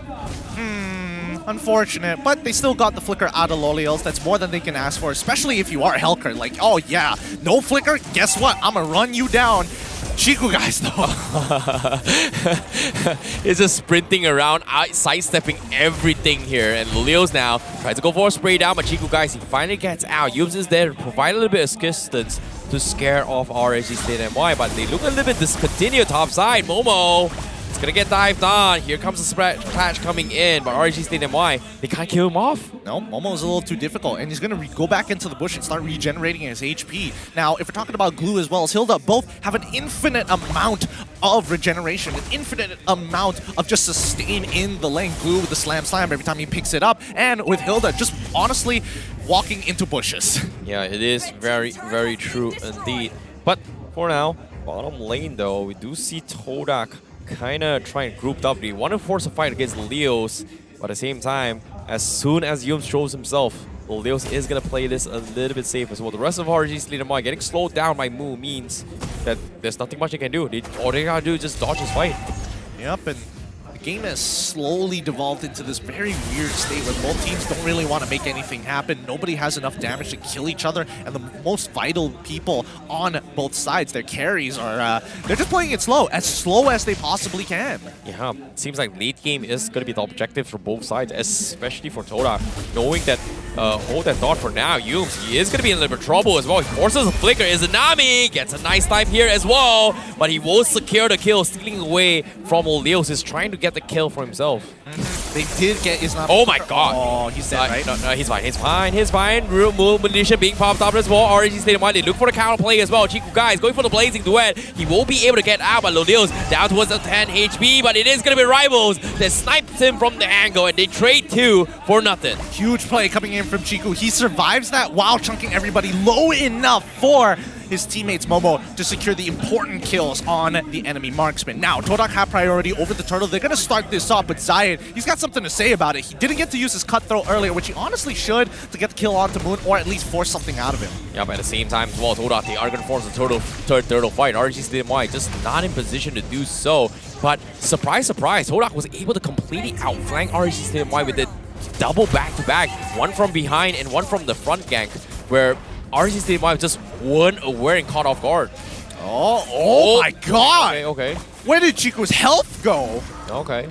Unfortunate, but they still got the flicker out of Lolios. That's more than they can ask for, especially if you are Helker. Like, oh yeah, no flicker, guess what? I'm gonna run you down. Chiku guys, though. He's just sprinting around, sidestepping everything here. And Lolios now tries to go for a spray down, but Chiku guys, he finally gets out. Yums is there to provide a little bit of assistance to scare off RSG Slate MY, but they look a little bit discontinued top side. Momo, it's gonna get dived on. Here comes the splash coming in, but RSG Slate MY, they can't kill him off. No, Momo's a little too difficult, and he's going to go back into the bush and start regenerating his HP. Now, if we're talking about Glue as well as Hilda, both have an infinite amount of regeneration, an infinite amount of just sustain in the lane. Glue with the slam every time he picks it up, and with Hilda just honestly walking into bushes. Yeah, it is very, very true indeed. But for now, bottom lane though, we do see Todak kind of trying grouped up. They want to force a fight against Leos, but at the same time, as soon as Yum shows himself, Leos is going to play this a little bit safe as well. The rest of RSG Slate MY getting slowed down by Moo means that there's nothing much they can do. All they gotta do is just dodge his fight. Yep, and the game has slowly devolved into this very weird state where both teams don't really want to make anything happen. Nobody has enough damage to kill each other, and the most vital people on both sides, their carries, are they're just playing it slow as they possibly can. Yeah, seems like late game is going to be the objective for both sides, especially for Todak, knowing that hold that thought for now. Yums, he is going to be in a little bit of trouble as well. He forces a flicker. Izanami gets a nice dive here as well, but he will secure the kill, stealing away from Leos. He's trying to get the kill for himself. They did get Izanami. Oh my god. Oh, he's dead, right? No, he's fine. He's fine. He's fine. Real munition being popped up as well. RSG Slate MY, they look for the counter play as well. Chiku guys going for the blazing duet. He won't be able to get out, but Leos down towards the 10 HP, but it is going to be Rivals that snipes him from the angle, and they trade 2 for nothing. Huge play coming in from Chiku. He survives that while chunking everybody low enough for his teammates Momo to secure the important kills on the enemy marksman. Now, Todak have priority over the turtle. They're going to start this off, but Zayed, he's got something to say about it. He didn't get to use his cutthroat earlier, which he honestly should, to get the kill onto Moon, or at least force something out of him. Yeah, but at the same time as well, Todak, they are going to force the third turtle fight. RSG Slate MY just not in position to do so. But surprise, surprise, Todak was able to completely outflank RSG Slate MY with the double back-to-back, one from behind and one from the front gank, where RSG Slate MY just weren't aware and caught off guard. Oh my god! Okay. Where did Chiku's health go? Okay.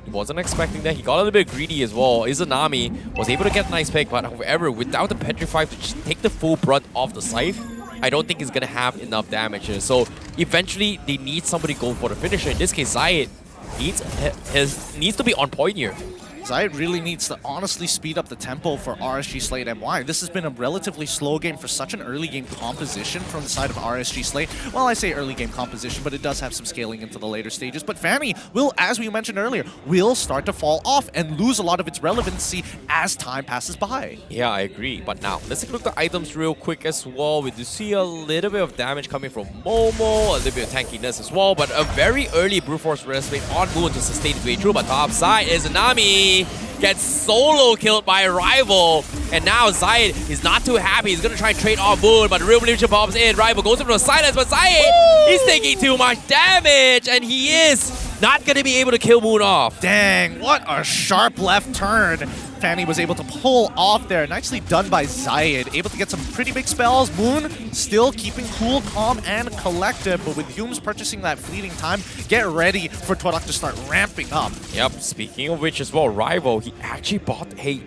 He wasn't expecting that. He got a little bit greedy as well. Izanami was able to get a nice pick, but however, without the Petrify to take the full brunt of the scythe, I don't think he's going to have enough damage here. So eventually, they need somebody to go for the finisher. In this case, Zayed needs to be on point here. Zayed really needs to honestly speed up the tempo for RSG Slate MY. This has been a relatively slow game for such an early game composition from the side of RSG Slate. Well, I say early game composition, but it does have some scaling into the later stages. But Fanny will, as we mentioned earlier, will start to fall off and lose a lot of its relevancy as time passes by. Yeah, I agree. But now, let's take a look at the items real quick as well. We do see a little bit of damage coming from Momo, a little bit of tankiness as well, but a very early Brute Force Respite on Moon to sustain his way through. But top side is Izanami. Gets solo killed by a rival, and now Zayed is not too happy. He's gonna try and trade off Moon, but the real leadership pops in. Rival goes into a silence, but Zayed, he's taking too much damage, and he is not gonna be able to kill Moon off. Dang, what a sharp left turn Fanny was able to pull off there. Nicely done by Zayed, able to get some pretty big spells. Moon still keeping cool, calm, and collected, but with Humes purchasing that fleeting time, get ready for Todak to start ramping up. Yep, speaking of which as well, Rival, he actually bought a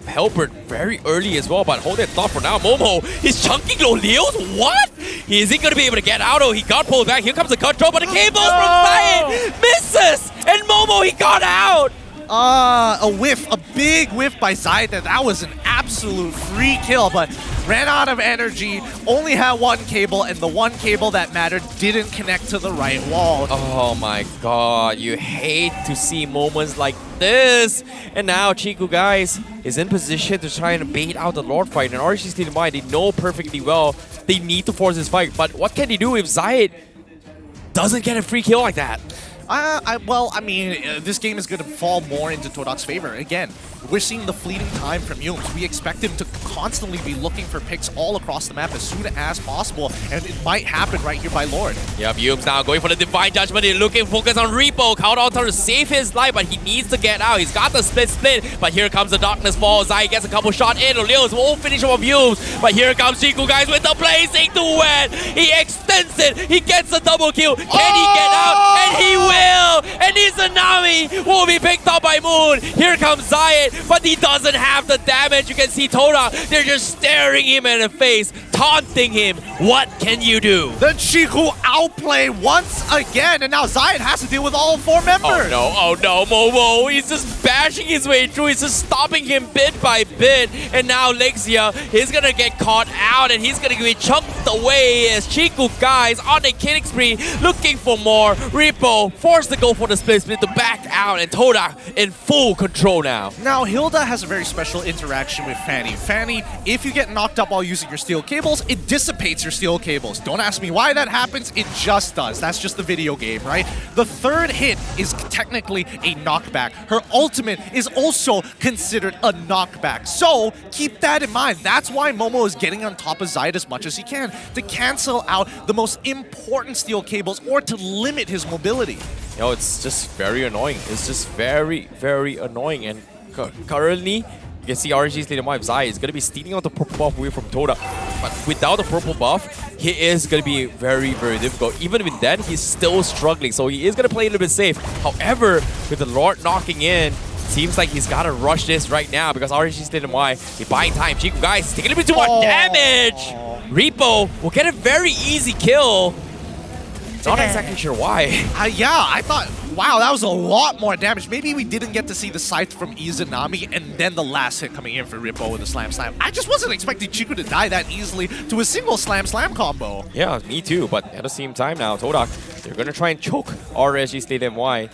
Halberd very early as well, but hold that thought for now. Momo is chunking Leos. What? Is he going to be able to get out? Oh, he got pulled back. Here comes the cut throw, but the cables from Zayed misses, and Momo, he got out. A whiff, a big whiff by Zayed. That was an absolute free kill, but ran out of energy, only had one cable, and the one cable that mattered didn't connect to the right wall. Oh my god, you hate to see moments like this. And now Chiku, guys, is in position to try and bait out the Lord fight, and RSG Slate MY, they know perfectly well they need to force this fight, but what can they do if Zayed doesn't get a free kill like that? This game is going to fall more into Todak's favor. Again, we're seeing the fleeting time from Yumes. We expect him to constantly be looking for picks all across the map as soon as possible, and it might happen right here by Lord. Yep, Yumes now going for the Divine Judgment. He's looking focus on RIPPO. Countdown to save his life, but he needs to get out. He's got the split, but here comes the Darkness Fall. Zayed gets a couple shot in. Leos won't finish off Yumes, but here comes Chiku, guys, with the blazing duet. He extends it. He gets a double kill. Can he get out? And he will! And Izanami will be picked up by Moon. Here comes Zayed, but he doesn't have the damage. You can see Todak, they're just staring him in the face. taunting him. What can you do? The Chiku outplay once again, and now Zayed has to deal with all 4 members. Oh no, Momo. He's just bashing his way through. He's just stopping him bit by bit. And now Lexia is going to get caught out, and he's going to be chunked away as Chiku guys on a killing spree looking for more. Rippo forced to go for the split to back out, and Todak in full control now. Now, Hilda has a very special interaction with Fanny. Fanny, if you get knocked up while using your steel cables, it dissipates your steel cables. Don't ask me why that happens, it just does. That's just the video game, right? The third hit is technically a knockback. Her ultimate is also considered a knockback. So, keep that in mind. That's why Momo is getting on top of Zayed as much as he can, to cancel out the most important steel cables or to limit his mobility. You know, it's just very annoying. It's just very, very annoying. And currently, you can see RSG Slate MY Zayed is going to be stealing out the purple buff away from Todak. But without the purple buff, he is going to be very, very difficult. Even with that, he's still struggling. So he is going to play a little bit safe. However, with the Lord knocking in, seems like he's got to rush this right now because RSG Slate MY, he's buying time. Chiku guys, taking a little bit too much damage. Rippo will get a very easy kill. Not exactly sure why. Yeah, I thought, wow, that was a lot more damage. Maybe we didn't get to see the scythe from Izanami and then the last hit coming in for Rippo with the slam. I just wasn't expecting Chiku to die that easily to a single slam combo. Yeah, me too. But at the same time now, Todak, they're going to try and choke RSG Slate MY.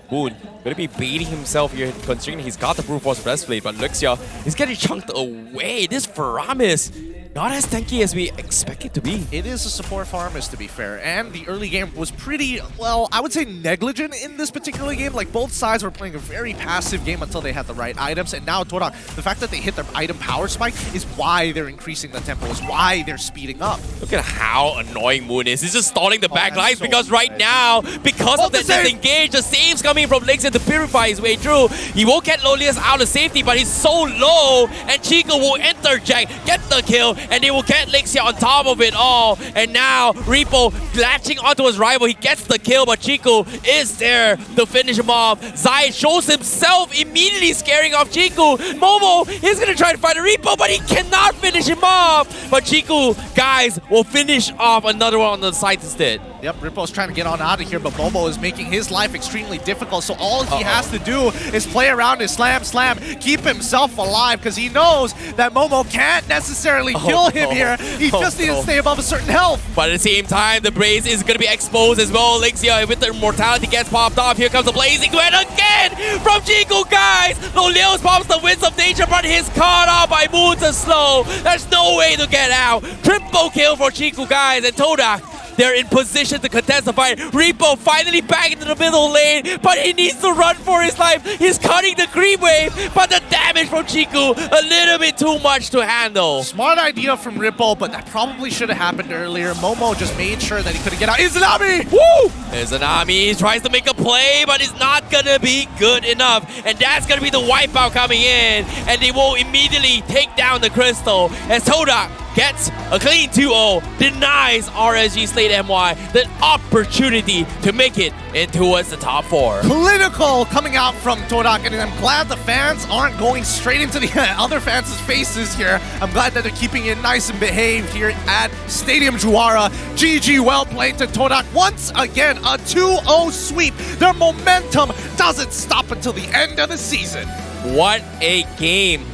Boon going to be baiting himself here, considering he's got the Brute Force Breastplate, but Lexia is getting chunked away. This Faramis, not as tanky as we expect it to be. It is a support Faramis, to be fair, and the early game was pretty, well, I would say negligent in this particular game. Like, both sides were playing a very passive game until they had the right items, and now Todak, the fact that they hit their item power spike is why they're increasing the tempo, is why they're speeding up. Look at how annoying Moon is. He's just stalling the back lines so because right now, because of the disengage, the saves coming from Lexia to purify his way through. He won't get Lolius out of safety, but he's so low, and Chico will interject, get the kill, and they will get Lexia on top of it all. And now Rippo latching onto his rival. He gets the kill, but Chico is there to finish him off. Zayed shows himself immediately scaring off Chico. Momo is going to try to fight a Rippo, but he cannot finish him off. But Chico, guys, will finish off another one on the side instead. Yep, Rippo's trying to get on out of here, but Momo is making his life extremely difficult, so all he has to do is play around his slam, keep himself alive, because he knows that Momo can't necessarily kill him here. He just needs to stay above a certain health. But at the same time, the Brace is going to be exposed as well. Lexia with the immortality gets popped off. Here comes the blazing duet again from Chico, guys. Lolios pops the Winds of Nature, but he's caught off by Moons and Slow. There's no way to get out. Triple kill for Chico, guys, and Todak. They're in position to contest the fight. Rippo finally back into the middle lane, but he needs to run for his life. He's cutting the creep wave, but the damage from Chiku, a little bit too much to handle. Smart idea from Rippo, but that probably should have happened earlier. Momo just made sure that he couldn't get out. Izanami! Woo! Izanami tries to make a play, but it's not gonna be good enough. And that's gonna be the wipeout coming in, and they will immediately take down the crystal as Todak gets a clean 2-0, denies RSG Slate MY the opportunity to make it in towards the top 4. Clinical coming out from Todak, and I'm glad the fans aren't going straight into the other fans' faces here. I'm glad that they're keeping it nice and behaved here at Stadium Juara. GG, well played to Todak. Once again, a 2-0 sweep. Their momentum doesn't stop until the end of the season. What a game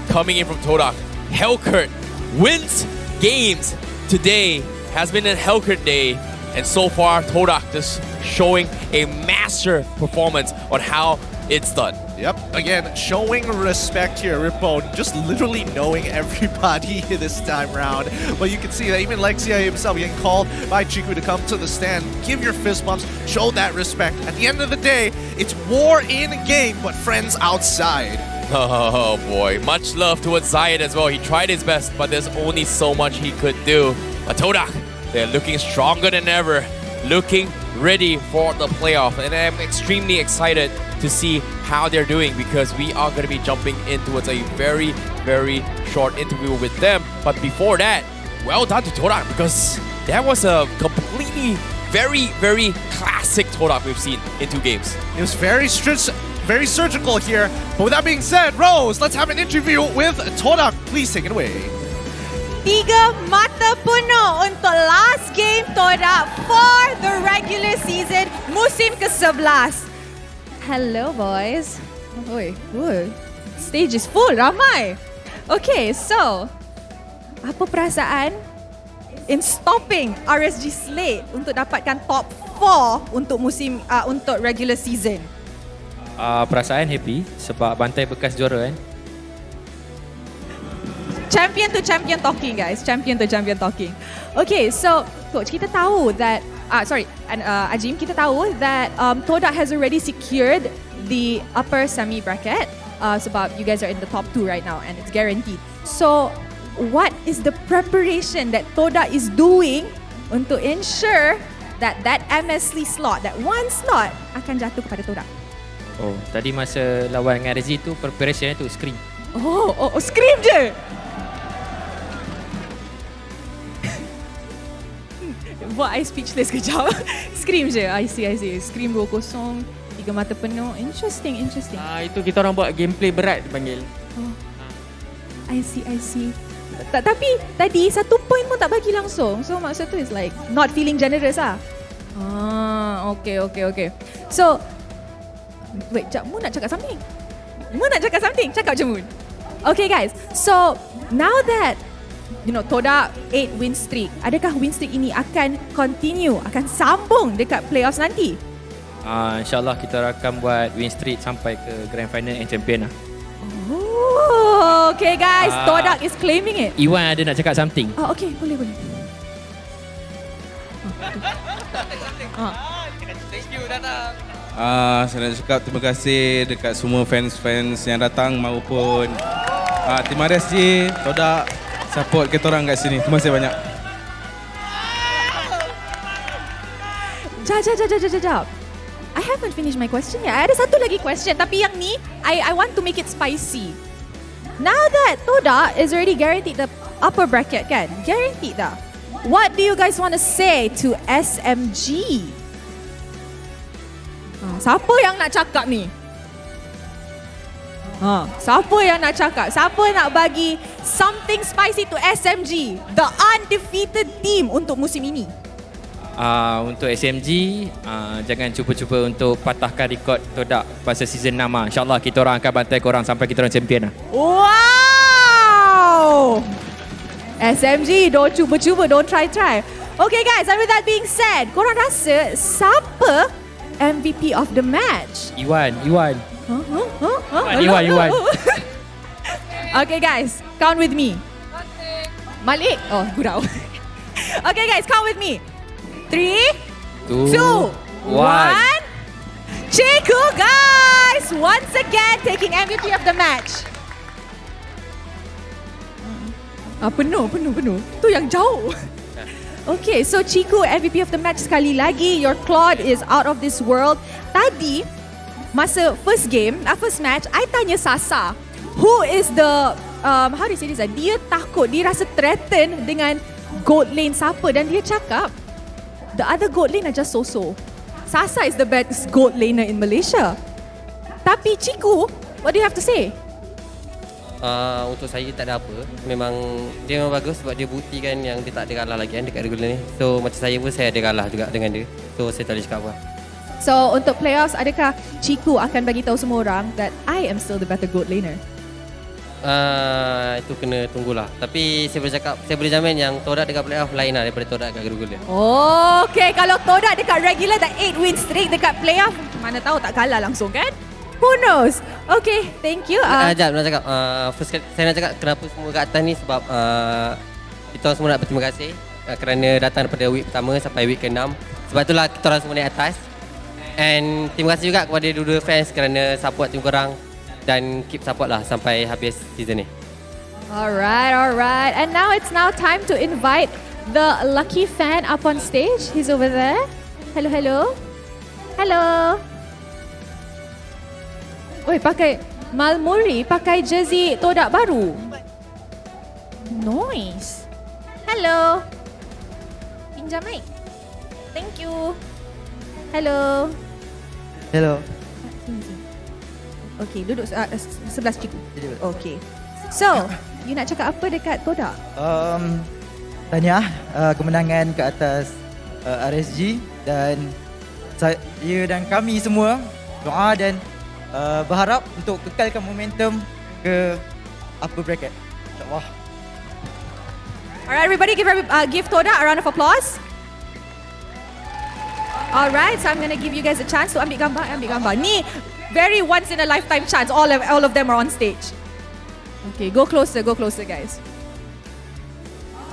coming in from Todak. Helqt wins games. Today has been a Helqt day, and so far Todak just showing a master performance on how it's done. Yep, again, showing respect here, Rippo, just literally knowing everybody this time round. But you can see that even Lexia himself getting called by Chiku to come to the stand, give your fist bumps, show that respect. At the end of the day, it's war in game, but friends outside. Oh boy, much love towards Zayed as well. He tried his best, but there's only so much he could do. But Todak, they're looking stronger than ever, looking ready for the playoff. And I'm extremely excited to see how they're doing, because we are going to be jumping in towards a very, very short interview with them. But before that, well done to Todak, because that was a completely very, very classic Todak we've seen in 2 games. It was very surgical here. But with that being said, Rose, let's have an interview with Todak. Please take it away. 3 mata penuh untuk last game Todak for the regular season musim ke-11. Hello boys. Oi, stage is full, ramai. Okay, so apa perasaan in stopping RSG Slate untuk dapatkan top 4 untuk musim untuk regular season? Perasaan happy sebab bantai bekas juara kan. Champion to champion talking, guys. Champion to champion talking. Okay, so coach, kita tahu that Ajim, kita tahu that Todak has already secured the upper semi bracket sebab you guys are in the top 2 right now and it's guaranteed. So what is the preparation that Todak is doing untuk ensure that MSL slot, that one slot akan jatuh kepada Todak? Oh, tadi masa lawan dengan RSG tu preparation tu scream. Oh, scream je. Buat I speechless kejap. Scream je. I see. Scream 2-0, 3 mata penuh. Interesting. Itu kita orang buat gameplay berat dipanggil. Oh. I see. Tapi tadi 1 point pun tak bagi langsung. So maksud tu is like not feeling generous lah. Okay. So wait, Mu nak cakap something? Cakap je Moon. Okay guys, so now that Todak 8 win streak, adakah win streak ini akan continue, akan sambung dekat playoffs nanti? InsyaAllah kita akan buat win streak sampai ke grand final and champion lah. Oh, okay guys, Todak is claiming it. Iwan ada nak cakap something. Oh, okay, boleh. Thank you datang. Saya nak cakap terima kasih dekat semua fans-fans yang datang maupun tim RSG, Todak support kita orang kat sini. Terima kasih banyak. Jap. I haven't finished my question yet. Ada satu lagi question tapi yang ni I want to make it spicy. Now that Todak is already guaranteed the upper bracket kan? Guaranteed dah. What do you guys want to say to SMG? Siapa yang nak cakap ni? Siapa yang nak cakap? Siapa nak bagi something spicy to SMG, the undefeated team untuk musim ini? Untuk SMG, jangan cuba-cuba untuk patahkan rekod Todak pasal season 6 lah. InsyaAllah kita orang akan bantai korang sampai kita orang champion lah. Wow! SMG, don't cuba-cuba, don't try. Okay guys, and with that being said, korang rasa siapa MVP of the match? Iwan. Iwan. Okay guys, count with me. Malik. Oh, gurau. Okay guys, count with me. 3, 2, 1. Chiku guys, once again taking MVP of the match. Penuh. Tu yang jauh. Okay, so Chiku MVP of the match sekali lagi. Your Claude is out of this world. Tadi masa first match, I tanya Sasa, who is the how do you say this? Dia takut, dia rasa threatened dengan gold lane siapa dan dia cakap the other gold lane are just so-so. Sasa is the best gold laner in Malaysia. Tapi Chiku, what do you have to say? Untuk saya tak ada apa. Dia memang bagus sebab dia buktikan yang dia tak ada kalah lagi kan dekat regular ni. So macam saya pun saya ada kalah juga dengan dia. So saya tak boleh cakap apa. So untuk playoffs, adakah Chiku akan bagi tahu semua orang that I am still the better gold laner? Itu kena tunggulah. Tapi saya boleh jamin yang Todak dekat playoff lain lah daripada Todak dekat regular. Okay, kalau Todak dekat regular dah 8 win streak, dekat playoff mana tahu tak kalah langsung kan? Who knows? Okay, thank you. Sekejap nak cakap. First saya nak cakap kenapa semua kat atas ni sebab kita orang semua nak berterima kasih kerana datang daripada week pertama sampai week ke-6. Sebab itulah kita orang semua naik atas. And terima kasih juga kepada dua-dua fans kerana support tim korang dan keep support lah sampai habis season ni. Alright. And now it's time to invite the lucky fan up on stage. He's over there. Hello. Oi, pakai Malmuri, pakai jersey Todak baru. Nice. Hello. Pinjam mic. Thank you. Hello. Hello. Okay, duduk sebelah Ciku. Okay. So, you nak cakap apa dekat Todak? Tahniah kemenangan ke atas RSG dan saya dan kami semua doa dan berharap untuk kekalkan momentum ke upper bracket. InsyaAllah. Alright, everybody give Todak a round of applause. Alright, so I'm going to give you guys a chance to ambil gambar. Ni very once in a lifetime chance. All of them are on stage. Okay, go closer guys.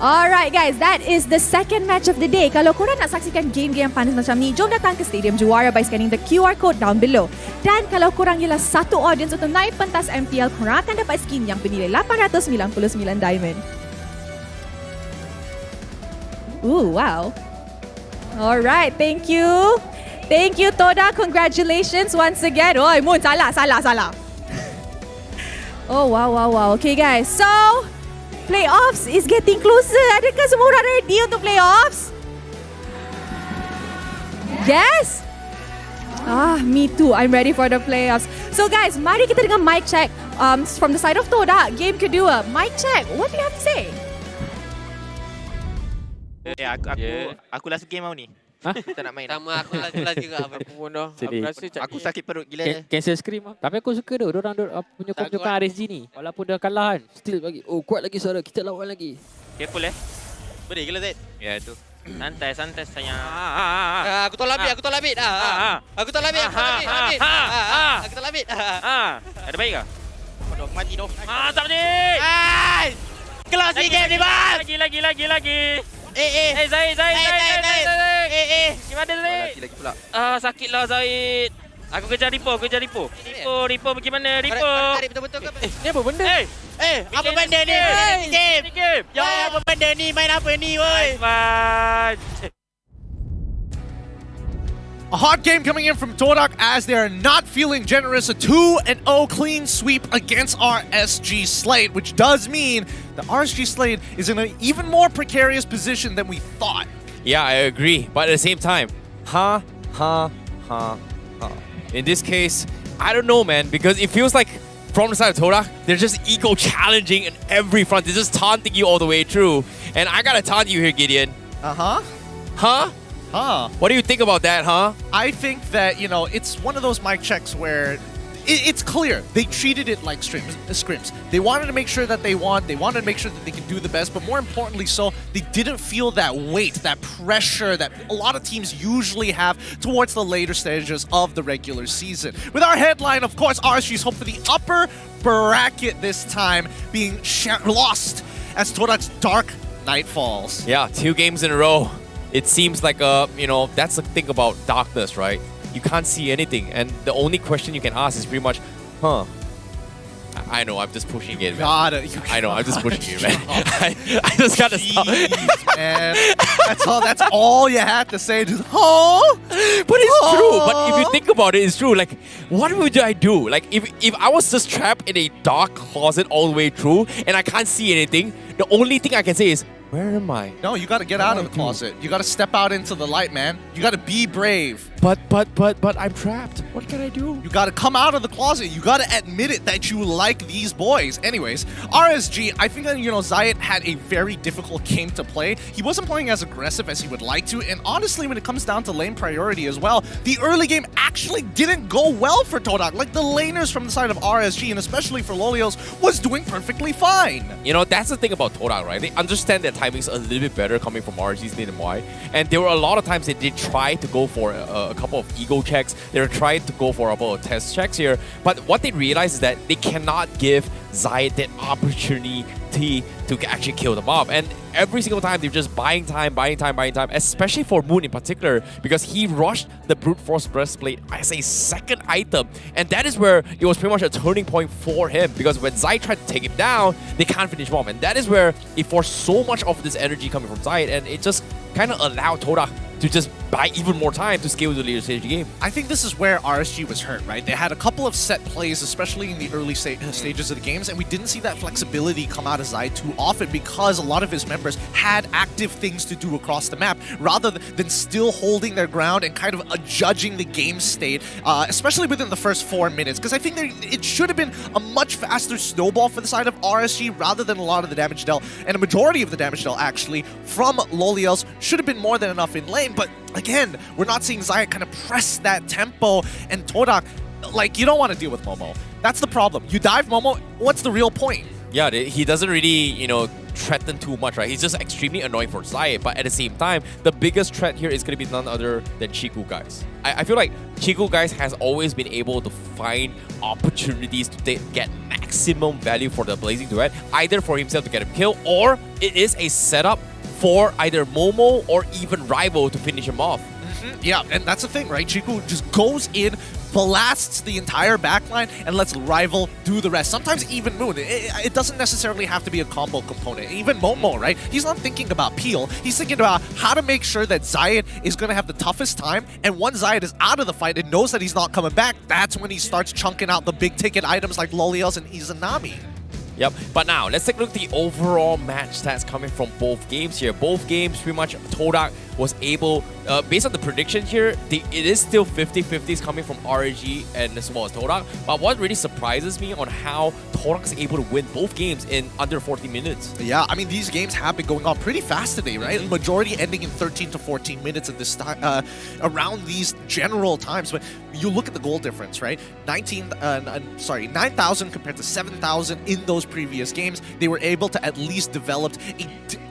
Alright guys, that is the second match of the day. Kalau korang nak saksikan game-game yang panas macam ni, jom datang ke Stadium Juara by scanning the QR code down below. Dan kalau korang ialah satu audience untuk naik pentas MPL, korang akan dapat skin yang bernilai 899 diamond. Ooh, wow. Alright, thank you. Thank you Todak, congratulations once again. Oh, Moon, salah. Oh, wow. Okay guys, so playoffs is getting closer. Adakah semua orang ready untuk playoffs? Yes? Me too. I'm ready for the playoffs. So guys, mari kita dengar mic check from the side of Todak. Game kedua. Mic check. What do you have to say? Aku last game mau ni. Tak nak main. Sama aku last juga. Aku pun dah. Aku sakit perut gila. Cancel scream lah. Tapi aku suka diorang punya pertunjukan RSG ni. Walaupun dah kalah kan, still bagi. Oh, kuat lagi suara. Kita lawan lagi. Careful Boleh gila Zed? Ya tu. Santai sayang. Aku tolak bit. Aku tolak bit. Ada baik ke? Aduh, mati dah. Mantap ni. Kelas ni game ni, Bas. Lagi. Zaid. Gimana Zaid? Lagi pula. Sakitlah Zaid. Aku kejar Rippo. Rippo bagaimana Rippo? Tarik betul-betul ke? Ni apa benda? Apa benda ni? Game. Ya, apa benda ni? Main apa ni, woi? A hot game coming in from Todak as they are not feeling generous. A 2-0 clean sweep against RSG Slate, which does mean the RSG Slate is in an even more precarious position than we thought. Yeah, I agree. But at the same time, in this case, I don't know, man, because it feels like from the side of Todak, they're just ego challenging in every front. They're just taunting you all the way through. And I gotta taunt you here, Gideon. What do you think about that, I think that, it's one of those mic checks where it's clear. They treated it like scrims. They wanted to make sure that they won. They wanted to make sure that they could do the best. But more importantly so, they didn't feel that weight, that pressure that a lot of teams usually have towards the later stages of the regular season. With our headline, of course, RSG's hope for the upper bracket this time being lost as Todak's dark night falls. Yeah, 2 games in a row. It seems like, that's the thing about darkness, right? You can't see anything. And the only question you can ask is pretty much, I know, I'm just pushing it, man. I know, I'm just pushing it, man. I just gotta stop. Man. That's all you had to say. Just, But it's true. But if you think about it, it's true. Like, what would I do? Like, if I was just trapped in a dark closet all the way through and I can't see anything, the only thing I can say is, where am I? No, you gotta get out of the closet. You gotta step out into the light, man. You gotta be brave. But I'm trapped. What can I do? You gotta come out of the closet. You gotta admit it that you like these boys. Anyways, RSG, I think that, Zayat had a very difficult game to play. He wasn't playing as aggressive as he would like to. And honestly, when it comes down to lane priority as well, the early game actually didn't go well for Todak. Like, the laners from the side of RSG, and especially for Lolios, was doing perfectly fine. That's the thing about Todak, right? They understand their timings a little bit better coming from RSG Slate MY. And there were a lot of times that they tried to go for a couple of ego checks. They were trying to go for a couple of test checks here. But what they realized is that they cannot give Zayat that opportunity to actually kill them off. And every single time, they're just buying time, especially for Moon in particular, because he rushed the Brute Force Breastplate as a second item. And that is where it was pretty much a turning point for him, because when Zayat tried to take him down, they can't finish him off. And that is where it forced so much of this energy coming from Zayat, and it just kind of allowed Todak to just buy even more time to scale the later stage of the game. I think this is where RSG was hurt, right? They had a couple of set plays, especially in the early stages of the games, and we didn't see that flexibility come out of Zai too often because a lot of his members had active things to do across the map rather than still holding their ground and kind of judging the game state, especially within the first 4 minutes. Because I think it should have been a much faster snowball for the side of RSG rather than a lot of the damage dealt, and a majority of the damage dealt actually from Loliels should have been more than enough in lane. But again, we're not seeing Zai kind of press that tempo, and Todak, like, you don't want to deal with Momo. That's the problem. You dive Momo, what's the real point? Yeah, he doesn't really, threaten too much, right? He's just extremely annoying for Zai, but at the same time, the biggest threat here is going to be none other than Chiku Guys. I feel like Chiku Guys has always been able to find opportunities to get maximum value for the Blazing Duet, either for himself to get him killed, or it is a setup for either Momo or even Rival to finish him off. Yeah, and that's the thing, right? Chiku just goes in, blasts the entire backline, and lets Rival do the rest. Sometimes even Moon. It doesn't necessarily have to be a combo component. Even Momo, right? He's not thinking about peel. He's thinking about how to make sure that Zayed is going to have the toughest time, and once Zayed is out of the fight and knows that he's not coming back, that's when he starts chunking out the big ticket items like Loliels and Izanami. Yep, but now let's take a look at the overall match stats coming from both games here. Both games, pretty much Todak was able, based on the prediction here, it is still 50-50s coming from RSG and as well as Todak. But what really surprises me on how Todak is able to win both games in under 40 minutes. Yeah, I mean, these games have been going on pretty fast today, right? Majority ending in 13 to 14 minutes at this time, around these general times. But you look at the goal difference, right? 9,000 compared to 7,000 in those previous games. They were able to at least develop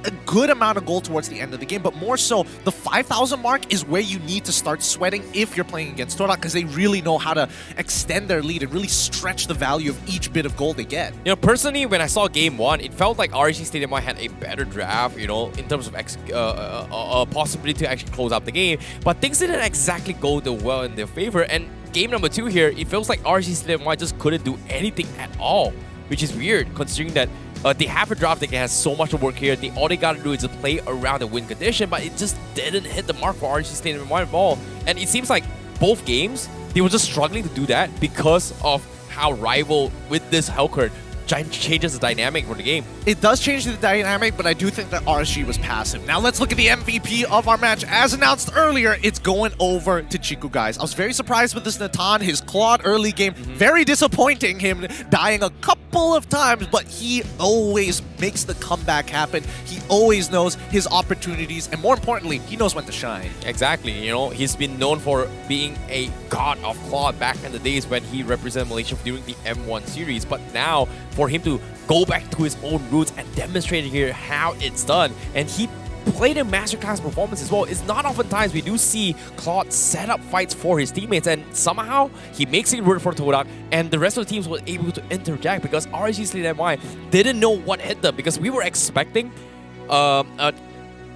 a good amount of goal towards the end of the game, but more so, the 5,000 mark is where you need to start sweating if you're playing against Todak, because they really know how to extend their lead and really stretch the value of each bit of gold they get. Personally, when I saw game one, it felt like RSG Slate MY had a better draft, in terms of possibility to actually close out the game, but things didn't exactly go well in their favor. And game number 2 here, it feels like RSG Slate MY just couldn't do anything at all, which is weird considering that they have a draft that has so much to work here. All they gotta do is just play around the win condition, but it just didn't hit the mark for RSG Slate MY at all. And it seems like both games, they were just struggling to do that because of how Rival with this Hellcurt changes the dynamic for the game. It does change the dynamic, but I do think that RSG was passive. Now let's look at the MVP of our match. As announced earlier, it's going over to Chiku Guys. I was very surprised with this Natan, his Claude early game. Very disappointing, him dying a couple of times, but he always makes the comeback happen. He always knows his opportunities, and more importantly, he knows when to shine. Exactly, he's been known for being a god of Claude back in the days when he represented Malaysia during the M1 series, but now for him to go back to his own roots and demonstrate here how it's done, and he played a masterclass performance as well. It's not oftentimes we do see Claude set up fights for his teammates, and somehow he makes it work for Todak, and the rest of the teams were able to interject because RSG Slate MY didn't know what hit them, because we were expecting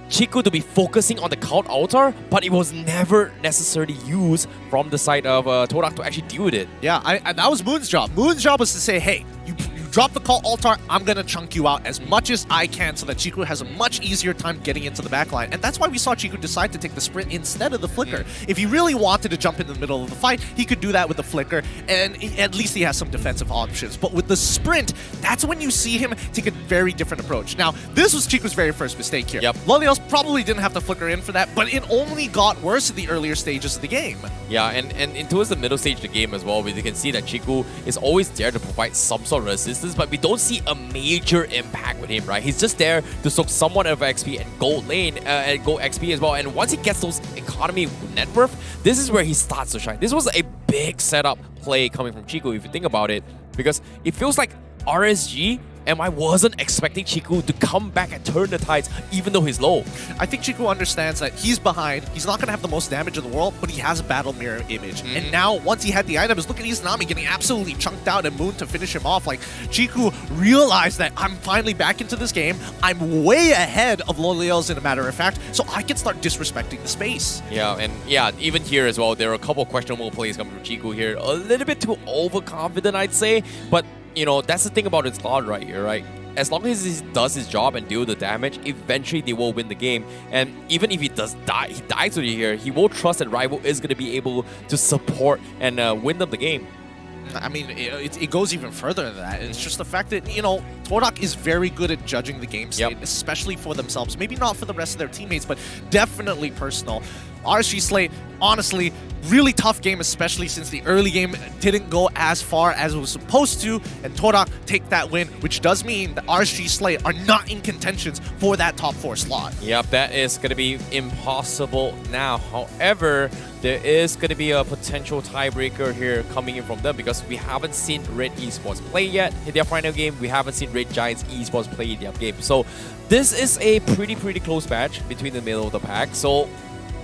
Chiku to be focusing on the Cult Altar, but it was never necessarily used from the side of Todak to actually deal with it. Yeah, that was Moon's job. Moon's job was to say, hey, you drop the Cult Altar, I'm going to chunk you out as much as I can so that Chiku has a much easier time getting into the backline. And that's why we saw Chiku decide to take the sprint instead of the flicker. If he really wanted to jump in the middle of the fight, he could do that with the flicker, and at least he has some defensive options. But with the sprint, that's when you see him take a very different approach. Now, this was Chiku's very first mistake here. Loliels probably didn't have to flicker in for that, but it only got worse in the earlier stages of the game. Yeah, and towards the middle stage of the game as well, we can see that Chiku is always there to provide some sort of resistance, but we don't see a major impact with him, right? He's just there to soak somewhat of XP and gold lane and gold XP as well. And once he gets those economy net worth, this is where he starts to shine. This was a big setup play coming from Chiku, if you think about it, because it feels like RSG MY wasn't expecting Chiku to come back and turn the tides, even though he's low. I think Chiku understands that he's behind. He's not going to have the most damage in the world, but he has a battle mirror image. And now, once he had the items, look at Izanami getting absolutely chunked out and Moon to finish him off. Like, Chiku realized that I'm finally back into this game. I'm way ahead of Loliels, in a matter of fact, so I can start disrespecting the space. Yeah, and yeah, even here as well, there are a couple of questionable plays coming from Chiku here. A little bit too overconfident, I'd say, but that's the thing about his Claude right here, right? as long as he does his job and deal the damage, eventually they will win the game. And even if he dies over here, he will trust that Rival is going to be able to support and win them the game. I mean, it goes even further than that. It's just the fact that, you know, Todak is very good at judging the game state, especially for themselves. Maybe not for the rest of their teammates, but definitely personal. RSG Slate, honestly, really tough game, especially since the early game didn't go as far as it was supposed to, and Todak take that win, which does mean that RSG Slate are not in contentions for that top 4 slot. Yep, that is going to be impossible now. However, there is going to be a potential tiebreaker here coming in from them because we haven't seen Red Esports play yet in their final game. We haven't seen Red Giants Esports play in their game. So this is a pretty close match between the middle of the pack. So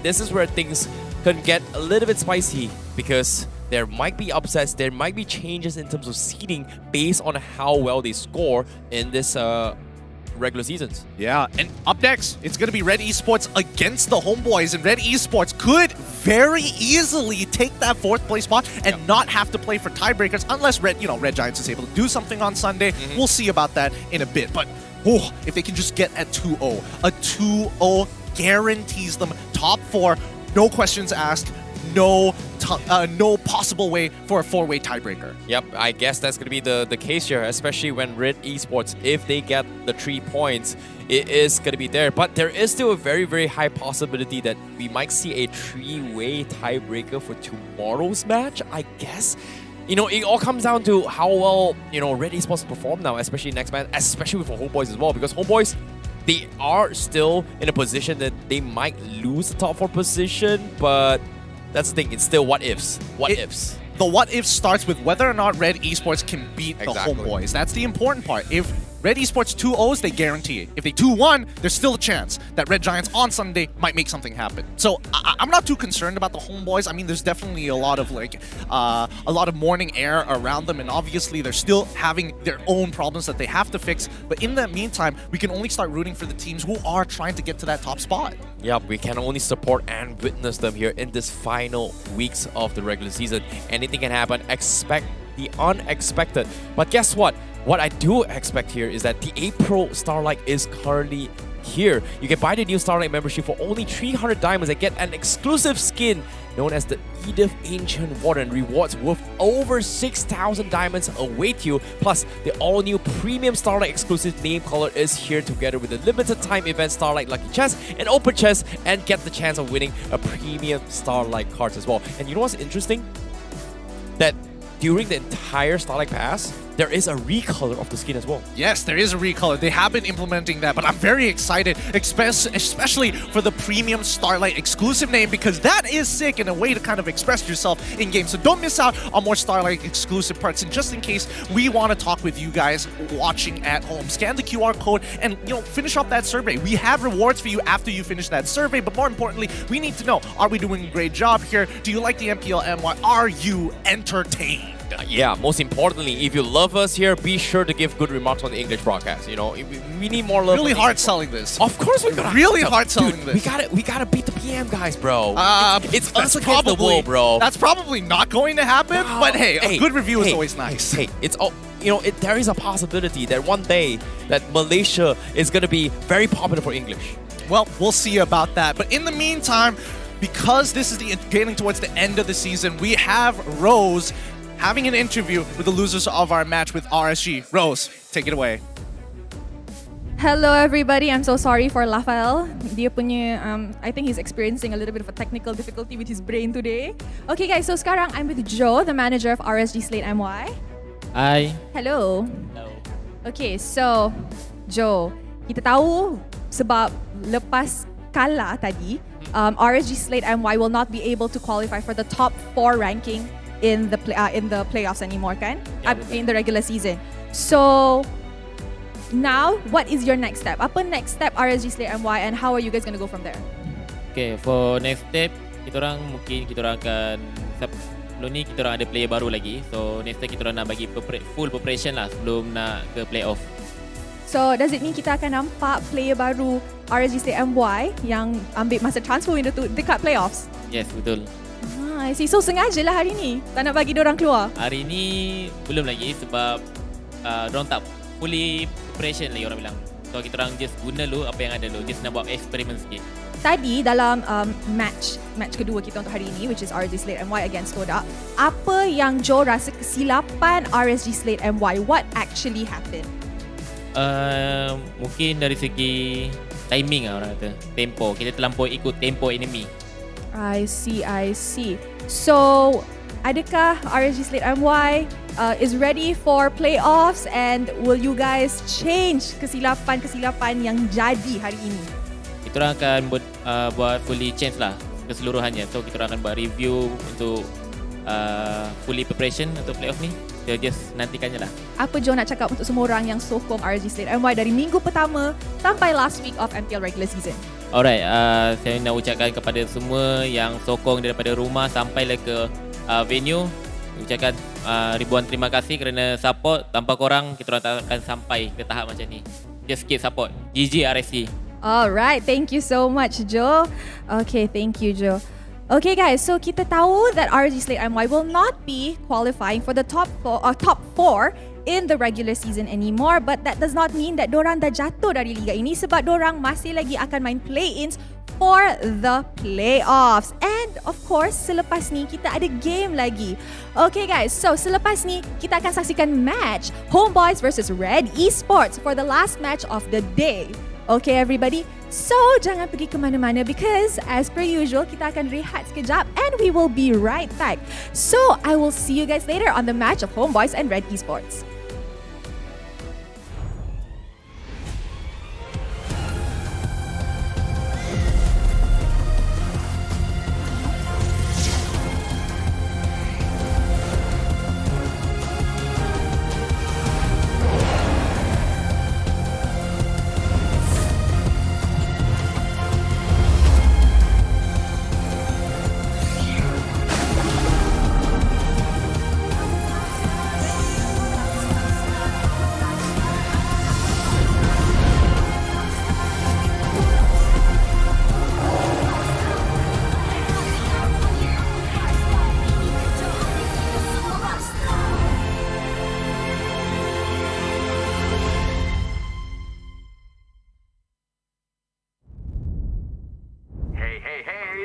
this is where things can get a little bit spicy because there might be upsets, there might be changes in terms of seeding based on how well they score in this regular seasons. Yeah, and up next, it's going to be Red Esports against the Homebois, and Red Esports could very easily take that 4th place spot and not have to play for tiebreakers unless Red Giants is able to do something on Sunday. We'll see about that in a bit, but if they can just get at 2-0, a 2-0 guarantees them top 4, no questions asked, no possible way for a 4-way tiebreaker. Yep, I guess that's going to be the case here, especially when Red Esports, if they get the 3 points, it is going to be there. But there is still a very high possibility that we might see a 3-way tiebreaker for tomorrow's match, I guess. You know, it all comes down to how well, Red Esports perform now, especially next match, especially for Homebois as well, because Homebois, they are still in a position that they might lose the top 4 position, but that's the thing, it's still what ifs. What ifs. The what if starts with whether or not Red Esports can beat the Homebois. That's the important part. If Red Esports 2-0s, they guarantee it. If they 2-1, there's still a chance that Red Giants on Sunday might make something happen. So I'm not too concerned about the Homebois. I mean, there's definitely a lot of morning air around them, and obviously they're still having their own problems that they have to fix. But in the meantime, we can only start rooting for the teams who are trying to get to that top spot. Yep, we can only support and witness them here in this final weeks of the regular season. Anything can happen. Expect the unexpected. But guess what? What I do expect here is that the 8 Pro Starlight is currently here. You can buy the new Starlight membership for only 300 diamonds and get an exclusive skin known as the Edith Ancient Warden. Rewards worth over 6,000 diamonds await you. Plus, the all-new premium Starlight exclusive name color is here together with the limited time event Starlight Lucky Chest and Open Chest, and get the chance of winning a premium Starlight cards as well. And you know what's interesting? That during the entire Starlight Pass, there is a recolor of the skin as well. Yes, there is a recolor. They have been implementing that, but I'm very excited, especially for the premium Starlight exclusive name, because that is sick and a way to kind of express yourself in-game. So don't miss out on more Starlight exclusive perks. And just in case we want to talk with you guys watching at home, scan the QR code and, finish up that survey. We have rewards for you after you finish that survey, but more importantly, we need to know, are we doing a great job here? Do you like the MPL MY? Are you entertained? Yeah, most importantly, if you love us here, be sure to give good remarks on the English broadcast. We need more love. Really hard selling this. Of course we got really hard selling this. We gotta beat the PM guys, bro. It's that's us against the world, bro. That's probably not going to happen. But hey, a good review is always nice. Hey, it's all. There is a possibility that one day that Malaysia is gonna be very popular for English. Well, we'll see about that. But in the meantime, because this is getting towards the end of the season, we have Rose having an interview with the losers of our match with RSG. Rose, take it away. Hello everybody, I'm so sorry for Rafael. Dia punya, I think he's experiencing a little bit of a technical difficulty with his brain today. Okay guys, so sekarang I'm with Joe, the manager of RSG Slate MY. Hi. Hello. Okay, so Joe, kita tahu sebab lepas kalah tadi, RSG Slate MY will not be able to qualify for the top 4 ranking in the playoffs anymore, kan? In the regular season. So now, what is your next step? Apa next step RSG Slate MY, and how are you guys going to go from there? Okay, for next step, kita orang akan sebelum ni kita orang ada player baru lagi. So next step kita orang nak bagi full preparation lah sebelum nak ke playoff. So does it mean kita akan nampak player baru RSG Slate MY yang ambil masa transfer window tu dekat playoffs? Yes, betul. I see. So sengaja lah hari ni tak nak bagi diorang keluar? Hari ni belum lagi sebab diorang tak fully preparation lagi orang bilang. So kita orang just guna dulu apa yang ada dulu, just nak buat eksperimen sikit. Tadi dalam match kedua kita untuk hari ini, which is RSG Slate MY against Todak, apa yang Joe rasa kesilapan RSG Slate MY? What actually happened? Mungkin dari segi timing lah orang kata, tempo. Kita terlampau ikut tempo enemy. I see. So, adakah RSG Slate MY is ready for playoffs, and will you guys change kesilapan yang jadi hari ini? Kita orang akan buat fully change lah keseluruhannya. So kita orang akan buat review untuk fully preparation untuk playoff ni. Kita just nantikannya lah. Apa Joe nak cakap untuk semua orang yang sokong RSG Slate MY dari minggu pertama sampai last week of MPL regular season? Alright, saya nak ucapkan kepada semua yang sokong daripada rumah sampai ke venue. Ucapkan ribuan terima kasih kerana support. Tanpa korang, kita orang tak akan sampai ke tahap macam ni. Just keep support. GG RSG. Alright, thank you so much, Joe. Okay, thank you, Joe. Okay guys, so kita tahu that RSG Slate MY will not be qualifying for the top 4 in the regular season anymore, but that does not mean that dorang dah jatuh dari liga ini, sebab dorang masih lagi akan main play-ins for the playoffs. And of course, selepas ni kita ada game lagi. Okay guys, so selepas ni kita akan saksikan match Homebois versus Red Esports for the last match of the day. Okay everybody, so jangan pergi ke mana-mana because as per usual kita akan rehat sekejap and we will be right back. So I will see you guys later on the match of Homebois and Red Esports.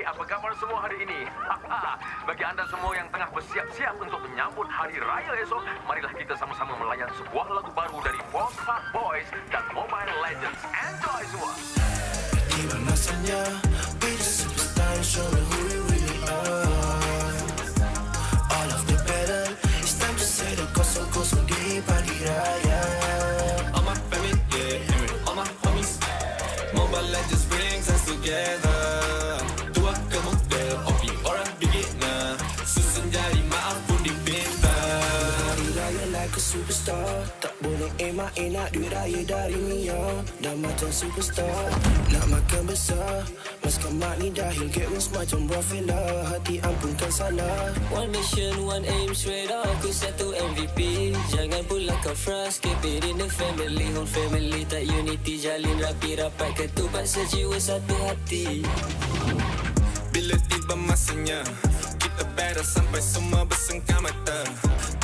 Apa khabar semua hari ini? Bagi anda semua yang tengah bersiap-siap untuk menyambut Hari Raya esok, marilah kita sama-sama melayan sebuah lagu baru dari Homebois Boys dan Mobile Legends. Enjoy semua! Di masanya, be the superstar, show me who we really are. All of the battle, it's time to say the kosong-kosong di pagi raya. All my family, yeah, all my homies. Mobile Legends brings us together. Superstar, tak boleh emak nak duit raya dari Mia. Dah macam superstar, nak makan besar. Maskan mak ni dahil get wins macam Rafaela. Hati ampunkan salah. One mission, one aim, straight up aku satu MVP. Jangan pula kau frust, keep it in the family. Whole family tak unity, jalin rapi rapat ketupat sejiwa satu hati. Bila tiba masanya, kita battle sampai semua bersengkam mata.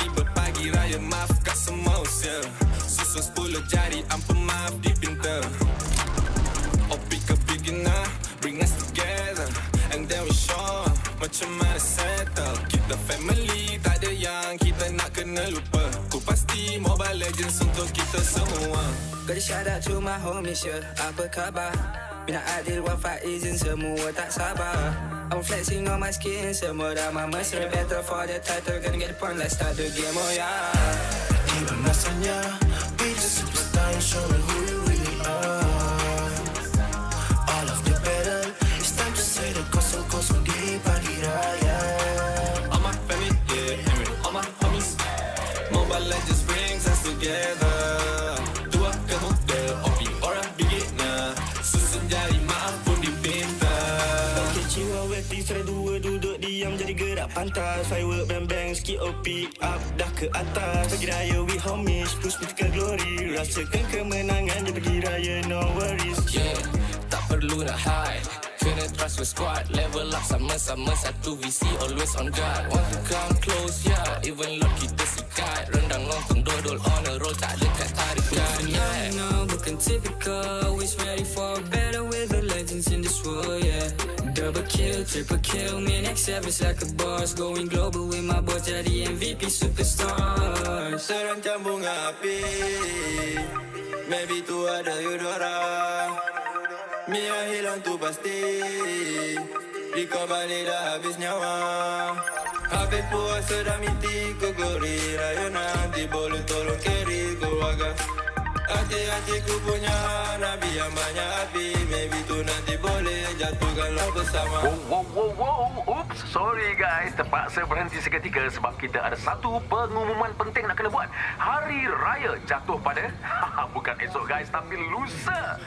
Tiba pagi raya, maafkan semua usia. Susun 10 jari, ampun maaf dipinta. Opi ke beginner, bring us together. And then we show macam mana settle. Kita family, tak ada yang kita nak kena lupa. Ku pasti Mobile Legends untuk kita semua. Gotta shout out to my homies, yeah. Apa khabar? Bina Adil, Wafa, Izin, semua tak sabar. I'm flexing on my skin, semua dah mama. Say better for the title, gonna get the point, let's start the game, oh yeah. Tiba masanya, be the superstar, show me who you really are. All of the battle, it's time to say the kosong-kosong di pagi raya. All my family, yeah, all my homies. Mobile Legends brings us together. Tua ke muda, opi orang beginner. Susun jari, maaf pun dipinta. Jiwa weti serai dua duduk diam jadi gerak pantas. Firework bang-bang sikit OP up dah ke atas. Pagi raya we homies push me to glory. Rasakan kemenangan di pagi raya no worries. Yeah, tak perlu nak hide. Kena trust with squad. Level up sama-sama satu VC always on guard. Want to come close, yeah. Even Lord kita sikat. Rendang lontong dodol on a roll tak dekat tarik. Yeah, no, bukan typical. Always ready for better with the legends in this world, yeah. Double kill, triple kill, me next service like a boss. Going global with my boys, jadi MVP superstars. Terancam bunga api, maybe tu ada Eudora. Mia hilang tu pasti, Riko balik dah habis nyawa. Habis puasa dah miti ku gori, raya nanti boleh tolong carry keluarga. Hati-hati ku punya nabi yang banyak api, maybe tu nanti boleh jatuhkanlah bersama. Oops, sorry guys, terpaksa berhenti seketika sebab kita ada satu pengumuman penting nak kena buat. Hari Raya jatuh pada bukan esok guys, tapi lusa.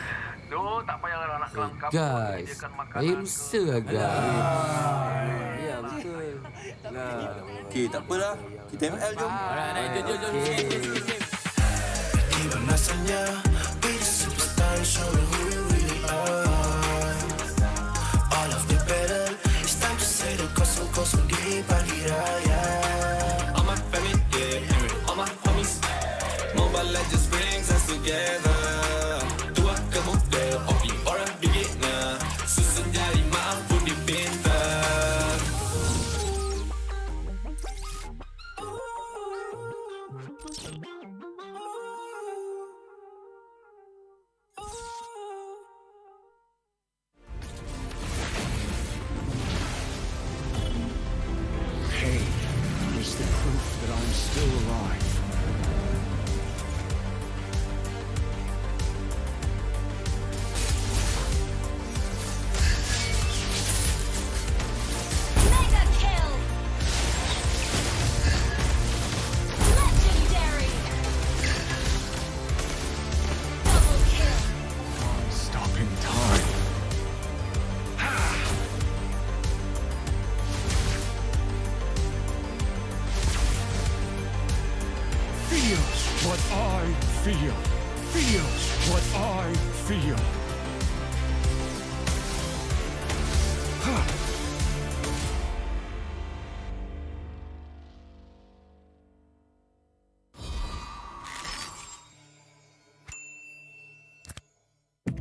So, tak payahlah nak kelam kampung menyediakan makanan. lusa agak. Ya, betul. Okey, tak apalah. Kita ML jom. Jom. Even masanya, be the superstar, showing who you really are. All of the better, it's time to say the kosong di pagi raya. All my family, yeah, all my homies. Mobile Legends brings us together. Tua kemuda, opi orang beginner. Susun jari maaf pun dipinta. Hey, is the proof that I'm still alive. Mega kill! Legendary! Double kill! Stopping time. Feels what I feel. Feels what I feel. Huh.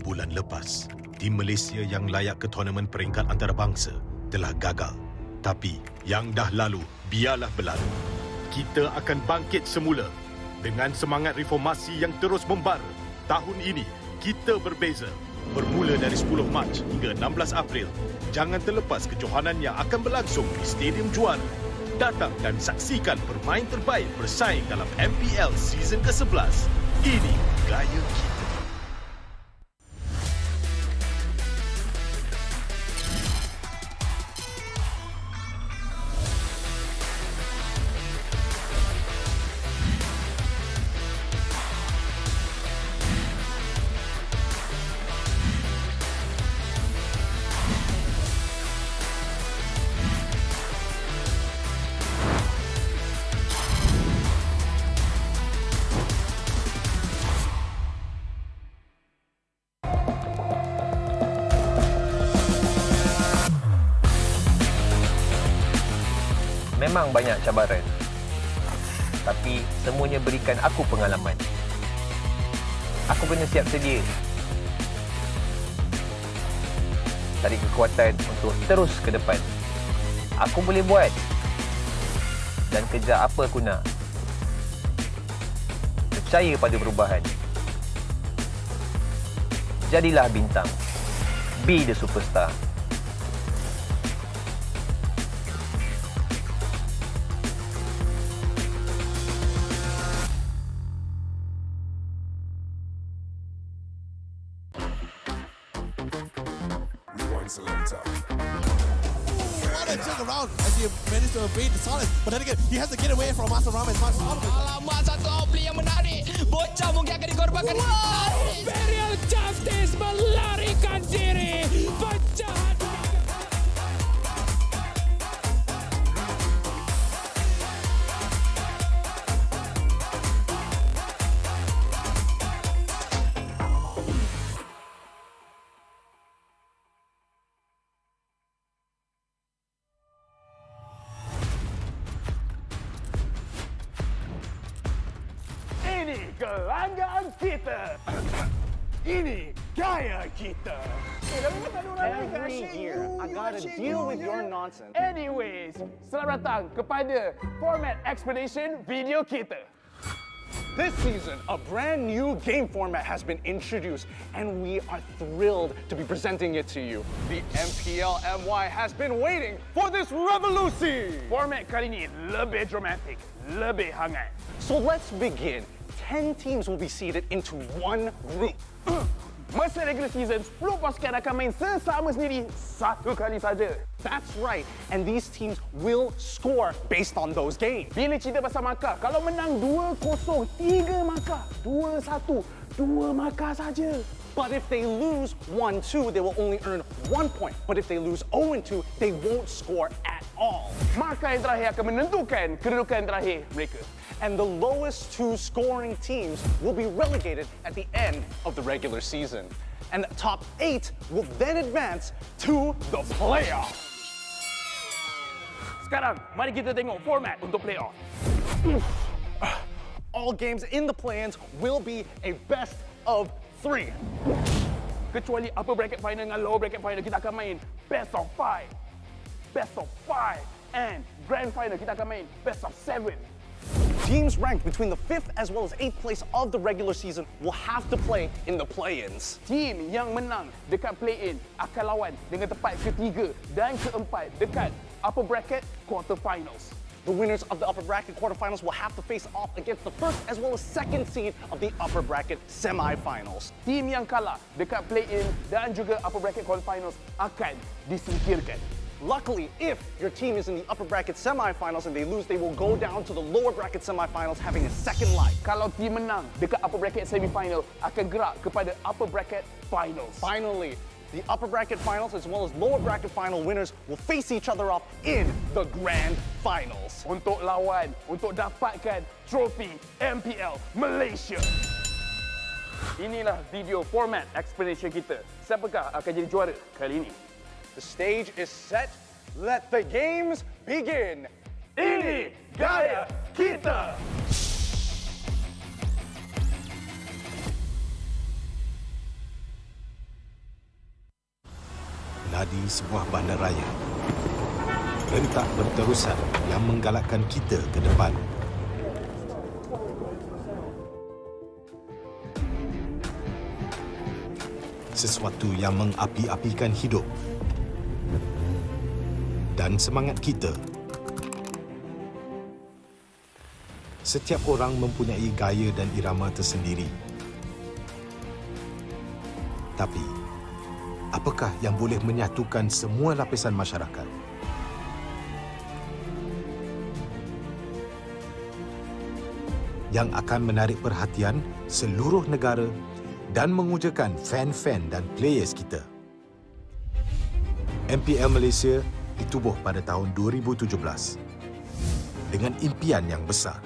Bulan lepas, tim Malaysia yang layak ke tournament peringkat antarabangsa telah gagal. Tapi yang dah lalu, biarlah berlalu. Kita akan bangkit semula dengan semangat reformasi yang terus membara. Tahun ini, kita berbeza. Bermula dari 10 Mac hingga 16 April, jangan terlepas kejohanan yang akan berlangsung di Stadium Juara. Datang dan saksikan bermain terbaik bersaing dalam MPL season ke-11. Ini gaya kita. Memang banyak cabaran, tapi semuanya berikan aku pengalaman. Aku kena siap sedia, cari kekuatan untuk terus ke depan. Aku boleh buat dan kejar apa aku nak. Percaya pada perubahan. Jadilah bintang. Be the superstar. Around as he managed to evade the silence, but then again he has to get away from Master Ram as much as possible. Alamak, satu outplay yang menarik. Bocah mungkin akan dikorbankan. Imperial Justice melarikan diri. Penjahat. Ini gelanggang kita. Ini gaya kita. Every year, I gotta deal with your nonsense. Anyways, selamat datang kepada format explanation video kita. This season, a brand new game format has been introduced, and we are thrilled to be presenting it to you. The MPL MY has been waiting for this revolution. Format kali ini lebih dramatic, lebih hangat. So let's begin. 10 teams will be seeded into one group. Masa regular season, 10 pasukan akan main sesama sendiri satu kali saja. That's right, and these teams will score based on those games. Bila cerita pasal markah, kalau menang 2-0, 3 markah. 2-1, 2 markah saja. But if they lose 1-2, they will only earn 1 point. But if they lose 0-2, they won't score at all. Markah yang terakhir akan menentukan kedudukan terakhir mereka. And the lowest 2 scoring teams will be relegated at the end of the regular season. And the top 8 will then advance to the playoff. Sekarang, mari kita tengok format untuk playoff. All games in the play-ins will be a best of 3. Kecuali upper bracket final dengan lower bracket final, kita akan main best of 5. Best of 5. And grand final, kita akan main best of 7. Teams ranked between the 5th as well as 8th place of the regular season will have to play in the play-ins. Team yang menang dekat play-in akan lawan dengan tempat ketiga dan keempat dekat upper bracket quarterfinals. The winners of the upper bracket quarterfinals will have to face off against the first as well as second seed of the upper bracket semifinals. Team yang kalah dekat play-in dan juga upper bracket quarterfinals akan disingkirkan. Luckily, if your team is in the upper bracket semifinals and they lose, they will go down to the lower bracket semifinals having a second life. Kalau team menang dekat upper bracket semifinal, akan gerak kepada upper bracket finals. Finally, the upper bracket finals as well as lower bracket final winners will face each other off in the grand finals. Untuk lawan, untuk dapatkan trofi MPL Malaysia. Inilah video format explanation kita. Siapakah akan jadi juara kali ini? The stage is set. Let the games begin. Ini gaya kita. Nadi sebuah bandaraya. Rentak berterusan yang menggalakkan kita ke depan. Sesuatu yang mengapi-apikan hidup dan semangat kita. Setiap orang mempunyai gaya dan irama tersendiri. Tapi, apakah yang boleh menyatukan semua lapisan masyarakat? Yang akan menarik perhatian seluruh negara dan mengujakan fan-fan dan players kita. MPL Malaysia ditubuh pada tahun 2017 dengan impian yang besar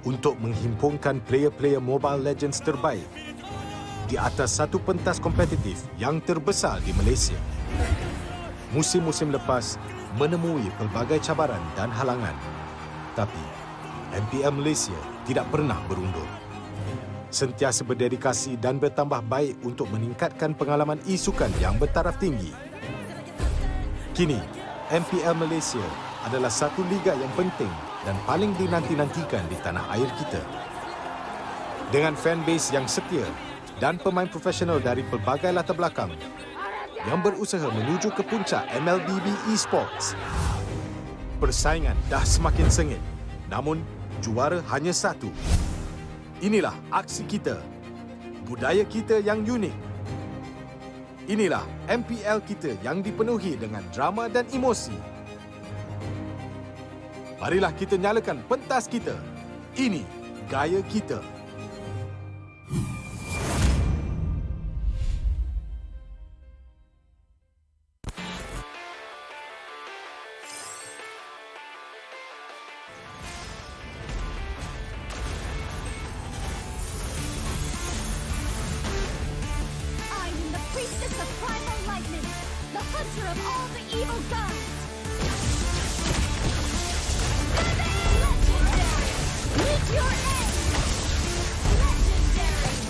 untuk menghimpunkan player-player Mobile Legends terbaik di atas satu pentas kompetitif yang terbesar di Malaysia. Musim-musim lepas menemui pelbagai cabaran dan halangan, tapi MPL Malaysia tidak pernah berundur. Sentiasa berdedikasi dan bertambah baik untuk meningkatkan pengalaman e-sukan yang bertaraf tinggi. Kini, MPL Malaysia adalah satu liga yang penting dan paling dinanti-nantikan di tanah air kita. Dengan fanbase yang setia dan pemain profesional dari pelbagai latar belakang yang berusaha menuju ke puncak MLBB Esports. Persaingan dah semakin sengit, namun juara hanya satu. Inilah aksi kita, budaya kita yang unik. Inilah MPL kita yang dipenuhi dengan drama dan emosi. Marilah kita nyalakan pentas kita. Ini gaya kita. Meet your end! Legendary!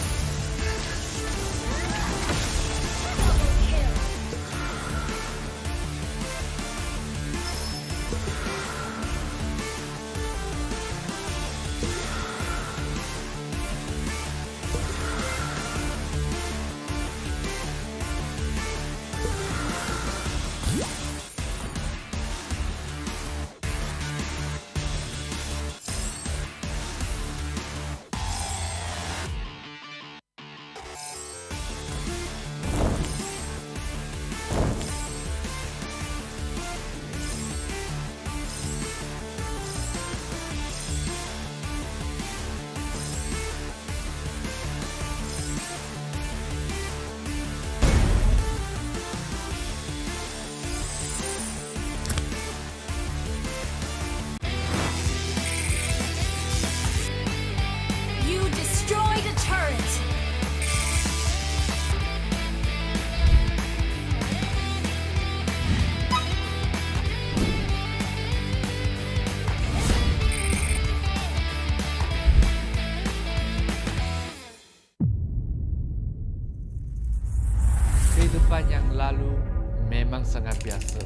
memang sangat biasa.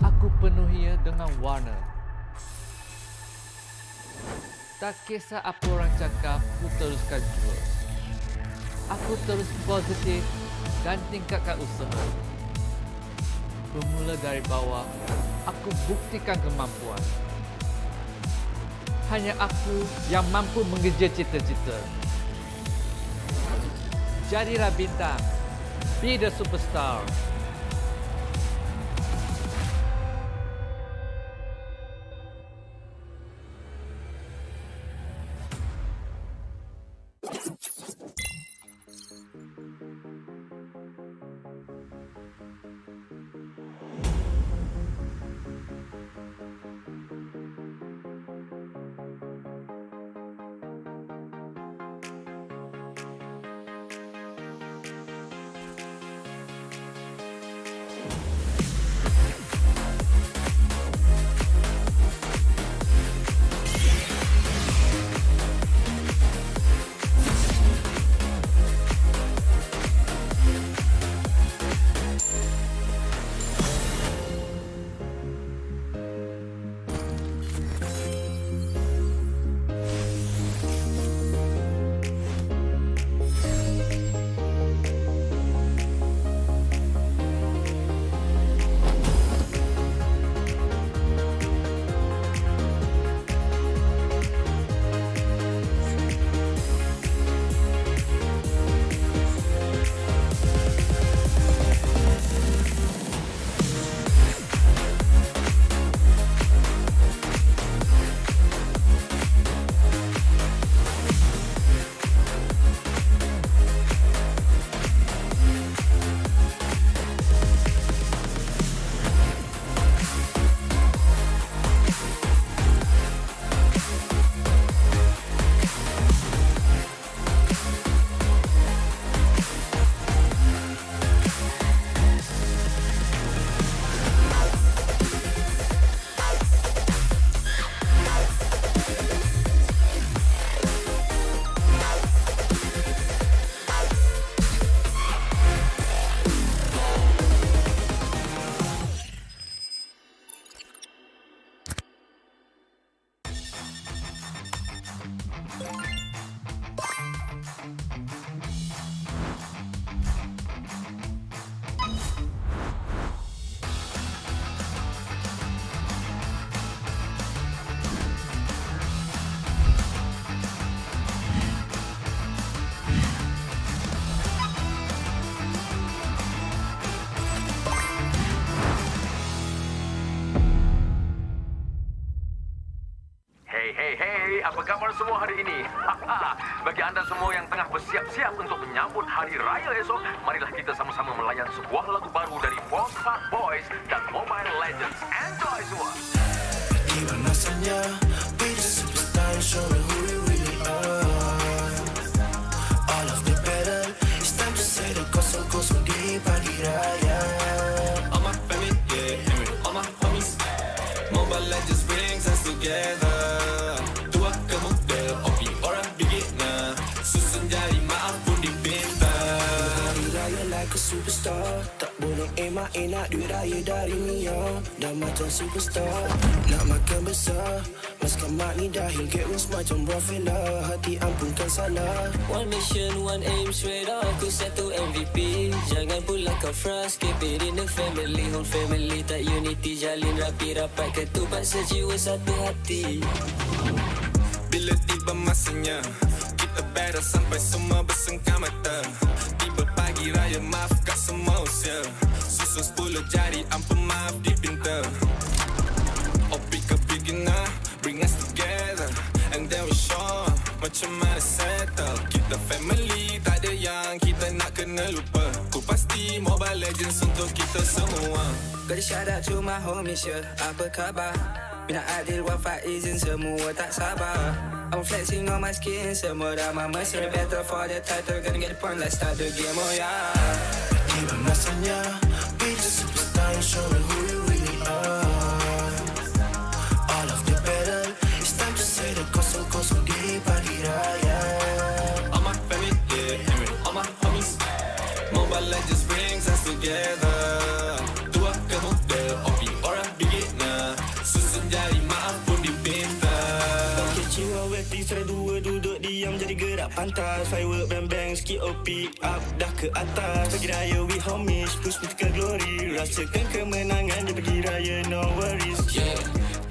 Aku penuhinya dengan warna. Tak kisah apa orang cakap, aku teruskan jua. Aku terus positif dan tingkatkan usaha. Bermula dari bawah, aku buktikan kemampuan. Hanya aku yang mampu mengejar cita-cita. Jadilah bintang. Be the superstar. Apa khabar semua hari ini? Bagi anda semua yang tengah bersiap-siap untuk menyambut Hari Raya esok, marilah kita sama-sama melayan sebuah lagu baru dari Homebois dan Mobile Legends. Enjoy semua! Tiba masanya, be the superstar, show me who you really are. All of the better, it's time to say the kosong-kosong di pagi raya. All my family, yeah, all my homies. Mobile Legends brings us together. Superstar, tak boleh emak-enak duit raya dari Mia. Dah macam superstar, nak makan besar. Maskan mak ni dahil get wins macam Rafaela. Hati ampunkan salah. One mission, one aim, straight up aku satu MVP. Jangan pula kau frust, keep it in the family. Whole family tak unity, jalin rapi rapat. Ketupat sejiwa satu hati. Bila tiba masanya, kita battle sampai semua bersengkam mata. Tiba pagi raya, maafkan semua usia. Susun 10 jari, ampun maaf dipinta. Oh pick a beginner, bring us together. And then we show macam mana settle. Kita family, tak ada yang kita nak kena lupa. Ku pasti Mobile Legends untuk kita semua. Gotta shout out to my homies, yeah. Apa khabar? Minat adil, wafat izin, semua tak sabar. I'm flexing on my skin, semua dah mama say better for the title, gonna get the point, let's start the game, oh yeah. Tiba masanya, be the superstar, show me who you really are. All of the better, it's time to say the kosong-kosong di pagi raya. All my family, yeah, all my homies. Mobile Legends brings us together. together. Tua ke muda, opi orang beginner. Susun jari maaf pun dipinta. Okay, jiwa weti saya dua duduk diam jadi gerak pantas. Firework bang-bang sikit OP up dah ke atas. Pergi raya we homies, push ke glory. Rasakan kemenangan di pergi raya, no worries. Yeah,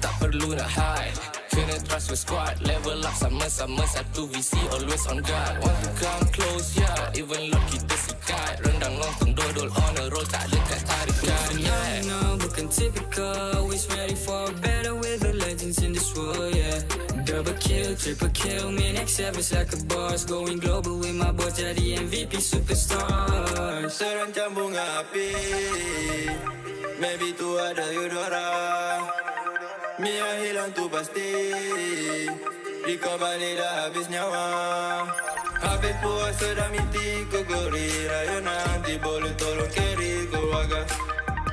tak perlu nak hide. Kena trust with squad. Level up sama-sama satu visi, always on guard. Want to come close, yeah. Even Lord kita sikat. Rendang lontong dodol on a roll, tak dekat tarikan. Yeah, no, bukan typical. Always ready for better with the legends in this world, yeah. Double kill, triple kill, man, X7's like a boss. Going global with my boys, jadi MVP superstar. Terancam bunga api, maybe tu ada Eudora. Mia hilang tu pasti, Riko balik dah habis nyawa. Habis puasa dah miti ku gori. Raya nanti boleh tolong carry keluarga.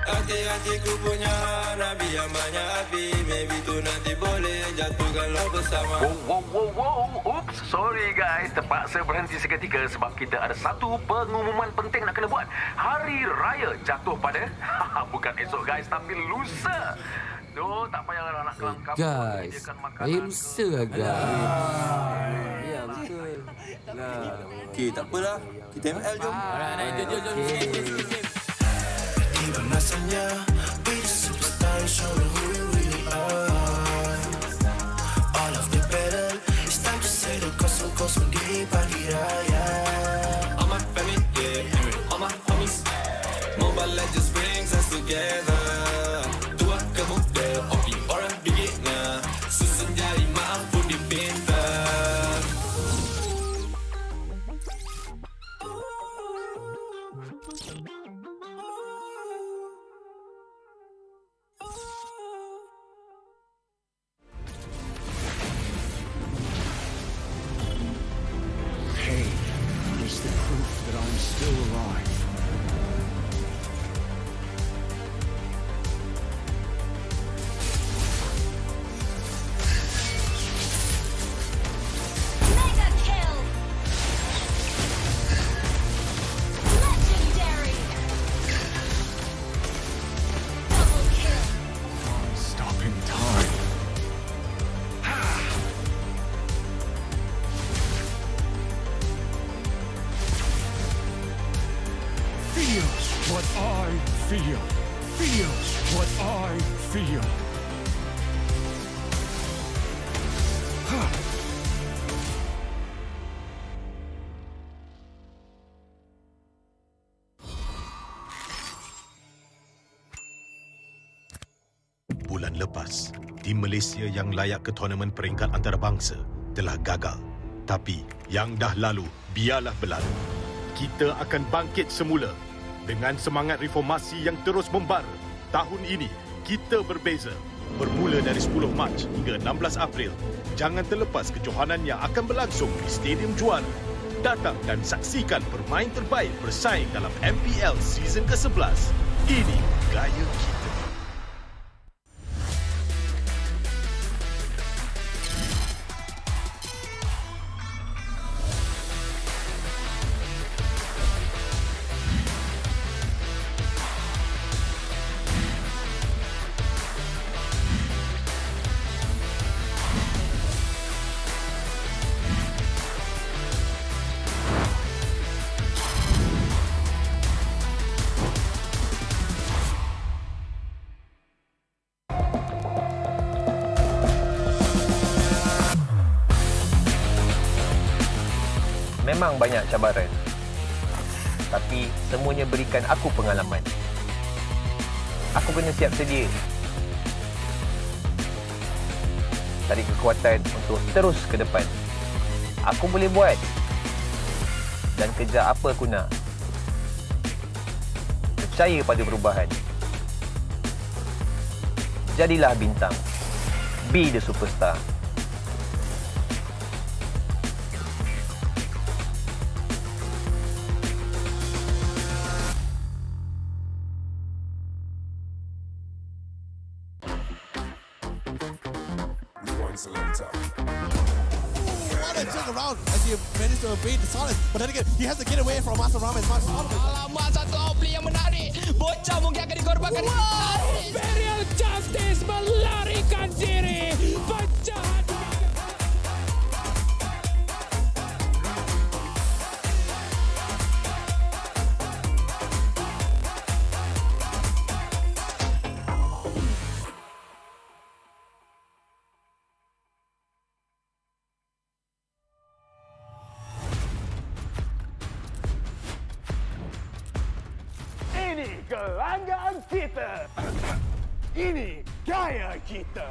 Hati-hati ku punya Nabi yang banyak api. Maybe tu nanti boleh jatuhkan lo bersama. Wow. Oops, sorry guys. Terpaksa berhenti seketika sebab kita ada satu pengumuman penting nak kena buat. Hari Raya jatuh pada bukan esok guys, tapi lusa. Oh, tak payahlah nak kelam kampung. Guys, saya lusa agak. Ya, betul. Okey, tak apalah. Kita ML jom. Jom. Tiba masanya, be the superstar, show them who we really are. All of the battle, it's time to say the kosong-kosong di pagi raya. All my family, yeah, all my homies. Mobile Legends brings us together. Tua ke muda, opi orang beginner. Susun jari maaf pun dipinta. Pain is the proof that I'm still alive. Mega kill. Legendary. Double kill. Stopping time. Feels what I feel. Feels what I feel. Bulan lepas, tim Malaysia yang layak ke tournament peringkat antarabangsa telah gagal. Tapi yang dah lalu, biarlah berlalu. Kita akan bangkit semula dengan semangat reformasi yang terus membara. Tahun ini, kita berbeza. Bermula dari 10 Mac hingga 16 April, jangan terlepas kejohanan yang akan berlangsung di Stadium Juara. Datang dan saksikan bermain terbaik bersaing dalam MPL season ke-11. Ini gaya kita. Memang banyak cabaran, tapi semuanya berikan aku pengalaman. Aku kena siap sedia, cari kekuatan untuk terus ke depan. Aku boleh buat dan kejar apa aku nak. Percaya pada perubahan. Jadilah bintang. Be the superstar. want to check around as he managed to evade the silence. But then again, he has to get away from Master Ram as much as possible. Alamak, satu outplay yang menarik. Bocah mungkin akan dikorbankan. Imperial Justice melarikan diri. Penjahat. Ini gelanggang kita. Ini gaya kita.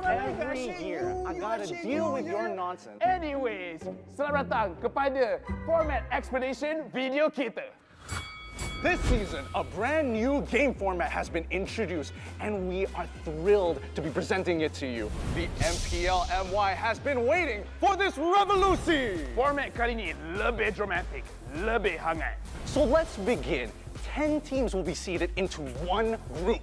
Every year, I gotta deal with your nonsense. Anyways, selamat datang kepada format explanation video kita. This season, a brand new game format has been introduced, and we are thrilled to be presenting it to you. The MPL MY has been waiting for this revolution. Format kali ini lebih dramatic, lebih hangat. So let's begin. 10 teams will be seated into one group.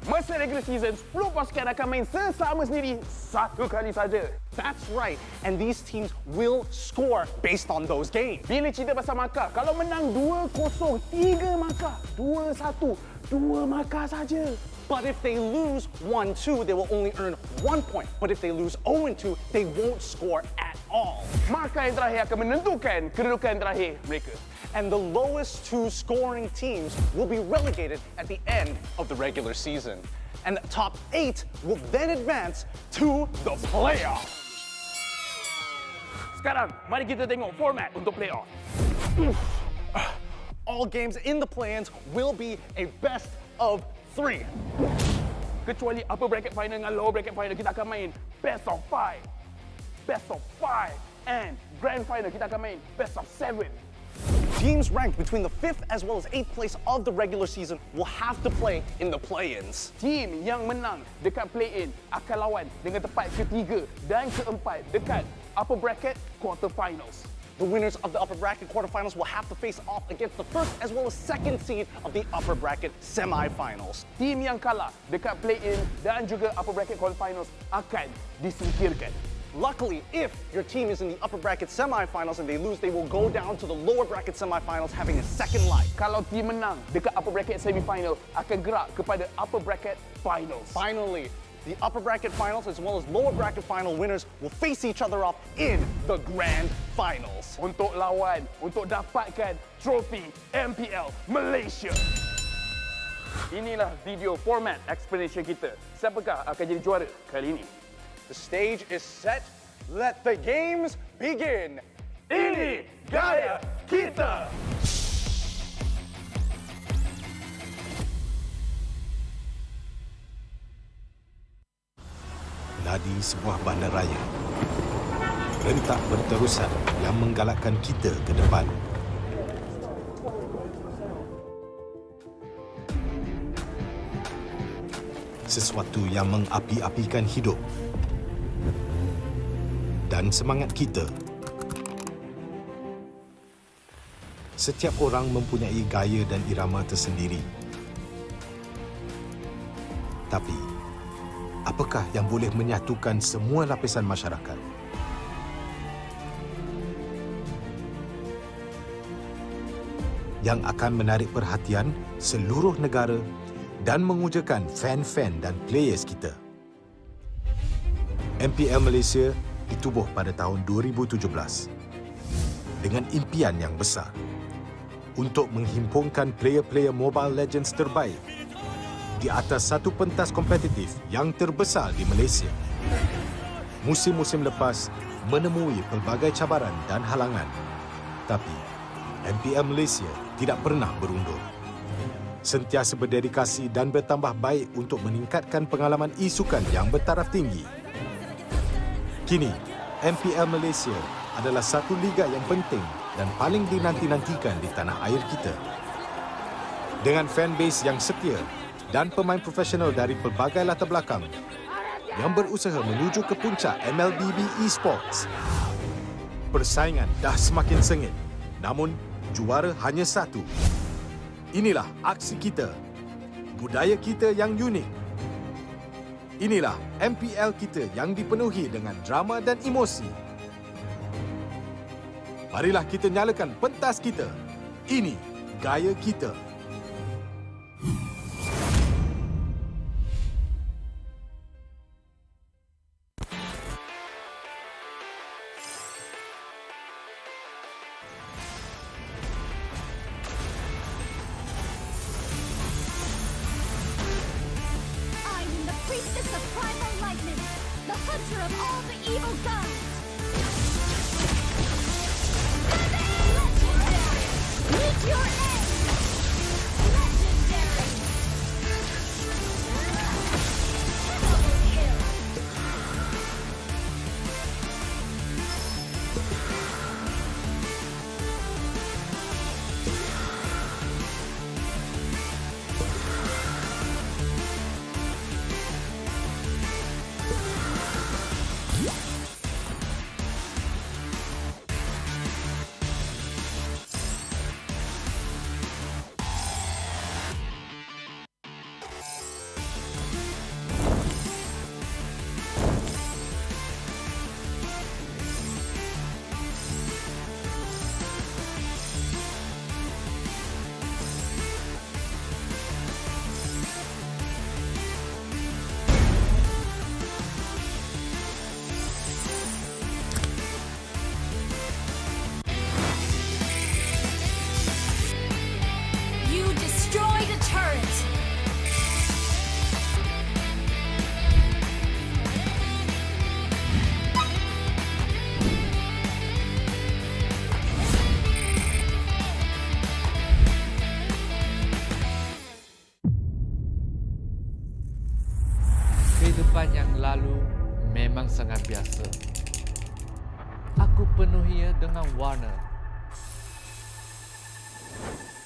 Masa regular season, 10 pasukan akan main sesama sendiri satu kali saja. That's right, and these teams will score based on those games. Bila cerita pasal markah, kalau menang 2-0, 3 markah, 2-1, 2 markah saja. But if they lose 1-2, they will only earn 1 point. But if they lose 0-2, they won't score at all. Markah yang terakhir akan menentukan kedudukan terakhir mereka. And the lowest 2 scoring teams will be relegated at the end of the regular season. And the top 8 will then advance to the playoffs. Sekarang, mari kita tengok format untuk playoff. All games in the play-ins will be a best of 3. Kecuali upper bracket final dengan lower bracket final, kita akan main best of 5. Best of 5. And grand final, kita akan main best of 7. Teams ranked between the 5th as well as 8th place of the regular season will have to play in the play-ins. Team yang menang dekat play-in akan lawan dengan tempat ketiga dan keempat dekat upper bracket quarterfinals. The winners of the upper bracket quarterfinals will have to face off against the first as well as second seed of the upper bracket semifinals. Team yang kalah dekat play-in dan juga upper bracket quarterfinals akan disingkirkan. Luckily, if your team is in the upper bracket semifinals and they lose, they will go down to the lower bracket semifinals having a second life. Kalau team menang dekat upper bracket semifinal, akan gerak kepada upper bracket finals. Finally, the upper bracket finals as well as lower bracket final winners will face each other off in the grand finals. Untuk lawan, untuk dapatkan trofi MPL Malaysia. Inilah video format explanation kita. Siapakah akan jadi juara kali ini? The stage is set. Let the games begin. Ini gaya kita. Nadi sebuah bandaraya. Rentak berterusan yang menggalakkan kita ke depan. Sesuatu yang mengapi-apikan hidup dan semangat kita. Setiap orang mempunyai gaya dan irama tersendiri. Tapi, apakah yang boleh menyatukan semua lapisan masyarakat? Yang akan menarik perhatian seluruh negara dan mengujakan fan-fan dan players kita. MPL Malaysia ditubuh pada tahun 2017 dengan impian yang besar untuk menghimpunkan player-player Mobile Legends terbaik di atas satu pentas kompetitif yang terbesar di Malaysia. Musim-musim lepas menemui pelbagai cabaran dan halangan, tapi MPL Malaysia tidak pernah berundur. Sentiasa berdedikasi dan bertambah baik untuk meningkatkan pengalaman e-sukan yang bertaraf tinggi. Kini, MPL Malaysia adalah satu liga yang penting dan paling dinanti-nantikan di tanah air kita. Dengan fanbase yang setia dan pemain profesional dari pelbagai latar belakang yang berusaha menuju ke puncak MLBB Esports. Persaingan dah semakin sengit, namun juara hanya satu. Inilah aksi kita, budaya kita yang unik. Inilah MPL kita yang dipenuhi dengan drama dan emosi. Marilah kita nyalakan pentas kita. Ini gaya kita. I'm the priestess of primal lightning, the hunter of all the evil gods. Legendary! Meet your end! Legendary! Double kill! You destroyed a turret! Kehidupan yang lalu memang sangat biasa. Aku penuhinya dengan warna.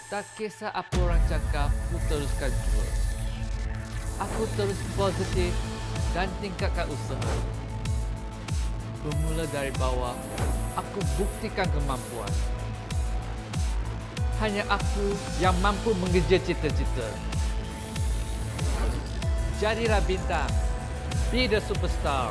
Tak kisah apa orang cakap, aku teruskan jua. Aku terus positif dan tingkatkan usaha. Bermula dari bawah, aku buktikan kemampuan. Hanya aku yang mampu mengejar cita-cita. Jadilah bintang. Be the superstar.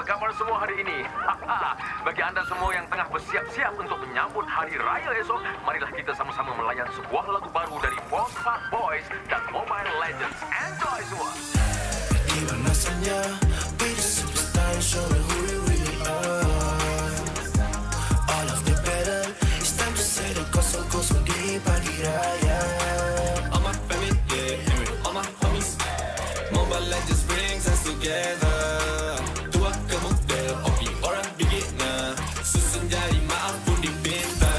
khabar semua hari ini? Bagi anda semua yang tengah bersiap-siap untuk menyambut Hari Raya esok, marilah kita sama-sama melayan sebuah lagu baru dari Homebois dan Mobile Legends. Enjoy semua! Even rasanya, be the superstar and show me who we really are. All of the better, it's time to say the kosong-kosong di pagi raya. All my family, yeah, all my homies. Mobile Legends brings us together. Tua ke muda, hobi orang beginner. Susun jari maaf pun dipinta.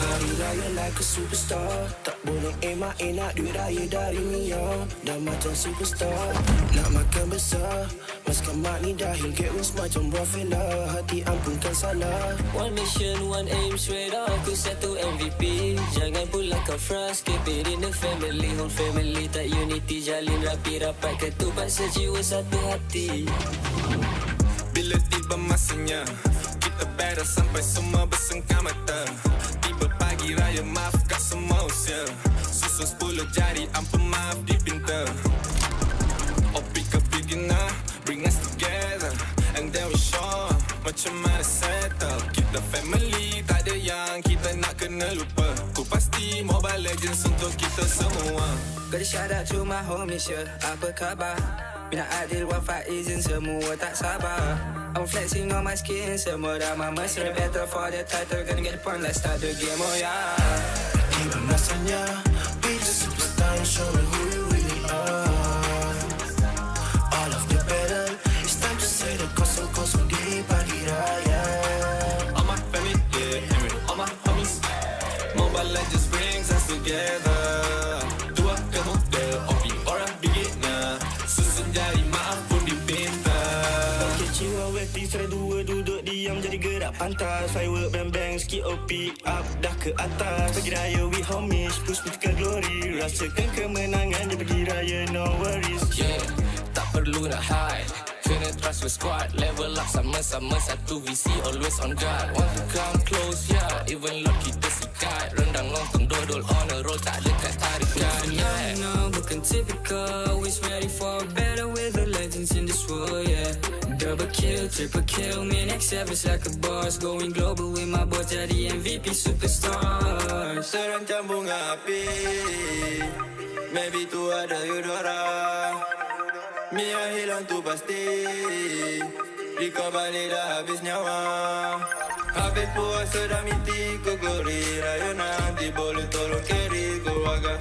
Hari raya like a superstar. Tak boleh emak nak duit raya dari Mia. Dah macam superstar. Nak makan besar. Maskan mak ni dahil get wins macam buah fella. Hati ampunkan salah. One mission, one aim, straight up to set to MVP. Jangan pula kau frust, keep it in the family. Whole family tak unity, jalin rapi rapat ketupat sejiwa satu hati. Bila tiba masanya, kita battle sampai semua bersengkam mata. Tiba pagi raya, maafkan semua usia. Susun 10 jari, ampun maaf dipinta. Oh pick a beginner, bring us together. And then we show macam mana settle. Kita family, tak ada yang kita nak kena lupa. Ku pasti Mobile Legends untuk kita semua. Gotta shout out to my homies, yeah. Apa khabar? Bina adil, wafat izin, semua tak sabar. I'm flexing on my skin, semua dah mesra. Better for the title, gonna get the point, let's start the game, oh yeah. Even rasanya, be the superstar and show me who we really are. All of the better, it's time to say the kosong-kosong di pagi raya. All my family, yeah, all my homies. Mobile Legends brings us together. Tua ke muda, hobi orang beginner. Susun jari maaf pun dipinta. Kecil waweti, serai dua duduk diam jadi gerak pantas. Firework bang-bang, skip OP up dah ke atas. Pagi raya we homies, push me ke glory. Rasakan kemenangan di pagi raya, no worries. Yeah, tak perlu nak hide. Kena trust your squad. Level up sama-sama, satu visi, always on guard. Want to come close, yeah. Even Lord kita sikat. Rendang lontong dodol on a roll, tak dekat tarikan, yeah. No, bukan typical. Always ready for better with the legends in this world, yeah. Double kill, triple kill, me next service like a boss. Going global with my boys, jadi MVP superstars. Terancam bunga api, maybe tu ada Eudora. Mia hilang tu pasti, Riko balik dah habis nyawa. Habis puasa dah miti kogori. Raya nanti boleh tolong carry keluarga.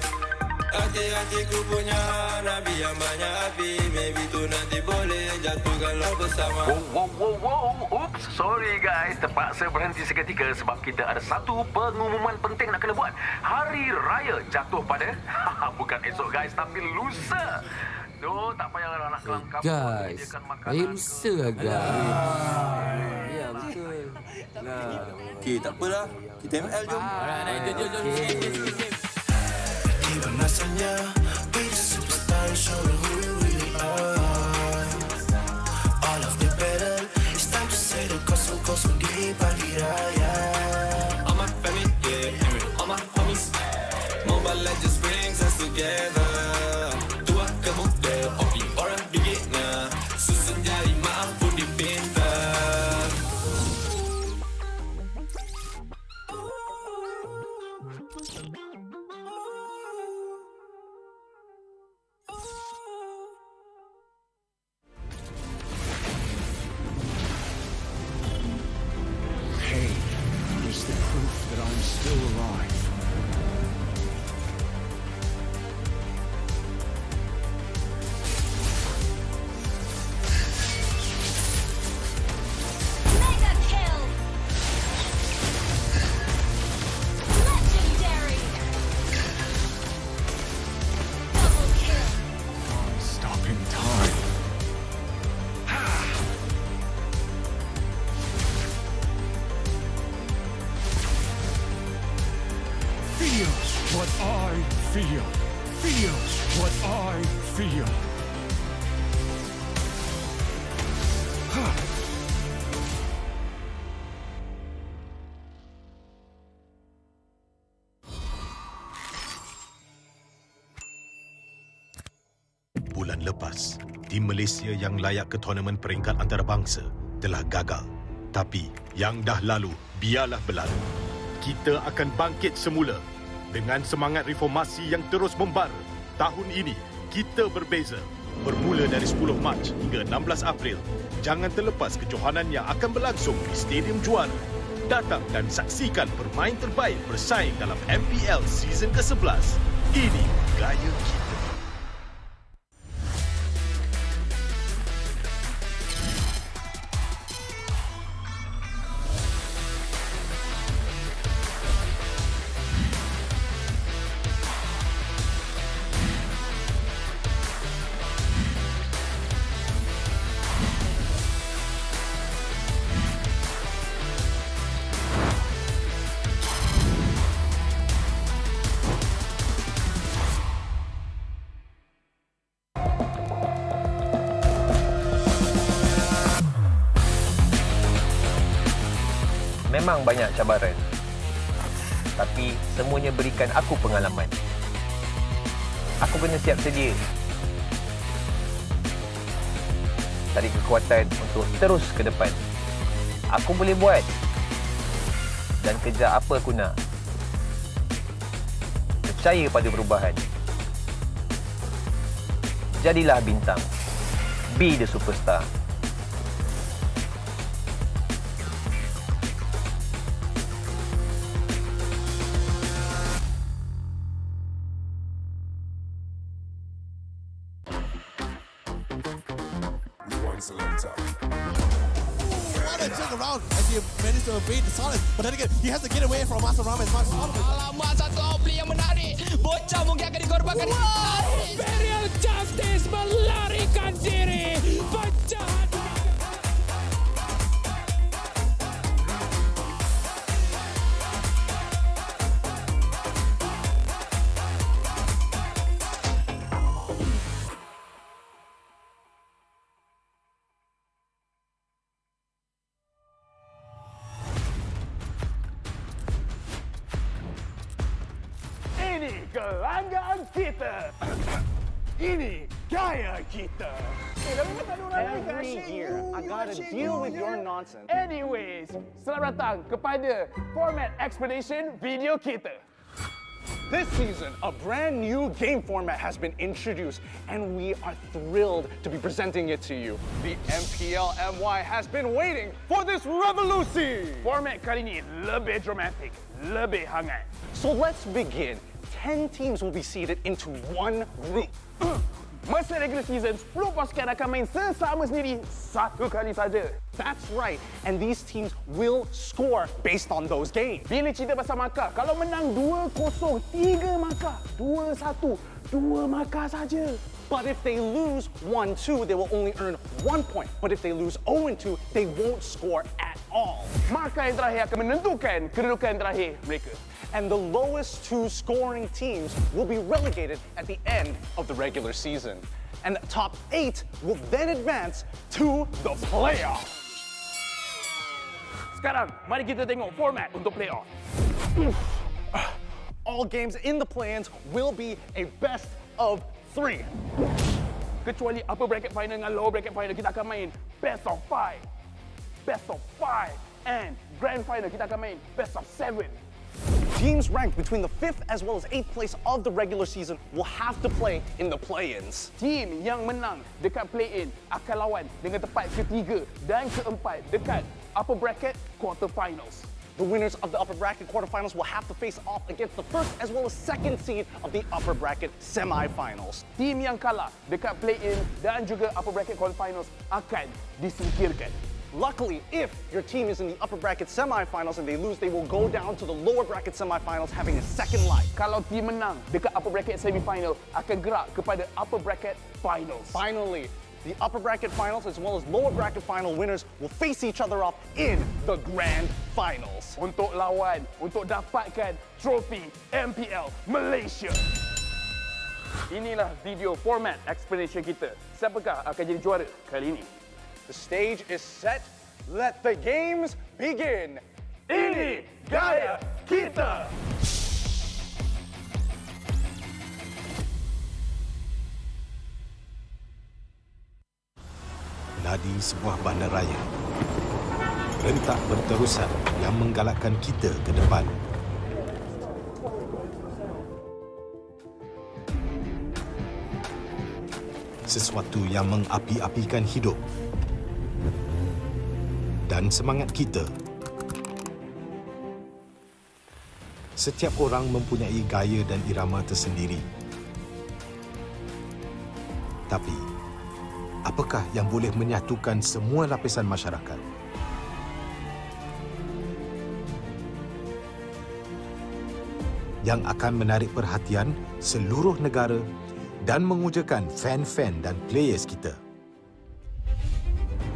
Hati-hatiku punya Nabi yang banyak api. Maybe tu nanti boleh jatuhkanlah bersama. Wow. Oops, sorry guys. Terpaksa berhenti seketika sebab kita ada satu pengumuman penting nak kena buat. Hari Raya jatuh pada bukan esok guys, tapi lusa. Duh, tak payah nak kelangkap. Guys, hari lusa lah guys. Ya, betul. Okey, tak apalah. Kita ML jom. Jom. Even rasanya, be the superstar and show me who we really are. All of the better, it's time to say the kosong-kosong di pagi raya. All my family, yeah, all my homies. Mobile Legends brings us together. Tua ke muda, hobi orang beginner. Susun jari maaf pun dipinta. Pain is the proof that I'm still alive. Mega kill! Legendary! Double kill! Stopping time. Feels what I feel. Feels what I feel. Bulan lepas, tim Malaysia yang layak ke tournament peringkat antarabangsa telah gagal. Tapi yang dah lalu, biarlah berlalu. Kita akan bangkit semula dengan semangat reformasi yang terus membara. Tahun ini, kita berbeza. Bermula dari 10 Mac hingga 16 April, jangan terlepas kejohanan yang akan berlangsung di Stadium Juara. Datang dan saksikan permain terbaik bersaing dalam MPL season ke-11. Ini gaya kita. Memang banyak cabaran, tapi semuanya berikan aku pengalaman. Aku kena siap sedia, cari kekuatan untuk terus ke depan. Aku boleh buat dan kejar apa aku nak. Percaya pada perubahan. Jadilah bintang. Be the superstar. What a turn around as he managed to evade the silence. But then again, he has to get away from Master Ram as much as possible. Alamak, satu outplay yang menarik. Bocah mungkin akan dikorbankan. Imperial Justice melarikan diri. Penjahat. Ini kelanggaan kita. Ini gaya kita. Every year, I gotta deal with your nonsense. Anyways, selamat datang kepada format explanation video kita. This season, a brand new game format has been introduced, and we are thrilled to be presenting it to you. The MPL MY has been waiting for this revolution. Format kali ini lebih dramatic, lebih hangat. So let's begin. 10 teams will be seeded into one group. Masa regular season, 10 pasukan akan main sesama sendiri satu kali saja. That's right, and these teams will score based on those games. Bila cerita pasal markah, kalau menang 2-0, 3 markah. 2-1, 2 markah saja. But if they lose 1-2, they will only earn 1 point. But if they lose 0-2, they won't score at all. Markah yang terakhir akan menentukan kedudukan terakhir mereka. And the lowest 2 scoring teams will be relegated at the end of the regular season. And the top 8 will then advance to the playoffs. Sekarang, mari kita tengok format untuk playoff. All games in the play-ins will be a best of 3. Kecuali upper bracket final dengan lower bracket final, kita akan main best of 5. Best of 5. And grand final, kita akan main best of 7. Teams ranked between the 5th as well as 8th place of the regular season will have to play in the play-ins. Team yang menang dekat play-in akan lawan dengan tempat ketiga dan keempat dekat upper bracket quarterfinals. The winners of the upper bracket quarterfinals will have to face off against the first as well as second seed of the upper bracket semifinals. Team yang kalah dekat play-in dan juga upper bracket quarterfinals akan disingkirkan. Luckily, if your team is in the upper bracket semifinals and they lose, they will go down to the lower bracket semifinals having a second life. Kalau team menang dekat upper bracket semifinal, akan gerak kepada upper bracket finals. Finally, the upper bracket finals as well as lower bracket final winners will face each other off in the grand finals. Untuk lawan, untuk dapatkan trofi MPL Malaysia. Inilah video format explanation kita. Siapakah akan jadi juara kali ini? The stage is set. Let the games begin. Ini gaya kita. Nadi sebuah bandaraya rentak berterusan yang menggalakkan kita ke depan. Sesuatu yang mengapi-apikan hidup dan semangat kita. Setiap orang mempunyai gaya dan irama tersendiri. Tapi, apakah yang boleh menyatukan semua lapisan masyarakat? Yang akan menarik perhatian seluruh negara dan mengujakan fan-fan dan players kita.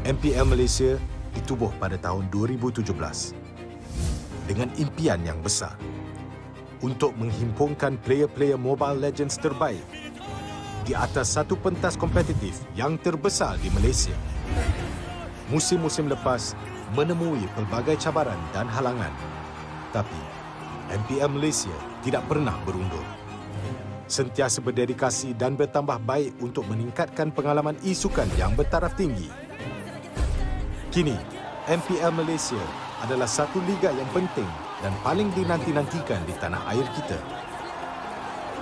MPL Malaysia ditubuh pada tahun 2017 dengan impian yang besar untuk menghimpunkan player-player Mobile Legends terbaik di atas satu pentas kompetitif yang terbesar di Malaysia. Musim-musim lepas menemui pelbagai cabaran dan halangan, tapi MPL Malaysia tidak pernah berundur. Sentiasa berdedikasi dan bertambah baik untuk meningkatkan pengalaman e-sukan yang bertaraf tinggi. Kini, MPL Malaysia adalah satu liga yang penting dan paling dinanti-nantikan di tanah air kita.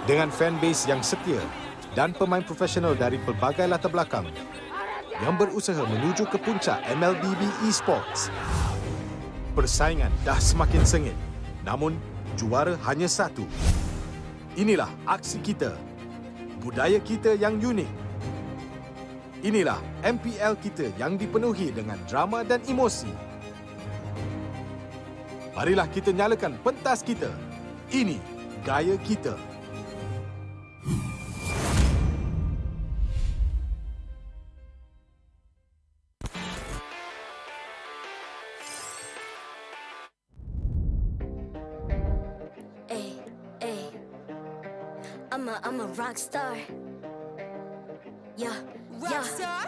Dengan fanbase yang setia dan pemain profesional dari pelbagai latar belakang yang berusaha menuju ke puncak MLBB Esports. Persaingan dah semakin sengit, namun juara hanya satu. Inilah aksi kita, budaya kita yang unik. Inilah MPL kita yang dipenuhi dengan drama dan emosi. Marilah kita nyalakan pentas kita. Ini gaya kita. I'm a rock star. Yeah, rock star.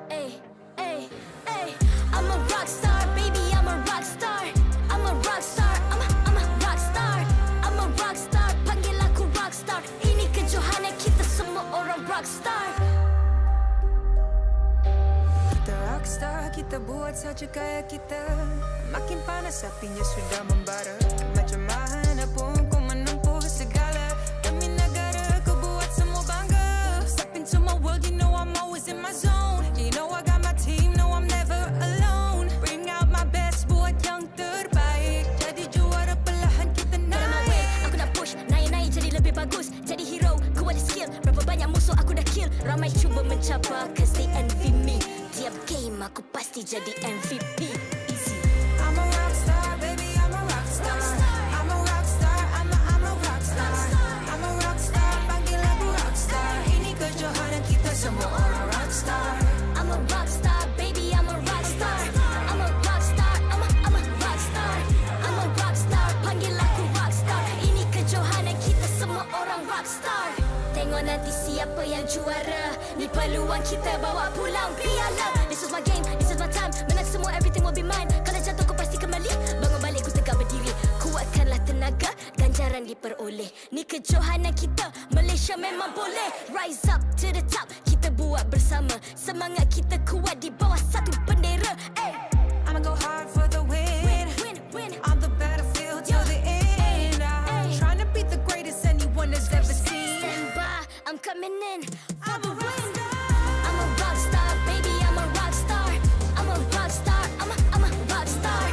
Ay, ay, ay. I'm a rock star, baby. I'm a rock star. I'm a rock star. I'm a rock star. I'm a rock star. Panggil aku rock star. Ini kejohanan kita semua orang rock star. Kita rock star, kita buat saja gaya kita. Makin panas apinya sudah membara. Macam mana pun ku menempuh segala. Demi negara ku buat semua bangga. Step into my world, you know I'm always in my zone. You know I got my team, no I'm never alone. Bring out my best, buat yang terbaik. Jadi juara perlahan kita naik. Aku nak push, naik-naik jadi lebih bagus. Jadi hero, ku ada skill. Berapa banyak musuh aku dah kill. Ramai cuba mencapai, cause they envy me. Tiap game aku pasti jadi MVP. I'm a rock star, baby, I'm a rock star. I'm a rock star, I'm a rock star. I'm a rock star, panggil aku rock star. Ini kejohanan kita semua orang rock star. I'm a rock star, baby, I'm a rock star. I'm a rock star, I'm a rock star. I'm a rock star, panggil aku rock star. Ini kejohanan kita semua orang rock star. Tengok nanti siapa yang juara. Ni peluang kita bawa pulang piala. This is my game, this is my time. Menang semua, everything will be mine. Kalau jatuh kau pasti kembali. Bangun balik ku tegak berdiri. Kuatkanlah tenaga, ganjaran diperoleh. Ni kejohanan kita, Malaysia memang boleh. Rise up to the top, kita buat bersama. Semangat kita kuat di bawah satu bendera. Ay. I'ma go hard for the win. Win. On the battlefield till the end. I'm trying to beat the greatest anyone has ever seen. Stand by, I'm coming in for the win. I'm a rock star, baby, I'm a rock star. I'm a rock star, I'm a rock star.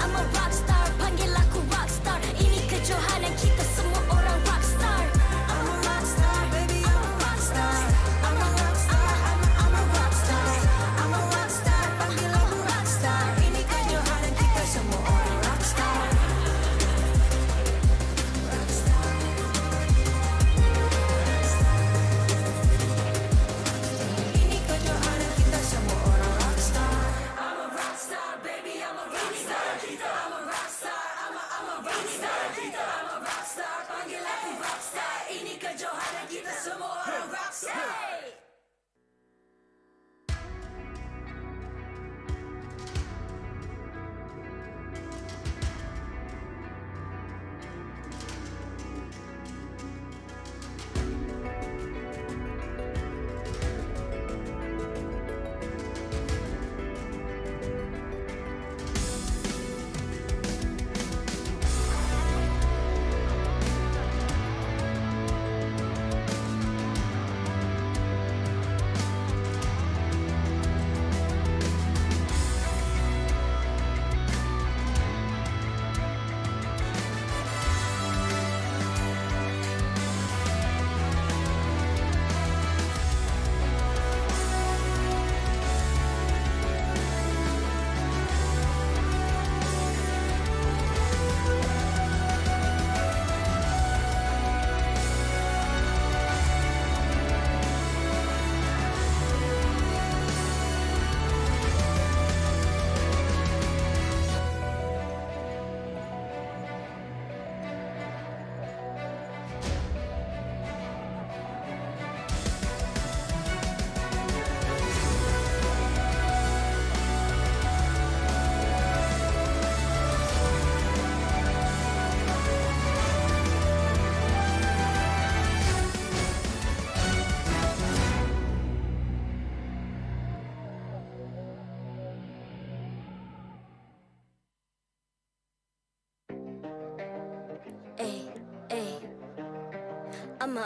I'm a rock star, panggil aku rock star. Ini kejohanan kita semua orang rock star. I'm a rock star, baby, I'm a rock star. I'm a rock star, I'm a rock star. I'm a rock star, panggil aku rock star. Ini kejohanan kita semua orang rock star. Rock star. Ini kejohanan kita semua orang rock star. I'm a rock star, baby, I'm a rock star. I'm a rock star, I'm a rock star. I'm a rock star, panggil aku rock star. Ini kejohanan kita semua orang rock star.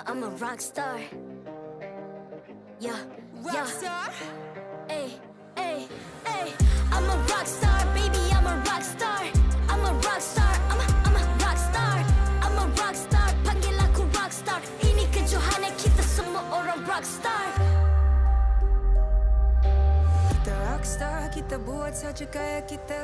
I'm a rock star. Yeah, rock star. I'm a rock star, baby. I'm a rock star. I'm a rock star. I'm a rock star. I'm a rock star. Panggil aku rock star. Ini kejohanan kita semua orang rock star. Kita rock star, kita buat saja gaya kita.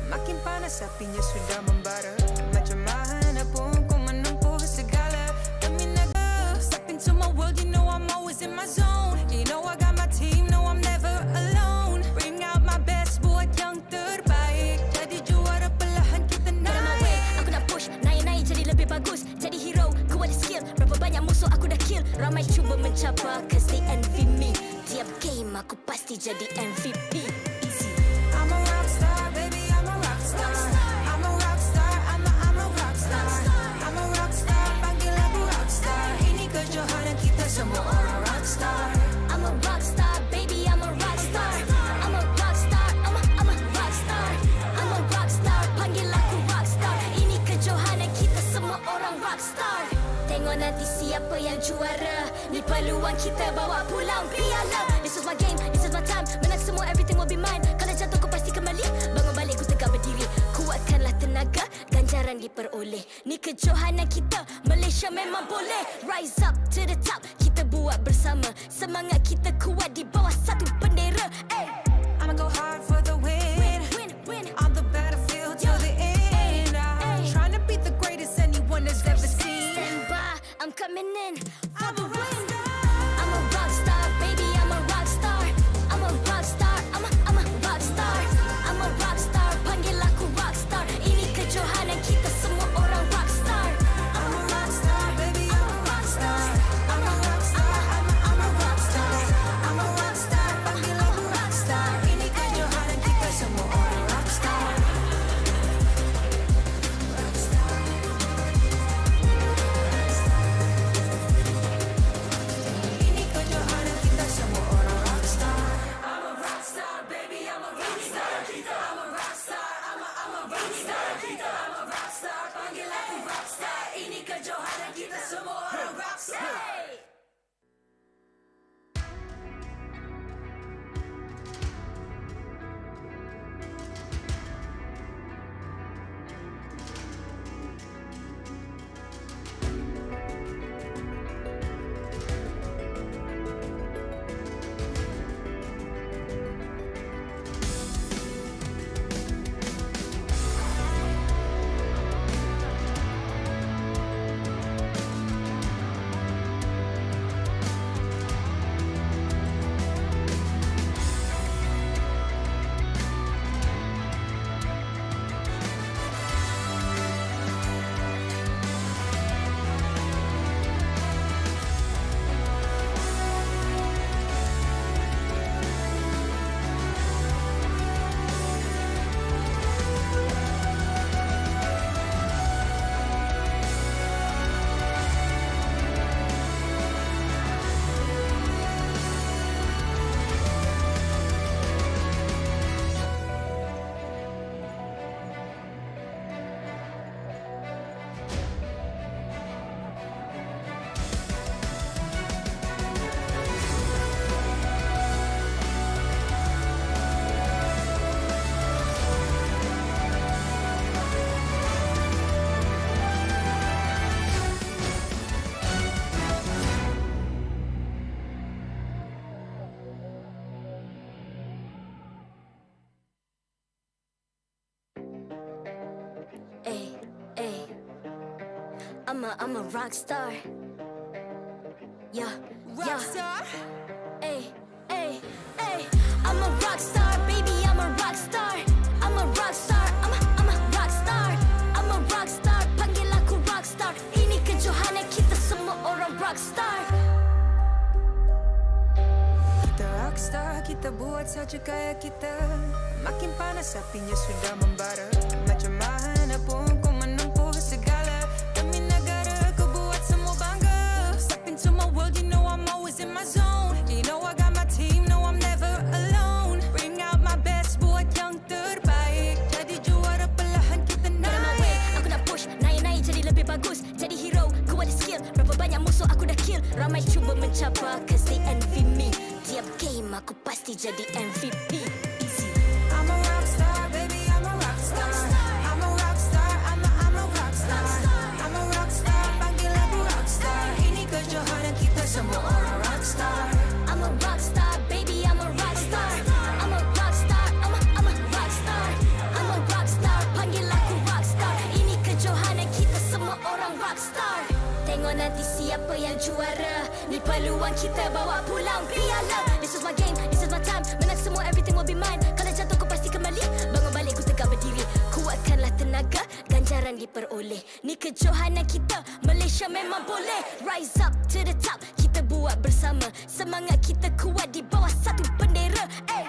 Makin panas apinya sudah membara. Macam mana pun kau menempuh segala. Demi negara, step into my world, you know I'm always in my zone. You know I got my team, no I'm never alone. Bring out my best, buat yang terbaik. Jadi juara perlahan kita naik. Get on my way, aku nak push, naik-naik jadi lebih bagus. Jadi hero, ku ada skill. Berapa banyak musuh aku dah kill. Ramai cuba mencapai, cause they envy me. Tiap game aku pasti jadi MVP. Easy. I'm a rock star, baby, I'm a rock star. I'm a rock star, I'm a rock star. I'm a rock star, panggil aku rock star. Ini kejohanan kita semua orang rock star. I'm a rock star, baby, I'm a rock star. I'm a rock star, I'm a rock star. I'm a rock star, panggil aku rock star. Ini kejohanan kita semua orang rock star. Tengok nanti siapa yang juara. Ni peluang kita bawa pulang piala. This is my game, this is my time. Menang semua, everything will be mine. Kalau jatuh kau pasti kembali. Bangun balik ku tegak berdiri. Kuatkanlah tenaga, ganjaran diperoleh. Ni kejohanan kita, Malaysia memang boleh. Rise up to the top, kita buat bersama. Semangat kita kuat di bawah satu bendera. I'ma go hard for the win. Win. On the battlefield till the end. I'm trying to beat the greatest anyone has ever seen. Stand by, I'm coming in for the win. I'm a rock star, baby, I'm a rock star. I'm a rock star, I'm a rock star. I'm a rock star, panggil aku rock star. Ini kejohanan kita semua orang rock star. I'm a rock star, baby, I'm a rock star. I'm a rock star, I'm a rock star. I'm a rock star, panggil aku rock star. Ini kejohanan kita semua orang rock star. Rock star. Ini kejohanan kita semua orang rock star. I'm a rock star, baby, I'm a rock star. I'm a rock star, I'm a rock star. I'm a rock star, panggil aku rock star. Ini kejohanan kita semua orang rock star. I'm a rock star. Yeah, rock star. I'm a rock star, baby, I'm a rock star. I'm a rock star, I'm a rock star. I'm a rock star, panggil aku rock star. Ini kejohanan kita semua orang rock star. Kita rock star, kita buat saja gaya kita. Makin panas apinya sudah membara. Macam mana pun kau menempuh segala. Demi negara kau buat semua bangga. Step into my world, you know I'm always in my zone. You know I got my team, no I'm never alone. Bring out my best, buat yang terbaik. Jadi juara perlahan kita naik. Get on my way, aku nak push, naik-naik jadi lebih bagus. cabar cause they envy me. Tiap game aku pasti jadi MVP. Easy. I'm a rock star, baby, I'm a rock star. I'm a rock star, I'm a rock star. I'm a rock star, panggil aku rock star. Ini kejohanan kita semua orang rock star. I'm a rock star, baby, I'm a rock star. I'm a rock star, I'm a rock star. I'm a rock star, panggil aku rock star. Ini kejohanan kita semua orang rock star. Tengok nanti siapa yang juara. Ni peluang kita bawa pulang piala. This is my game, this is my time. Menang semua, everything will be mine. Kalau jatuh kau pasti kembali. Bangun balik ku tegak berdiri. Kuatkanlah tenaga, ganjaran diperoleh. Ni kejohanan kita, Malaysia memang boleh. Rise up to the top, kita buat bersama. Semangat kita kuat di bawah satu bendera. Ay.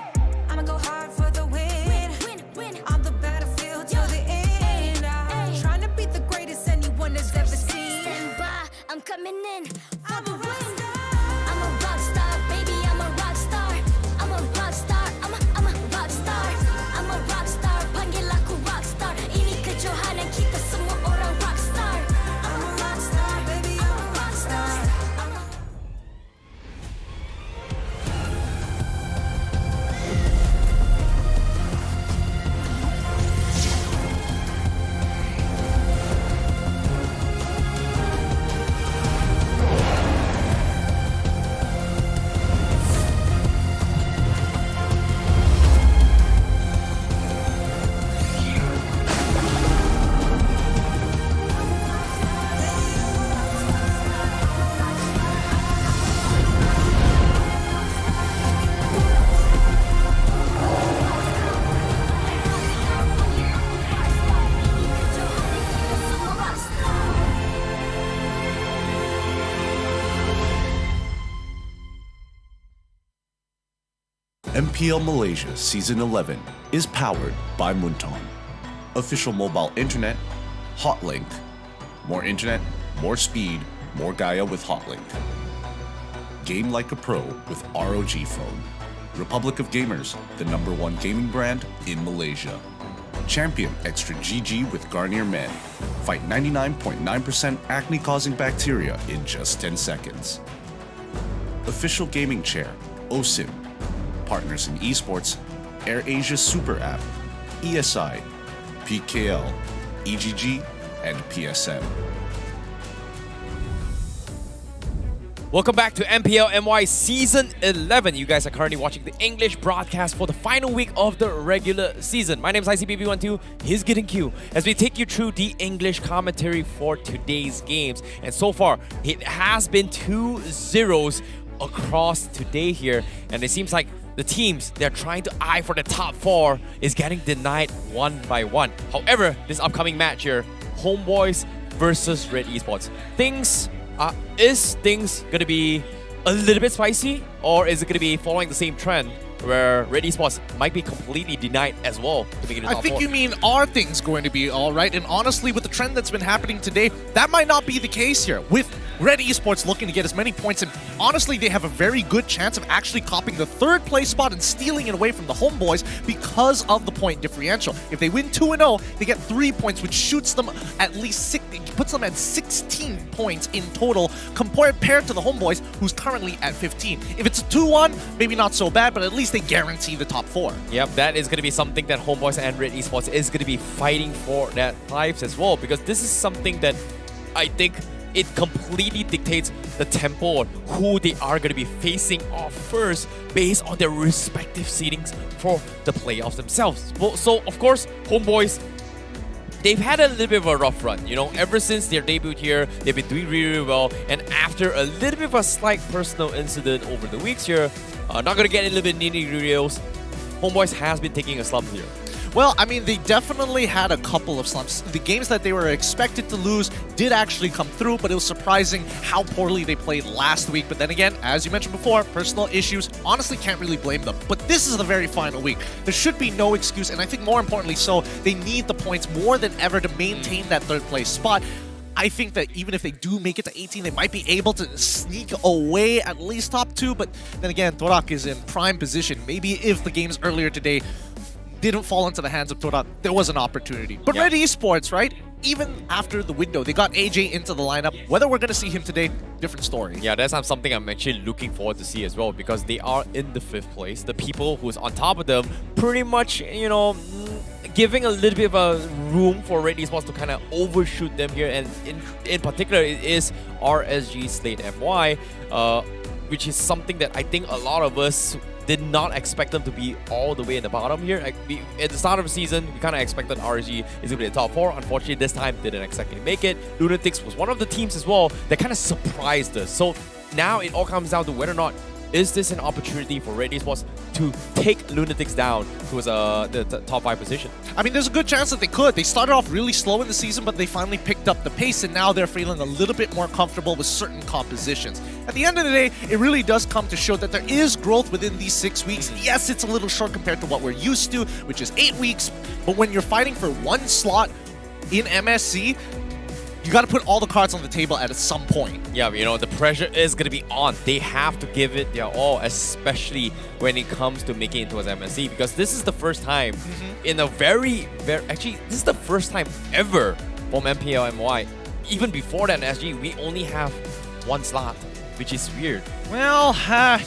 I'ma go hard for the win. Win. On the battlefield till the end. I'm trying to be the greatest anyone has ever seen. Stand by, I'm coming in for the win. I'm a rock star, baby, I'm a rock star. I'm a rock star, I'm a rock star. I'm a rock star, panggil aku rock star. Ini kejohanan kita semua orang rock star. I'm a rock star, baby, I'm a rock star. MPL Malaysia Season 11 is powered by Munton. Official mobile internet, Hotlink. More internet, more speed, more Gaia with Hotlink. Game like a pro with ROG phone. Republic of Gamers, the #1 gaming brand in Malaysia. Champion Extra GG with Garnier Men. Fight 99.9% acne-causing bacteria in just 10 seconds. Official gaming chair, OSIM. Partners in esports, AirAsia Super App, ESI, PKL, EGG, and PSM. Welcome back to MPL MY Season 11. You guys are currently watching the English broadcast for the final week of the regular season. My name is ICBB12, he's Getting Q, as we take you through the English commentary for today's games. And so far, it has been 2-0s across today here, and it seems like the teams they're trying to eye for the top 4 is getting denied one by one. However, this upcoming match here, Homebois versus Red Esports. Is things gonna be a little bit spicy, or is it gonna be following the same trend where Red Esports might be completely denied as well to make it in the top 4? I think you mean, are things going to be all right? And honestly, with the trend that's been happening today, that might not be the case here. With Red Esports looking to get as many points, and honestly, they have a very good chance of actually copying the 3rd place spot and stealing it away from the Homebois because of the point differential. If they win 2-0, they get 3 points, which shoots them at least puts them at 16 points in total compared to the Homebois, who's currently at 15. If it's a 2-1, maybe not so bad, but at least they guarantee the top 4. Yep, that is going to be something that Homebois and Red Esports is going to be fighting for their lives as well, because this is something that I think it completely dictates the tempo on who they are going to be facing off first based on their respective seedings for the playoffs themselves. So, of course, Homebois, they've had a little bit of a rough run, you know, ever since their debut here. They've been doing really, really well, and after a little bit of a slight personal incident over the weeks here, not going to get a little bit nitty-gritty, Homebois has been taking a slump here. Well, I mean, they definitely had a couple of slumps. The games that they were expected to lose did actually come through, but it was surprising how poorly they played last week. But then again, as you mentioned before, personal issues, honestly can't really blame them. But this is the very final week. There should be no excuse, and I think more importantly so, they need the points more than ever to maintain that 3rd place spot. I think that even if they do make it to 18, they might be able to sneak away at least top 2. But then again, Todak is in prime position. Maybe if the games earlier today didn't fall into the hands of Todak, there was an opportunity. But Red Esports, right? even after the window. They got AJ into the lineup. Whether we're going to see him today, different story. Yeah, that's something I'm actually looking forward to see as well, because they are in the 5th place. The people who's on top of them pretty much, giving a little bit of a room for Red Esports to kind of overshoot them here, and in particular it is RSG Slate MY, which is something that I think a lot of us did not expect them to be all the way in the bottom here. At the start of the season, we kind of expected RSG is going to be the top 4. Unfortunately, this time didn't exactly make it. Lunatix was one of the teams as well that kind of surprised us. So now it all comes down to whether or not is this an opportunity for Red Esports to take Lunatix down towards the top 5 position? I mean, there's a good chance that they could. They started off really slow in the season, but they finally picked up the pace, and now they're feeling a little bit more comfortable with certain compositions. At the end of the day, it really does come to show that there is growth within these 6 weeks. Yes, it's a little short compared to what we're used to, which is 8 weeks, but when you're fighting for 1 slot in MSC, you got to put all the cards on the table at some point. Yeah, the pressure is going to be on. They have to give it their all, especially when it comes to making it towards MSC, because this is the first time in a actually, this is the first time ever from MPL MY. Even before that in SG, we only have 1 slot, which is weird. Well,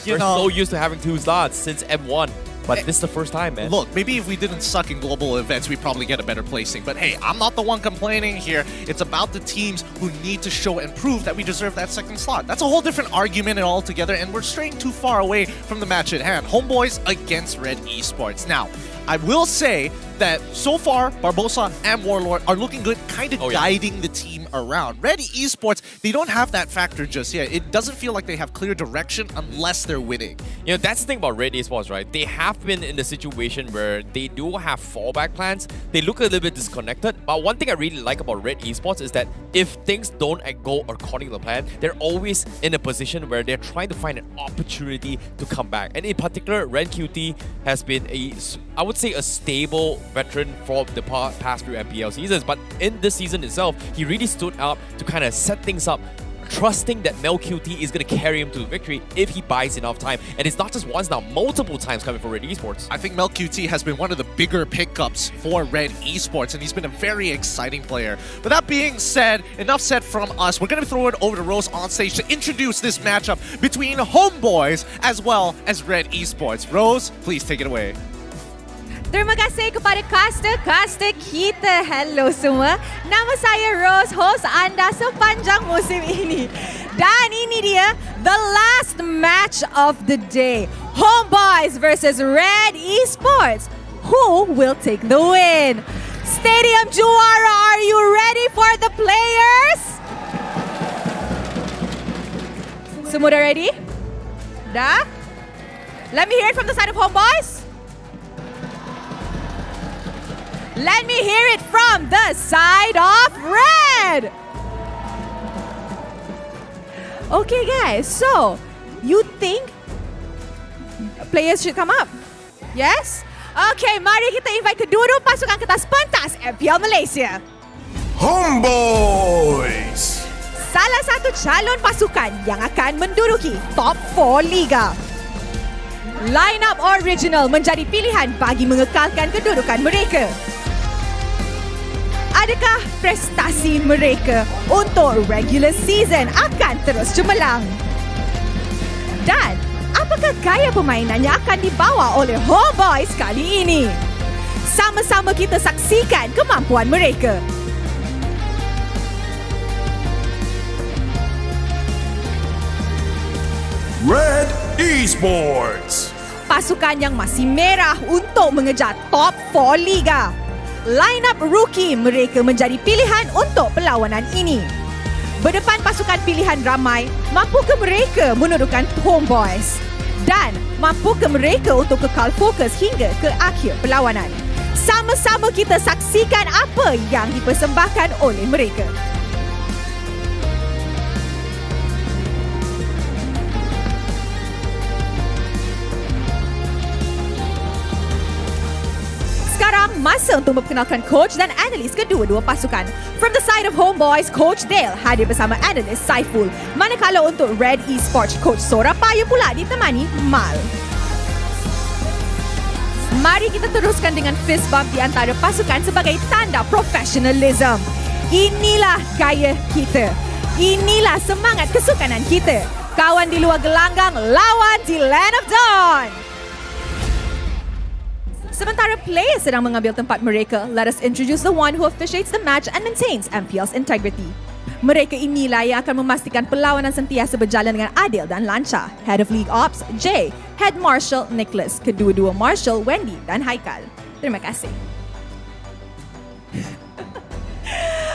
we're so used to having 2 slots since M1. But this is the first time, man. Look, maybe if we didn't suck in global events, we'd probably get a better placing. But hey, I'm not the one complaining here. It's about the teams who need to show and prove that we deserve that 2nd slot. That's a whole different argument altogether, and we're straying too far away from the match at hand. Homeboys against Red Esports. Now, I will say that so far, Barbosa and Warlord are looking good, kind of guiding the team around. Red Esports, they don't have that factor just yet. It doesn't feel like they have clear direction unless they're winning. That's the thing about Red Esports, right? They have been in the situation where they do have fallback plans. They look a little bit disconnected, but one thing I really like about Red Esports is that if things don't go according to the plan, they're always in a position where they're trying to find an opportunity to come back. And in particular, Ren QT has been I would say a stable veteran for the past few MPL seasons, but in this season itself, he really stood up to kind of set things up, trusting that MelQT is going to carry him to victory if he buys enough time. And it's not just once now, multiple times coming for Red Esports. I think MelQT has been one of the bigger pickups for Red Esports, and he's been a very exciting player. But that being said, enough said from us. We're going to throw it over to Rose on stage to introduce this matchup between Homeboys as well as Red Esports. Rose, please take it away. Terima kasih kepada caster-caster kita. Hello semua. Nama saya Rose, host anda sepanjang musim ini. Dan ini dia, the last match of the day. Homeboys versus Red Esports. Who will take the win? Stadium Juara, are you ready for the players? Semua dah ready? Dah? Let me hear it from the side of Homeboys. Let me hear it from the side of Red! Okay guys, so you think players should come up? Yes? Okay, mari kita invite kedua-dua pasukan ke atas pentas MPL Malaysia. Homeboys! Salah satu calon pasukan yang akan menduduki top 4 Liga. Line-up original menjadi pilihan bagi mengekalkan kedudukan mereka. Adakah prestasi mereka untuk regular season akan terus cemerlang? Dan apakah gaya permainan yang akan dibawa oleh Homeboys kali ini? Sama-sama kita saksikan kemampuan mereka. Red Esports. Pasukan yang masih merah untuk mengejar top 4 Liga. Line-up rookie mereka menjadi pilihan untuk perlawanan ini. Berdepan pasukan pilihan ramai, mampukah mereka menundukkan Homeboys? Dan mampukah mereka untuk kekal fokus hingga ke akhir perlawanan? Sama-sama kita saksikan apa yang dipersembahkan oleh mereka. Sekarang masa untuk memperkenalkan coach dan analis kedua-dua pasukan. From the side of Homeboys, Coach Dale hadir bersama analis Saiful. Manakala untuk Red Esports, Coach Sora Payu pula ditemani Mal. Mari kita teruskan dengan fist bump di antara pasukan sebagai tanda professionalism. Inilah gaya kita. Inilah semangat kesukanan kita. Kawan di luar gelanggang, lawan di Land of Dawn. Sementara players sedang mengambil tempat mereka, let us introduce the one who officiates the match and maintains MPL's integrity. Mereka inilah yang akan memastikan perlawanan sentiasa berjalan dengan adil dan lancar. Head of League Ops, Jay. Head Marshal, Nicholas. Kedua-dua Marshal, Wendy dan Haikal. Terima kasih.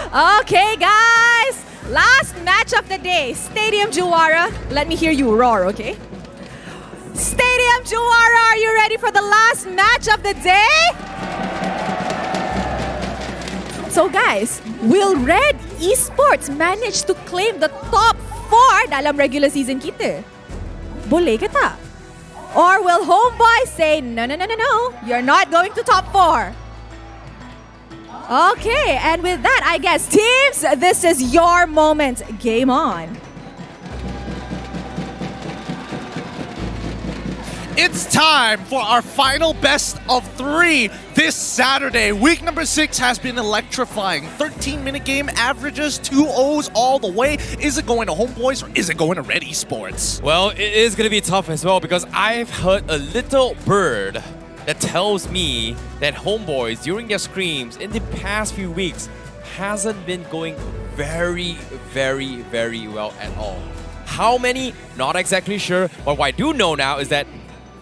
Okay guys, last match of the day. Stadium Juara. Let me hear you roar, okay? Stadium Juara, are you ready for the last match of the day? So guys, will Red Esports manage to claim the top 4 dalam regular season kita? Boleh ke tak? Or will Homebois say, no, you're not going to top 4? Okay, and with that, I guess, teams, this is your moment. Game on. It's time for our final best of 3 this Saturday. Week number 6 has been electrifying. 13-minute game averages, 2-0s all the way. Is it going to Homebois or is it going to Red Esports? Well, it is going to be tough as well because I've heard a little bird that tells me that Homebois, during their scrims in the past few weeks, hasn't been going very well at all. How many? Not exactly sure. But what I do know now is that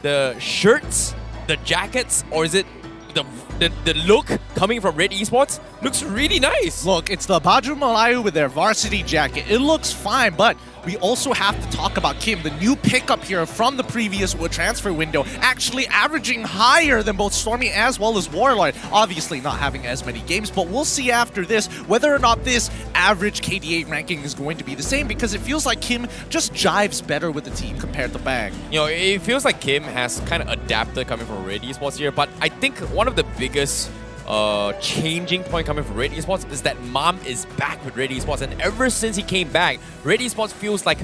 the shirts, the jackets, or is it the look coming from Red Esports looks really nice. Look, it's the Baju Melayu with their varsity jacket. It looks fine, but we also have to talk about Kyym, the new pickup here from the previous transfer window, actually averaging higher than both Stormy as well as Warlord. Obviously not having as many games, but we'll see after this whether or not this average KDA ranking is going to be the same, because it feels like Kyym just jives better with the team compared to Bang. You know, it feels like Kyym has kind of adapted coming from Red Esports here, but I think one of the biggest changing point coming from Red Esports is that Mom is back with Red Esports, and ever since he came back, Red Esports feels like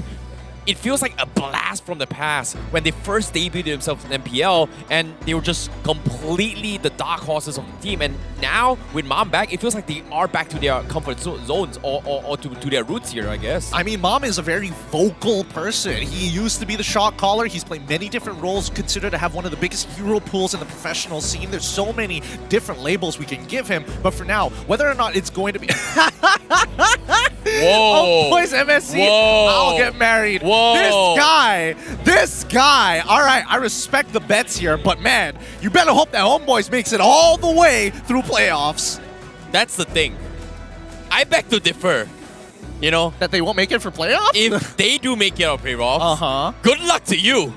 a blast from the past when they first debuted themselves in MPL and they were just completely the dark horses of the team. And now with Mom back, it feels like they are back to their comfort zones or to their roots here, I guess. I mean, Mom is a very vocal person. He used to be the shot caller. He's played many different roles, considered to have one of the biggest hero pools in the professional scene. There's so many different labels we can give him. But for now, whether or not it's going to be... Whoa! Homebois MSC, Whoa. I'll get married. Whoa. This guy. All right, I respect the bets here, but man, you better hope that Homebois makes it all the way through playoffs. That's the thing. I beg to differ. You know, that they won't make it for playoffs? If they do make it out of playoffs, good luck to you.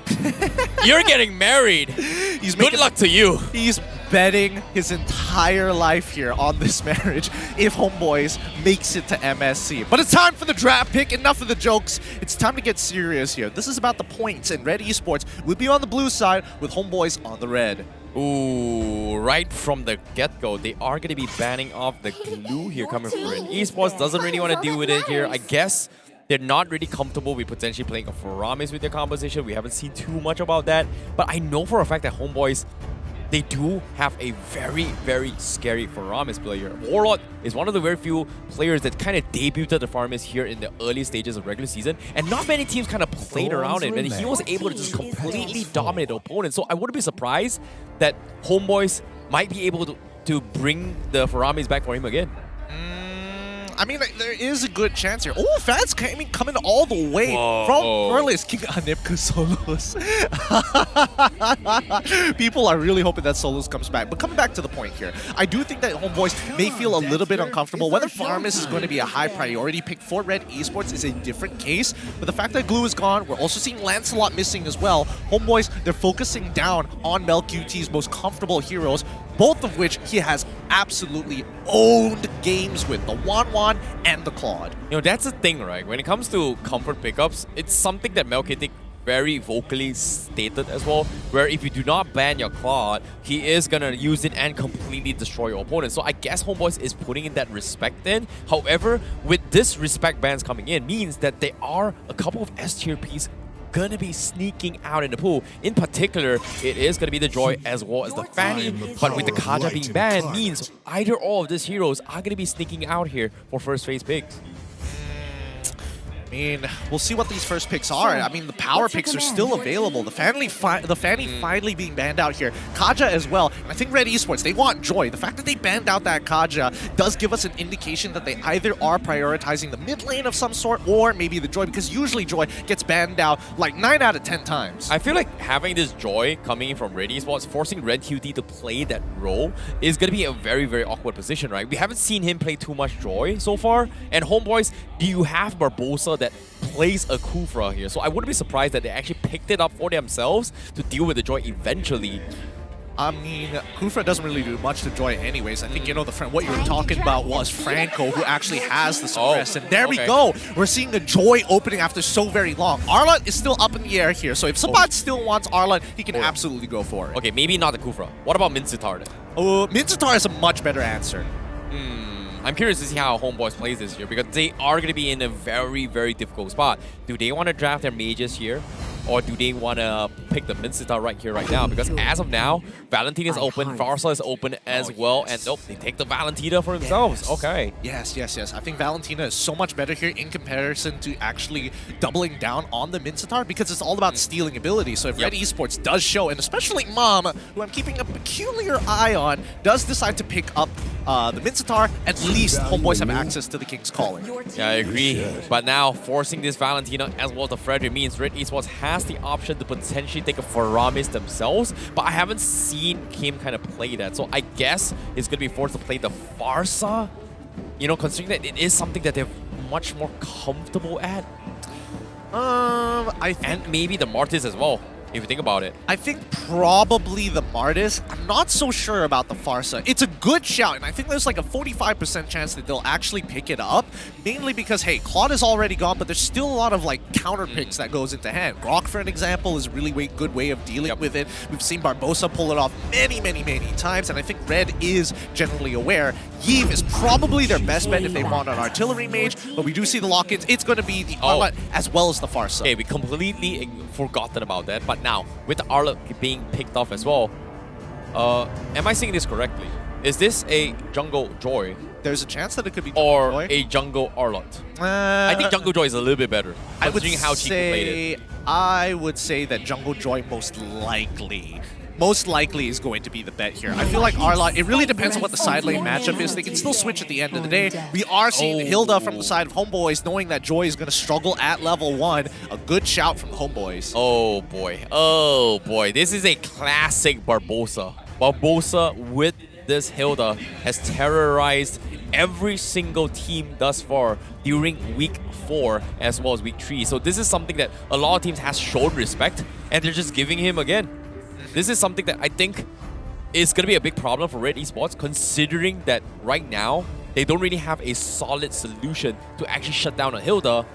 You're getting married. Good luck to you. He's betting his entire life here on this marriage if Homebois makes it to MSC. But it's time for the draft pick. Enough of the jokes. It's time to get serious here. This is about the points, and Red Esports will be on the blue side with Homebois on the red. Ooh, right from the get-go, they are going to be banning off the glue here coming from Red Esports. Doesn't really want to deal with it here. I guess they're not really comfortable with potentially playing a Faramis with their composition. We haven't seen too much about that. But I know for a fact that Homebois, they do have a very scary Faramis player. Warlord is one of the very few players that kind of debuted the Faramis here in the early stages of regular season, and not many teams kind of played around it, and he was able to just completely dominate the opponent. So I wouldn't be surprised that Homebois might be able to bring the Faramis back for him again. I mean, there is a good chance here. Oh, fans coming all the way from Earlies. King Anipka Solos. People are really hoping that Solos comes back. But coming back to the point here, I do think that Homebois may feel a little bit uncomfortable. Whether Faramis is going to be a high priority pick for Red Esports is a different case. But the fact that Glue is gone, we're also seeing Lancelot missing as well. Homebois, they're focusing down on Melqt's most comfortable heroes, both of which he has absolutely owned games with, the Wan and the Claude. You know, that's the thing, right? When it comes to comfort pickups, it's something that Melqt very vocally stated as well, where if you do not ban your Claude, he is gonna use it and completely destroy your opponent. So I guess Homebois is putting in that respect in. However, with this respect bans coming in, means that there are a couple of S tier pieces gonna be sneaking out in the pool. In particular, it is gonna be the Joy as well as the Fanny, but with the Kaja being banned means either all of these heroes are gonna be sneaking out here for first phase picks. I mean, we'll see what these first picks are. I mean, the power picks are still available. The Fanny finally being banned out here. Kaja as well. And I think Red Esports, they want Joy. The fact that they banned out that Kaja does give us an indication that they either are prioritizing the mid lane of some sort or maybe the Joy, because usually Joy gets banned out like 9 out of 10 times. I feel like having this Joy coming in from Red Esports, forcing Red QT to play that role is going to be a very, very awkward position, right? We haven't seen him play too much Joy so far. And Homeboys, do you have Barbosa that plays a Kufra here? So I wouldn't be surprised that they actually picked it up for themselves to deal with the Joy eventually. I mean, Kufra doesn't really do much to Joy anyways. I think, you know, what you were talking about was Franco, who actually has the suppress. And there we go. We're seeing a Joy opening after so very long. Arlott is still up in the air here. So if Sabat still wants Arlott, he can absolutely go for it. Okay, maybe not the Kufra. What about Mincetar then? Oh, Mincetar is a much better answer. I'm curious to see how Homeboys plays this year, because they are going to be in a very, very difficult spot. Do they want to draft their mages here? Or do they want to pick the Mincetar right here, right now? Because as of now, Valentina is open, Farsa is open as well, and nope, they take the Valentina for themselves. Okay. Yes. I think Valentina is so much better here in comparison to actually doubling down on the Mincetar, because it's all about stealing ability. So if Red Esports does show, and especially Mom, who I'm keeping a peculiar eye on, does decide to pick up the Mincetar, at least Homeboys have access to the King's Calling. Yeah, I agree. But now, forcing this Valentina as well as the Frederick means Red Esports has the option to potentially take a Faramis themselves, but I haven't seen Kyym kind of play that. So I guess it's going to be forced to play the Farsa, you know, considering that it is something that they're much more comfortable at. And maybe the Mortis as well, if you think about it. I think probably the Martis. I'm not so sure about the Farsa. It's a good shout, and I think there's like a 45% chance that they'll actually pick it up, mainly because, hey, Claude is already gone, but there's still a lot of like counter picks that goes into hand. Grok, for an example, is a really good way of dealing with it. We've seen Barbosa pull it off many times, and I think Red is generally aware. Yves is probably their best bet if they want an artillery mage, but we do see the lock-ins. It's going to be the Arlott as well as the Farsa. Okay, we completely forgotten about that, but now, with the Arlott being picked off as well, am I saying this correctly? Is this a jungle Joy? There's a chance that it could be Jungle Joy. A jungle Arlott. I think jungle Joy is a little bit better, considering how Chico played it. I would say that jungle Joy most likely is going to be the bet here. I feel like Arlott, it really depends on what the side lane matchup is. They can still switch at the end of the day. We are seeing Hilda from the side of Homeboys, knowing that Joy is going to struggle at level 1. A good shout from Homeboys. Oh boy. This is a classic Barbosa. Barbosa with this Hilda has terrorized every single team thus far during week 4 as well as week 3. So this is something that a lot of teams has shown respect, and they're just giving him again. This is something that I think is going to be a big problem for Red Esports, considering that right now, they don't really have a solid solution to actually shut down a Hilda,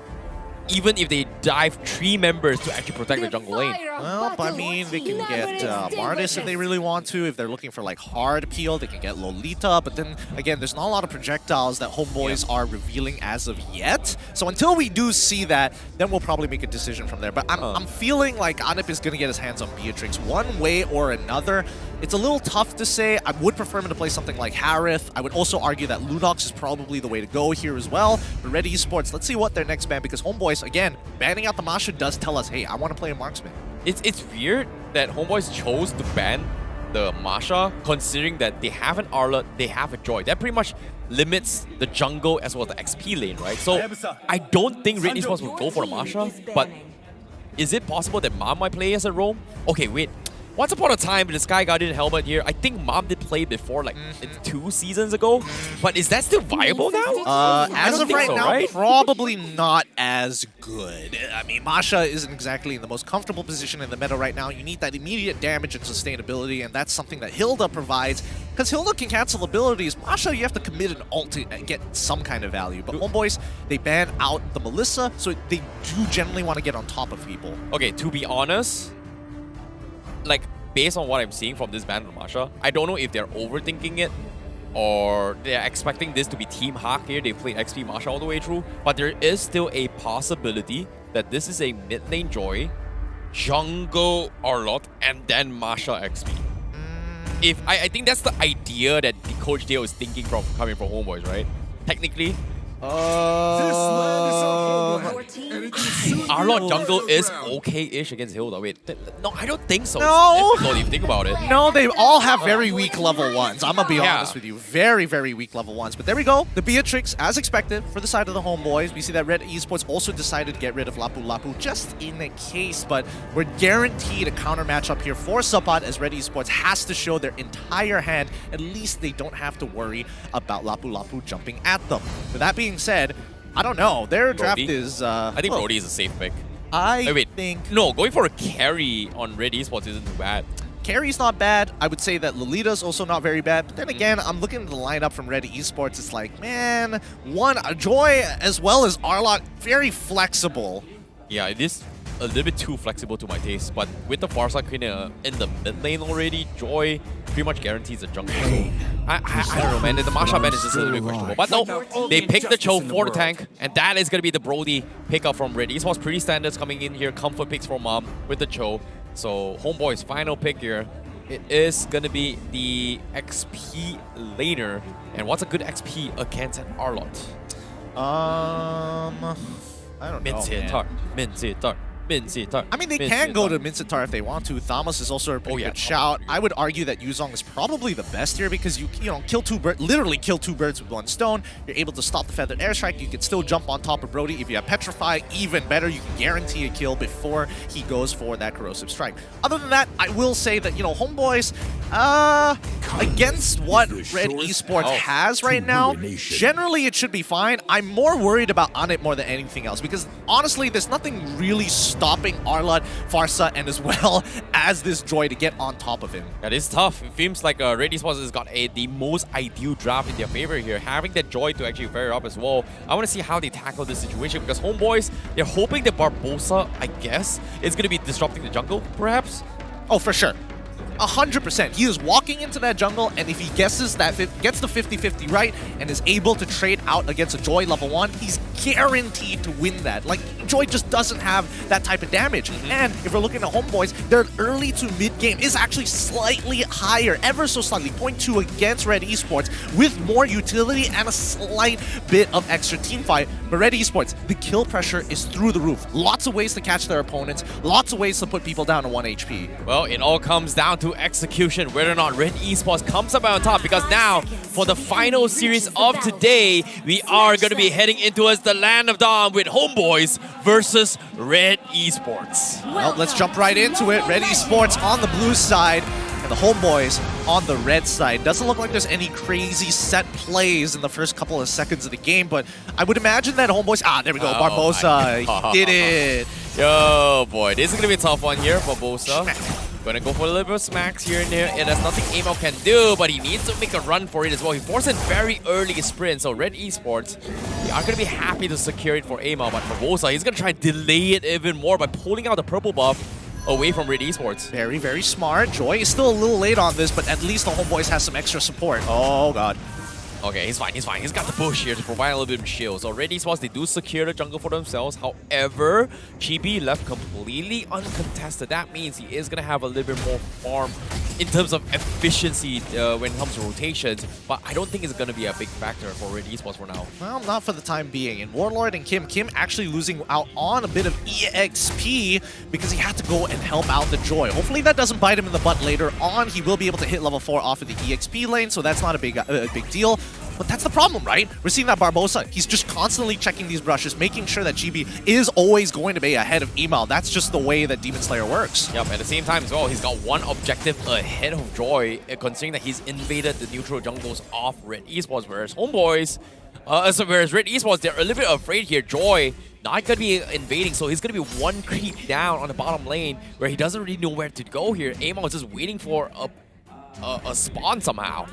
even if they dive 3 members to actually protect the jungle lane. Well, I mean, they can get Martis if they really want to. If they're looking for like hard peel, they can get Lolita. But then again, there's not a lot of projectiles that Homeboys are revealing as of yet. So until we do see that, then we'll probably make a decision from there. But I'm feeling like Anip is going to get his hands on Beatrix one way or another. It's a little tough to say. I would prefer him to play something like Harith. I would also argue that Lunox is probably the way to go here as well. But Red Esports, let's see what their next ban, because Homeboys, again, banning out the Masha does tell us, hey, I want to play a marksman. It's weird that Homeboys chose to ban the Masha, considering that they have an Arlott, they have a Joy. That pretty much limits the jungle as well as the XP lane, right? So I don't think Red Esports will go for the Masha, but is it possible that Mom might play as a roam? Okay, wait. Once upon a time, with the Sky Guardian helmet here, I think Mom did play before, like 2 seasons ago. But is that still viable now? As of right now, probably not as good. I mean, Masha isn't exactly in the most comfortable position in the meta right now. You need that immediate damage and sustainability, and that's something that Hilda provides. Because Hilda can cancel abilities. Masha, you have to commit an ult to get some kind of value. But Homeboys, they ban out the Melissa, so they do generally want to get on top of people. Okay, to be honest, like, based on what I'm seeing from this ban of Masha, I don't know if they're overthinking it or they're expecting this to be Team Hack here. They played XP Masha all the way through, but there is still a possibility that this is a mid lane Joy jungle Arlott and then Masha XP. If I think that's the idea that the Coach Dale is thinking from coming from Homeboys, right? Technically. Arlott jungle is okay-ish against Hilda. Wait, no, I don't think so. No. It's if you think about it. No, they all have very weak level 1s. I'm going to be honest with you. Very, very weak level 1s. But there we go. The Beatrix, as expected, for the side of the Homeboys. We see that Red Esports also decided to get rid of Lapu Lapu just in a case. But we're guaranteed a counter matchup here for Suppot as Red Esports has to show their entire hand. At least they don't have to worry about Lapu Lapu jumping at them. With that being said, I don't know. Their draft is... I think Brody is a safe pick. I think... No, going for a carry on Red Esports isn't too bad. Carry's not bad. I would say that Lolita's also not very bad. But then again, I'm looking at the lineup from Red Esports. It's like, man, Joy as well as Arlott, very flexible. Yeah, it is a little bit too flexible to my taste. But with the Farsight Queen in the mid lane already, Joy pretty much guarantees a jungle. So I don't know, man. The Masha ban is just a little bit questionable. But no, they picked the Cho for the tank, and that is going to be the Brody pickup from Red Esports. Pretty standards coming in here. Comfort picks from Mom with the Cho. So Homeboy's final pick here, it is going to be the XP laner. And what's a good XP against an Arlott? I don't know, Minzitar. I mean, they can go to Minzitar if they want to. Thamos is also a pretty good shout. I would argue that Yuzong is probably the best here because you know, literally kill two birds with one stone. You're able to stop the feathered airstrike. You can still jump on top of Brody. If you have Petrify, even better. You can guarantee a kill before he goes for that corrosive strike. Other than that, I will say that, you know, Homeboys, against what Red Esports has right now, generally it should be fine. I'm more worried about Anit more than anything else because honestly, there's nothing really stopping Arlott, Farsa, and as well as this Joy to get on top of him. That is tough. It seems like Red Esports has got the most ideal draft in their favor here. Having that Joy to actually pair up as well. I want to see how they tackle this situation because Homeboys, they're hoping that Barbosa, I guess, is going to be disrupting the jungle, perhaps? Oh, for sure. 100%. He is walking into that jungle, and if he guesses that, gets the 50-50 right, and is able to trade out against a Joy level 1, he's guaranteed to win that. Like, Joy just doesn't have that type of damage. And if we're looking at Homeboys, their early to mid game is actually slightly higher, ever so slightly, 0.2 against Red Esports, with more utility and a slight bit of extra team fight. But Red Esports, the kill pressure is through the roof. Lots of ways to catch their opponents, lots of ways to put people down to 1 HP. Well, it all comes down to execution, whether or not Red Esports comes up on top, because now, for the final series of today, we are going to be heading into the Land of Dawn with Homeboys versus Red Esports. Well, let's jump right into it. Red Esports on the blue side, and the Homeboys on the red side. Doesn't look like there's any crazy set plays in the first couple of seconds of the game, but I would imagine that Homeboys... there we go, Barbosa, he did it. Yo, boy, this is going to be a tough one here, Barbosa. Gonna go for a little bit of smacks here and there, and there's nothing Amo can do, but he needs to make a run for it as well. He forced a very early sprint, so Red Esports, they are gonna be happy to secure it for Amo, but for Barbosa, he's gonna try and delay it even more by pulling out the purple buff away from Red Esports. Very, very smart. Joy is still a little late on this, but at least the Homeboys has some extra support. Oh, God. Okay, he's fine, he's fine. He's got the bush here to provide a little bit of shield. So Red Esports, they do secure the jungle for themselves. However, Chibi left completely uncontested. That means he is going to have a little bit more farm in terms of efficiency when it comes to rotations. But I don't think it's going to be a big factor for Red Esports for now. Well, not for the time being. And Warlord and Kyym actually losing out on a bit of EXP because he had to go and help out the Joy. Hopefully that doesn't bite him in the butt later on. He will be able to hit level 4 off of the EXP lane, so that's not a big deal. But that's the problem, right? We're seeing that Barbosa, he's just constantly checking these brushes, making sure that GB is always going to be ahead of Emal. That's just the way that Demon Slayer works. Yep, at the same time as well, he's got one objective ahead of Joy, considering that he's invaded the neutral jungles of Red Esports, whereas Homeboys, whereas Red Esports, they're a little bit afraid here. Joy not going to be invading, so he's going to be one creep down on the bottom lane where he doesn't really know where to go here. Emal is just waiting for a spawn somehow.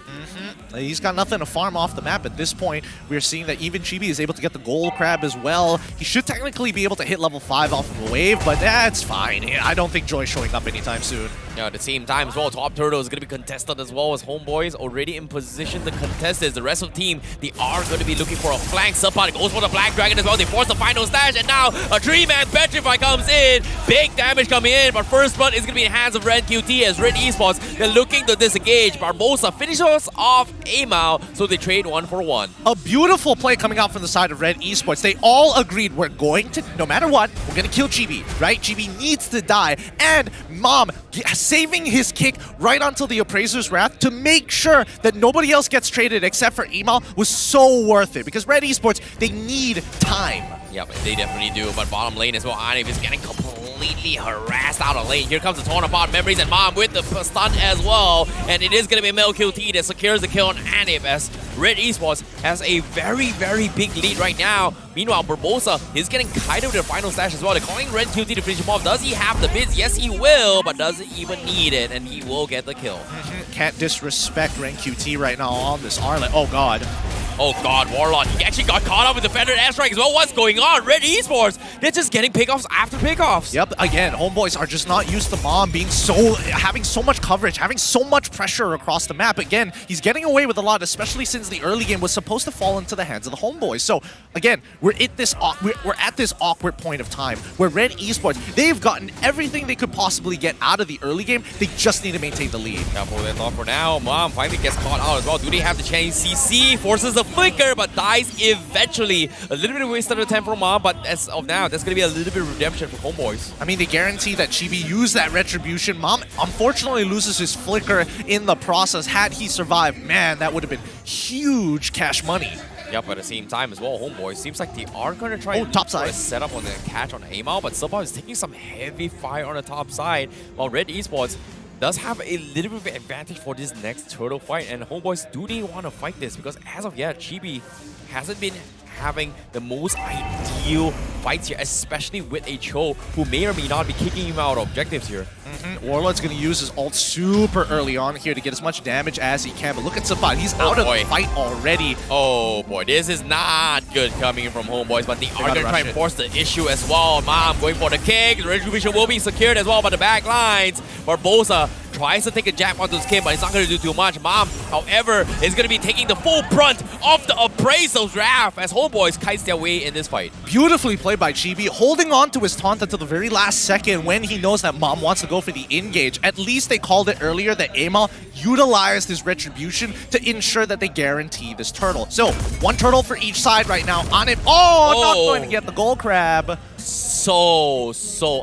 He's got nothing to farm off the map at this point. We're seeing that even Chibi is able to get the gold crab as well. He should technically be able to hit level 5 off of a wave, but that's fine. I don't think Joy's showing up anytime soon. Yeah, at the same time as well, top turtle is going to be contested as well as Homeboys already in position to contest this. The rest of the team, they are going to be looking for a flank. Support goes for the Black Dragon as well. They force the final stash, and now a 3-man Petrify comes in. Big damage coming in, but first blood is going to be in the hands of Red QT as Red Esports, they're looking to disengage. Barbosa finishes off Amao, so they trade 1 for 1. A beautiful play coming out from the side of Red Esports. They all agreed we're going to, no matter what, we're going to kill Chibi, right? Chibi needs to die. And Mom saving his kick right onto the Appraiser's Wrath to make sure that nobody else gets traded except for Amao was so worth it. Because Red Esports, they need time. Yep, they definitely do. But bottom lane as well, Anip is getting completely harassed out of lane. Here comes the Taunt upon Memories, and Mom with the stun as well. And it is going to be MelQt that secures the kill on Anip as Red Esports has a very, very big lead right now. Meanwhile, Barbosa is getting kited with the final stash as well. They're calling Red QT to finish him off. Does he have the bids? Yes, he will, but doesn't even need it, and he will get the kill. Can't disrespect Ren QT right now on this Arlet. Oh, God. Oh god, Warlock, he actually got caught up with the Feathered Airstrike as well. What's going on? Red Esports, they're just getting pickoffs after pickoffs. Yep, again, Homeboys are just not used to Mom having so much coverage, having so much pressure across the map. Again, he's getting away with a lot, especially since the early game was supposed to fall into the hands of the Homeboys. So again, we're at this awkward point of time where Red Esports, they've gotten everything they could possibly get out of the early game. They just need to maintain the lead. Yeah, pull that off for now. Mom finally gets caught out as well. Do they have the chance? CC forces the flicker, but dies eventually. A little bit of wasted attempt from Mom, but as of now, that's going to be a little bit of redemption for Homeboys. I mean, they guarantee that Chibi used that retribution. Mom unfortunately loses his flicker in the process. Had he survived, man, that would have been huge cash money. Yep, at the same time as well, Homeboys seems like they are going to try and top side set up on the catch on Amao, but Subba is taking some heavy fire on the top side, while Red Esports does have a little bit of advantage for this next turtle fight. And Homeboys, do they want to fight this? Because as of yet, Chibi hasn't been having the most ideal fights here, especially with a Cho who may or may not be kicking him out of objectives here. Warlord's going to use his ult super early on here to get as much damage as he can. But look at Sabat, he's out of the fight already. Oh boy, this is not good coming in from Homeboys, but they are going to try and force the issue as well. Mom going for the kick. The retribution will be secured as well by the back lines. Barbosa tries to take a jab onto his Kyym, but it's not going to do too much. Mom, however, is going to be taking the full brunt of the Appraiser's Wrath as Homeboys kites their way in this fight. Beautifully played by Chibi, holding on to his taunt until the very last second when he knows that Mom wants to go for the engage. At least they called it earlier that Amao utilized his retribution to ensure that they guarantee this turtle. So, one turtle for each side right now. On it. Oh, not going to get the gold crab. So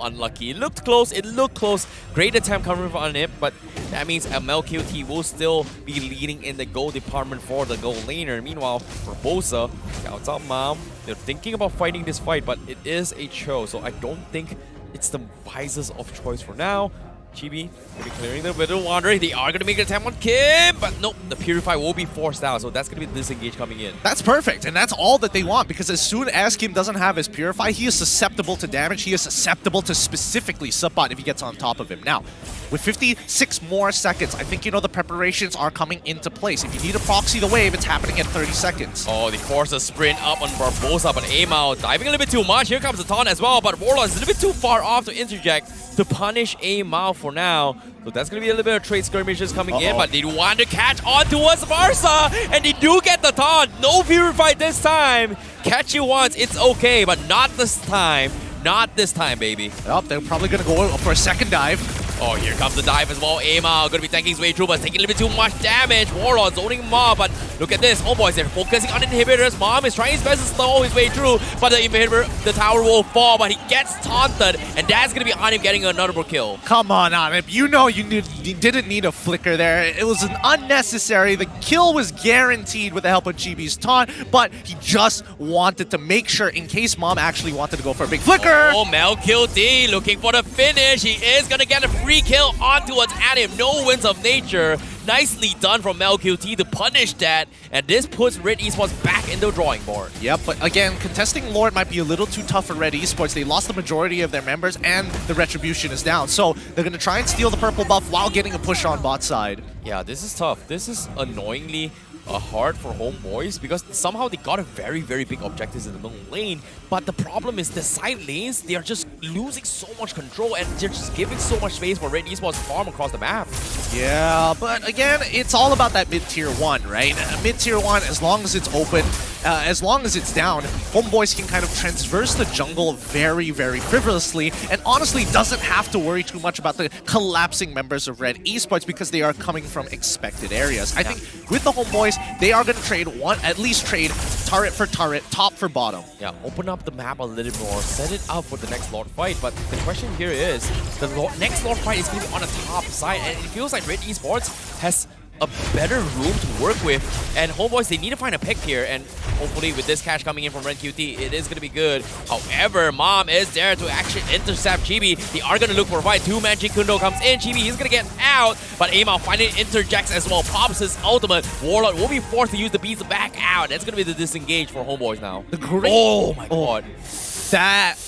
unlucky. It looked close. Great attempt coming from Anip, but that means MelQt will still be leading in the gold department for the gold laner. Meanwhile, Barbosa, counts out Mom. They're thinking about fighting this fight, but it is a Cho, so I don't think it's the wisest of choice for now. Chibi will be clearing the Widow Wanderer. They are going to make an attempt on Kyym, but nope, the Purify will be forced out, so that's going to be the disengage coming in. That's perfect, and that's all that they want, because as soon as Kyym doesn't have his Purify, he is susceptible to damage. He is susceptible to specifically Subbot if he gets on top of him. Now, with 56 more seconds, I think, the preparations are coming into place. If you need to proxy the wave, it's happening at 30 seconds. Oh, they force a sprint up on Barbosa, but Amao diving a little bit too much. Here comes the taunt as well, but Warlock is a little bit too far off to interject to punish Amao for now. So that's going to be a little bit of trade skirmishes coming in, but they want to catch on towards Barca, and they do get the taunt. No Purify this time. Catch you once, it's okay, but not this time. Not this time, baby. Oh, they're probably going to go for a second dive. Oh, here comes the dive as well. Amao going to be tanking his way through, but taking a little bit too much damage. Warlord zoning him off, but look at this. Homeboys, they're focusing on inhibitors. Mom is trying his best to slow his way through, but the inhibitor, the tower will fall, but he gets taunted, and that's going to be Anip getting another kill. Come on, Anip. You didn't need a flicker there. It was an unnecessary. The kill was guaranteed with the help of Chibi's taunt, but he just wanted to make sure in case Mom actually wanted to go for a big flicker. Oh, MelQt looking for the finish. He is going to get a free kill onto Anip. No winds of nature. Nicely done from MelQt to punish that, and this puts Red Esports back in the drawing board. Yep, but again, contesting Lord might be a little too tough for Red Esports. They lost the majority of their members, and the retribution is down. So they're going to try and steal the purple buff while getting a push on bot side. Yeah, this is tough. This is annoyingly hard for Homeboys because somehow they got a very, very big objectives in the middle lane, but the problem is the side lanes, they are just losing so much control and they're just giving so much space for Red Esports to farm across the map. Yeah, but again, it's all about that mid-tier 1, right? Mid-tier 1, as long as it's open, as long as it's down, Homeboys can kind of transverse the jungle very, very frivolously, and honestly doesn't have to worry too much about the collapsing members of Red Esports because they are coming from expected areas. I think with the Homeboys, they are going to trade at least trade turret for turret, top for bottom. Yeah, open up the map a little more, set it up for the next Lord fight, but the question here is, the next Lord fight is going to be on the top side, and it feels like Red Esports has a better room to work with, and Homeboys, they need to find a pick here, and hopefully with this cash coming in from RenQT, it is going to be good. However, Mom is there to actually intercept Chibi. They are going to look for a fight. Two-man Jikundo comes in. Chibi, he's going to get out, but Amal finally interjects as well, pops his ultimate. Warlord will be forced to use the beats back out. That's going to be the disengage for Homeboys now. Oh my god.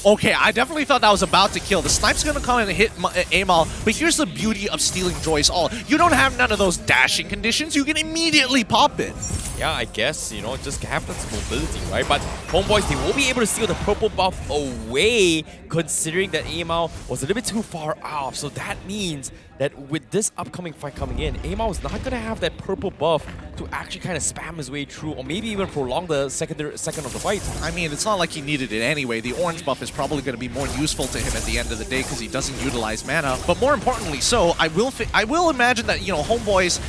Okay, I definitely thought that was about to kill. The snipe's gonna come and hit Amal, but here's the beauty of stealing Joy's all. You don't have none of those dashing conditions, you can immediately pop it. Yeah, I guess, you know, just have that mobility, right? But Homeboys, they will be able to steal the purple buff away, considering that Amal was a little bit too far off. So that means that with this upcoming fight coming in, Amal is not going to have that purple buff to actually kind of spam his way through, or maybe even prolong the second of the fight. I mean, it's not like he needed it anyway. The orange buff is probably going to be more useful to him at the end of the day because he doesn't utilize mana. But more importantly, so I will imagine that, you know, Homeboys,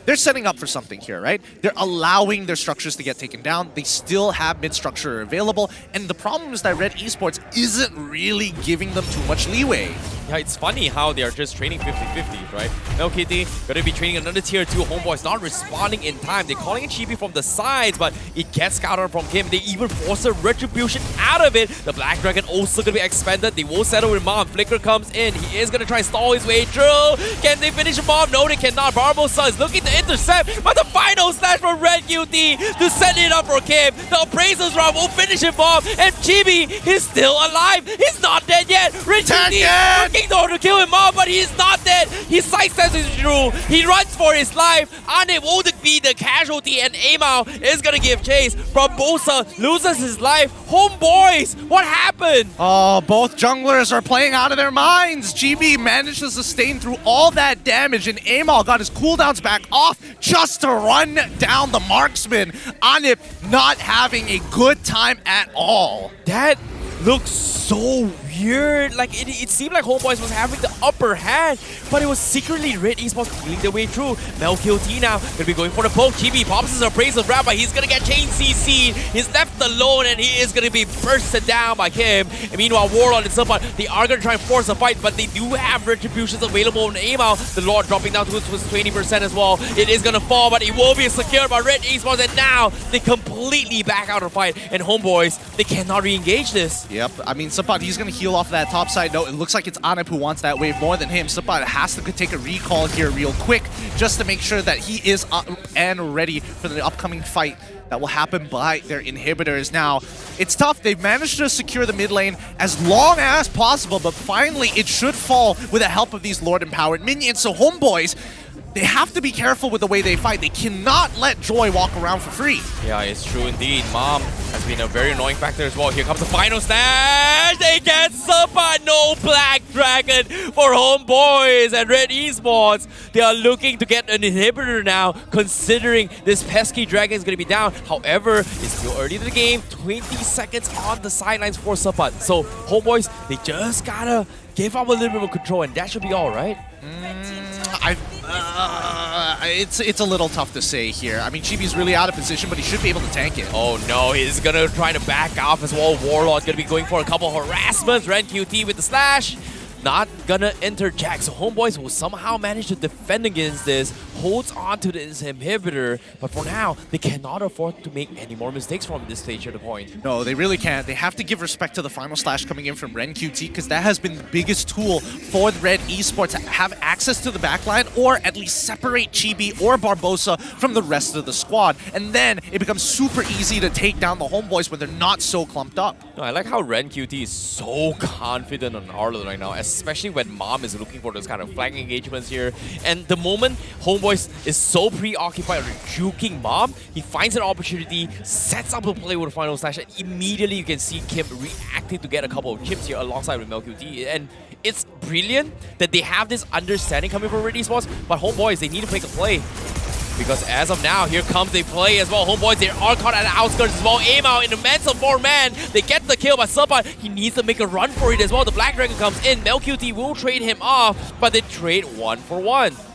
they're setting up for something here, right? They're allowing their structures to get taken down. They still have mid-structure available. And the problem is that Red Esports isn't really giving them too much leeway. Yeah, it's funny how they are just training 50-50, right? Melqt gonna be training another tier 2 Homeboys, not responding in time. They're calling in Chibi from the sides, but it gets scouted from Kyym. They even force a retribution out of it. The Black Dragon also gonna be expended. They will settle with Mom. Flicker comes in. He is gonna try and stall his way through. Can they finish Mom? No, they cannot. Barbosa is looking to intercept, but the final slash from RenQT to set it up for Kyym. The Appraiser's round will finish him off, and Chibi is still alive. He's not dead yet. RenQT working to kill him off, but he's not dead. He sidesteps his through. He runs for his life. Unable to be the casualty, and Amal is gonna give chase. Barbosa loses his life. Homeboys, what happened? Oh, both junglers are playing out of their minds. GB managed to sustain through all that damage, and Amal got his cooldowns back off just to run down the marksman. Anip not having a good time at all. That looks so weird. Like, it seemed like Homeboys was having the upper hand, but it was secretly Red Esports stealing their way through. MelQt now gonna be going for the poke. Chibi pops his Appraiser's Wrap, but he's gonna get chain CC'd. He's left alone, and he is gonna be bursted down by Kyym. And meanwhile, Warlord and Support, they are gonna try and force a fight, but they do have retributions available on Amal. The Lord dropping down to 20% as well. It is gonna fall, but it will be secured by Red Esports, and now they completely back out of the fight. And Homeboys, they cannot re-engage this. Yep, I mean, Support, he's gonna heal off that top side. No, it looks like it's Anip who wants that wave more than him. Support has to take a recall here real quick just to make sure that he is up and ready for the upcoming fight that will happen by their inhibitors. Now, it's tough. They've managed to secure the mid lane as long as possible, but finally it should fall with the help of these Lord-empowered minions. So Homeboys, they have to be careful with the way they fight. They cannot let Joy walk around for free. Yeah, it's true indeed. Mom has been a very annoying factor as well. Here comes the final snatch. They get Support. No Black Dragon for Homeboys and Red Esports. They are looking to get an inhibitor now, considering this pesky dragon is going to be down. However, it's still early in the game. 20 seconds on the sidelines for Support. So Homeboys, they just gotta give up a little bit of control, and that should be all, right? It's a little tough to say here. I mean, Chibi's really out of position, but he should be able to tank it. Oh no, he's gonna try to back off as well. Warlord's gonna be going for a couple of harassments. RenQT with the slash. Not gonna interject, so Homeboys will somehow manage to defend against this, holds on to this inhibitor, but for now, they cannot afford to make any more mistakes from this stage at the point. No, they really can't. They have to give respect to the final slash coming in from RenQT, because that has been the biggest tool for the Red Esports to have access to the backline, or at least separate Chibi or Barbosa from the rest of the squad. And then it becomes super easy to take down the Homeboys when they're not so clumped up. No, I like how Ren QT is so confident on Arlo right now, especially when Mom is looking for those kind of flank engagements here. And the moment Homebois is so preoccupied with juking Mom, he finds an opportunity, sets up a play with a final slash, and immediately you can see Kyym reacting to get a couple of chips here alongside with MelQt. And it's brilliant that they have this understanding coming from Red Esports, but Homebois, they need to make a play. Because as of now, here comes a play as well. Homebois, they are caught at the outskirts as well. Aim out in a mental 4-man. They get the kill, but Supa, he needs to make a run for it as well. The Black Dragon comes in. MelQt will trade him off, but they trade 1-for-1.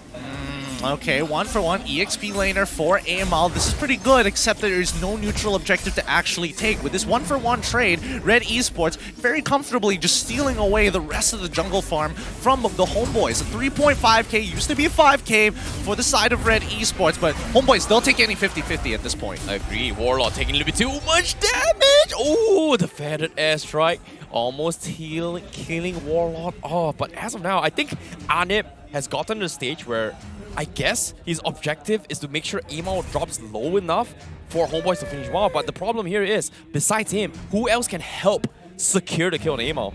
Okay, 1-for-1 EXP laner for AML. This is pretty good, except that there's no neutral objective to actually take. With this 1-for-1 trade, Red Esports very comfortably just stealing away the rest of the jungle farm from the Homebois. A 3.5k used to be a 5k for the side of Red Esports, but Homebois, they'll take any 50-50 at this point. I agree. Warlord taking a little bit too much damage. Oh, the feathered airstrike almost killing Warlord off. But as of now, I think Anip has gotten to the stage where I guess his objective is to make sure Emo drops low enough for Homebois to finish well. But the problem here is, besides him, who else can help secure the kill on Emo?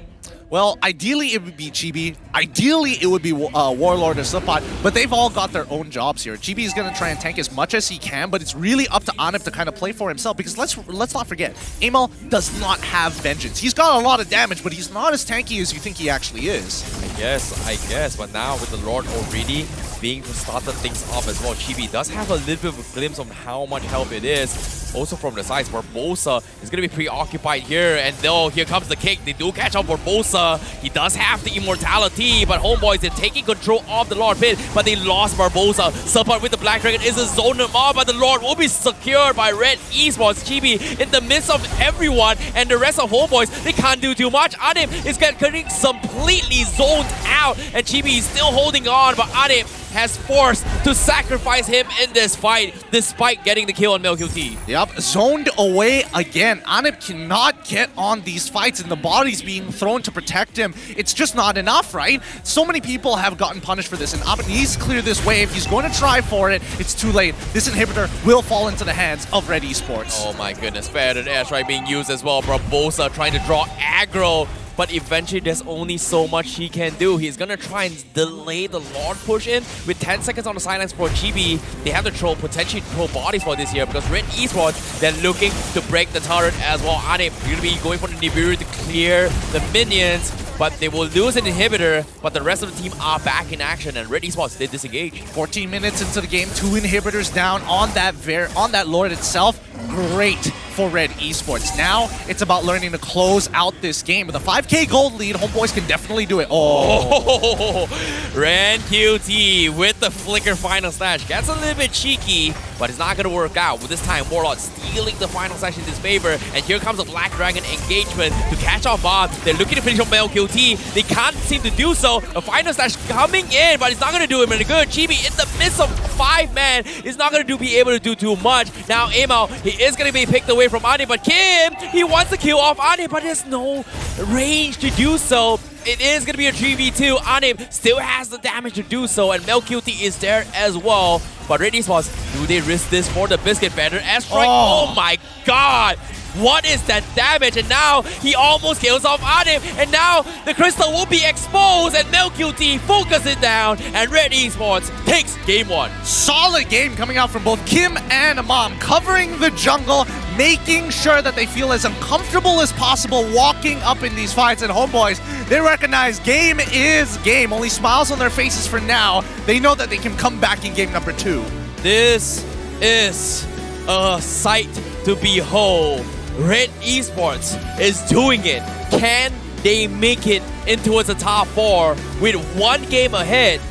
Well, ideally it would be Chibi. Ideally it would be Warlord or Slipbot, but they've all got their own jobs here. Chibi is going to try and tank as much as he can, but it's really up to Anip to kind of play for himself, because let's not forget, Amal does not have Vengeance. He's got a lot of damage, but he's not as tanky as you think he actually is. I guess, but now with the Lord already being to start the things off as well, Chibi does have a little bit of a glimpse on how much help it is. Also from the sides, Barbosa is going to be preoccupied here, and though here comes the kick, they do catch up Barbosa. He does have the immortality, but Homebois are taking control of the Lord pit, but they lost Barbosa. Support with the Black Dragon is a zone them off, but the Lord will be secured by Red Esports. Chibi in the midst of everyone, and the rest of Homebois, they can't do too much. Anip is getting completely zoned out, and Chibi is still holding on, but Anip has forced to sacrifice him in this fight, despite getting the kill on MelQt. Yep, zoned away again. Anip cannot get on these fights, and the body's being thrown to protect him. It's just not enough, right? So many people have gotten punished for this, and Anip needs to clear this wave. He's going to try for it. It's too late. This inhibitor will fall into the hands of Red Esports. Oh my goodness, feathered airstrike being used as well. Barbosa trying to draw aggro, but eventually there's only so much he can do. He's gonna try and delay the Lord push in with 10 seconds on the sidelines for Chibi. They have to potentially throw bodies for this here, because Red Esports, they're looking to break the turret as well. Anip gonna be going for the Nibiru to clear the minions, but they will lose an inhibitor, but the rest of the team are back in action, and Red Esports did disengage. 14 minutes into the game, 2 inhibitors down on that Lord itself. Great for Red Esports. Now it's about learning to close out this game. With a 5k gold lead, Homebois can definitely do it. Oh, Ren QT with the flicker final slash. Gets a little bit cheeky, but it's not going to work out. With this time, Warlord stealing the final slash in his favor, and here comes a Black Dragon engagement to catch off Bob. They're looking to finish off MelQt. They can't seem to do so. A final slash coming in, but it's not going to do him any good. Chibi in the midst of 5-man is not going to be able to do too much. Now Emo, he is going to be picked away from Ani, but Kyym, he wants to kill off Ani, but there's no range to do so. It is going to be a 3v2. Anip still has the damage to do so, and MelQt is there as well. But Red Esports, do they risk this for the biscuit better? Airstrike, oh my god! What is that damage? And now he almost kills off Anip, and now the crystal will be exposed, and MelQt focuses it down, and Red Esports takes game 1. Solid game coming out from both Kyym and Amam, covering the jungle, making sure that they feel as uncomfortable as possible walking up in these fights. And Homebois, they recognize game is game. Only smiles on their faces for now. They know that they can come back in game number 2. This is a sight to behold. Red Esports is doing it. Can they make it into the top 4 with 1 game ahead?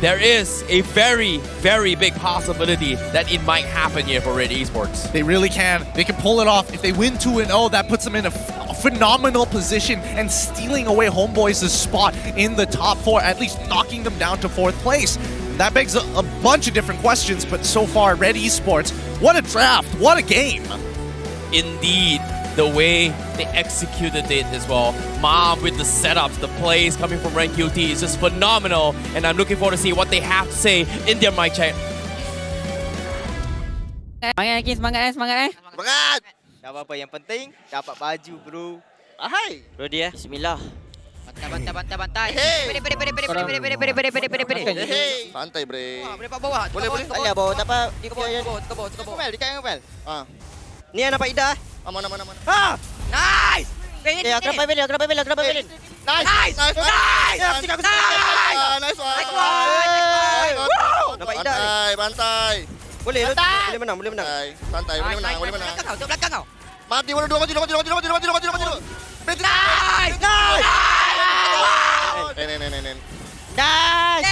There is a very, very big possibility that it might happen here for Red Esports. They really can. They can pull it off. If they win 2-0, that puts them in a phenomenal position and stealing away Homebois' spot in the top 4, at least knocking them down to 4th place. That begs a bunch of different questions, but so far, Red Esports, what a draft, what a game. Indeed, the way they executed it as well. Mom with the setups, the plays coming from Ren QT is just phenomenal, and I'm looking forward to see what they have to say in their mic chat. Semangat lagi, semangat. Semangat! Tak apa-apa, yang penting dapat baju bro. Hai. Ready Bismillah. Bantai. Pede. Santai bre. Boleh pak bawah. Boleh. Alah bawah tak apa. Di Kebawah. Ngepel, Ngepel. Ni yang nampak Ida. Mana. Ha! Nice! Kenapa Belin? Nice! Nice one. Nampak Ida. Bantai. Boleh menang. Santai, boleh menang. Belakang kau. Mati, maju. Nice!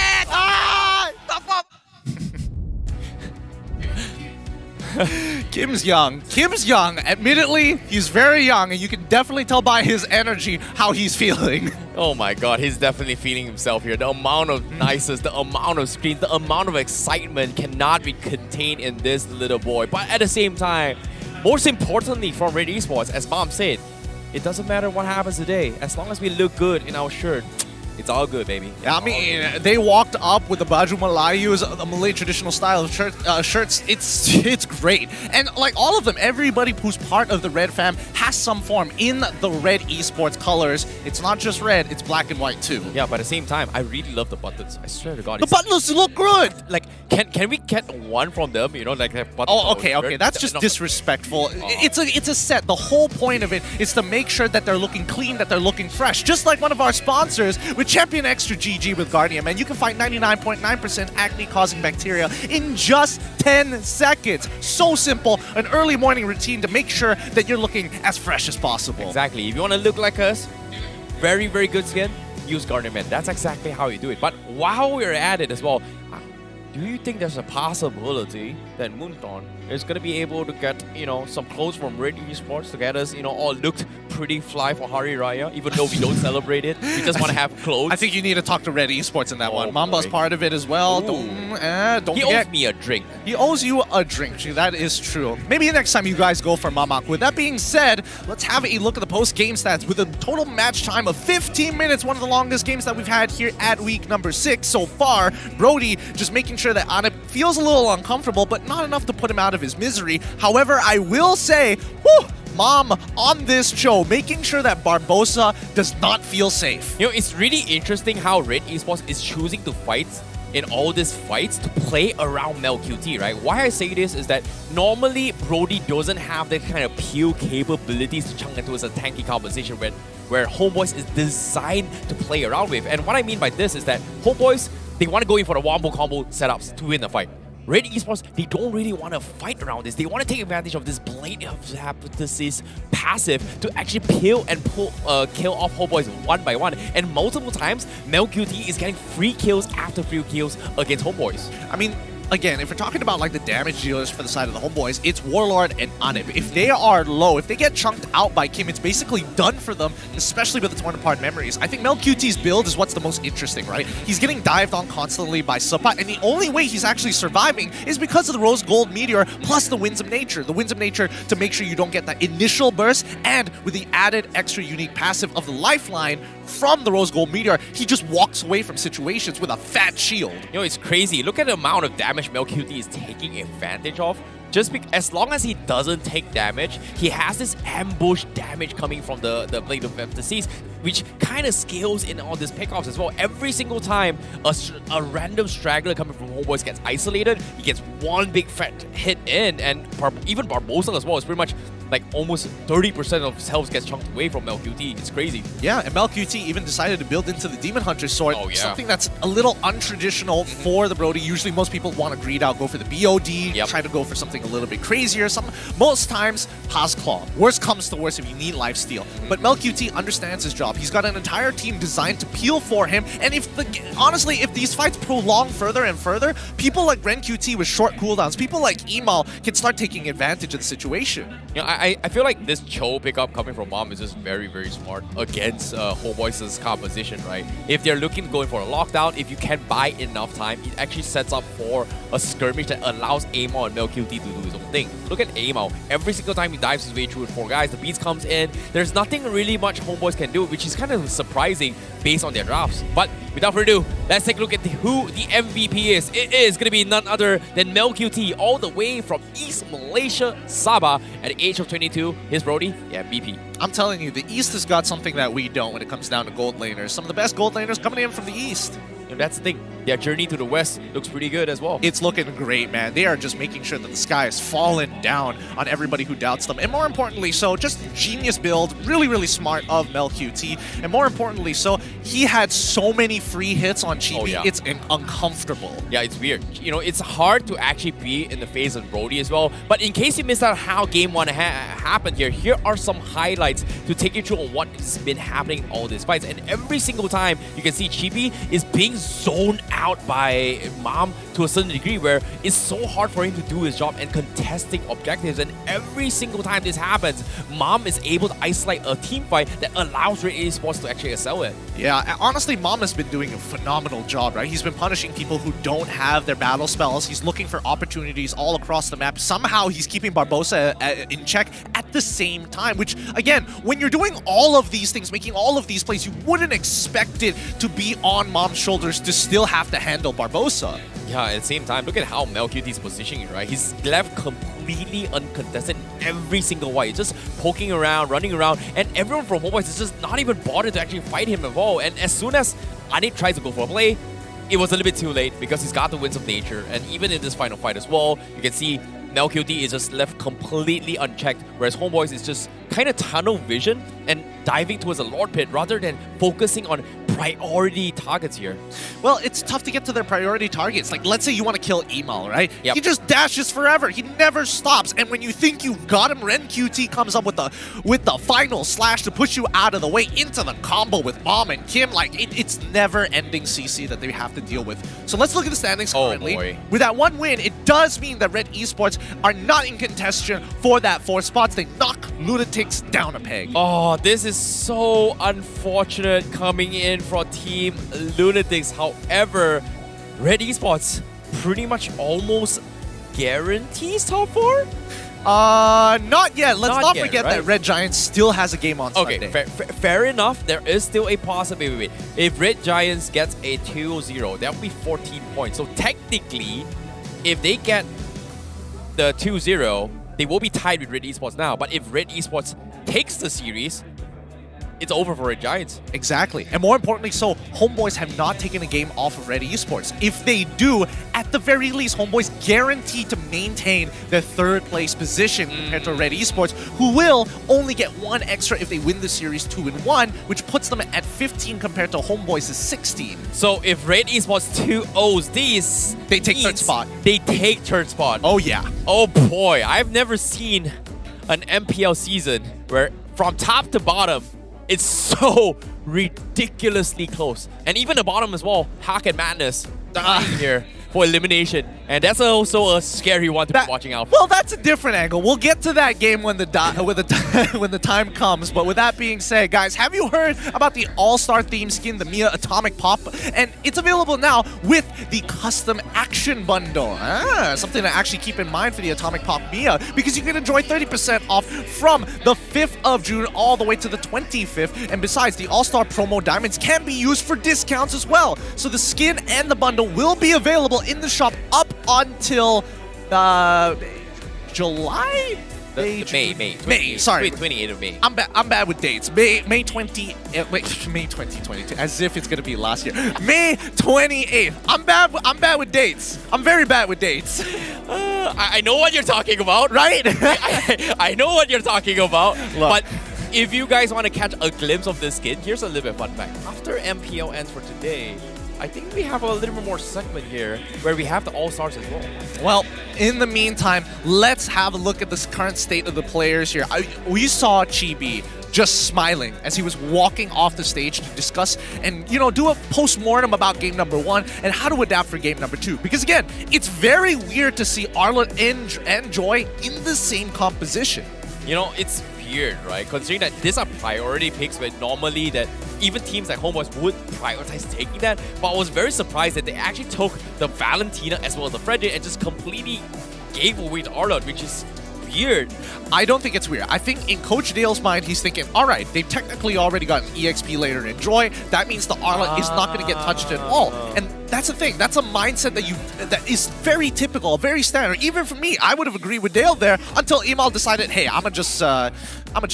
Top up! Kym's young. Admittedly, he's very young, and you can definitely tell by his energy how he's feeling. Oh my god, he's definitely feeling himself here. The amount of niceness, the amount of screens, the amount of excitement cannot be contained in this little boy. But at the same time, most importantly from Red Esports, as Mom said, it doesn't matter what happens today. As long as we look good in our shirt, it's all good, baby. Yeah, I mean, they walked up with the Baju Melayus, the Malay traditional style of shirts. It's great. And like all of them, everybody who's part of the Red fam has some form in the Red Esports colors. It's not just red, it's black and white too. Yeah, but at the same time, I really love the buttons. I swear to God. The buttons look good! Like, can we get one from them? You know, like that button. Oh, okay. That's just disrespectful. It's a set. The whole point of it is to make sure that they're looking clean, that they're looking fresh. Just like one of our sponsors with Champion Extra GG with Guardian, and you can fight 99.9% acne-causing bacteria in just 10 seconds. So simple, an early morning routine to make sure that you're looking as fresh as possible. Exactly. If you want to look like us, very, very good skin, use Guardian Man. That's exactly how you do it. But while we're at it as well, do you think there's a possibility that Moonton is going to be able to get, some clothes from Red Esports to get us, all looked pretty fly for Hari Raya, even though we don't celebrate it? We just want to have clothes. I think you need to talk to Red Esports in that one. Mamba's part of it as well. Don't he forget. owes me a drink. He owes you a drink. That is true. Maybe next time you guys go for Mamak. With that being said, let's have a look at the post-game stats with a total match time of 15 minutes, one of the longest games that we've had here at week number 6 so far. Brody just making sure that Anip feels a little uncomfortable, but not enough to put him out of his misery. However, I will say, Mom on this show, making sure that Barbosa does not feel safe. It's really interesting how Red Esports is choosing to fight in all these fights to play around MelQt, right? Why I say this is that normally Brody doesn't have the kind of pure capabilities to chunk into a tanky composition where Homebois is designed to play around with. And what I mean by this is that Homebois, they want to go in for the wombo combo setups to win the fight. Red Esports, they don't really want to fight around this. They want to take advantage of this Blade of Hypnosis passive to actually kill off Homebois one by one. And multiple times, MelQt is getting free kills after free kills against Homebois. I mean, again, if we're talking about like the damage dealers for the side of the Homebois, it's Warlord and Anip. If they are low, if they get chunked out by Kyym, it's basically done for them, especially with the torn apart memories. I think MelQt's build is what's the most interesting, right? He's getting dived on constantly by Supa, and the only way he's actually surviving is because of the Rose Gold Meteor plus the Winds of Nature. The Winds of Nature to make sure you don't get that initial burst, and with the added extra unique passive of the Lifeline from the Rose Gold Meteor, he just walks away from situations with a fat shield. It's crazy. Look at the amount of damage MelQt is taking advantage of. Just as long as he doesn't take damage, he has this ambush damage coming from the Blade of Emphasis, which kind of scales in all these pickoffs as well. Every single time a random straggler coming from Homebois gets isolated, he gets one big fat hit in, and even Barbosa as well is pretty much like almost 30% of his health gets chunked away from MelQt. It's crazy. Yeah, and MelQt even decided to build into the Demon Hunter sword. Oh, yeah. Something that's a little untraditional for the Brody. Usually most people want to greed out, go for the BOD, try to go for something a little bit crazier. Most times, Paz Claw. Worst comes to worst if you need lifesteal. But MelQt understands his job. He's got an entire team designed to peel for him, and honestly, if these fights prolong further and further, people like RenQt with short cooldowns, people like Emal can start taking advantage of the situation. I feel like this Cho pickup coming from Mom is just very, very smart against Homebois' composition, right? If they're looking to go in for a lockdown, if you can buy enough time, it actually sets up for a skirmish that allows Amal and MelQt to do his own thing. Look at Amal. Every single time he dives his way through with 4 guys, the beast comes in. There's nothing really much Homebois can do, which is kind of surprising based on their drafts. But without further ado, let's take a look at who the MVP is. It is going to be none other than MelQt, all the way from East Malaysia, Sabah. At the age of 22, his Brody, yeah, MVP. I'm telling you, the East has got something that we don't when it comes down to gold laners. Some of the best gold laners coming in from the East. And that's the thing. Their journey to the West looks pretty good as well. It's looking great, man. They are just making sure that the sky is falling down on everybody who doubts them. And more importantly so, just genius build, really, really smart of MelQt. And more importantly so, he had so many free hits on Chibi, it's uncomfortable. Yeah, it's weird. You know, it's hard to actually be in the face of Brody as well. But in case you missed out how Game 1 happened here are some highlights to take you through on what's been happening in all these fights. And every single time, you can see Chibi is being zoned out by Mom to a certain degree where it's so hard for him to do his job and contesting objectives. And every single time this happens, Mom is able to isolate a team fight that allows Red Esports to actually excel at. Yeah, honestly, Mom has been doing a phenomenal job, right? He's been punishing people who don't have their battle spells. He's looking for opportunities all across the map. Somehow, he's keeping Barbosa in check at the same time, which, again, when you're doing all of these things, making all of these plays, you wouldn't expect it to be on Mom's shoulders to still have to handle Barbosa. Yeah, at the same time, look at how MelQt is positioning, right? He's left completely uncontested in every single fight. He's just poking around, running around, and everyone from Homebois is just not even bothered to actually fight him at all. And as soon as Anip tries to go for a play, it was a little bit too late because he's got the winds of nature. And even in this final fight as well, you can see MelQt is just left completely unchecked, whereas Homebois is just kind of tunnel vision and diving towards the Lord Pit rather than focusing on priority targets here. Well, it's tough to get to their priority targets. Like, let's say you want to kill Emal, right? Yep. He just dashes forever. He never stops. And when you think you've got him, RenQT comes up with the final slash to push you out of the way into the combo with Mom and Kyym. Like, it's never-ending CC that they have to deal with. So let's look at the standings currently. Boy. With that one win, it does mean that Red Esports are not in contention for that 4th spot. They knock Lunatix down a peg. Oh, this is so unfortunate coming in for Team Lunatix. However, Red Esports pretty much almost guarantees top 4? Not yet. Let's not yet, forget right? that Red Giants still has a game on Sunday. Okay, fair enough. There is still a possibility. If Red Giants gets a 2-0, that would be 14 points. So technically, if they get the 2-0, they will be tied with Red Esports now. But if Red Esports takes the series, it's over for Red Giants. Exactly. And more importantly so, Homebois have not taken a game off of Red Esports. If they do, at the very least, Homebois guaranteed to maintain their 3rd place position compared to Red Esports, who will only get 1 extra if they win the series 2-1, which puts them at 15 compared to Homebois' 16. So if Red Esports 2-0s these, they take 3rd spot. They take 3rd spot. Oh yeah. Oh boy, I've never seen an MPL season where from top to bottom, it's so ridiculously close. And even the bottom as well, Hack and Madness dying here for elimination. And that's also a scary one to be watching out for. Well, that's a different angle. We'll get to that game when the time comes. But with that being said, guys, have you heard about the All-Star theme skin, the Mia Atomic Pop? And it's available now with the custom action bundle. Something to actually keep in mind for the Atomic Pop Mia, because you can enjoy 30% off from the 5th of June all the way to the 25th. And besides, the All-Star promo diamonds can be used for discounts as well. So the skin and the bundle will be available in the shop up until July? May. Sorry. 28th of May. I'm bad with dates. May 2022. As if it's gonna be last year. May 28th. I'm bad with dates. I'm very bad with dates. I know what you're talking about, right? I know what you're talking about. Look. But if you guys want to catch a glimpse of this skin, here's a little bit of fun fact. After MPL ends for today, I think we have a little bit more segment here where we have the All-Stars as well. Well, in the meantime, let's have a look at this current state of the players here. We saw Chibi just smiling as he was walking off the stage to discuss and, you know, do a post-mortem about game number 1 and how to adapt for game number 2. Because again, it's very weird to see Arlott and Joy in the same composition. You know, it's weird, right? Considering that these are priority picks where normally that even teams like Homebois would prioritize taking that. But I was very surprised that they actually took the Valentina as well as the Frederick and just completely gave away to Arlott, which is weird. I don't think it's weird. I think in Coach Dale's mind, he's thinking, all right, they've technically already got an EXP later in Joy. That means the Arlott is not going to get touched at all. And that's the thing. That's a mindset that is very typical, very standard. Even for me, I would have agreed with Dale there until Emal decided, hey, I'm gonna just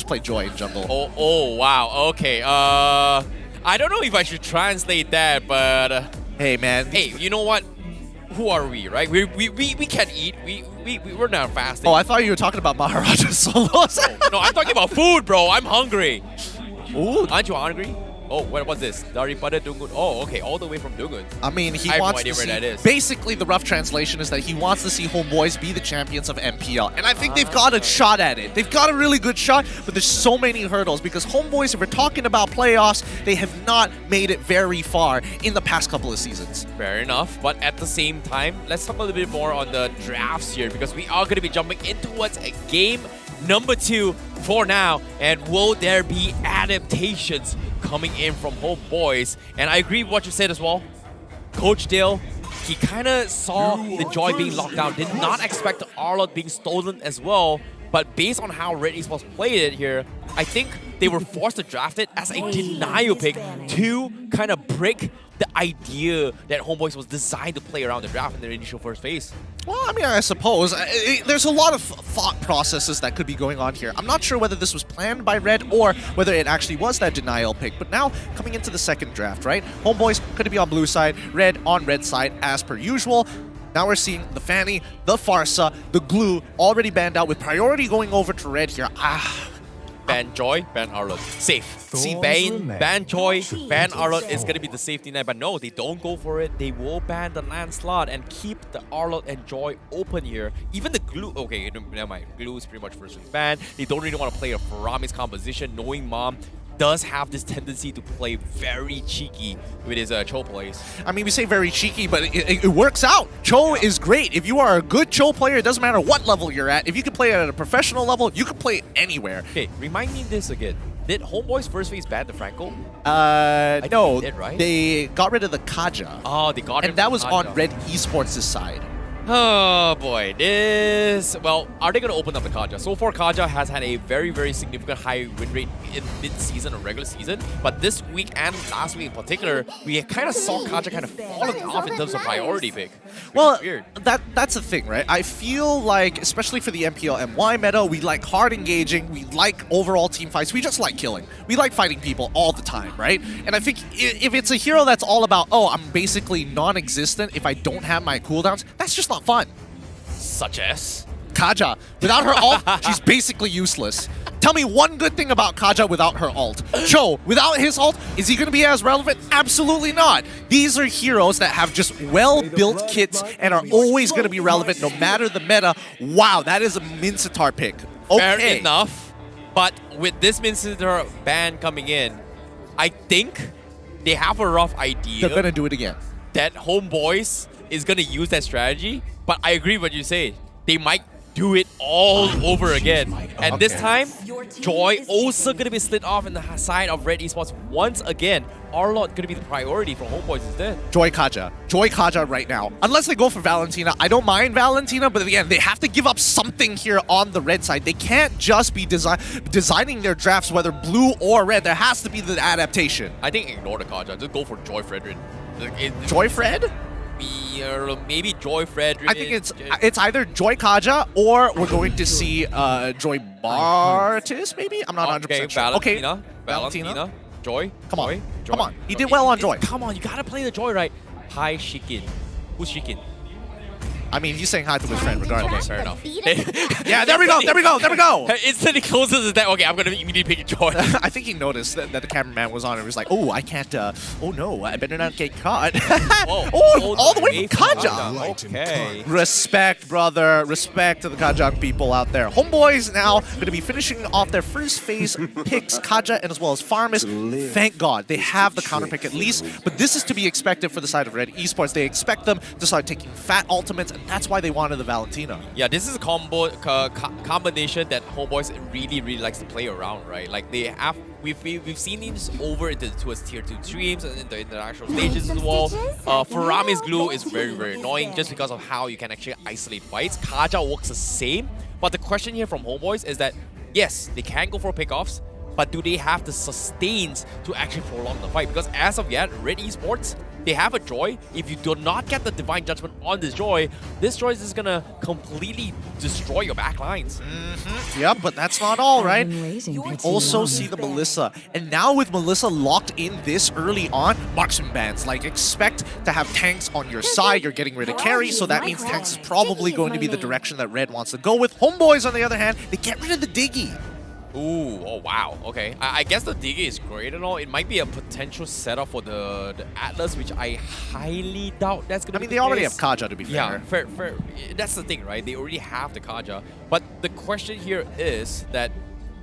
play Joy in jungle. Oh wow. Okay. I don't know if I should translate that, but hey man. Hey, you know what? Who are we, right? We can't eat. We're not fasting. Oh, I thought you were talking about Maharaja solos. No, I'm talking about food, bro. I'm hungry. Ooh. Aren't you hungry? Oh, what's this? Daripada Dungun. Oh, okay, all the way from Dungun. I mean, he I have wants no idea to where see, that is. basically the rough translation is that he wants to see Homeboys be the champions of MPL. And I think they've got a shot at it. They've got a really good shot, but there's so many hurdles because Homeboys, if we're talking about playoffs, they have not made it very far in the past couple of seasons. Fair enough, but at the same time, let's talk a little bit more on the drafts here because we are going to be jumping in towards a game number 2 for now. And will there be adaptations coming in from Homeboys? And I agree with what you said as well. Coach Dale, he kind of saw the Joy being locked down, did not expect the Arlott being stolen as well. But based on how Red Esports played it here, I think they were forced to draft it as a denial pick to kind of break the idea that Homeboys was designed to play around the draft in their initial first phase. Well, I mean, I suppose. There's a lot of thought processes that could be going on here. I'm not sure whether this was planned by Red or whether it actually was that denial pick. But now, coming into the second draft, right? Homeboys going to be on blue side, Red on red side as per usual. Now we're seeing the Fanny, the Farsa, the Glue already banned out with priority going over to Red here. Ban Joy, ban Arlott. Safe. See, ban Joy, ban Arlott is going to be the safety net. But no, they don't go for it. They will ban the Landslot and keep the Arlott and Joy open here. Even the Glue, okay, never mind. Glue is pretty much first swing ban. They don't really want to play a Farami's composition, knowing Mom does have this tendency to play very cheeky with his Cho plays. I mean, we say very cheeky, but it works out. Cho is great. If you are a good Cho player, it doesn't matter what level you're at. If you can play it at a professional level, you can play it anywhere. Okay, remind me this again. Did Homeboys first phase ban the Franco? No, they did, right? They got rid of the Kaja. Oh, they got rid of and that was Kaja. on Red Esports' side. Oh boy, well, are they going to open up the Kaja? So far, Kaja has had a very, very significant high win rate in mid-season or regular season, but this week and last week in particular, we kind of saw Kaja kind of falling off in terms of priority pick. Well, that's the thing, right? I feel like, especially for the MPL MY meta, we like hard engaging, we like overall team fights, we just like killing. We like fighting people all the time, right? And I think if it's a hero that's all about, oh, I'm basically non-existent if I don't have my cooldowns, that's just not fun. Such as? Kaja. Without her ult, she's basically useless. Tell me one good thing about Kaja without her ult. Cho, without his ult, is he going to be as relevant? Absolutely not. These are heroes that have just well-built kits and are always going to be relevant no matter the meta. Wow, that is a Mincetar pick. Okay. Fair enough. But with this Mincetar ban coming in, I think they have a rough idea. They're going to do it again. That Homeboys is going to use that strategy, but I agree with what you say. They might do it all over again. And this time, Joy also going to be split off in the side of Red Esports once again. Arlott going to be the priority for Homeboys instead. Joy Kaja. Joy Kaja right now. Unless they go for Valentina. I don't mind Valentina, but again, they have to give up something here on the red side. They can't just be designing their drafts, whether blue or red. There has to be the adaptation. I think ignore the Kaja. Just go for Joy Fredrin. Joy Fred? Maybe Joy Fredrin. I think it's either Joy Kaja or we're going to see Joy Bartis, maybe? I'm not 100% sure. Valentina. Valentina. Joy. Come on. Joy. Come on. He did well on Joy. Come on, you gotta play the Joy right. Hi, Shikin. Who's Shikin? I mean, he's saying hi to his friend regardless. Okay, fair enough. Yeah, there we go, there we go, there we go! Instantly closes that. Okay, I'm gonna immediately pick Joy. I think he noticed that the cameraman was on and was like, oh, I can't, oh no, I better not get caught. Oh, all the way from Kajang. Okay. Respect, brother. Respect to the Kajang people out there. Homeboys now going to be finishing off their first phase picks, Kaja and as well as Farmis. Thank God they have the counter pick at least, but this is to be expected for the side of Red Esports. They expect them to start taking fat ultimates, and that's why they wanted the Valentina. Yeah, this is a combination that Homeboys really likes to play around, right? Like they have, we've seen these over towards tier 2 streams and in the international stages as well. Farami's glue is very annoying just because of how you can actually isolate fights. Kaja works the same, But the question here from Homebois is that, yes, they can go for pickoffs, but do they have the sustains to actually prolong the fight? Because as of yet, Red Esports, they have a Joy. If you do not get the Divine Judgment on this Joy is just gonna completely destroy your back lines. Yep, but that's not all, right? You also see the Melissa. And now with Melissa locked in this early on, marksman bans. Like, expect to have tanks on your side. You're getting rid of carry, so that means tanks is probably going to be the direction that Red wants to go with. Homebois, on the other hand, they get rid of the Diggy. Ooh, oh wow, okay. I guess the Diggy is great and all. It might be a potential setup for the Atlas, which I highly doubt that's going to be the they already case. have Kaja, to be fair. Yeah, fair. That's the thing, right? They already have the Kaja. But the question here is that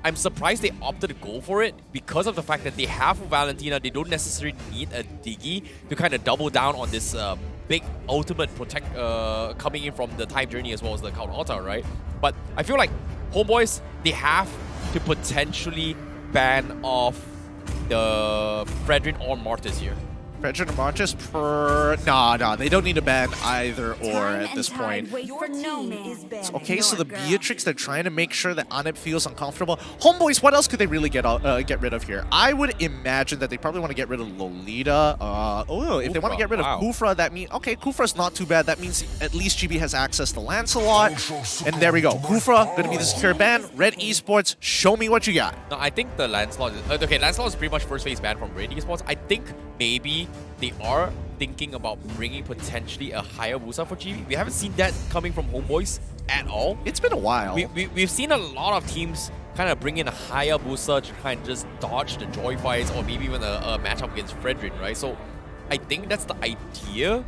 I'm surprised they opted to go for it because of the fact that they have Valentina. They don't necessarily need a Diggy to kind of double down on this big ultimate protect coming in from the time journey as well as the Count Altar, right? But I feel like Homebois, they have to potentially ban off the Fredrin or Mortis here. Fredrin or Mortis per... Nah, they don't need to ban either or at this point. Okay, so the Beatrix, they're trying to make sure that Anip feels uncomfortable. Homebois, what else could they really get rid of here? I would imagine that they probably want to get rid of Lolita. If they want to get rid of Kufra, that means... Okay, Kufra's not too bad. That means at least GB has access to Lancelot. And there we go. Kufra, going to be the secure ban. Red Esports, show me what you got. No, I think the Lancelot... okay, Lancelot is pretty much first phase ban from Red Esports. I think maybe they are thinking about bringing potentially a Hayabusa for GB. We haven't seen that coming from Homebois at all. It's been a while. We've seen a lot of teams kind of bring in a Hayabusa to kind of just dodge the Joy fights or maybe even a matchup against Fredrin, right? So I think that's the idea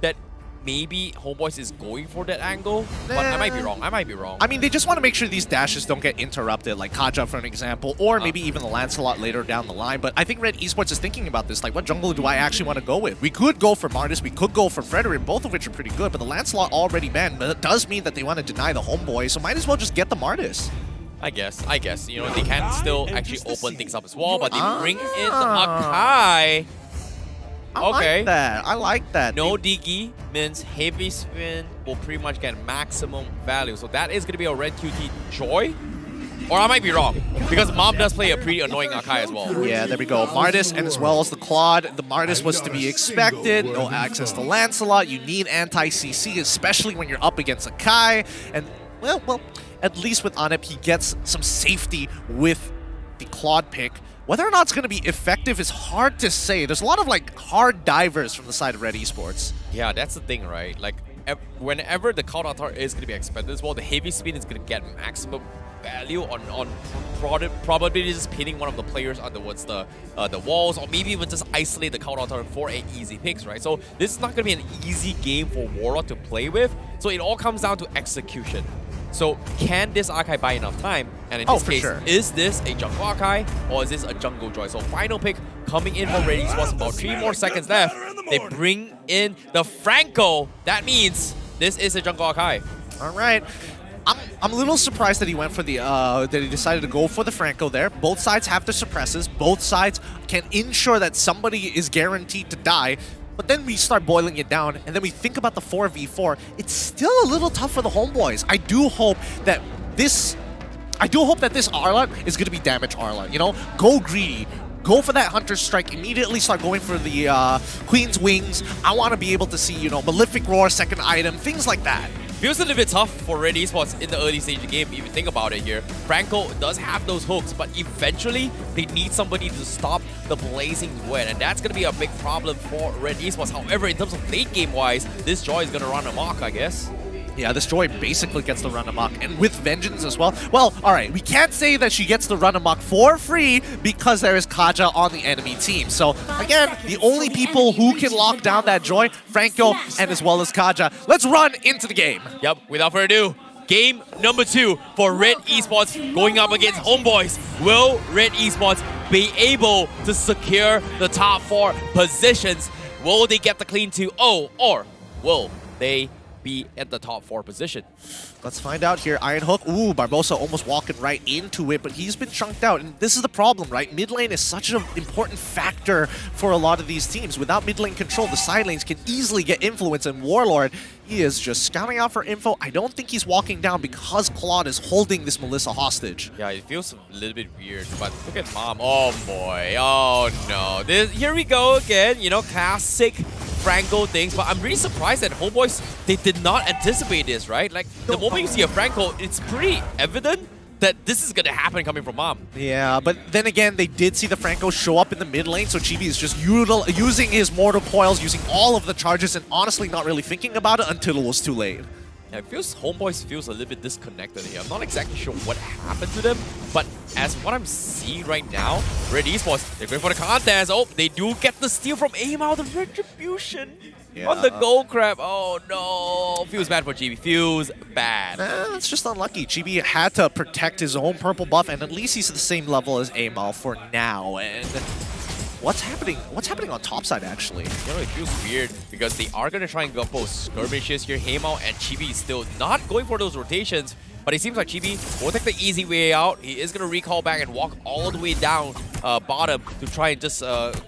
that maybe Homebois is going for that angle, but I might be wrong. I mean, they just want to make sure these dashes don't get interrupted, like Kaja for an example, or maybe even the Lancelot later down the line. But I think Red Esports is thinking about this, like, what jungle do I actually want to go with? We could go for Martis, we could go for Fredrin, both of which are pretty good, but the Lancelot already banned, but it does mean that they want to deny the Homeboy, so might as well just get the Martis. I guess. You know, they can still actually open things up as well, but they bring in the Akai. I like that. No Diggy means heavy spin will pretty much get maximum value. So that is going to be a red QT Joy. Or I might be wrong, because Mom does play a pretty annoying Akai as well. Yeah, there we go. Martis and as well as the Claude. The Martis was to be expected. No access to Lancelot. You need anti-CC, especially when you're up against Akai. And, well, at least with Anip, he gets some safety with the Claude pick. Whether or not it's going to be effective is hard to say. There's a lot of, like, hard divers from the side of Red Esports. Yeah, that's the thing, right? Like, whenever the Count Altar is going to be expended as well, the heavy spin is going to get maximum value on probably just pinning one of the players underwards the walls, or maybe even just isolate the Count Altar for an easy picks, right? So this is not going to be an easy game for Warlord to play with. So it all comes down to execution. So can this Akai buy enough time? And in this case, is this a jungle Akai or is this a jungle Joy? So final pick coming in from Red Esports, about 3 more seconds left. They bring in the Franco. That means this is a jungle Akai. All right. I'm a little surprised that he went for the that he decided to go for the Franco there. Both sides have their suppresses. Both sides can ensure that somebody is guaranteed to die. But then we start boiling it down, and then we think about the 4v4. It's still a little tough for the Homeboys. I do hope that this Arlot is going to be damage Arlot. You know, go greedy. Go for that Hunter's Strike. Immediately start going for the Queen's Wings. I want to be able to see, you know, Malefic Roar, second item, things like that. Feels a little bit tough for Red Esports in the early stage of the game, if you think about it here. Franco does have those hooks, but eventually they need somebody to stop the Blazing Wind, and that's going to be a big problem for Red Esports. However, in terms of late game-wise, this Joy is going to run amok, I guess. Yeah, this Joy basically gets the run amok, and with Vengeance as well. Well, alright, we can't say that she gets the run amok for free because there is Kaja on the enemy team. So, again, the only people who can lock down that Joy, Franco and as well as Kaja. Let's run into the game. Yep, without further ado, game number 2 for Red Esports going up against Homebois. Will Red Esports be able to secure the top 4 positions? Will they get the clean 2-0, or will they be at the top 4 position. Let's find out here. Iron Hook. Ooh, Barbosa almost walking right into it, but he's been chunked out. And this is the problem, right? Mid lane is such an important factor for a lot of these teams. Without mid lane control, the side lanes can easily get influence, and Warlord, he is just scouting out for info. I don't think he's walking down because Claude is holding this Melissa hostage. Yeah, it feels a little bit weird, but look at Mom. Oh boy. Oh no. Here we go again. You know, classic Franco things, but I'm really surprised that Homeboys, they did not anticipate this, right? Like, the moment you see a Franco, it's pretty evident that this is gonna happen coming from Mom. Yeah, but then again, they did see the Franco show up in the mid lane, so Chibi is just using his mortal coils, using all of the charges, and honestly not really thinking about it until it was too late. Yeah, it feels Homeboys feels a little bit disconnected here. I'm not exactly sure what happened to them, but as what I'm seeing right now, Red Esports, they're going for the contest. Oh, they do get the steal from Aimao, the retribution on the gold crab. Oh no, feels bad for GB, feels bad. It's just unlucky. GB had to protect his own purple buff, and at least he's at the same level as Aimao for now. And what's happening? What's happening on top side, actually? You know, it feels weird because they are going to try and go for skirmishes here. Heimao and Chibi still not going for those rotations, but it seems like Chibi will take the easy way out. He is going to recall back and walk all the way down bottom to try and just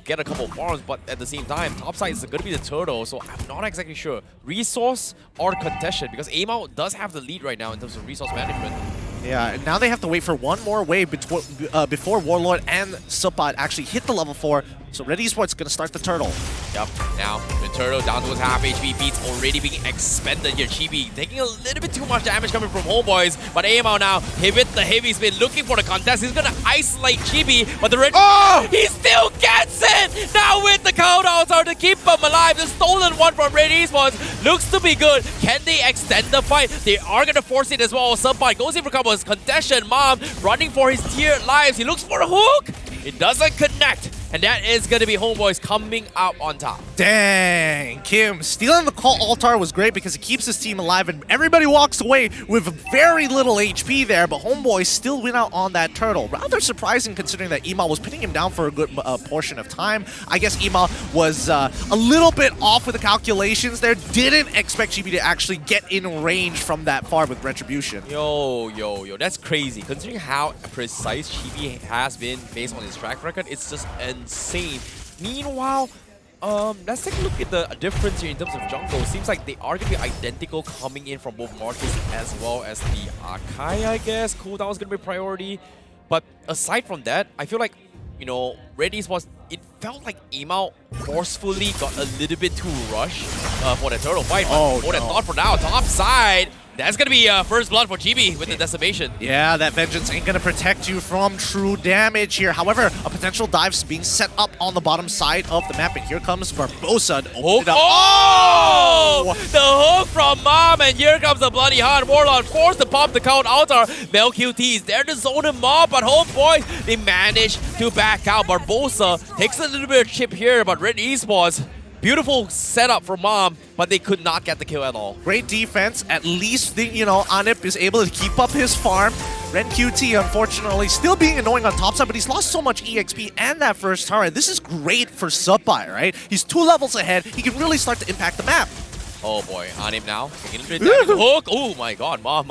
get a couple of farms, but at the same time, top side is going to be the turtle, so I'm not exactly sure. Resource or contestation, because Aimao does have the lead right now in terms of resource management. Yeah, and now they have to wait for one more wave before Warlord and Supad actually hit the level 4. So Red Esports going to start the turtle. Yep, now the turtle down to his half HP, beats already being expended here. Chibi taking a little bit too much damage coming from Homeboys, but Aimao now, with the heavy spin, looking for the contest. He's going to isolate Chibi, but the Red... Oh! He still gets it! Now with the countdowns are to keep him alive. The stolen one from Red Esports looks to be good. Can they extend the fight? They are going to force it as well. Somebody goes in for combos. Contestation, Mom running for his tiered lives. He looks for a hook. It doesn't connect. And that is going to be Homeboys coming out on top. Dang, Kyym stealing the call altar was great because it keeps his team alive and everybody walks away with very little HP there, but Homeboys still win out on that turtle. Rather surprising considering that Ema was pinning him down for a good portion of time. I guess Ema was a little bit off with the calculations there. Didn't expect GB to actually get in range from that far with Retribution. Yo, that's crazy. Considering how precise GB has been based on his track record, it's just insane. Meanwhile, let's take a look at the difference here in terms of jungle. Seems like they are going to be identical coming in from both Marcus as well as the Akai, I guess. Cooldown is going to be priority. But aside from that, I feel like, you know, Red Esports, it felt like Aimao forcefully got a little bit too rushed for the turtle fight. But what I thought for now, top side, that's going to be first blood for GB with the decimation. Yeah, that vengeance ain't going to protect you from true damage here. However, a potential dive's being set up on the bottom side of the map, and here comes Barbosa. Oh! The hook from Mom, and here comes the Bloody Hunt. Warlord forced to pop the count altar. MelQt is there to zone him off, but Homeboys, they manage to back out. Barbosa takes a little bit of chip here, but Red Esports, beautiful setup from Mom, but they could not get the kill at all. Great defense. At least, Anip is able to keep up his farm. RenQT, unfortunately, still being annoying on top side, but he's lost so much EXP and that first turret. This is great for Subbai, right? He's 2 levels ahead. He can really start to impact the map. Oh boy, Anip now. Hook. Oh my god, Mom.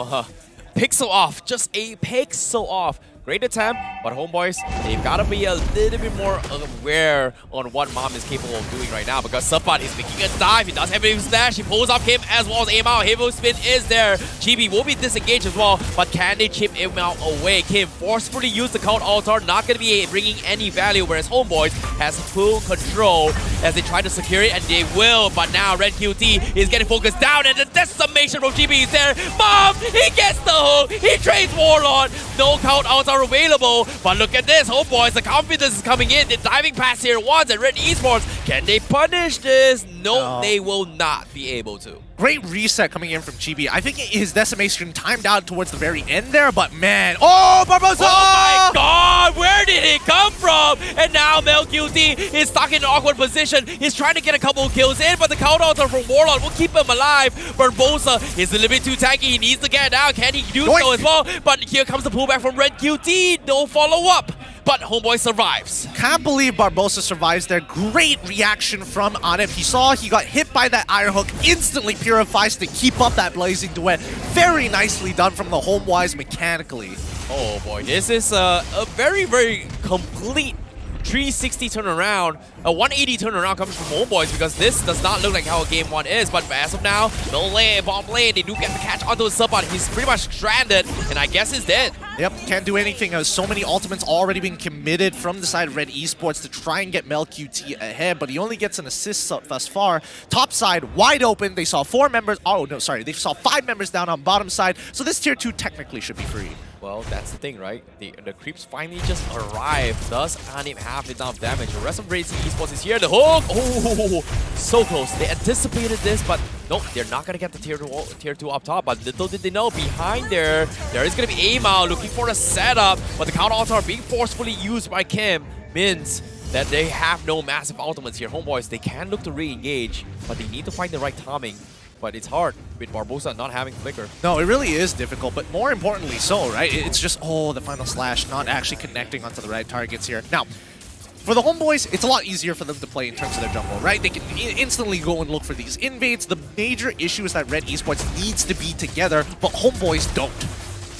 Pixel off. Just a pixel off. Great attempt, but Homeboys, they've got to be a little bit more aware on what Mom is capable of doing right now, because Subbat is making a dive. He does have a slash. He pulls off Kyym as well as Aimao. Heavy spin is there. GB will be disengaged as well, but can they chip Aimao away? Kyym forcefully used the count altar, not going to be bringing any value, whereas Homeboys has full control as they try to secure it, and they will, but now RenQT is getting focused down, and the decimation from GB is there. Mom, he gets the hook. He trades Warlord. No count altar available, but look at this. Homeboys, the confidence is coming in. They're diving past here once, and Red Esports, can they punish this? No, they will not be able to. Great reset coming in from Chibi. I think his decimation timed out towards the very end there, but man, oh, Barbosa! Oh my god, where did it come from? And now MelQt is stuck in an awkward position. He's trying to get a couple of kills in, but the counter from Warlord will keep him alive. Barbosa is a little bit too tanky. He needs to get down. Can he do so as well? But here comes the pullback from RenQT. No follow-up. but Homeboy survives. Can't believe Barbosa survives there. Great reaction from Anip. He saw he got hit by that iron hook, instantly purifies to keep up that blazing duet. Very nicely done from the Homebois mechanically. Oh boy, this is a very, very complete 360 turnaround, a 180 turnaround coming from Homebois, because this does not look like how Game 1 is. But as of now, no lane, bomb lane, they do get the catch onto a sub-bot. He's pretty much stranded, and I guess he's dead. Yep, can't do anything. So many ultimates already being committed from the side of Red Esports to try and get MelQt ahead, but he only gets an assist thus far. Top side, wide open. They saw 4 members. Oh, no, sorry. They saw 5 members down on bottom side, so this tier 2 technically should be free. Well, that's the thing, right? The creeps finally just arrived. Does Anip have enough damage? The rest of RSG Esports is here. The hook! Oh, so close. They anticipated this, but nope, they're not going to get the tier 2 up top. But little did they know, behind there is going to be Amao looking for a setup. But the counter altar being forcefully used by Kyym means that they have no massive ultimates here. Homebois, they can look to re-engage, but they need to find the right timing. But it's hard with Barbosa not having flicker. No, it really is difficult, but more importantly so, right? It's just, oh, the final slash not actually connecting onto the right targets here. Now, for the Homebois, it's a lot easier for them to play in terms of their jungle, right? They can instantly go and look for these invades. The major issue is that Red Esports needs to be together, but Homebois don't.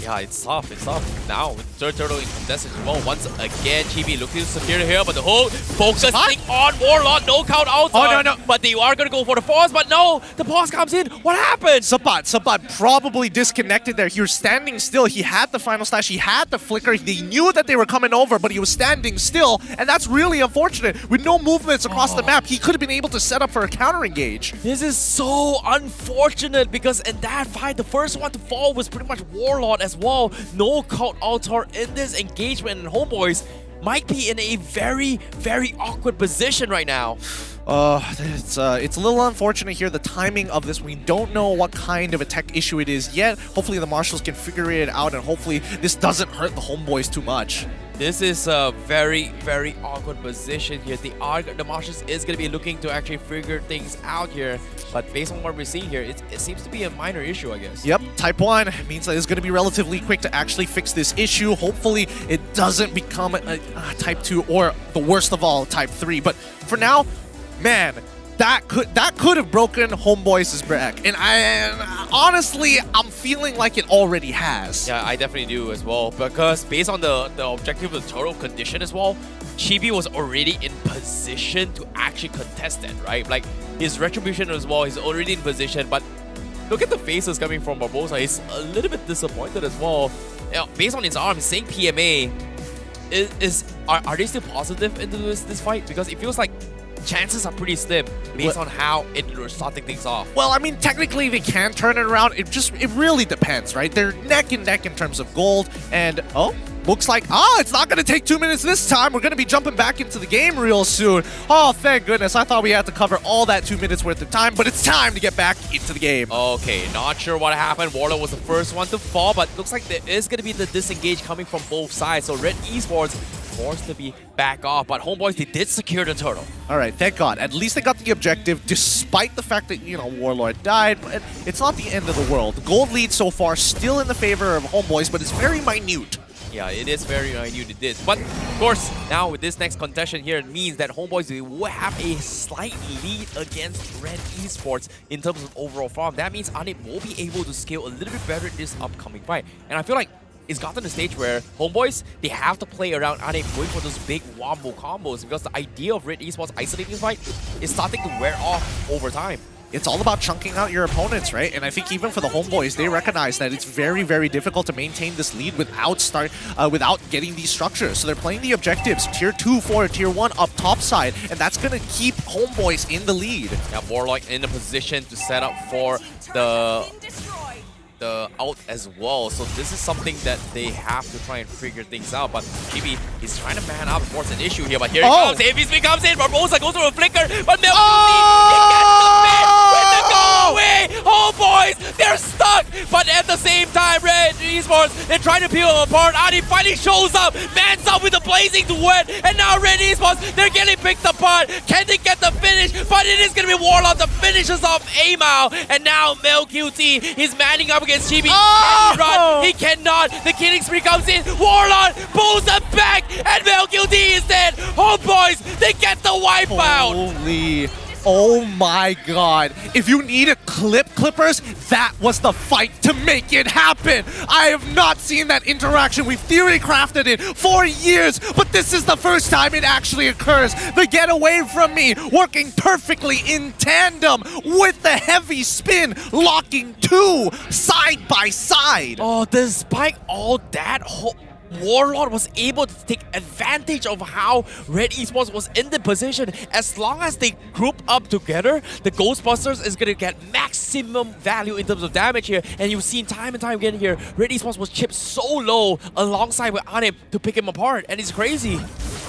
Yeah, it's tough. It's tough. Now, with Third Turtle in contested as well. Once again, Chibi looking to secure here, but the whole focusing on Warlord. No count out. Oh, no. But they are going to go for the pause, but no, the pause comes in. What happened? Sabat probably disconnected there. He was standing still. He had the final slash. He had the flicker. They knew that they were coming over, but he was standing still, and that's really unfortunate. With no movements across the map, he could have been able to set up for a counter engage. This is so unfortunate, because in that fight, the first one to fall was pretty much Warlord as well. No count altar in this engagement, and Homebois might be in a very, very awkward position right now. It's a little unfortunate here, the timing of this. We don't know what kind of a tech issue it is yet. Hopefully the Marshals can figure it out, and hopefully this doesn't hurt the Homebois too much. This is a very, very awkward position here. The Marshals is going to be looking to actually figure things out here. But based on what we're seeing here, it seems to be a minor issue, I guess. Yep, Type 1 means that it's going to be relatively quick to actually fix this issue. Hopefully it doesn't become a Type 2 or the worst of all, Type 3. But for now, man, that could have broken Homebois' back. And honestly, I'm feeling like it already has. Yeah, I definitely do as well. Because based on the objective of the total condition as well, Chibi was already in position to actually contest it, right? Like, his retribution as well, he's already in position. But look at the faces coming from Barbosa. He's a little bit disappointed as well. You know, based on his arm, he's saying PMA. Are they still positive into this fight? Because it feels like chances are pretty slim based on how they're starting things off. Well, I mean, technically they can turn it around. It really depends, right? They're neck and neck in terms of gold, and looks like, it's not going to take 2 minutes this time. We're going to be jumping back into the game real soon. Oh, thank goodness. I thought we had to cover all that 2 minutes worth of time, but it's time to get back into the game. Okay, not sure what happened. Warlord was the first one to fall, but looks like there is going to be the disengage coming from both sides. So Red Esports forced to be back off, but Homebois, they did secure the turtle. All right, thank God. At least they got the objective, despite the fact that, Warlord died. But it's not the end of the world. The gold lead so far still in the favor of Homebois, but it's very minute. Yeah, it is very minute, it is. But, of course, now with this next contention here, it means that Homebois will have a slight lead against Red Esports in terms of overall farm. That means Anip will be able to scale a little bit better in this upcoming fight. And I feel like it's gotten to the stage where Homebois, they have to play around Anip going for those big wombo combos, because the idea of Red Esports isolating this fight is starting to wear off over time. It's all about chunking out your opponents, right? And I think even for the Homebois, they recognize that it's very, very difficult to maintain this lead without getting these structures. So they're playing the objectives, tier 2 for tier 1 up top side, and that's going to keep Homebois in the lead. Yeah, Warlock in a position to set up for the out as well. So this is something that they have to try and figure things out. But Chibi, he's trying to man up towards an issue here. But here it comes. AVSP comes in. Barbosa goes for a flicker. But MelQt, he gets the pin with the go away. Homeboys, they're stuck! But at the same time, Red Esports, they're trying to peel them apart. Anip finally shows up, mans up with the blazing duet, and now Red Esports, they're getting picked apart. Can they get the finish? But it is going to be Warlord that finishes off Amao, and now MelQt, he's manning up against Chibi. Can he run? He cannot. The killing spree comes in. Warlord pulls them back, and MelQt is dead. Homeboys, they get the wipeout. Holy. Oh my god. If you need a clippers, that was the fight to make it happen. I have not seen that interaction. We've theory crafted it for years, but this is the first time it actually occurs. The get away from me working perfectly in tandem with the heavy spin, locking two side by side. Oh, despite all that, Warlord was able to take advantage of how Red Esports was in the position. As long as they group up together, the Ghostbusters is going to get maximum value in terms of damage here. And you've seen time and time again here, Red Esports was chipped so low alongside with Anip to pick him apart. And it's crazy.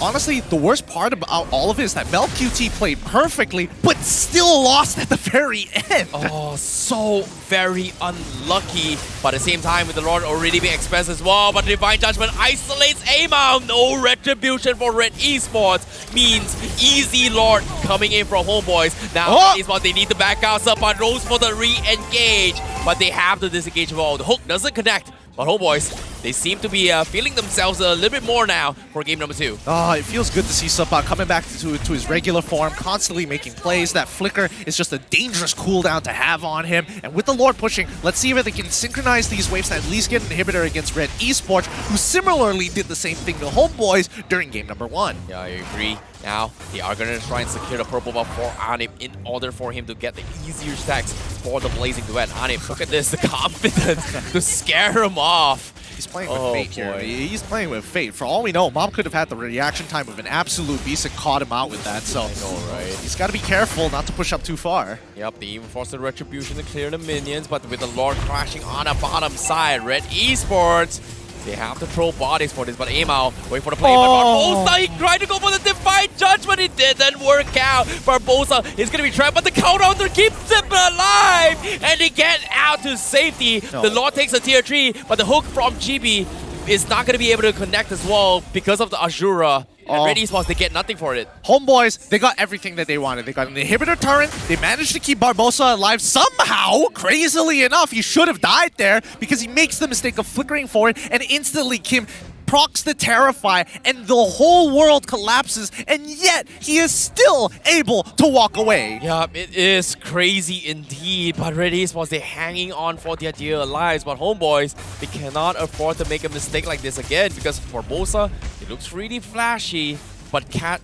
Honestly, the worst part about all of it is that MelQt played perfectly, but still lost at the very end. Oh, so very unlucky. But at the same time, with the Lord already being expressed as well, but Divine Judgment isolates Amao. No retribution for Red Esports means easy Lord coming in from Homeboys. Now, Red Esports, they need to back out. But goes for the re-engage, but they have to disengage well. The hook doesn't connect. But Homeboys, they seem to be feeling themselves a little bit more now for game number 2. Oh, it feels good to see Supa coming back to his regular form, constantly making plays. That flicker is just a dangerous cooldown to have on him. And with the Lord pushing, let's see if they can synchronize these waves and at least get an inhibitor against Red Esports, who similarly did the same thing to Homeboys during game number 1. Yeah, I agree. Now, they are going to try and secure the purple buff for Anip in order for him to get the easier stacks for the Blazing Duet. Anip, look at this, the confidence to scare him off. He's playing with fate here. He's playing with fate. For all we know, Mom could have had the reaction time of an absolute beast and caught him out with that. So, I know, right? He's got to be careful not to push up too far. Yep, they even forced the Retribution to clear the minions, but with the Lord crashing on the bottom side, Red Esports, they have to throw bodies for this, but Amao, wait for the play. Oh. Barbosa, he tried to go for the Divine Judgment, it didn't work out. Barbosa is going to be trapped, but the counter keeps him alive, and they get out to safety. The Lord takes a tier 3, but the hook from GB is not going to be able to connect as well because of the Azura. And Red Esports, they get nothing for it. Homeboys, they got everything that they wanted. They got an inhibitor turret. They managed to keep Barbosa alive somehow. Crazily enough, he should have died there because he makes the mistake of flickering forward, and instantly Kyym procs the Terrify, and the whole world collapses, and yet he is still able to walk away. Yeah, it is crazy indeed, but Red Esports, they're hanging on for their dear lives, but Homeboys, they cannot afford to make a mistake like this again, because Barbosa, it looks really flashy, but can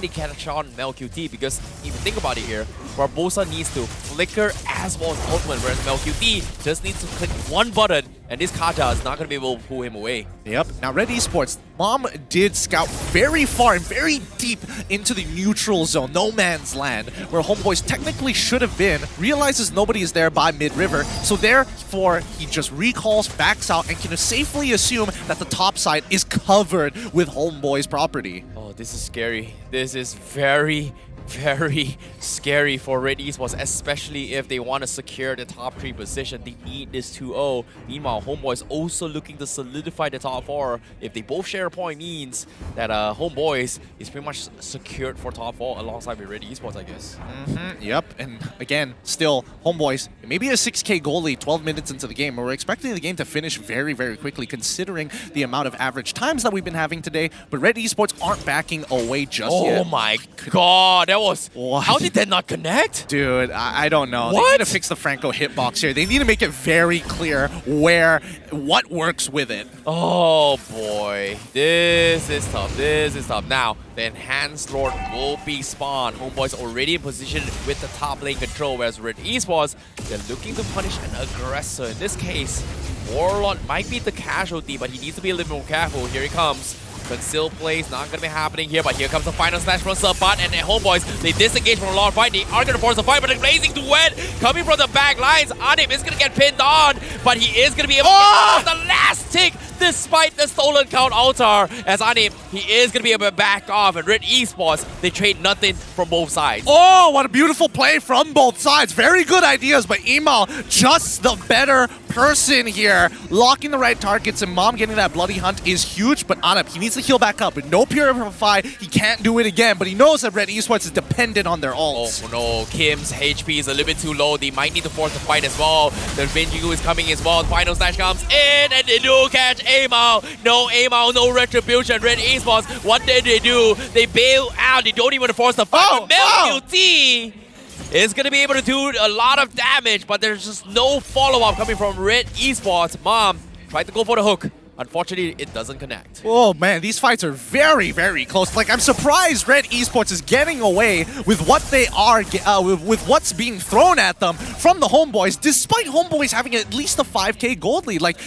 they catch on MelQt? Because if you think about it here, Barbosa needs to flicker as well as ultimate, whereas MelQt just needs to click one button, and this Kaja is not going to be able to pull him away. Yep. Now, Red Esports, Mom did scout very far and very deep into the neutral zone, no man's land, where Homeboys technically should have been, realizes nobody is there by mid-river, so therefore he just recalls, backs out, and can safely assume that the top side is covered with Homeboys property. Oh, this is scary. This is very, very scary for Red Esports, especially if they want to secure the top 3 position. They need this 2-0. Meanwhile, Homeboys also looking to solidify the top 4. If they both share a point, means that Homeboys is pretty much secured for top 4 alongside with Red Esports, I guess. Yep, and again, still, Homeboys, maybe a 6K goal lead 12 minutes into the game. We're expecting the game to finish very, very quickly considering the amount of average times that we've been having today, but Red Esports aren't backing away just yet. Oh my god, that was... How did that not connect? Dude, I don't know. What? They need to fix the Franco hitbox here. They need to make it very clear what works with it. Oh boy, this is tough. This is tough. Now, the Enhanced Lord will be spawned. Homeboys already in position with the top lane control, whereas Red Esports, they're looking to punish an aggressor. In this case, Warlord might be the casualty, but he needs to be a little more careful. Here he comes. Conceal plays not going to be happening here, but here comes the final slash from Supat, and Homeboys, they disengage from a long fight. They are going to force a fight, but the Blazing Duet coming from the back lines. Anip is going to get pinned on, but he is going to be able to get the last tick despite the stolen count altar. As Anim, he is going to be able to back off. And Red Esports, they trade nothing from both sides. Oh, what a beautiful play from both sides. Very good ideas, but Emal just the better person here. Locking the right targets and Mom getting that bloody hunt is huge, but Anip, he needs to heal back up. With no Purify, he can't do it again, but he knows that Red Esports is dependent on their ults. Oh no, Kym's HP is a little bit too low. They might need to force the fight as well. The Benjigu is coming as well. Final Slash comes in and they do catch Amal. No Amal, no retribution. Red Esports, what did they do? They bail out. They don't even force the fight. MelQt is going to be able to do a lot of damage, but there's just no follow-up coming from Red Esports. Mom tried to go for the hook. Unfortunately, it doesn't connect. Oh man, these fights are very, very close. Like, I'm surprised Red Esports is getting away with what they are, with what's being thrown at them from the Homeboys, despite Homeboys having at least a 5k gold lead. Like,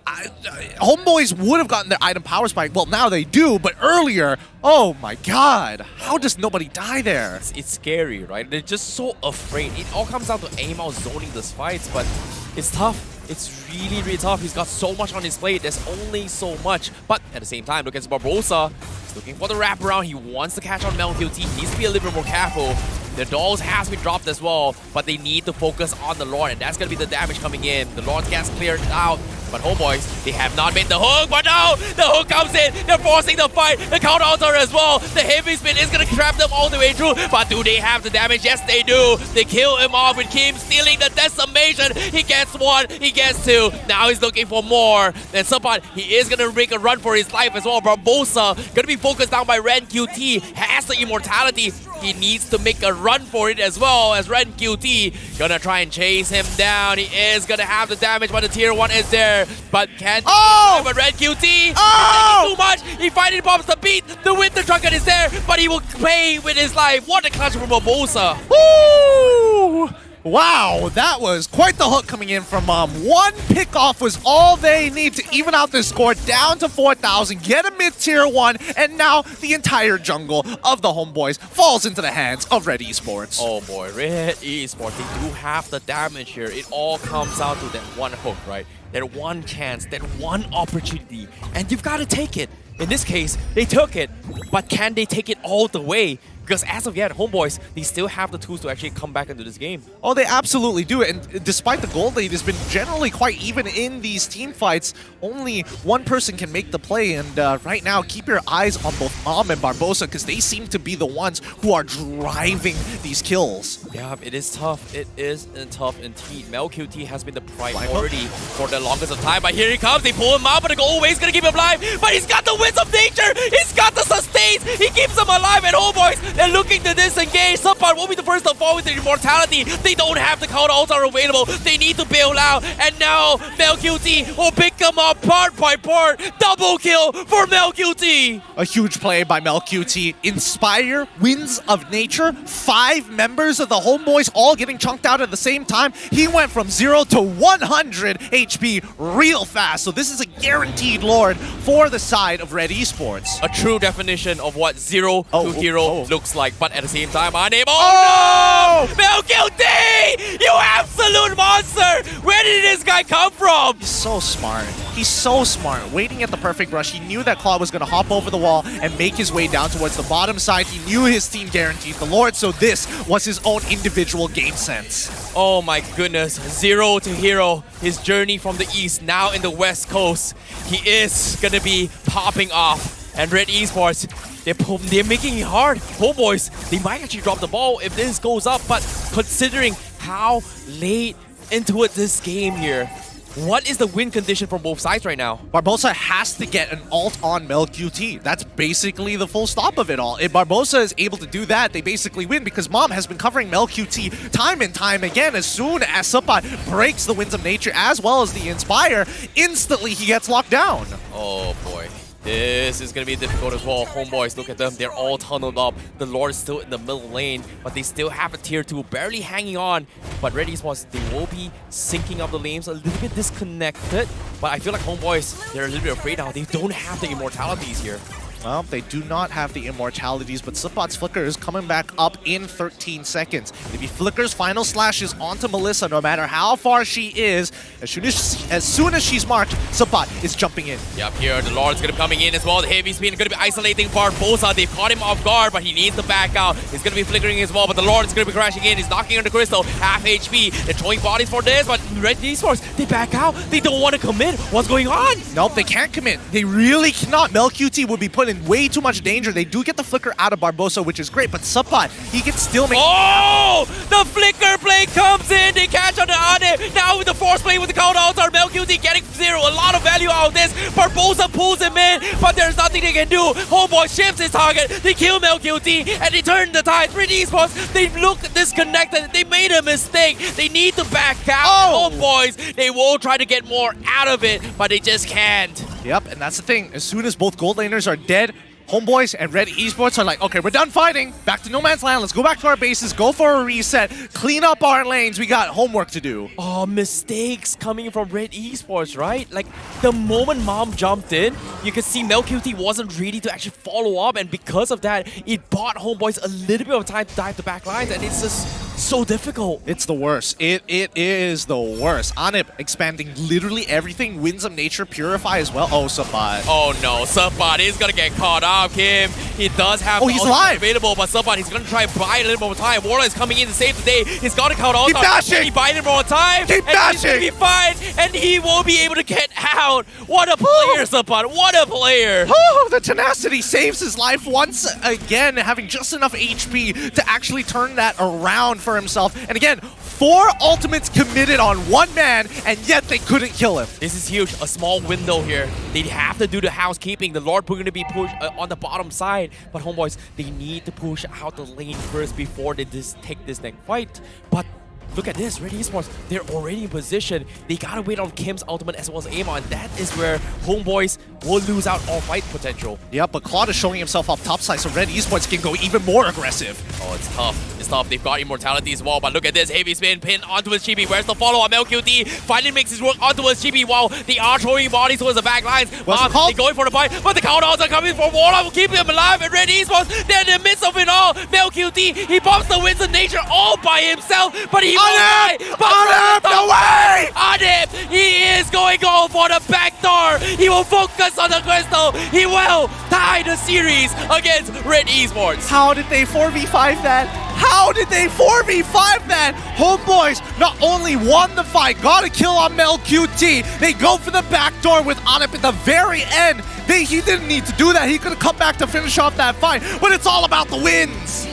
Homeboys would have gotten their item power spike. Well, now they do, but earlier, oh my god, how does nobody die there? It's scary, right? They're just so afraid. It all comes down to Amal zoning these fights, but it's tough. It's really, really tough. He's got so much on his plate. There's only so much. But at the same time, look at Barbosa. He's looking for the wraparound. He wants to catch on MelQt. He needs to be a little bit more careful. The dolls has been dropped as well, but they need to focus on the Lord, and that's going to be the damage coming in. The Lord gets cleared out, but Homeboys, they have not made the hook, but no! The hook comes in, they're forcing the fight, the counter altar as well. The heavy spin is going to trap them all the way through, but do they have the damage? Yes, they do. They kill him off with Kyym stealing the decimation. He gets one, he gets two. Now he's looking for more. And Sapat, he is going to make a run for his life as well. Barbosa, going to be focused down by RenQt, has the immortality. He needs to make a run for it as well, as RenQt gonna try and chase him down. He is gonna have the damage, but the tier 1 is there. But can't but RenQt taking too much. He finally pops the beat. The Winter Trucker is there, but he will play with his life. What a clutch from Barbosa. Woo! Wow, that was quite the hook coming in from Mom. One pickoff was all they need to even out this score down to 4,000, get a mid-tier 1, and now the entire jungle of the Homeboys falls into the hands of Red Esports. Oh boy, Red Esports, they do have the damage here. It all comes out to that one hook, right? That one chance, that one opportunity, and you've got to take it. In this case, they took it, but can they take it all the way? Because as of yet, Homeboys, they still have the tools to actually come back into this game. Oh, they absolutely do. And despite the gold lead, it's been generally quite even in these team fights. Only one person can make the play. And right now, keep your eyes on both Mom and Barbosa because they seem to be the ones who are driving these kills. Yeah, it is tough. It is tough indeed. MelQt has been the priority for the longest of time. But here he comes. They pull him out, but the always going to keep him alive. But he's got the winds of nature. He's got the sustains. He keeps him alive. And Homeboys, they're looking to disengage. Subpart will be the first to fall with the immortality. They don't have the counter altar available. They need to bail out. And now MelQt will pick them up part by part. Double kill for MelQt. A huge play by MelQt. Inspire, Winds of Nature, 5 members of the Homeboys all getting chunked out at the same time. He went from 0 to 100 HP real fast. So this is a guaranteed Lord for the side of Red Esports. A true definition of what 0 to hero looks like, but at the same time, unable. Oh no! MelQt! You absolute monster! Where did this guy come from? He's so smart. He's so smart. Waiting at the perfect rush. He knew that Claw was going to hop over the wall and make his way down towards the bottom side. He knew his team guaranteed the Lord, so this was his own individual game sense. Oh my goodness. 0 to hero. His journey from the east, now in the west coast. He is going to be popping off. And Red Esports, they're making it hard. Homeboys, they might actually drop the ball if this goes up, but considering how late into it this game here, what is the win condition from both sides right now? Barbosa has to get an ult on MelQt. That's basically the full stop of it all. If Barbosa is able to do that, they basically win because Mom has been covering MelQt time and time again. As soon as Sapat breaks the Winds of Nature as well as the Inspire, instantly he gets locked down. Oh boy. This is going to be difficult as well. Homeboys, look at them. They're all tunneled up. The Lord is still in the middle lane, but they still have a tier 2 barely hanging on. But Red Esports, they will be syncing up the lanes a little bit disconnected. But I feel like Homeboys, they're a little bit afraid now. They don't have the immortalities here. Well, they do not have the immortalities, but Supat's Flicker is coming back up in 13 seconds. Maybe Flicker's final slash is onto Melissa, no matter how far she is. As soon as she's marked, Sabot is jumping in. Yep, here the Lord's gonna be coming in as well. The heavy spin gonna be isolating Barbosa. They've caught him off guard, but he needs to back out. He's gonna be flickering as well, but the Lord is gonna be crashing in. He's knocking on the crystal, half HP. They're throwing bodies for this, but Red Esports, they back out. They don't want to commit. What's going on? Nope, they can't commit. They really cannot. MelQt would be put in way too much danger. They do get the flicker out of Barbosa, which is great, but Sabot, he can still make... Oh! The flicker play comes in. They catch on the Ane. Now with the force play with the countouts are MelQt getting zero. A lot of value out of this. Barbosa pulls him in, but there's nothing they can do. Homeboy shifts his target. They kill MelQt, and they turn the tide. Red Esports, they look disconnected. They made a mistake. They need to back out. Oh! Homeboys, they will try to get more out of it, but they just can't. Yep, and that's the thing. As soon as both gold laners are dead, Homeboys and Red Esports are like, okay, we're done fighting. Back to no man's land. Let's go back to our bases, go for a reset, clean up our lanes. We got homework to do. Oh, mistakes coming from Red Esports, right? Like, the moment Mom jumped in, you could see MelQt wasn't ready to actually follow up, and because of that, it bought Homeboys a little bit of time to dive the back lines, and it's just so difficult. It's the worst. It is the worst. Anip expanding literally everything. Winds of Nature, Purify as well. Oh, Sabot. Oh no, Sabot is gonna get caught up. Kyym, he does have he's alive. Available, but Sabot, he's gonna try and buy a little more time. Warlock is coming in to save the day. He's got to count all Keep dashing. He buys it more time. Keep and dashing. He's gonna be fine, and he won't be able to get out. What a player, Sabot. What a player. Oh, the tenacity saves his life once again, having just enough HP to actually turn that around for himself. And again, 4 ultimates committed on one man, and yet they couldn't kill him. This is huge. A small window here. They have to do the housekeeping. The Lord going to be pushed on the bottom side. But Homeboys, they need to push out the lane first before they take this next fight. But look at this, Red Esports, they're already in position. They gotta wait on Kym's ultimate as well as Amon. That is where Homeboys will lose out all fight potential. Yep, but Claude is showing himself off top side, so Red Esports can go even more aggressive. Oh, it's tough. It's tough. They've got immortality as well, but look at this. Heavy spin, pin onto his chibi. Where's the follow on MelQt? Finally makes his work onto his chibi while they are throwing bodies towards the back lines. They're going for the fight, but the countdowns are coming for Warlock. Will keep him alive, and Red Esports, they're in the midst of it all. MelQt, he bumps the Winds of Nature all by himself, but he won't die. Anip, no way! Anip, he is going all for the back door. He will focus on the crystal. He will tie the series against Red Esports. How did they 4v5 that? How did they 4v5 that? Homeboys not only won the fight, got a kill on MelQt. They go for the back door with Anip at the very end. He didn't need to do that. He could have come back to finish off that fight, but it's all about the wins.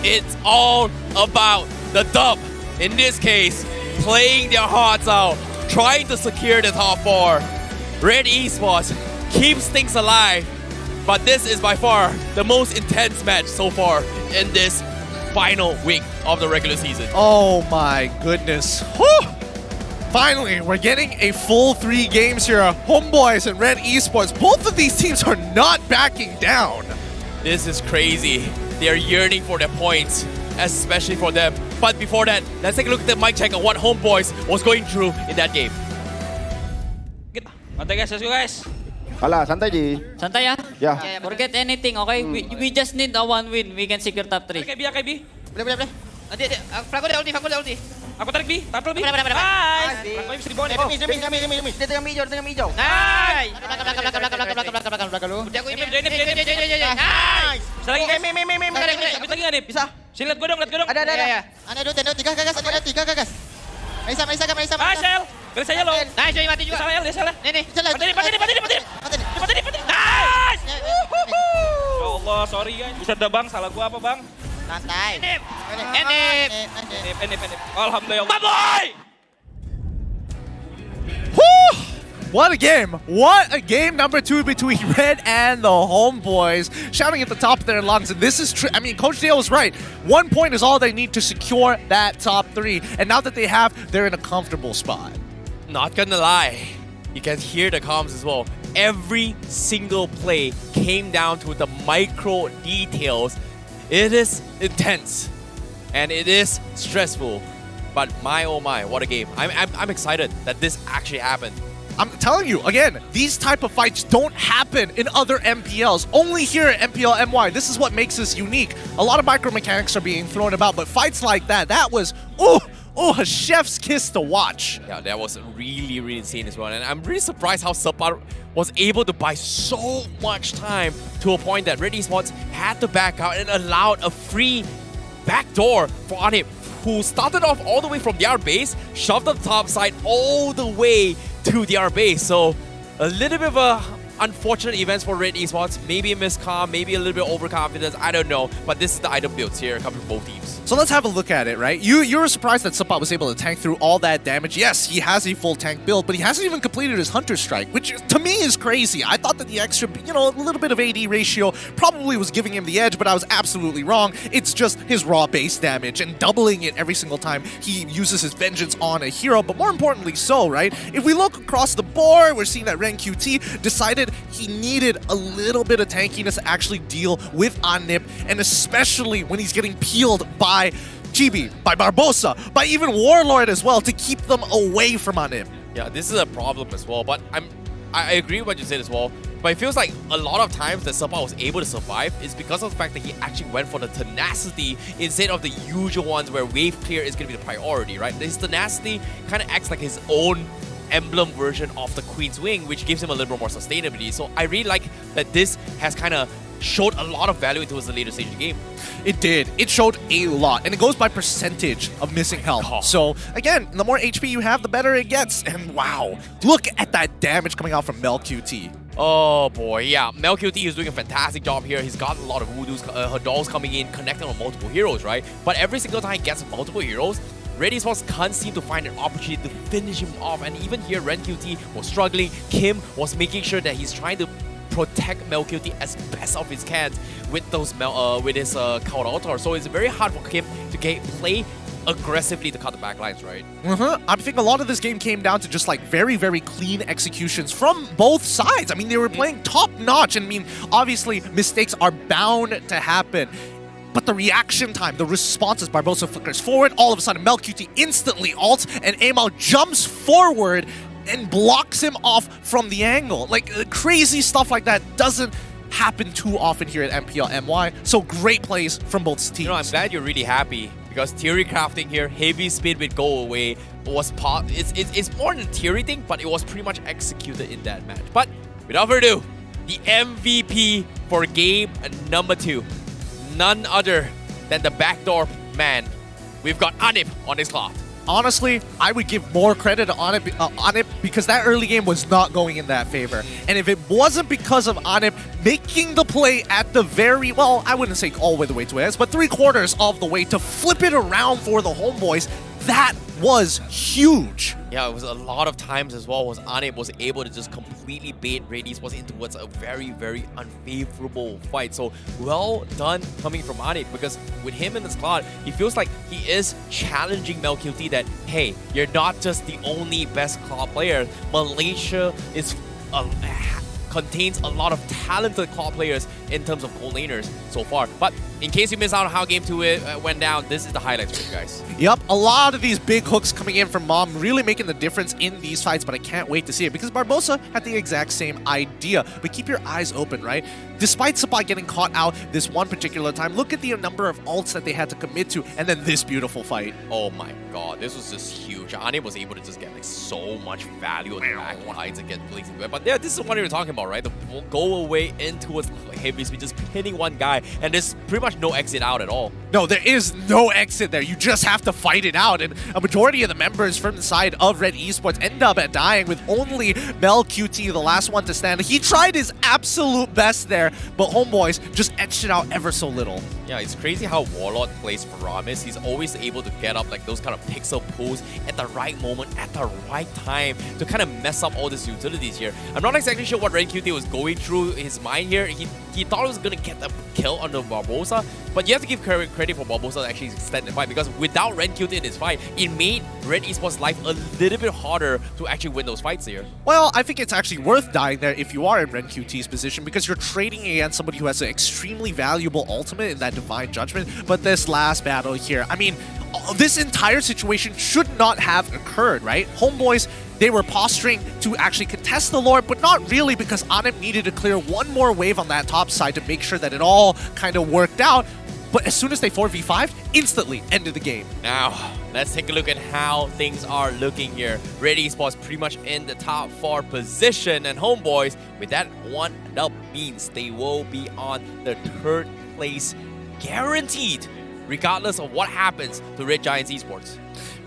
It's all about the dub. In this case, playing their hearts out, trying to secure the top 4. Red Esports keeps things alive, but this is by far the most intense match so far in this final week of the regular season. Oh my goodness. Whew. Finally, we're getting a full 3 games here. Homeboys and Red Esports, both of these teams are not backing down. This is crazy. They are yearning for their points, especially for them. But before that, let's take a look at the mic check on what Homeboys was going through in that game. Okay guys, let's go guys. Ala, santai Ji. Santai ya? Ya. Forget anything, okay? We just need a 1 win. We can secure top 3. Okay, B. Boleh. Nanti, Franco dah ulti. Aku tarik B, tarik B. Nice. Franco bisa dibawa nih. Demi. Dia tengah hijau. Nice. Belakang lu. Dia aku ini. Nice. Bisa lagi guys. Bisa lagi nggak nih? Bisa. Sini lihat gue dong. Ada. Ada 2, 3 gagas. Marisa. Marcel. Garis aja lo. Nice, Joy mati juga. Dia salah. Nih. Mati. Nice. Ya Allah, sorry guys. Bisa dah bang, salah gua apa bang? Santai. Enip. Alhamdulillah. Boy! Whew! What a game. What a game number 2 between Red and the Homeboys. Shouting at the top of their lungs. And this is true. I mean, Coach Dale was right. 1 point is all they need to secure that top 3. And now that they have, they're in a comfortable spot. Not gonna lie, you can hear the comms as well. Every single play came down to the micro details. It is intense and it is stressful, but my oh my, what a game. I'm excited that this actually happened. I'm telling you, again, these type of fights don't happen in other MPLs. Only here at MPL MY. This is what makes us unique. A lot of micro mechanics are being thrown about, but fights like that was, a chef's kiss to watch. Yeah, that was really, really insane as well. And I'm really surprised how Separ was able to buy so much time to a point that Red Esports had to back out and allowed a free backdoor for Anip, who started off all the way from their base, shoved up the top side all the way to their base. So a little bit of a unfortunate events for Red Esports. Maybe a miscom, maybe a little bit of overconfidence, I don't know. But this is the item builds here coming from both teams. So let's have a look at it, right? You were surprised that Separ was able to tank through all that damage. Yes, he has a full tank build, but he hasn't even completed his Hunter Strike, which to me is crazy. I thought that the extra, a little bit of AD ratio probably was giving him the edge, but I was absolutely wrong. It's just his raw base damage and doubling it every single time he uses his vengeance on a hero, but more importantly so, right? If we look across the board, we're seeing that RenQT decided he needed a little bit of tankiness to actually deal with Anip, and especially when he's getting peeled by Chibi, by Barbosa, by even Warlord as well, to keep them away from Anip. Yeah, this is a problem as well, but I agree with what you said as well. But it feels like a lot of times that Separ was able to survive is because of the fact that he actually went for the tenacity instead of the usual ones where wave clear is going to be the priority, right? His tenacity kind of acts like his own emblem version of the Queen's Wing, which gives him a little bit more sustainability. So I really like that this has kind of showed a lot of value towards the later stage of the game. It did. It showed a lot, and it goes by percentage of missing health. So again, the more HP you have, the better it gets. And wow, look at that damage coming out from MelQT. Oh boy, yeah, MelQt is doing a fantastic job here. He's got a lot of Voodoos, her dolls coming in, connecting on multiple heroes, right? But every single time he gets multiple heroes, Red Esports can't seem to find an opportunity to finish him off. And even here, RenQT was struggling. Kyym was making sure that he's trying to protect MelQt as best of his can with those with his counter altar. So it's very hard for Kyym to play aggressively to cut the back lines, right? I think a lot of this game came down to just like very, very clean executions from both sides. I mean, they were playing top notch. And I mean, obviously, mistakes are bound to happen. But the reaction time, the responses, Barbosa flickers forward, all of a sudden MelQt instantly ults, and Amal jumps forward and blocks him off from the angle. Like, crazy stuff like that doesn't happen too often here at MPL MY. So great plays from both teams. You know, I'm glad you're really happy because theory crafting here, heavy speed with go away was it's more than a theory thing, but it was pretty much executed in that match. But without further ado, the MVP for game number 2. None other than the backdoor man. We've got Anip on his clock. Honestly, I would give more credit to Anip because that early game was not going in that favor. And if it wasn't because of Anip making the play at the very, well, I wouldn't say all the way to it, but 3/4 of the way to flip it around for the Homeboys, that was huge. Yeah, it was a lot of times as well was Anip was able to just completely bait Red Esports into what's a very, very unfavorable fight. So well done coming from Anip, because with him in this cloud, he feels like he is challenging MelQt that, hey, you're not just the only best cloud player. Malaysia is contains a lot of talented cloud players in terms of gold laners so far. But in case you missed out on how Game 2 went down, this is the highlights for you guys. Yep, a lot of these big hooks coming in from Mom, really making the difference in these fights, but I can't wait to see it because Barbosa had the exact same idea. But keep your eyes open, right? Despite Separ getting caught out this one particular time, look at the number of ults that they had to commit to, and then this beautiful fight. Oh my god, this was just huge. Anip was able to just get like so much value on the back lines and get blazing. But yeah, this is what we were talking about, right? The go away in towards heavy speed, just pinning one guy, and there's pretty much no exit out at all. No, there is no exit there. You just have to fight it out. And a majority of the members from the side of Red Esports end up dying with only MelQt, the last one to stand. He tried his absolute best there, but Homeboys just etched it out ever so little. Yeah, it's crazy how Warlord plays for Ramis. He's always able to get up like those kind of pixel pulls at the right moment, at the right time to kind of mess up all these utilities here. I'm not exactly sure what RenQt was going through his mind here. He thought he was going to get the kill on the Barbosa, but you have to give credit for Barbosa to actually stand the fight, because without RenQt in this fight, it made Red Esports' life a little bit harder to actually win those fights here. Well, I think it's actually worth dying there if you are in RenQt's position, because you're trading against somebody who has an extremely valuable ultimate in that Divine Judgment. But this last battle here, I mean, this entire situation should not have occurred, right? Homeboys, they were posturing to actually contest the Lord, but not really, because Anip needed to clear one more wave on that top side to make sure that it all kind of worked out. but as soon as they 4v5, instantly ended the game. Now, let's take a look at how things are looking here. Red Esports pretty much in the top 4 position, and Homeboys, with that 1-up means they will be on the 3rd place guaranteed, regardless of what happens to Red Giants Esports.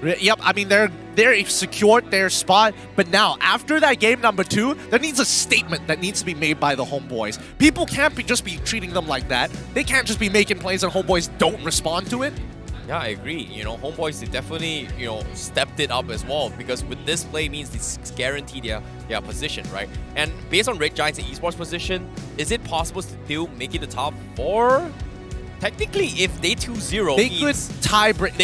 Yep, I mean, they're secured their spot, but now, after that game number 2, there needs a statement that needs to be made by the Homeboys. People can't just be treating them like that. They can't just be making plays and Homeboys don't respond to it. Yeah, I agree. You know, Homeboys, they definitely, stepped it up as well, because with this play means they guarantee their position, right? And based on Red Giants Esports position, is it possible to still make it the top 4? Technically, if they 2-0, they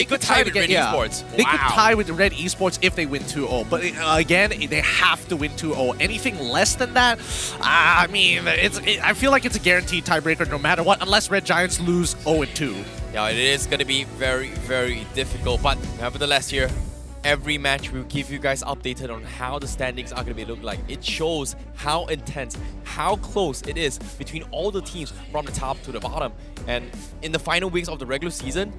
could tie with Red Esports. They could tie with Red Esports if they win 2-0. But again, they have to win 2-0. Anything less than that, I mean, I feel like it's a guaranteed tiebreaker no matter what, unless Red Giants lose 0-2. Yeah, it is going to be very, very difficult. But nevertheless here, every match we'll give you guys updated on how the standings are going to look like. It shows how intense, how close it is between all the teams from the top to the bottom. And in the final weeks of the regular season,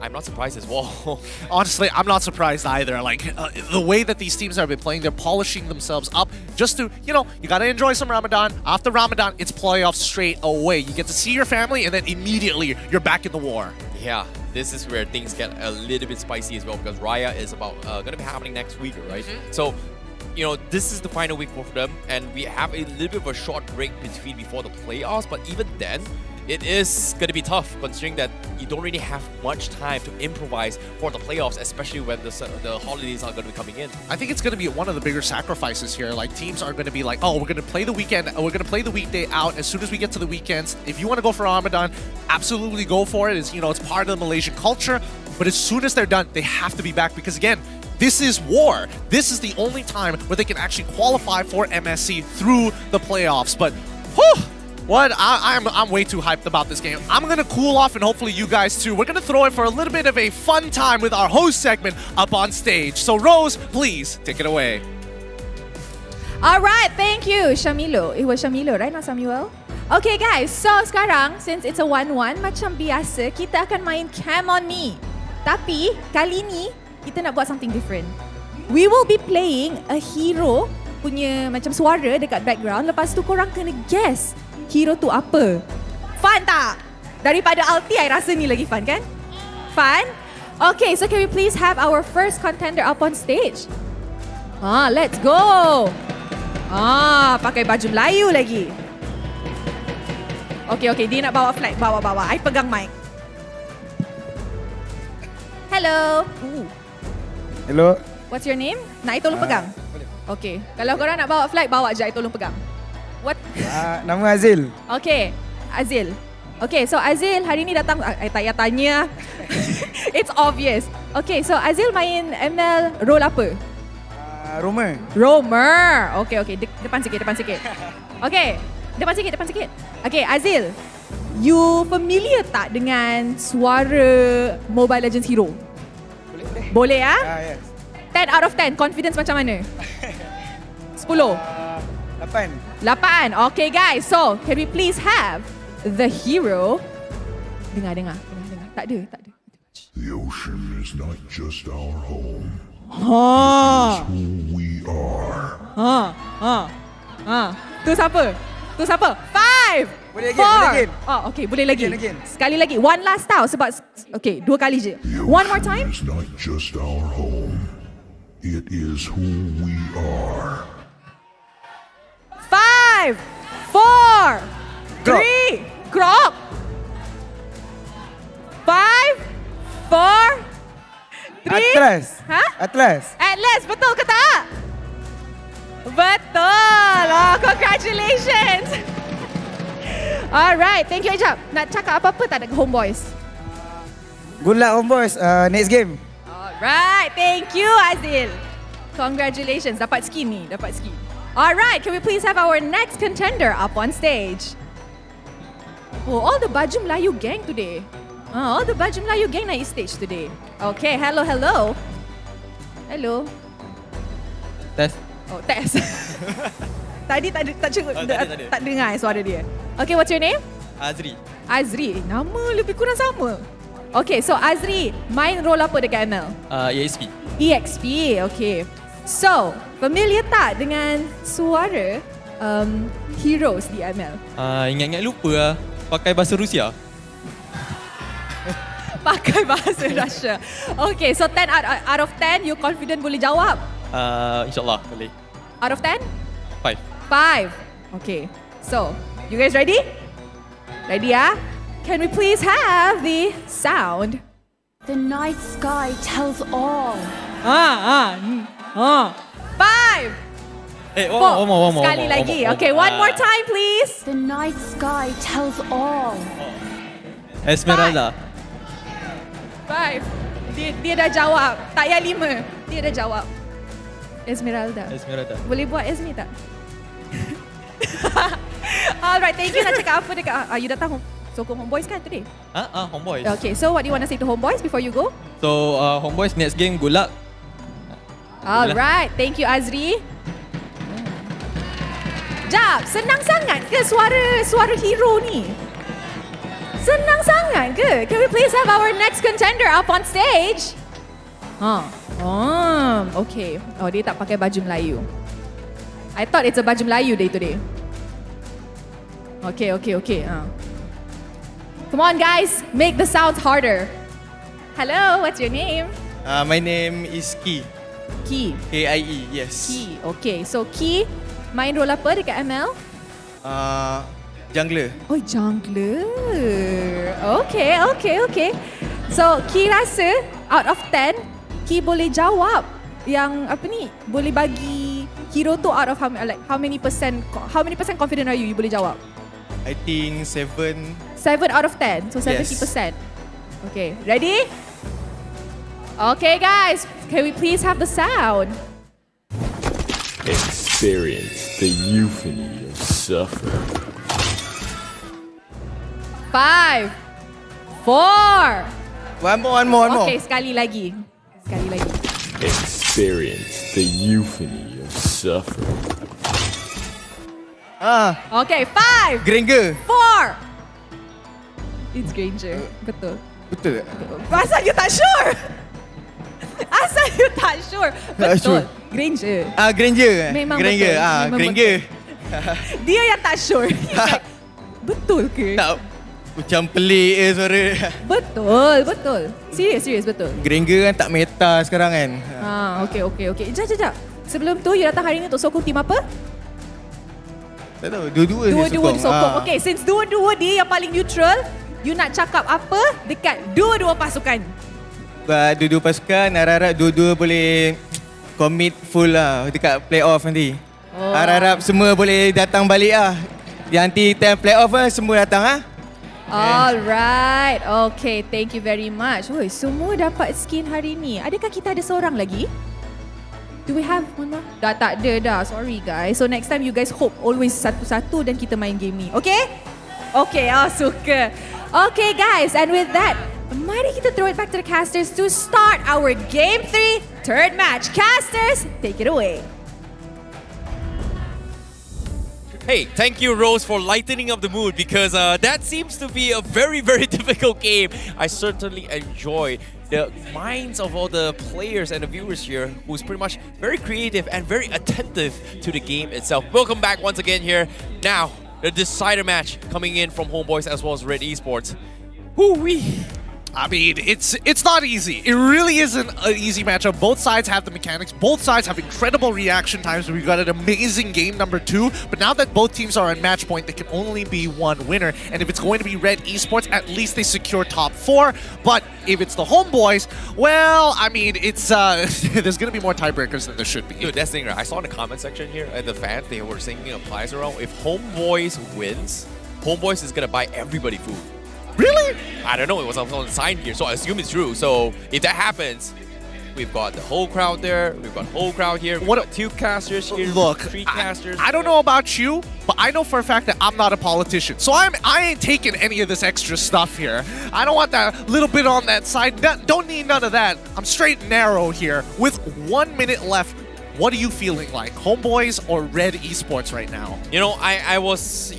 I'm not surprised as well. Honestly, I'm not surprised either. Like, the way that these teams have been playing, they're polishing themselves up just to, you gotta enjoy some Ramadan. After Ramadan, it's playoffs straight away. You get to see your family, and then immediately, you're back in the war. Yeah, this is where things get a little bit spicy as well, because Raya is gonna be happening next week, right? So, this is the final week for them, and we have a little bit of a short break before the playoffs, but even then, it is going to be tough, considering that you don't really have much time to improvise for the playoffs, especially when the holidays are going to be coming in. I think it's going to be one of the bigger sacrifices here. Like, teams are going to be like, oh, we're going to play the weekend, we're going to play the weekday out as soon as we get to the weekends. If you want to go for Ramadan, absolutely go for it. It's, it's part of the Malaysian culture. But as soon as they're done, they have to be back because, again, this is war. This is the only time where they can actually qualify for MSC through the playoffs. But, whew! I'm way too hyped about this game. I'm gonna cool off, and hopefully you guys too. We're gonna throw it for a little bit of a fun time with our host segment up on stage. So Rose, please take it away. All right, thank you, Shamilo. It was Shamilo, right? Not Samuel? Okay guys, so sekarang, since it's a 1-1, macam biasa, kita akan main Cam on Me. Tapi, kali ni, kita nak buat something different. We will be playing a hero punya macam suara dekat background. Lepas tu korang kena guess hero tu apa. Fun tak? Daripada ulti, I rasa ni lagi fun kan? Fun? Okay, so can we please have our first contender up on stage? Let's go! Pakai baju Melayu lagi. Okay, dia nak bawa flag. Bawa. I pegang mic. Hello. Hello. What's your name? Nak I tolong pegang? Okay. Kalau korang nak bawa flag, bawa je. I tolong pegang. What? Nama Azil. Okay, Azil. Okay, so Azil hari ni datang, tak payah tanya. It's obvious. Okay, so Azil main ML role apa? Roamer. Okay. Depan sikit. Okay, depan sikit. Okay, Azil. You familiar tak dengan suara Mobile Legends hero? Boleh ya? Yes. 10 out of 10, confidence macam mana? 10? 8. Okay guys, so can we please have the hero? Dengar. Tak ada. The ocean is not just our home. It's who we are. Tu siapa? 5, Boleh 4. again. Okay, boleh lagi. Again. Sekali lagi. One last tau sebab okay, 2 kali je. One more time. It's not just our home. It is who we are. 5, 4, 3, Grok. 5, 4, 3. Atlas, betul ke tak? Betul. Congratulations. Alright, thank you Ijab. Nak cakap apa-apa tak dengan Homeboys? Good luck Homeboys, next game. Alright, thank you Azil. Congratulations, dapat skin ni, Alright, can we please have our next contender up on stage? Oh, all the Baju Melayu gang today. All the Baju Melayu gang naik stage today. Okay, hello. Test. Oh, test. Tadi tak dengar suara dia. Okay, what's your name? Azri. Azri, nama lebih kurang sama. Okay, so Azri, main role apa dekat ML? EXP. EXP, okay. So, familiar tak dengan suara heroes di ML? Ingat-ingat lupa lah. Pakai bahasa Rusia. Pakai bahasa Russia. Okay, so 10 out of 10, you confident boleh jawab? InsyaAllah boleh. Out of 10? 5. 5. Okay, so, you guys ready? Ready, ya? Can we please have the sound? The night sky tells all. 5. One more. Sekali lagi. Okay, one more time, please. The night sky tells all. Esmeralda. 5. Dia dah jawab. Tak payah 5. Dia dah jawab. Esmeralda. Boleh buat Esme tak? Alright, thank you. Nak cakap apa dekat... you datang sokong Homeboys kan today? Homeboys. Okay, so what do you want to say to Homeboys before you go? So, Homeboys next game, good luck. Alright, thank you Azri. Jap, senang sangat ke suara hero ni? Senang sangat ke? Can we please have our next contender up on stage? Okay. Oh, dia tak pakai baju Melayu. I thought it's a baju Melayu day today. Okay. Come on guys, make the sounds harder. Hello, what's your name? My name is Ki. Ki. K-I-E, yes. Ki, okay. So Ki, main role apa dekat ML? Jungler. Oh, jungler. Okay. So, Ki rasa out of 10, Ki boleh jawab yang apa ni? Boleh bagi hero tu out of how many percent confident are you boleh jawab? I think 7. 7 out of 10. So 70%. Yes. Okay, ready? Okay, guys. Can we please have the sound? Experience the euphony of suffering. 5, 4. One more. Okay, sekali lagi. Experience the euphony of suffering. Okay, 5. Granger. 4. It's Granger. Betul. Asal you tak sure? Betul. Granger. Granger. Memang Granger. betul. Granger. Dia yang tak sure. Betul ke? Tak. Macam pelik suara. Betul. Serius betul. Granger kan tak meta sekarang kan. Okay. Sekejap. Sebelum tu, you datang hari ni untuk sokong tim apa? Tak tahu, dua-dua disokong. Okay, since dua-dua dia yang paling neutral, you nak cakap apa dekat dua-dua pasukan? Dua-dua pasukan, harap-harap dua-dua boleh commit full lah dekat playoff nanti. Harap-harap semua boleh datang balik lah. Yang nanti time playoff lah, semua datang lah. Alright, okay, thank you very much. Semua dapat skin hari ni. Adakah kita ada seorang lagi? Do we have one more? Dah tak ada dah, sorry guys. So next time you guys hope always satu-satu dan kita main game ni, okay? Okay, suka. Okay guys, and with that, mari kita throw it back to the casters to start our Game 3 third match. Casters, take it away. Hey, thank you, Rose, for lightening up the mood because that seems to be a very, very difficult game. I certainly enjoy the minds of all the players and the viewers here who's pretty much very creative and very attentive to the game itself. Welcome back once again here. Now, the decider match coming in from Homeboys as well as Red Esports. Woo-wee! I mean, it's not easy. It really isn't an easy matchup. Both sides have the mechanics. Both sides have incredible reaction times. We got an amazing game number 2. But now that both teams are on match point, there can only be one winner. And if it's going to be Red Esports, at least they secure top 4. But if it's the Homeboys, well, I mean, it's there's going to be more tiebreakers than there should be. Dude, that's the thing, right? I saw in the comment section here, the fans, they were singing applies around. If Homeboys wins, Homeboys is going to buy everybody food. Really? I don't know, it was on the sign here, so I assume it's true. So if that happens, we've got the whole crowd there, we've got whole crowd here, we've got 2 casters here, look, 3 casters. I don't know about you, but I know for a fact that I'm not a politician. So I ain't taking any of this extra stuff here. I don't want that little bit on that side. Don't need none of that. I'm straight and narrow here. With 1 minute left, what are you feeling like? Homeboys or Red Esports right now? You know, I was,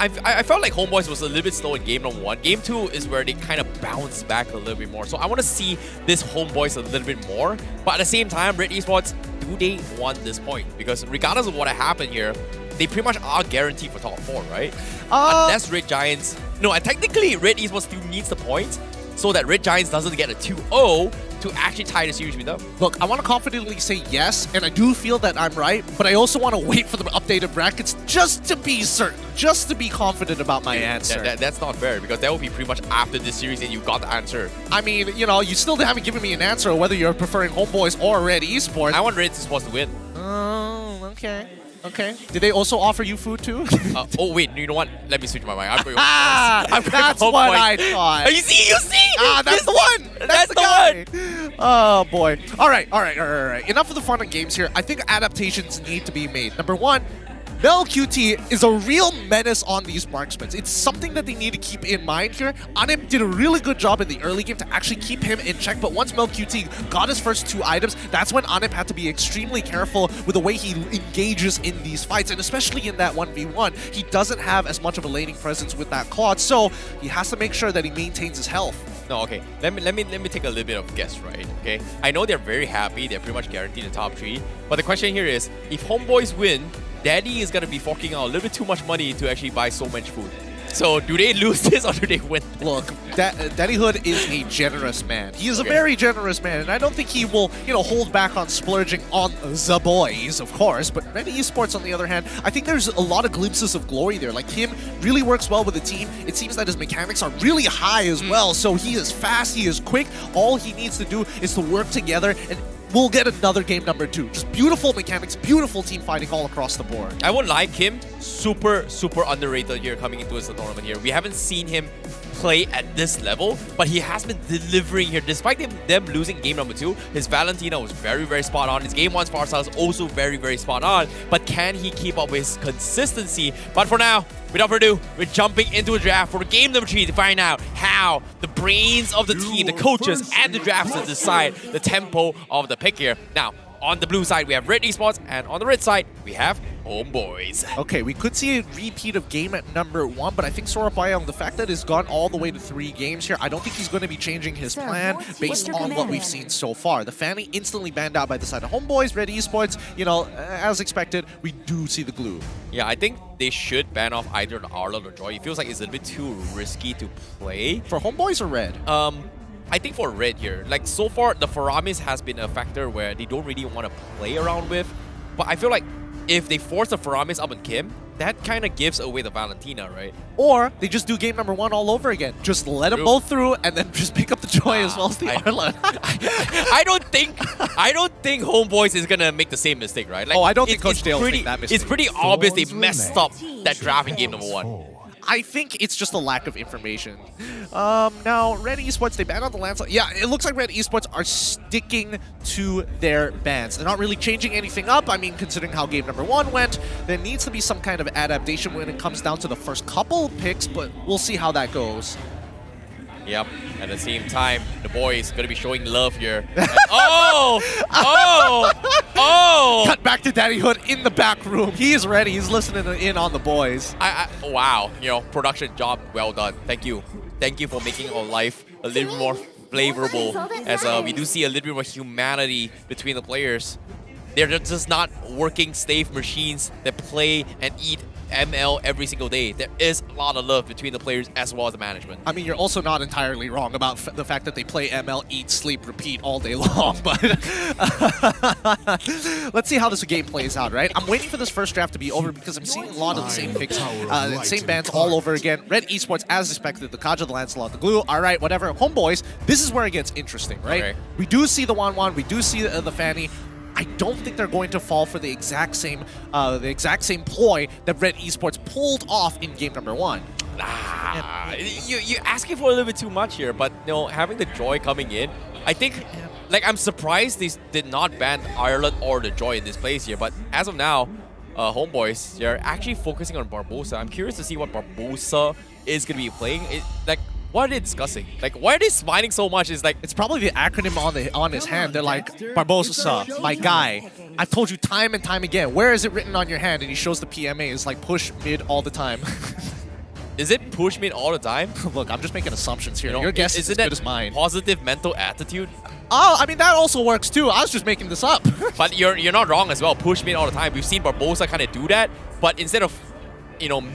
I felt like Homeboys was a little bit slow in game number 1. Game 2 is where they kind of bounced back a little bit more. So I want to see this Homeboys a little bit more. But at the same time, Red Esports, do they want this point? Because regardless of what happened here, they pretty much are guaranteed for top 4, right? Unless Red Giants... No, and technically Red Esports still needs the points so that Red Giants doesn't get a 2-0 to actually tie the series with them. Look, I want to confidently say yes, and I do feel that I'm right, but I also want to wait for the updated brackets just to be certain, just to be confident about my answer. That's not fair, because that will be pretty much after this series and you got the answer. I mean, you know, you still haven't given me an answer whether you're preferring Homeboys or Red Esports. I want Red Esports to win. Oh, okay. Okay. Did they also offer you food too? Oh wait, you know what? Let me switch my mind. I'm going that's what I thought. You see? That's the one. That's the guy. Oh boy. All right. Enough of the fun and games here. I think adaptations need to be made. Number 1, MelQt is a real menace on these marksmen. It's something that they need to keep in mind here. Anim did a really good job in the early game to actually keep him in check, but once MelQt got his first 2 items, that's when Anim had to be extremely careful with the way he engages in these fights, and especially in that 1v1, he doesn't have as much of a laning presence with that Claude, so he has to make sure that he maintains his health. No, okay. Let me take a little bit of guess, right? Okay. I know they're very happy. They're pretty much guaranteed the top 3. But the question here is, if Homeboys win, Daddy is going to be forking out a little bit too much money to actually buy so much food. So do they lose this or do they win? Look, Daddy Hood is a generous man. He is a very generous man, and I don't think he will, hold back on splurging on the boys, of course. But Red Esports, on the other hand, I think there's a lot of glimpses of glory there. Like, Kyym really works well with the team. It seems that his mechanics are really high as well. So he is fast, he is quick. All he needs to do is to work together, and we'll get another game number 2. Just beautiful mechanics, beautiful team fighting all across the board. I won't lie, Kyym, super underrated here coming into this tournament here. We haven't seen him play at this level, but he has been delivering here. Despite them losing game number 2, his Valentina was very spot on. His game 1's Farsal is also very spot on. But can he keep up with his consistency? But for now, without further ado, we're jumping into a draft for game number 3 to find out how the brains of the team, the coaches, and the drafters decide the tempo of the pick here. Now, on the blue side, we have Red Esports, and on the red side, we have Homeboys. Okay, we could see a repeat of game at number 1, but I think Sora Bayong, the fact that he's gone all the way to 3 games here, I don't think he's going to be changing his plan based on what we've seen so far. The Fanny instantly banned out by the side of Homeboys, Red Esports, as expected, we do see the glue. Yeah, I think they should ban off either the Arlo or Joy. It feels like it's a little bit too risky to play. For Homeboys or Red? I think for Red here, like so far, the Faramis has been a factor where they don't really want to play around with. But I feel like if they force the Faramis up on Kyym, that kind of gives away the Valentina, right? Or they just do game number 1 all over again. Just let them both through and then just pick up the Joy as well as the Arla. I don't think Homeboys is gonna make the same mistake, right? Like, I don't think Coach Dale will make that mistake. It's pretty obvious they messed up that draft in game number 1. I think it's just a lack of information. Now, Red Esports, they banned on the landslide. Yeah, it looks like Red Esports are sticking to their bans. They're not really changing anything up. I mean, considering how game number 1 went, there needs to be some kind of adaptation when it comes down to the first couple picks, but we'll see how that goes. Yep, at the same time, the boys gonna be showing love here. Cut back to Daddy Hood in the back room. He is ready. He's listening in on the boys. Wow, production job well done. Thank you. Thank you for making our life a little bit more flavorful, as we do see a little bit more humanity between the players. They're just not working slave machines that play and eat ML every single day. There is a lot of love between the players as well as the management. I mean, you're also not entirely wrong about the fact that they play ML, eat, sleep, repeat all day long, but let's see how this game plays out, right? I'm waiting for this first draft to be over because I'm seeing a lot of the same picks, same bans all over again. Red Esports, as expected, the Kaja, the Lancelot, the Glue, all right, whatever. Homeboys, this is where it gets interesting, right? Okay. We do see the Wan, we do see the Fanny. I don't think they're going to fall for the exact same ploy that Red Esports pulled off in game number 1. You're asking for a little bit too much here, but having the Joy coming in, I think, I'm surprised they did not ban Ireland or the Joy in this place here, but as of now, Homeboys, they're actually focusing on Barbosa. I'm curious to see what Barbosa is going to be playing. What are they discussing? Why are they smiling so much? It's probably the acronym on his hand. They're like, Barbosa, my guy. I've told you time and time again. Where is it written on your hand? And he shows the PMA. It's like push mid all the time. Is it push mid all the time? Look, I'm just making assumptions here. You know, Your guess is as good as mine. Positive mental attitude? Oh, I mean, that also works too. I was just making this up. But you're not wrong as well. Push mid all the time. We've seen Barbosa kind of do that, but instead of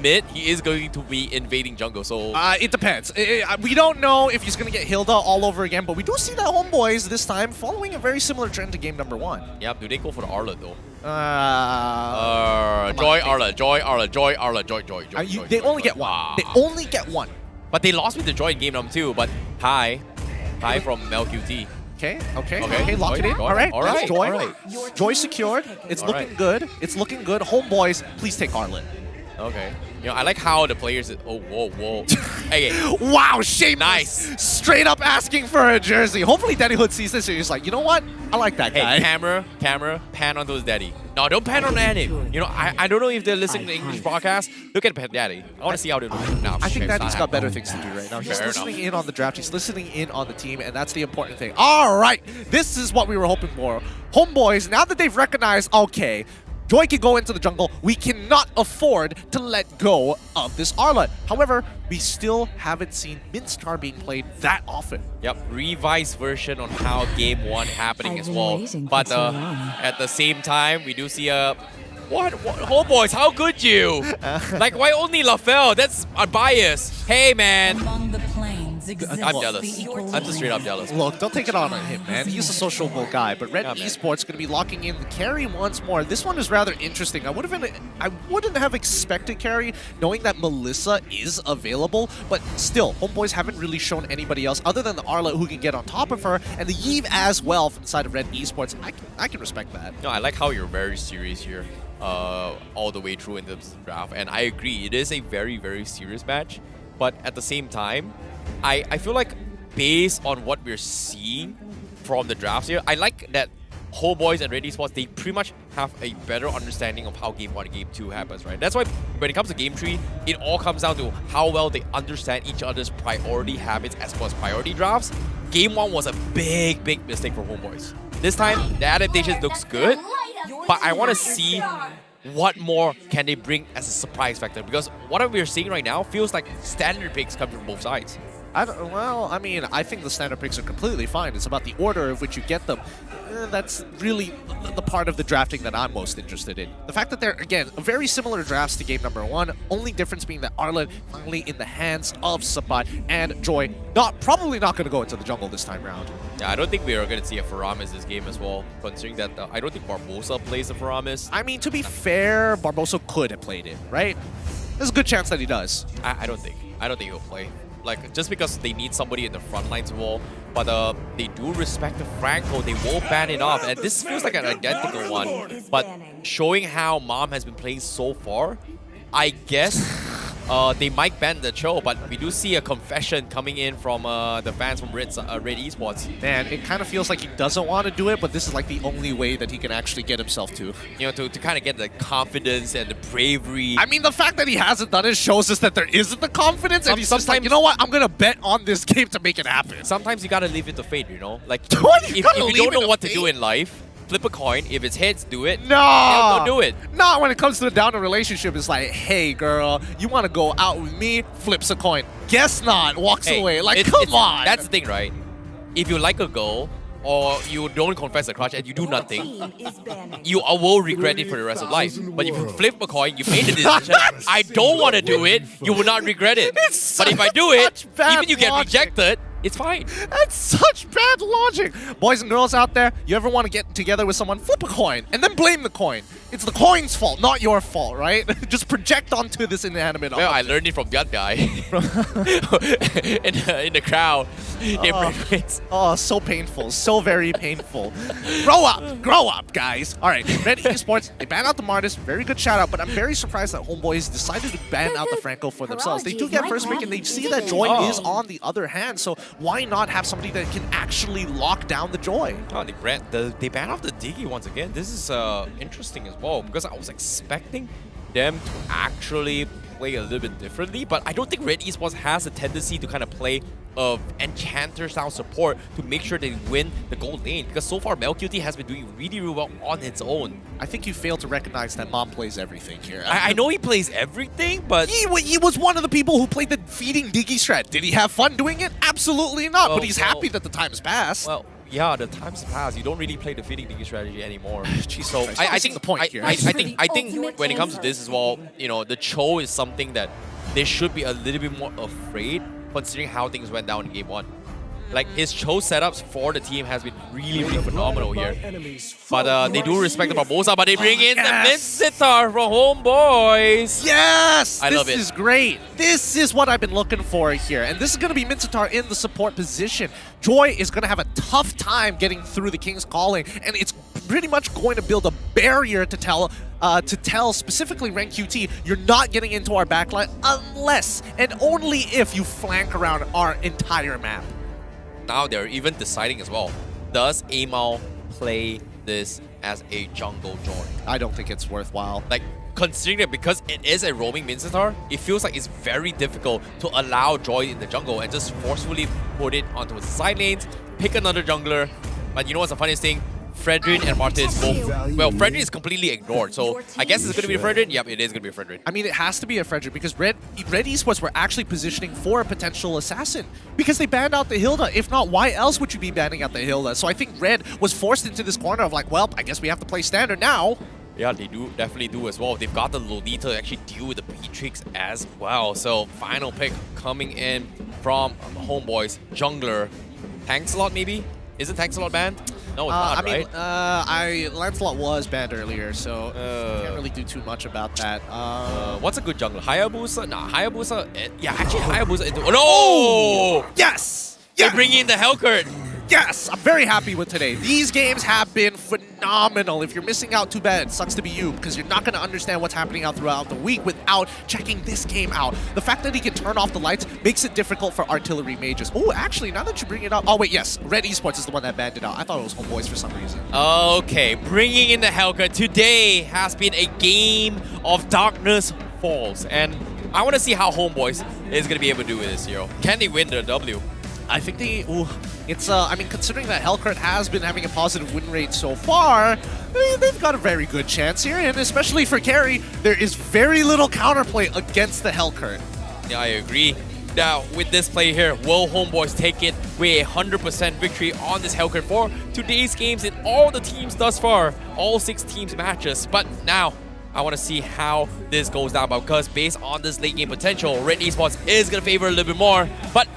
mid, he is going to be invading jungle. So it depends. We don't know if he's going to get Hilda all over again, but we do see that Homeboys this time following a very similar trend to game number 1. Yep. Do they go for the Arla though? Joy Arla. They only get one. They only get one. But they lost me to Joy in game number 2. But hi from MelQt. Okay, lock it in. All right. Joy secured. It's looking good. It's looking good. Homeboys, please take Arlen. Okay. I like how the players... Oh, whoa. Hey. Wow, shameless. Nice. Straight up asking for a jersey. Hopefully Daddy Hood sees this and he's like, you know what? I like that guy. Hey, camera, pan onto his daddy. No, don't pan on Daddy. I don't know if they're listening to English broadcast. Look at Daddy. I want to see how they're doing. No, I think Daddy's got better things to do right now. He's listening in on the draft. He's listening in on the team, and that's the important thing. All right. This is what we were hoping for. Homeboys, now that they've recognized, okay, Joy can go into the jungle. We cannot afford to let go of this Arla. However, we still haven't seen Minstar being played that often. Yep, revised version on how game 1 happening as well. But at the same time, we do see a... What? Homeboys, how could you? Like, why only LaFell? That's unbiased. Hey, man. I'm jealous. I'm just straight up jealous. Look, don't take it on him, man. He's a sociable guy. But Red Esports going to be locking in the carry once more. This one is rather interesting. I wouldn't have expected carry, knowing that Melissa is available. But still, Homeboys haven't really shown anybody else other than the Arla who can get on top of her, and the Yves as well from the side of Red Esports. I can respect that. No, I like how you're very serious here. All the way through in this draft, and I agree, it is a very, very serious match. But at the same time, I feel like based on what we're seeing from the drafts here, I like that Homeboys and Red Esports, they pretty much have a better understanding of how Game 1 and Game 2 happens, right? That's why when it comes to Game 3, it all comes down to how well they understand each other's priority habits as well as priority drafts. Game 1 was a big, big mistake for Homeboys. This time, the adaptation looks good, but I want to see what more can they bring as a surprise factor, because what we're seeing right now feels like standard picks coming from both sides. I think the standard picks are completely fine. It's about the order of which you get them. That's really the part of the drafting that I'm most interested in. The fact that they're, again, very similar drafts to game number 1, only difference being that Arlen finally in the hands of Sabat, and Joy probably not going to go into the jungle this time around. Yeah, I don't think we are going to see a Faramis this game as well, considering that I don't think Barbosa plays a Faramis. I mean, to be fair, Barbosa could have played it, right? There's a good chance that he does. I don't think he'll play. Like, just because they need somebody in the front lines wall, but they do respect the Franco, they will ban it off, and this feels like an identical one. But showing how Mom has been playing so far, I guess they might ban the Cho, but we do see a confession coming in from the fans from Red Esports. Man, it kind of feels like he doesn't want to do it, but this is like the only way that he can actually get himself to. To kind of get the confidence and the bravery. I mean, the fact that he hasn't done it shows us that there isn't the confidence, and he's just like, you know what, I'm going to bet on this game to make it happen. Sometimes you got to leave it to fate, Like, if you don't know what to do in life, flip a coin. If it's heads, do it. No! Don't do it. Not when it comes to the down relationship. It's like, hey, girl, you want to go out with me? Flips a coin. Guess not. Walks away. Like, come on. That's the thing, right? If you like a girl, or you don't confess a crush and you do nothing, you will regret it for the rest of life. But if you flip a coin, you made the decision, I don't want to do it, you will not regret it. But if I do it, even you get rejected, it's fine. That's such bad logic. Boys and girls out there, you ever want to get together with someone, flip a coin and then blame the coin. It's the coin's fault, not your fault, right? Just project onto this inanimate object. Well, I learned it from that guy in the crowd. Oh, so painful. So very painful. Grow up, guys. All right, Red Esports, they ban out the Martis. Very good shout out, but I'm very surprised that Homeboys decided to ban out the Franco for themselves. They do get first pick, and they see that Joy is on the other hand, so why not have somebody that can actually lock down the Joy? Oh, they ban off the Diggy once again. This is interesting as well, because I was expecting them to actually play a little bit differently, but I don't think Red Esports has a tendency to kind of play of Enchanter-style support to make sure they win the gold lane. Because so far, Melqt has been doing really, really well on its own. I think you fail to recognize that Mom plays everything here. I know he plays everything, but... He was one of the people who played the feeding Diggy strat. Did he have fun doing it? Absolutely not, but he's happy that the time has passed. Well, yeah, the time's passed. You don't really play the feeding Diggy strategy anymore. So I think the point here. I think when it comes to this as well, you know, the Cho is something that they should be a little bit more afraid, considering how things went down in game 1. Like, his Cho setups for the team has been really, really phenomenal here. But they do respect the Barbosa, but they bring in the Mid-Sitar from Homebois. Yes! I love it. This is great. This is what I've been looking for here. And this is going to be Mid-Sitar in the support position. Joy is going to have a tough time getting through the King's Calling, and it's pretty much going to build a barrier to tell specifically Rank QT, you're not getting into our backline unless and only if you flank around our entire map. Now they're even deciding as well, does Amal play this as a jungle Joy? I don't think it's worthwhile. Like, considering that because it is a roaming Mid-Sitar, it feels like it's very difficult to allow Joy in the jungle and just forcefully put it onto its side lanes, pick another jungler. But you know what's the funniest thing? Fredrin and Martis both... Well, Fredrin is completely ignored, so I guess it's going to be a Fredrin? Yep, it is going to be a Fredrin. I mean, it has to be a Fredrin because Red Esports were actually positioning for a potential assassin because they banned out the Hilda. If not, why else would you be banning out the Hilda? So I think Red was forced into this corner of like, well, I guess we have to play standard now. Yeah, they definitely do as well. They've got the Lolita to actually deal with the Beatrix as well. So, final pick coming in from Homebois. Jungler. Tank-Slot maybe? Isn't Tank-Slot banned? No, it's not, right? Lancelot was banned earlier, so can't really do too much about that. What's a good jungler? Hayabusa? Nah, Hayabusa... yeah, actually Hayabusa... Oh, no! Yes! They bring in the Hellcurt. Yes! I'm very happy with today. These games have been phenomenal. If you're missing out, too bad. It sucks to be you, because you're not going to understand what's happening out throughout the week without checking this game out. The fact that he can turn off the lights makes it difficult for artillery mages. Oh, actually, now that you bring it up... Oh, wait, yes. Red Esports is the one that banned it out. I thought it was Homebois for some reason. Okay, bringing in the Hellcurt. Today has been a game of Darkness Falls, and I want to see how Homebois is going to be able to do with this, yo. Can they win the W? I think they... Ooh, it's, I mean, considering that Hellcurt has been having a positive win rate so far, they've got a very good chance here, and especially for carry, there is very little counterplay against the Hellcurt. Yeah, I agree. Now, with this play here, will Homebois take it with a 100% victory on this Hellcurt for today's games in all the teams thus far, all 6 teams matches. But now, I want to see how this goes down, because based on this late game potential, Red Esports is going to favor a little bit more. But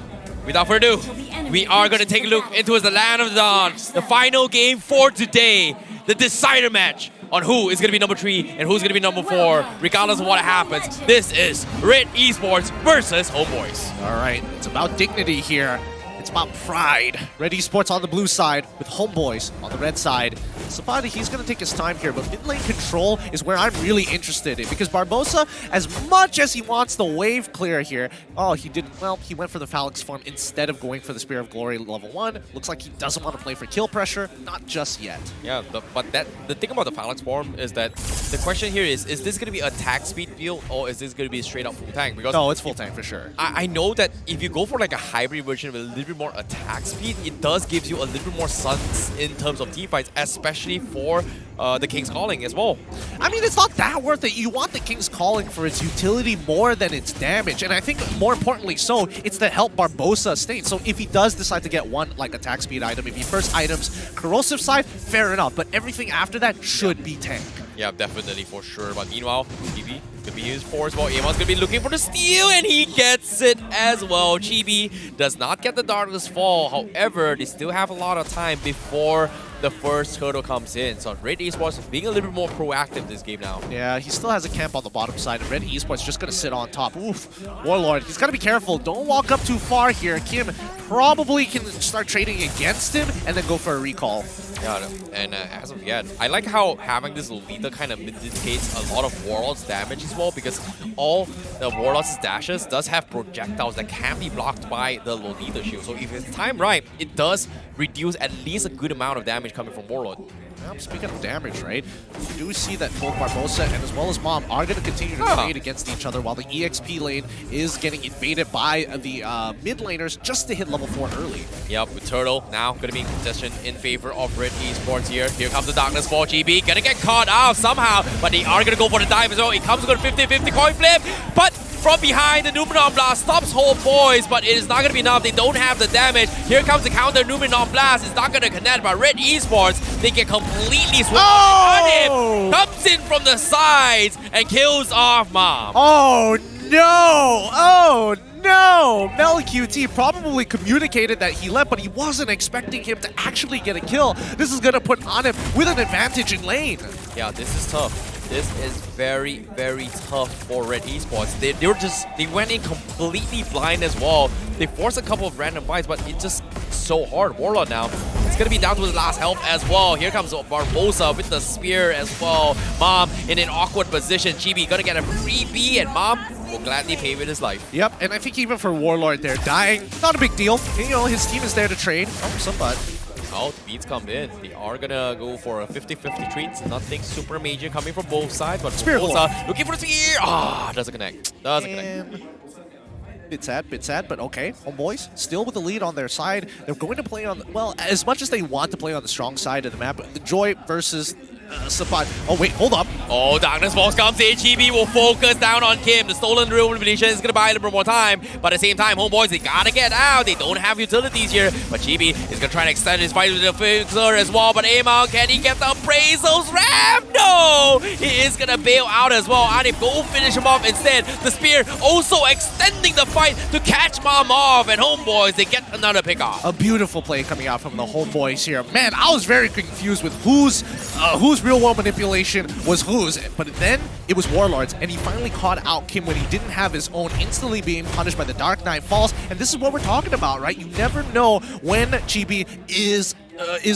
without further ado, we are going to take a look into the Land of the Dawn, the final game for today, the decider match on who is going to be number 3 and who's going to be number 4, regardless of what happens. This is Red Esports versus Homebois. All right, it's about dignity here. It's about pride. Red Esports on the blue side with Homebois on the red side. Sapadi, he's going to take his time here, but mid lane control is where I'm really interested in, because Barbosa, as much as he wants the wave clear here, oh, he didn't, well, he went for the Phalanx form instead of going for the Spear of Glory level 1. Looks like he doesn't want to play for kill pressure, not just yet. Yeah, but the thing about the Phalanx form is that the question here is this going to be a attack speed build, or is this going to be straight up full tank? Because no, it's full tank for sure. I know that if you go for like a hybrid version with a little bit more attack speed, it does give you a little bit more suns in terms of team fights, especially for the King's Calling as well. I mean, it's not that worth it. You want the King's Calling for its utility more than its damage, and I think more importantly so, it's to help Barbosa stay. So if he does decide to get one like attack speed item, if he first items corrosive side, fair enough, but everything after that should be tank. Yeah, definitely, for sure. But meanwhile, TV could be used for as well. Amon's going to be looking for the steal, and he gets it as well. Chibi does not get the Darkness Fall. However, they still have a lot of time before the first turtle comes in. So Red Esports being a little bit more proactive this game now. Yeah, he still has a camp on the bottom side, and Red Esports just going to sit on top. Oof, Warlord, he's got to be careful. Don't walk up too far here. Kyym probably can start trading against him and then go for a recall. Yeah, and as of yet, I like how having this Lolita kind of mitigates a lot of Warlord's damage as well, because all the Warlord's dashes does have projectiles that can be blocked by the Lolita shield. So if it's timed right, it does reduce at least a good amount of damage coming from Warlord. Speaking of damage, right? You do see that both Barbosa and as well as Mom are going to continue to trade against each other while the EXP lane is getting invaded by the mid laners just to hit level 4 early. Yep, with Turtle now going to be in contention in favor of Red Esports here. Here comes the Darkness for GB. Gonna get caught out somehow, but they are going to go for the dive as well. He comes with a 50-50 coin flip, but from behind, the Numenon Blast stops Homebois, but it is not going to be enough. They don't have the damage. Here comes the counter Numenon Blast. It's not going to connect, but Red Esports, they get completely swamped. Oh! Comes in from the sides and kills off Mom. Oh, no! Oh, no! MelQt probably communicated that he left, but he wasn't expecting him to actually get a kill. This is going to put Anip with an advantage in lane. Yeah, this is tough. This is very, very tough for Red Esports. They went in completely blind as well. They forced a couple of random fights, but it's just so hard. Warlord now, it's gonna be down to his last health as well. Here comes Barbosa with the spear as well. Mom in an awkward position. GB gonna get a freebie, and Mom will gladly pay with his life. Yep, and I think even for Warlord, they're dying. Not a big deal. You know, his team is there to trade. Oh, somebody. Oh, the beats come in. They are gonna go for a 50-50 treats. Nothing super major coming from both sides, but Barbosa looking for the spear. Ah, doesn't connect. Doesn't connect. Bit sad, but okay. Homebois still with the lead on their side. They're going to play on, well, as much as they want to play on the strong side of the map. The Joy versus Sapat. Oh, wait, hold up. Oh, Darkness Force comes in. GB will focus down on Kyym. The stolen revolution is going to buy a little bit more time. But at the same time, Homebois, they got to get out. They don't have utilities here. But GB is going to try and extend his fight with the Fixer as well. But Amal, can he get the appraisals? Ram? No! He is going to bail out as well. Anip, go finish him off instead. The spear also extending the fight to catch Mom off. And Homebois, they get another pick off. A beautiful play coming out from the Homebois here. Man, I was very confused with whose real-world manipulation was whose, but then it was Warlord's, and he finally caught out Kyym when he didn't have his own, instantly being punished by the Dark Knight Falls, and this is what we're talking about, right? You never know when GB is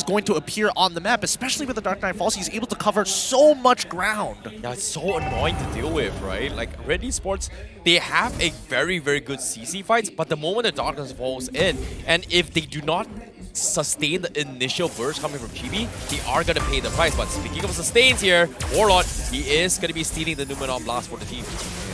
going to appear on the map, especially with the Dark Knight Falls. He's able to cover so much ground. Yeah, it's so annoying to deal with, right? Like, Red Esports, they have a very, very good CC fights, but the moment the Darkness falls in, and if they do not sustain the initial burst coming from GB, they are going to pay the price. But speaking of sustains here, Warlord, he is going to be stealing the Numenon Blast for the team.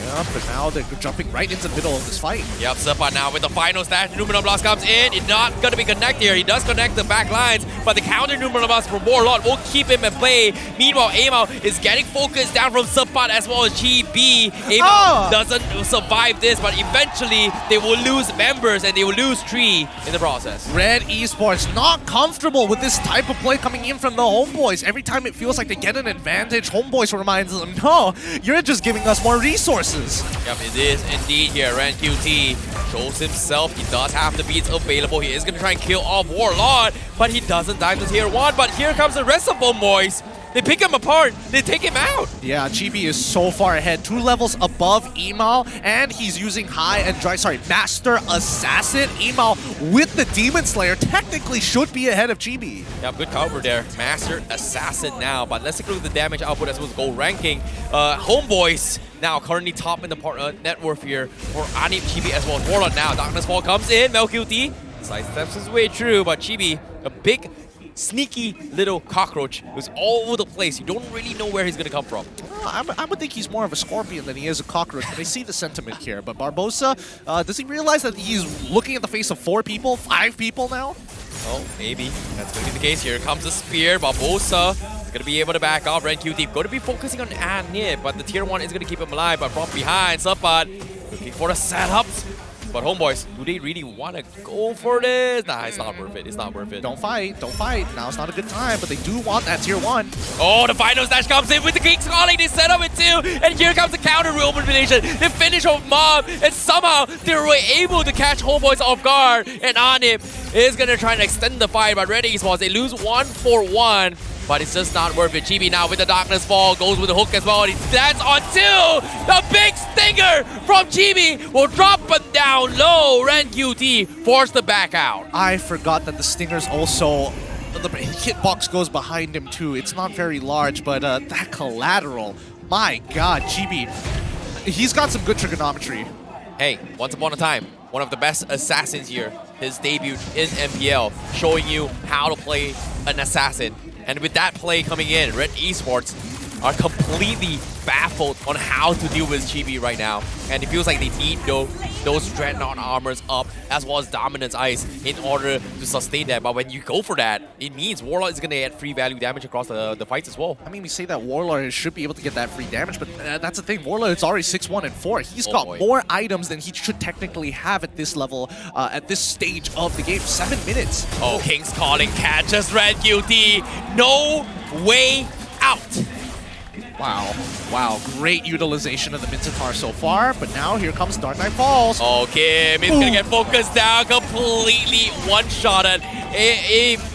Yeah, but now they're jumping right into the middle of this fight. Yep, Sepa now with the final stash. Numenon Blast comes in. It's not going to be connected here. He does connect the back lines, but the counter Numenon Blast from Warlord will keep him at play. Meanwhile, Amal is getting focused down from Sepa as well as GB. Amal doesn't survive this, but eventually they will lose members and they will lose 3 in the process. Red Esports not comfortable with this type of play coming in from the Homebois. Every time it feels like they get an advantage, Homebois reminds them, no, you're just giving us more resources. Yep, it is indeed here. RanQT shows himself. He does have the beats available. He is going to try and kill off Warlord, but he doesn't dive to tier 1. But here comes the rest of Homebois. They pick him apart. They take him out. Yeah, GB is so far ahead. 2 levels above Emal, and he's using Master Assassin. Emal with the Demon Slayer technically should be ahead of GB. Yeah, good cover there. Master Assassin now, but let's take a look at the damage output as well as gold ranking. Homebois now currently top in the net worth here for Anip, GB as well as Warlord now. Darkness Fall comes in. MelQt sidesteps his way through, but GB, a big sneaky little cockroach who's all over the place. You don't really know where he's going to come from. I would think he's more of a scorpion than he is a cockroach, but I see the sentiment here. But Barbosa, does he realize that he's looking at the face of 4 people, 5 people now? Oh, maybe. That's going to be the case. Here comes the spear. Barbosa is going to be able to back off. RanQT going to be focusing on Anip, but the tier 1 is going to keep him alive. But from behind, Sapat looking for the setups. But Homebois, do they really want to go for this? Nah, it's not worth it. It's not worth it. Don't fight. Don't fight. Now's not a good time, but they do want that tier 1. Oh, the final stash comes in with the King's Calling. They set up it too. And here comes the counter rejuvenation. They finish off Mob. And somehow they were able to catch Homebois off guard. And Anip is going to try and extend the fight. But Red Esports, they lose 1-4-1. But it's just not worth it. GB now with the Darkness Fall goes with the hook as well. And he stands on 2. The big stinger from GB will drop him down low. RanQT forced to back out. I forgot that the stinger's also, the hitbox goes behind him too. It's not very large, but that collateral, my God, GB, he's got some good trigonometry. Hey, once upon a time, one of the best assassins here. His debut in MPL, showing you how to play an assassin. And with that play coming in, Red Esports are completely baffled on how to deal with Chibi right now. And it feels like they need those Dreadnought armors up as well as Dominance Ice in order to sustain that. But when you go for that, it means Warlord is going to get free value damage across the fights as well. I mean, we say that Warlord should be able to get that free damage, but that's the thing. Warlord is already 6-1 and 4. He's got more items than he should technically have at this level, at this stage of the game. 7 minutes. Oh, King's Calling catches Red QT. No way out. Wow, great utilization of the Mincetar so far, but now here comes Dark Knight Falls. Oh, Kyym is gonna get focused down, completely one-shotted.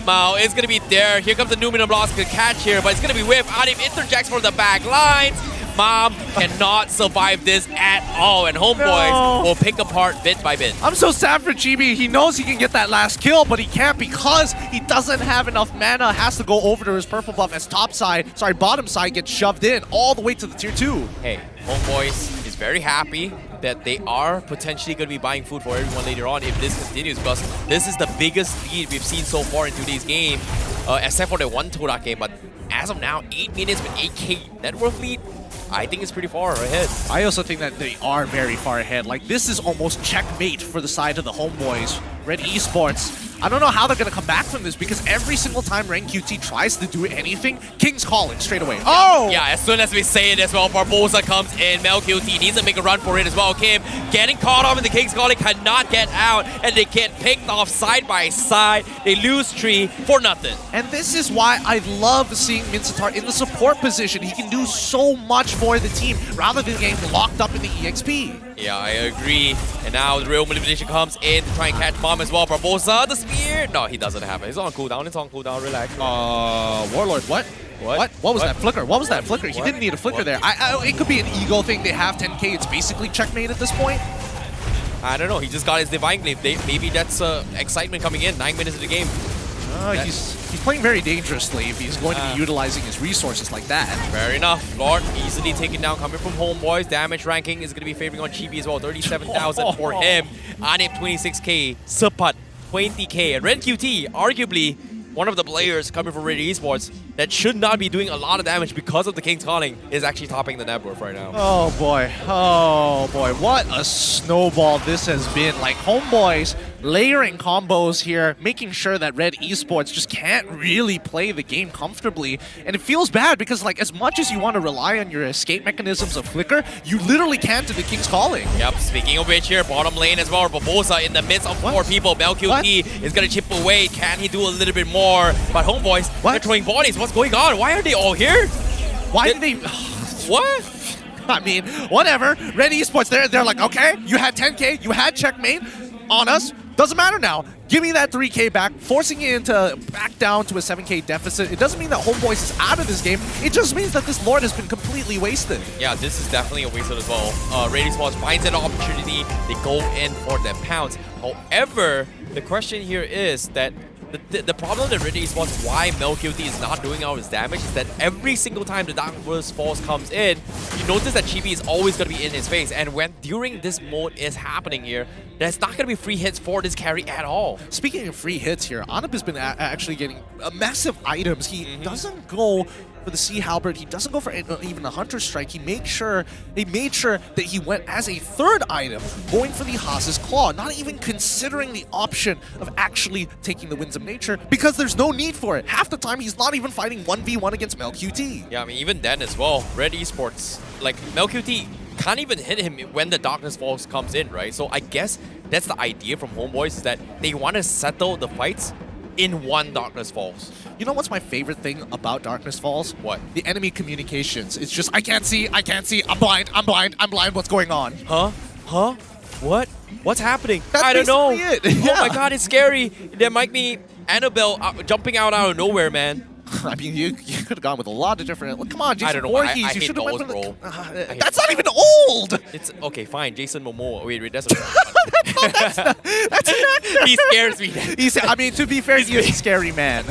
Mao is gonna be there. Here comes the Numinum Blast, good catch here, but it's gonna be whipped. Anim interjects for the back lines. Mom cannot survive this at all, and Homeboys will pick apart bit by bit. I'm so sad for Chibi. He knows he can get that last kill, but he can't because he doesn't have enough mana. Has to go over to his purple buff as bottom side gets shoved in all the way to the tier 2. Hey, Homeboys is very happy that they are potentially going to be buying food for everyone later on if this continues, because this is the biggest lead we've seen so far in today's game, except for the one Todak game. But as of now, 8 minutes with 8k net worth lead, I think it's pretty far ahead. I also think that they are very far ahead. Like, this is almost checkmate for the side of the Homeboys. Red Esports, I don't know how they're going to come back from this, because every single time RenQT tries to do anything, King's Calling straight away. Oh! Yeah, as soon as we say it as well, Barbosa comes in. MelQT needs to make a run for it as well. Kyym getting caught off in the King's Calling, cannot get out, and they get picked off side by side. They lose 3 for nothing. And this is why I love seeing Mincetar in the support position. He can do so much for the team, rather than getting locked up in the EXP. Yeah, I agree. And now the real manipulation comes in to try and catch Mom as well. Barbosa, the spear. No, he doesn't have it. It's on cooldown. It's on cooldown. Relax. Warlord, what? What was that flicker? What was that flicker? He didn't need a flicker there. It could be an ego thing. They have 10k. It's basically checkmate at this point. I don't know. He just got his Divine Glaive. Maybe that's excitement coming in. 9 minutes of the game. He's playing very dangerously if he's going to be utilizing his resources like that. Fair enough. Lord easily taken down coming from Homeboys. Damage ranking is going to be favoring on Chibi as well. 37,000 for him. Anip 26k. Sapat 20k. And RenQT, arguably one of the players coming from Red Esports that should not be doing a lot of damage because of the King's Calling, is actually topping the net worth right now. Oh boy, what a snowball this has been. Like, Homeboys layering combos here, making sure that Red Esports just can't really play the game comfortably. And it feels bad because, like, as much as you want to rely on your escape mechanisms of Flicker, you literally can't do the King's Calling. Yep, speaking of which here, bottom lane as well, Barbosa in the midst of 4 people. MelQT is going to chip away. Can he do a little bit more? But Homeboys, they're throwing bodies. What's going on? Why are they all here? Why did they... What? I mean, whatever. Red Esports, they're like, okay, you had 10k, you had checkmate on us. Doesn't matter now. Give me that 3k back, forcing it into back down to a 7k deficit. It doesn't mean that Homeboys is out of this game. It just means that this Lord has been completely wasted. Yeah, this is definitely a wasted as well. Red Esports finds an opportunity. They go in for the pounce. However, the question here is that the problem that Red Esports, why MelQT is not doing all his damage, is that every single time the Darkness Falls comes in, you notice that Chibi is always going to be in his face. And when during this mode is happening here, there's not going to be free hits for this carry at all. Speaking of free hits here, Anip has been actually getting massive items. He doesn't go for the Sea Halberd. He doesn't go for even a Hunter Strike. He made sure that he went as a 3rd item, going for the Haas's Claw, not even considering the option of actually taking the Winds of Nature, because there's no need for it. Half the time, he's not even fighting 1v1 against MelQT. Yeah, I mean, even then as well, Red Esports, like, MelQT can't even hit him when the Darkness Falls comes in, right? So I guess that's the idea from Homeboys, is that they want to settle the fights in one Darkness Falls. You know what's my favorite thing about Darkness Falls? What? The enemy communications. It's just, I can't see, I'm blind, what's going on? Huh? What? What's happening? That's I don't know. it. Oh my god, it's scary. There might be Annabelle jumping out of nowhere, man. I mean, you could have gone with a lot of different... Well, come on, Jason I don't know. Voorhees. I You should have went for the... role. That's not even old! It's okay, fine. Jason Momoa. Wait, that's that's an actor. He scares me. I mean, to be fair, he's a scary man.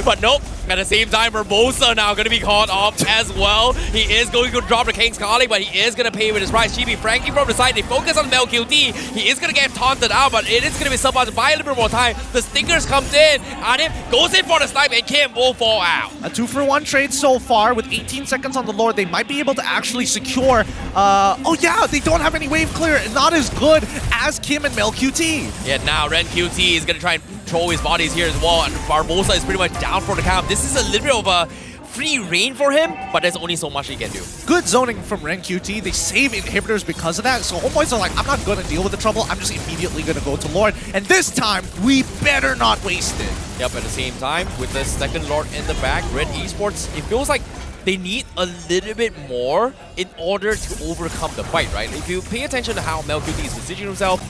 But nope. At the same time, Barbosa now going to be caught off as well. He is going to drop the King's Calling, but he is going to pay with his price. Chibi Frankie from the side. They focus on MelQt. He is going to get taunted out, but it is going to be somehow to buy a little bit more time. The Stinkers comes in. Anim goes in for the snipe, and Kyym will fall out. A 2-for-1 trade so far with 18 seconds on the Lord. They might be able to actually secure. Oh yeah, they don't have any wave clear. Not as good as Kyym and MelQt. Yeah, now RenQt is going to try and throw his bodies here as well, and Barbosa is pretty much down for the count. This is a little bit of a free reign for him, but there's only so much he can do. Good zoning from RenQt. They save inhibitors because of that, so Homeboys are like, I'm not going to deal with the trouble. I'm just immediately going to go to Lord, and this time, we better not waste it. Yep, at the same time, with the second Lord in the back, Red Esports, it feels like they need a little bit more in order to overcome the fight, right? If you pay attention to how MelQt is positioning himself,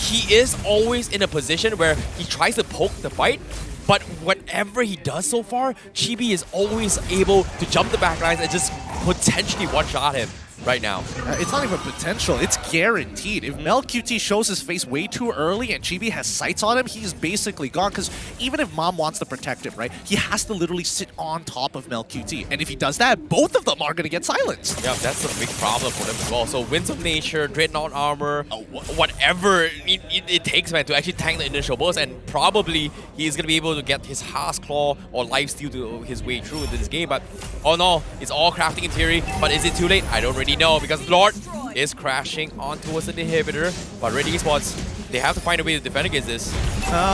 he is always in a position where he tries to poke the fight, but whatever he does so far, Chibi is always able to jump the backlines and just potentially one-shot him right now. It's not even potential, it's guaranteed. If MelQt shows his face way too early and Chibi has sights on him, he's basically gone, because even if Mom wants to protect him, right, he has to literally sit on top of MelQt. And if he does that, both of them are going to get silenced. Yeah, that's a big problem for them as well. So Winds of Nature, Dreadnought Armor, whatever it takes, man, to actually tank the initial burst, and probably he's going to be able to get his Heart's Claw or Lifesteal to his way through into this game. But, oh no, it's all crafting in theory, but is it too late? I don't really know, because Lord is crashing on towards the inhibitor, but Red Esports, they have to find a way to defend against this.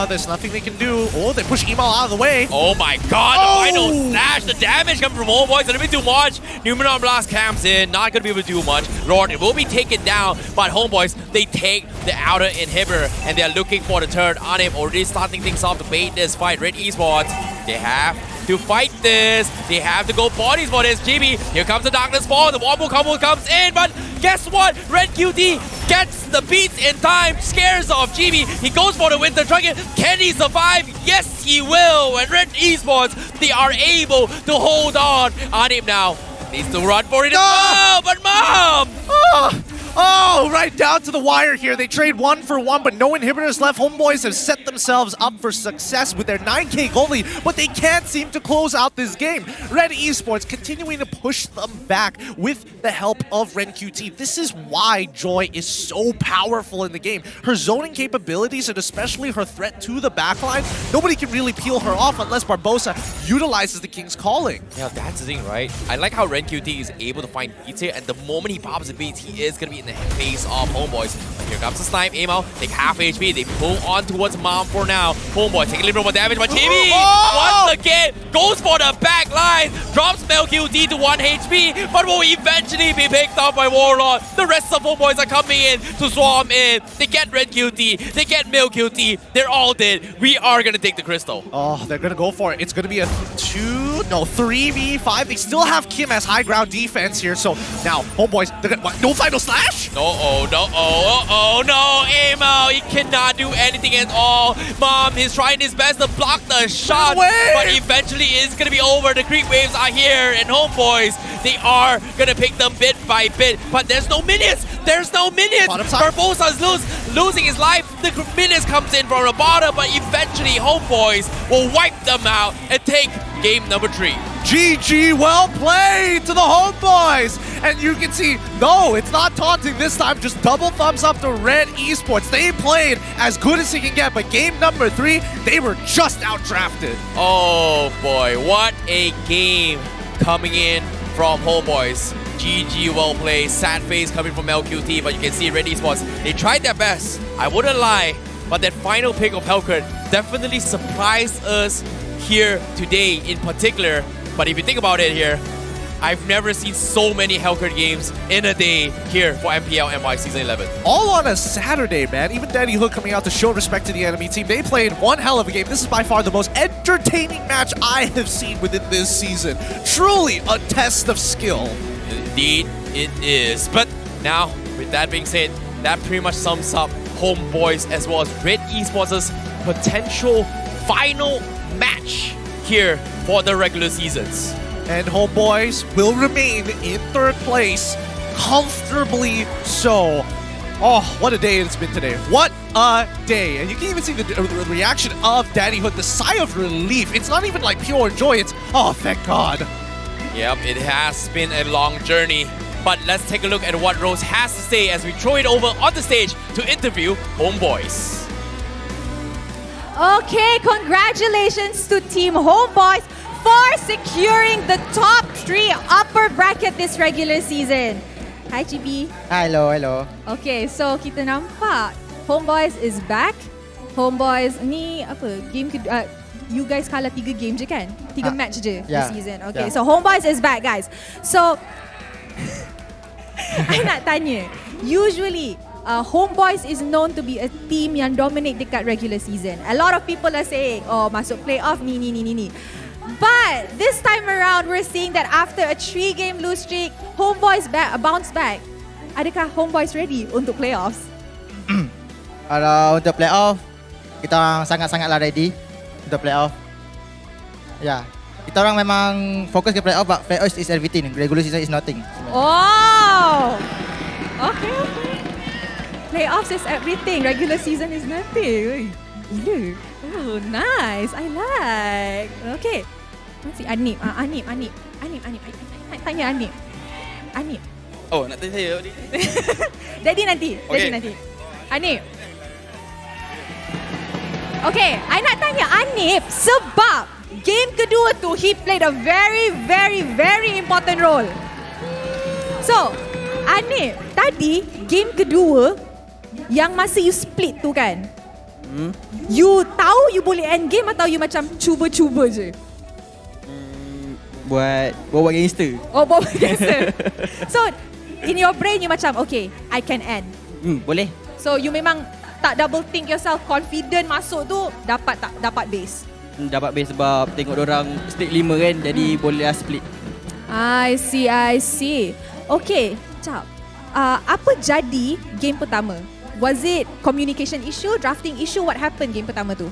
There's nothing they can do. Oh, they push Emo out of the way. Oh my god, the final slash, the damage coming from Homeboys, a little bit too much. Numenon Blast camps in, not going to be able to do much. Lord, it will be taken down, but Homeboys, they take the outer inhibitor, and they're looking for the turn on him, already starting things off to bait this fight. Red Esports, they have to fight this. They have to go bodies for this. GB, here comes the Darkness Fall. The Wombo combo comes in, but guess what? RenQt gets the beats in time, scares off GB. He goes for the Winter Dragon. Can he survive? Yes, he will. And Red Esports, they are able to hold on him now. Needs to run for it as well, but Mom! Oh, right down to the wire here. They trade 1 for 1, but no inhibitors left. Homeboys have set themselves up for success with their 9k goalie, but they can't seem to close out this game. Red Esports continuing to push them back with the help of RenQt. This is why Joy is so powerful in the game. Her zoning capabilities, and especially her threat to the backline, nobody can really peel her off unless Barbosa utilizes the King's Calling. Yeah, that's the thing, right? I like how RenQt is able to find beats here, and the moment he pops the beats, he is going to be in the face of Homeboys. But here comes the snipe. Emo, take half HP. They pull on towards Mom for now. Homeboy taking a little bit more damage, but Chibi once again goes for the back line. Drops MelQt to 1 HP, but will eventually be picked up by Warlord. The rest of Homeboys are coming in to swarm in. They get RenQt, they get MelQt. They're all dead. We are going to take the crystal. Oh, they're going to go for it. It's going to be a 3v5. They still have Kyym as high ground defense here. So now, Homeboys, they're going to... No final slash? No, Emo, he cannot do anything at all. Mom, he's trying his best to block the shot, but eventually it's going to be over. The creep waves are here, and Homeboys, they are going to pick them bit by bit, but there's no minutes. There's no minutes. Barbosa's losing his life. The minutes comes in from the bottom, but eventually Homeboys will wipe them out and take game number 3. GG, well played to the Homeboys. And you can see, no, it's not taunting this time. Just double thumbs up to Red Esports. They played as good as he can get, but game number 3, they were just outdrafted. Oh boy, what a game coming in from Homeboys. GG, well played. Sad face coming from MelQt, but you can see Red Esports, they tried their best. I wouldn't lie, but that final pick of Melqt definitely surprised us here today in particular. But if you think about it here, I've never seen so many Melqt games in a day here for MPL MY Season 11. All on a Saturday, man. Even Danny Hook coming out to show respect to the enemy team. They played one hell of a game. This is by far the most entertaining match I have seen within this season. Truly a test of skill. Indeed, it is. But now, with that being said, that pretty much sums up Homeboys as well as Red Esports' potential final match here for the regular seasons. And Homeboys will remain in 3rd place, comfortably so. Oh, what a day it's been today. What a day. And you can even see the reaction of Daddyhood, the sigh of relief. It's not even like pure joy. It's, oh, thank God. Yep, it has been a long journey. But let's take a look at what Rose has to say as we throw it over on the stage to interview Homeboys. Okay, congratulations to Team Homeboys for securing the top 3 upper bracket this regular season. Hi GB. Hello. Okay, so kita nampak Homeboys is back. Homeboys ni apa? Game kedua. You guys kalah 3 game je kan? 3 match je this season. Okay, so Homeboys is back guys. So I nak tanya, usually Homeboys is known to be a team yang dominate dekat regular season. A lot of people are saying, oh masuk playoff ni. But this time around, we're seeing that after a 3-game lose streak, Homeboys bounce back. Adakah Homeboys ready untuk playoffs? Kalau untuk playoff, kita orang sangat-sangatlah ready untuk playoff. Ya, kita orang memang fokus ke playoff, but playoff is everything. Regular season is nothing. Oh, okay. Playoffs is everything. Regular season is nothing. Oh, nice. I like. Okay. Masih Anip. Anip. Tanya Anip. Oh, nak tanya saya. Daddy nanti. Okay. Daddy nanti. Anip. Okay, I nak tanya Anip sebab game kedua tu he played a very, very, very important role. So, Anip, tadi game kedua yang masa you split tu kan? You tahu you boleh end game atau you macam cuba-cuba je? Buat gangster. Oh, buat gangster. So, in your brain you macam, okay, I can end. Boleh. So, you memang tak double think yourself, confident masuk tu dapat base. Dapat base sebab tengok orang stake 5 kan, jadi boleh lah split. I see. Okay, jap. Apa jadi game pertama? Was it communication issue, drafting issue? What happened game pertama tu?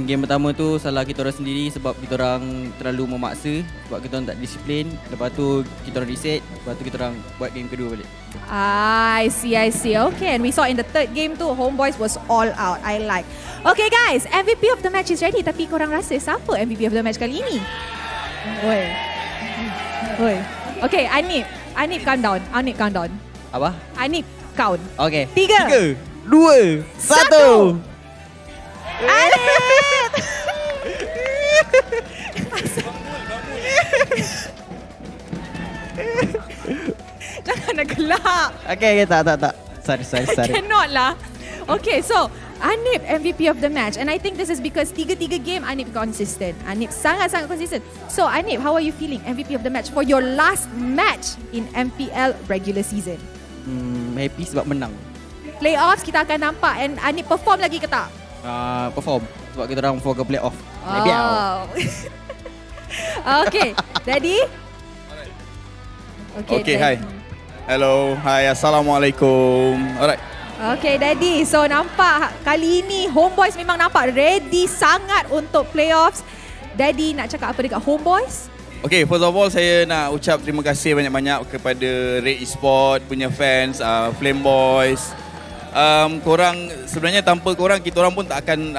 Game pertama tu salah kita orang sendiri sebab kita orang terlalu memaksa, sebab kita orang tak disiplin. Lepas tu kita orang reset, lepas tu kita orang buat game kedua balik. I see. Okay, and we saw in the third game too, Homeboys was all out. I like. Okay guys, MVP of the match is ready. Tapi korang rasa siapa MVP of the match kali ini? Oi. Okay, Anip count down. Apa? Anip count. Okay. 3, 2, 1. Anip! Jangan nak gelak. Okay, tak. Sorry. Cannot lah. Okay, so Anip MVP of the match, and I think this is because 3 game Anip consistent. Anip sangat-sangat consistent. So Anip, how are you feeling MVP of the match for your last match in MPL regular season? Happy sebab menang. Playoffs kita akan nampak, and Anip perform lagi ke tak? Perform sebab kita orang fokus playoff. Okay, Daddy. Okay, hi. Hello, hi, Assalamualaikum. Alright. Okay, Daddy. So, nampak kali ini Homeboys memang nampak ready sangat untuk playoffs. Daddy nak cakap apa dekat Homeboys? Okay, first of all, saya nak ucap terima kasih banyak-banyak kepada Red Esports punya fans, Flame Boys. Korang, sebenarnya tanpa korang, kita orang pun tak akan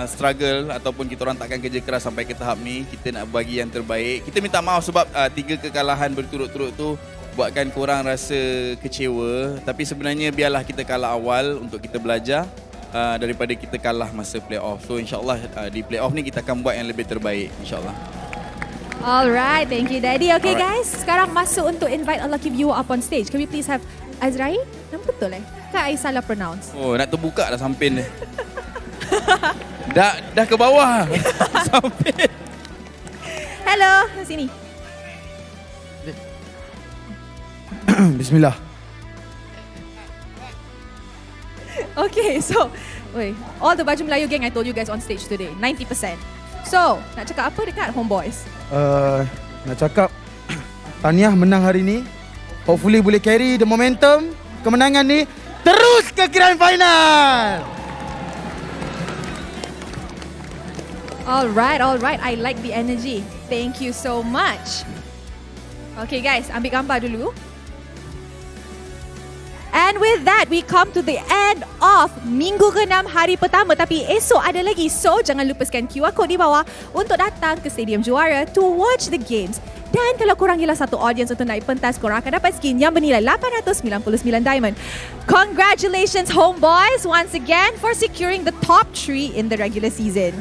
struggle ataupun kita orang tak akan kerja keras sampai ke tahap ni. Kita nak bagi yang terbaik. Kita minta maaf sebab 3 kekalahan berturut-turut tu buatkan korang rasa kecewa. Tapi sebenarnya biarlah kita kalah awal untuk kita belajar daripada kita kalah masa playoff. So insyaAllah di playoff ni kita akan buat yang lebih terbaik, insyaAllah. Alright, thank you Daddy. Okay guys, sekarang masuk untuk invite a lucky viewer up on stage. Can we please have Azrai? Nama betul Kan I salah pronounce? Oh, nak terbuka dah sampin dia. dah ke bawah. Sampin. Hello, sini. Bismillah. Okay, so all the Baju Melayu gang I told you guys on stage today, 90%. So, nak cakap apa dekat Homeboys? Nak cakap tahniah menang hari ni. Hopefully boleh carry the momentum kemenangan ni terus ke grand final. Alright. I like the energy. Thank you so much. Okay guys, ambil gambar dulu. And with that, we come to the end of minggu ke-6 hari pertama. Tapi esok ada lagi. So, jangan lupa scan QR code di bawah untuk datang ke Stadium Juara to watch the games. Dan kalau korang gila satu audience untuk naik pentas, korang akan dapat skin yang bernilai 899 diamond. Congratulations Homeboys once again for securing the top 3 in the regular season.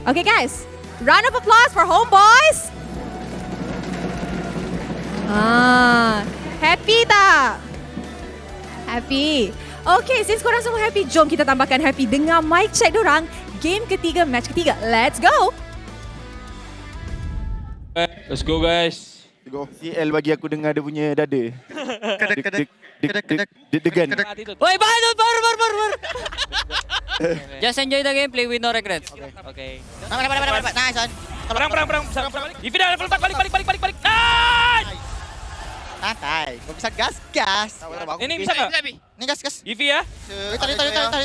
Okay guys, round of applause for Homeboys. Happy tak? Happy. Okay, since korang semua happy, jom kita tambahkan happy dengan mic check dorang. Game ketiga, match ketiga. Let's go! Let's go guys. Go. CL bagi aku dengar dia punya dada. Deg-degan. Woi, baru. Just enjoy the game, play with no regrets. Okay. Dapat. Nice, son. Perang. If dah level 4, balik. Nice! Santai. Kau bisa gas. Ini bisa tak? Ni gas. Eevee ya? Tarik. Gas.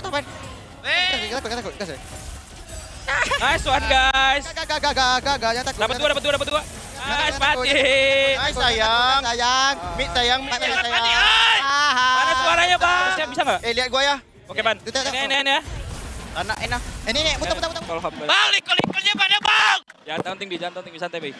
Nice one guys. Gak. Jangan takut. Dapat dua. Nice, mati. Nice, sayang. Mid sayang. Mana suaranya bang? Bisa nggak? Lihat gua ya. Oke ban. Ini ya. Enak. Ini, muter. Bang, likolnya pada bang. Jangan taunting, santai bay.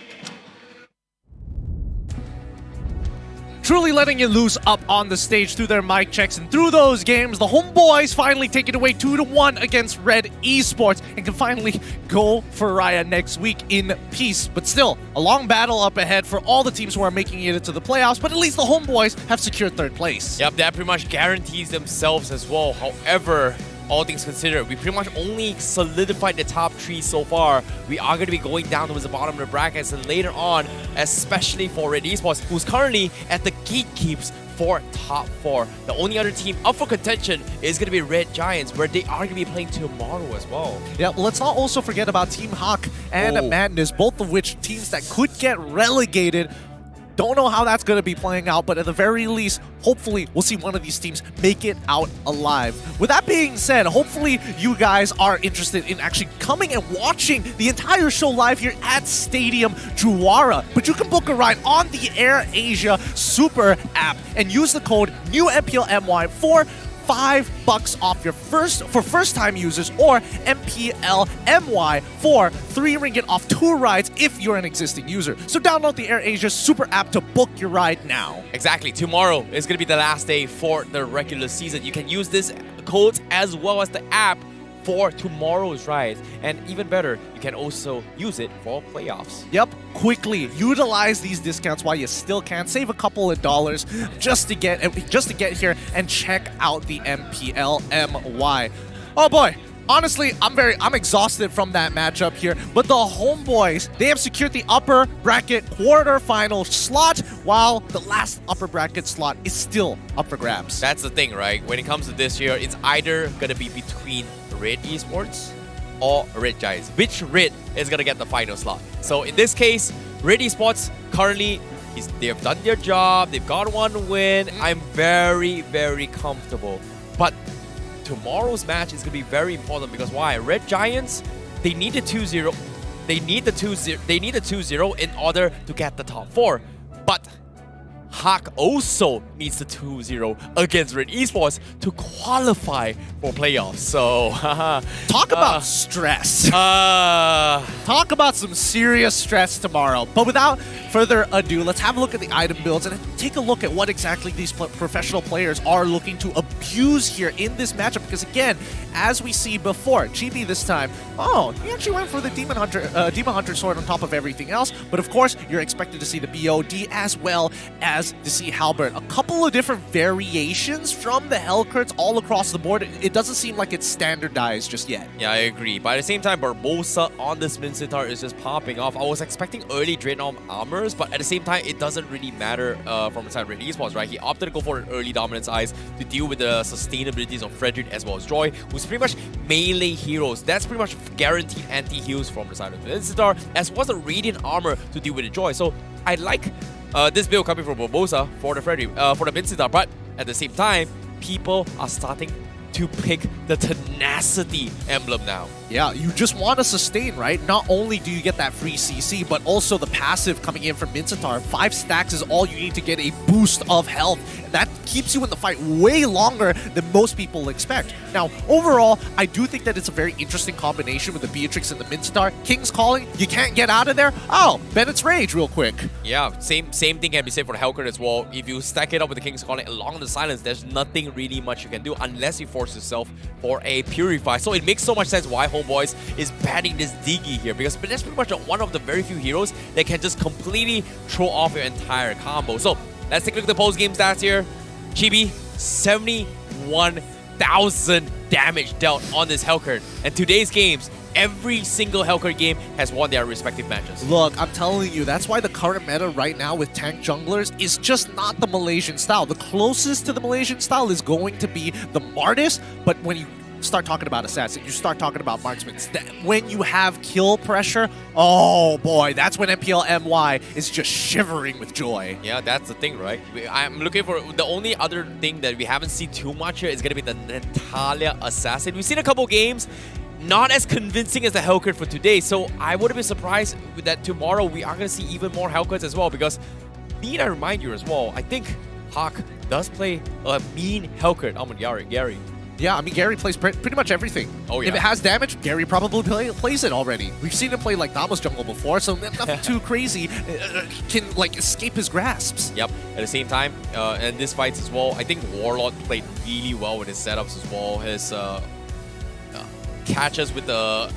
Truly letting it loose up on the stage through their mic checks, and through those games, the Homeboys finally take it away 2-1 against Red Esports and can finally go for Raya next week in peace. But still, a long battle up ahead for all the teams who are making it into the playoffs, but at least the Homeboys have secured 3rd place. Yep, that pretty much guarantees themselves as well. However, all things considered, we pretty much only solidified the top 3 so far. We are going to be going down towards the bottom of the brackets, and later on, especially for Red Esports, who's currently at the gatekeeps for top 4. The only other team up for contention is going to be Red Giants, where they are going to be playing tomorrow as well. Yeah, let's not also forget about Team Hawk and Madness, both of which teams that could get relegated. Don't know how that's going to be playing out, but at the very least, hopefully, we'll see one of these teams make it out alive. With that being said, hopefully you guys are interested in actually coming and watching the entire show live here at Stadium Juara. But you can book a ride on the Air Asia Super app and use the code NEWMPLMY for $5 off your first-time users, or MPL MY for 3 ringgit off 2 rides if you're an existing user. So download the Air Asia Super app to book your ride now. Exactly. Tomorrow is going to be the last day for the regular season. You can use this code as well as the app for tomorrow's ride, and even better, you can also use it for playoffs. Yep, quickly utilize these discounts while you still can. Save a couple of dollars just to get here and check out the MPL MY. Oh boy, honestly, I'm exhausted from that matchup here, but the Homeboys, they have secured the upper bracket quarterfinal slot, while the last upper bracket slot is still up for grabs. That's the thing, right? When it comes to this year, it's either going to be between Red Esports or Red Giants. Which Red is going to get the final slot? So in this case, Red Esports currently, they have done their job. They've got 1 win. I'm very, very comfortable. But tomorrow's match is going to be very important, because why? Red Giants, they need the 2-0. They need the 2-0 in order to get the top 4. But Hawk also needs the 2-0 against Red Esports to qualify for playoffs. So, talk about stress. Talk about some serious stress tomorrow. But without further ado, let's have a look at the item builds and take a look at what exactly these professional players are looking to abuse here in this matchup. Because again, as we see before, GB this time, he actually went for the Demon Hunter sword on top of everything else. But of course, you're expected to see the BOD as well as to see Halberd. A couple of different variations from the Hellcurts all across the board. It doesn't seem like it's standardized just yet. Yeah, I agree. But at the same time, Barbosa on this Mincitar is just popping off. I was expecting early Dreadnought armors, but at the same time, it doesn't really matter from the side of Red Esports, right? He opted to go for an early Dominance Eyes to deal with the sustainabilities of Frederick as well as Joy, who's pretty much melee heroes. That's pretty much guaranteed anti-heals from the side of Mincitar, as well as the Radiant armor to deal with the Joy. So I like this build coming from Barbosa for the Mincitar, but at the same time, people are starting to pick the Tenacity emblem now. Yeah, you just want to sustain, right? Not only do you get that free CC, but also the passive coming in from Mincitar. 5 stacks is all you need to get a boost of health. And that keeps you in the fight way longer than most people expect. Now, overall, I do think that it's a very interesting combination with the Beatrix and the Mincetar. King's Calling, you can't get out of there. Oh, Bennett's Rage real quick. Yeah, same thing can be said for the Helqurt as well. If you stack it up with the King's Calling along the silence, there's nothing really much you can do unless you force yourself for a Purify. So it makes so much sense why Homebois is banning this Diggy here, because that's pretty much one of the very few heroes that can just completely throw off your entire combo. So let's take a look at the post-game stats here. Chibi, 71,000 damage dealt on this Helqurt. And today's games, every single Helqurt game has won their respective matches. Look, I'm telling you, that's why the current meta right now with tank junglers is just not the Malaysian style. The closest to the Malaysian style is going to be the Martis, but when you start talking about assassin, you start talking about marksmen. When you have kill pressure, oh boy, that's when MPL MY is just shivering with joy. Yeah, that's the thing, right? I'm looking for the only other thing that we haven't seen too much here is going to be the Natalia assassin. We've seen a couple games, not as convincing as the Helqurt for today, so I wouldn't be surprised that tomorrow we are going to see even more Helqurts as well, because need I remind you as well, I think Hawk does play a mean Helqurt. I'm on Gary. Yeah, I mean, Gary plays pretty much everything. Oh, yeah. If it has damage, Gary probably plays it already. We've seen him play like Damos jungle before, so nothing too crazy can like escape his grasps. Yep. At the same time, and this fights as well, I think Warlord played really well with his setups as well. His catches with the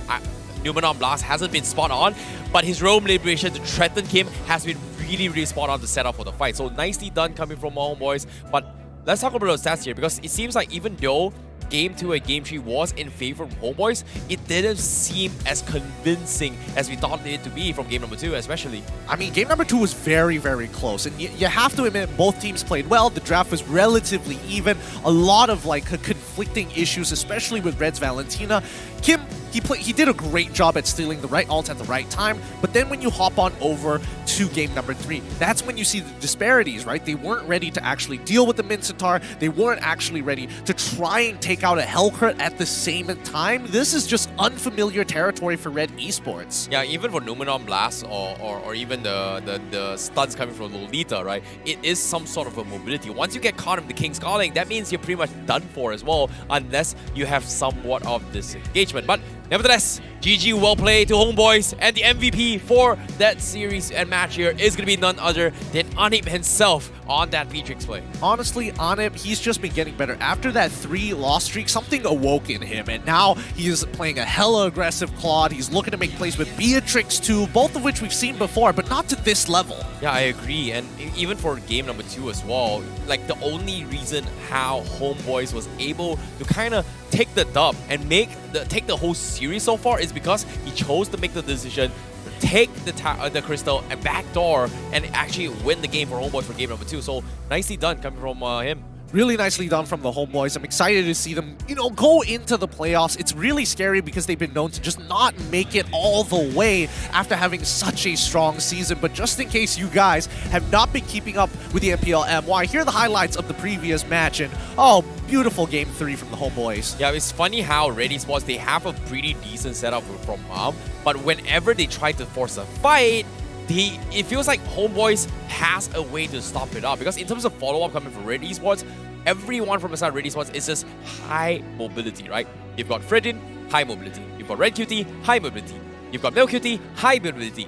Numenon Blast hasn't been spot on, but his Roam Liberation to threaten Kyym has been really spot on to set up for the fight. So nicely done coming from Homebois. But let's talk about the stats here, because it seems like even though Game 2 and Game 3 was in favor of Homebois, it didn't seem as convincing as we thought it to be from Game number 2 especially. I mean, Game number 2 was very close, and you have to admit both teams played well. The draft was relatively even. A lot of like conflicting issues, especially with Red's Valentina. Kyym, he did a great job at stealing the right ult at the right time, but then when you hop on over to game number 3, that's when you see the disparities, right? They weren't ready to actually deal with the Mincetar. They weren't actually ready to try and take out a Helqurt at the same time. This is just unfamiliar territory for Red Esports. Yeah, even for Numenon Blast or even the stuns coming from Lolita, right? It is some sort of a mobility. Once you get caught in the King's Calling, that means you're pretty much done for as well, unless you have somewhat of disengagement. But nevertheless, GG, well played to Homebois, and the MVP for that series and match here is going to be none other than Anip himself on that Beatrix play. Honestly, Anip, he's just been getting better. After that 3-loss streak, something awoke in him, and now he is playing a hella aggressive Claude. He's looking to make plays with Beatrix too, both of which we've seen before, but not to this level. Yeah, I agree, and even for game number 2 as well, like the only reason how Homebois was able to kind of take the dub and take the whole series so far is because he chose to make the decision to take the crystal and backdoor and actually win the game for Homebois for game number 2. So nicely done coming from him. Really nicely done from the Homebois. I'm excited to see them, go into the playoffs. It's really scary because they've been known to just not make it all the way after having such a strong season. But just in case you guys have not been keeping up with the MPL MY, here are the highlights of the previous match. And, oh, beautiful game 3 from the Homebois. Yeah, it's funny how Red Esports, they have a pretty decent setup from Mom, but whenever they try to force a fight, it feels like Homebois has a way to stop it up, because in terms of follow-up coming from Red Esports, everyone from inside Red Esports is just high mobility, right? You've got Fredin, high mobility. You've got Red QT, high mobility. You've got MelQt, high mobility.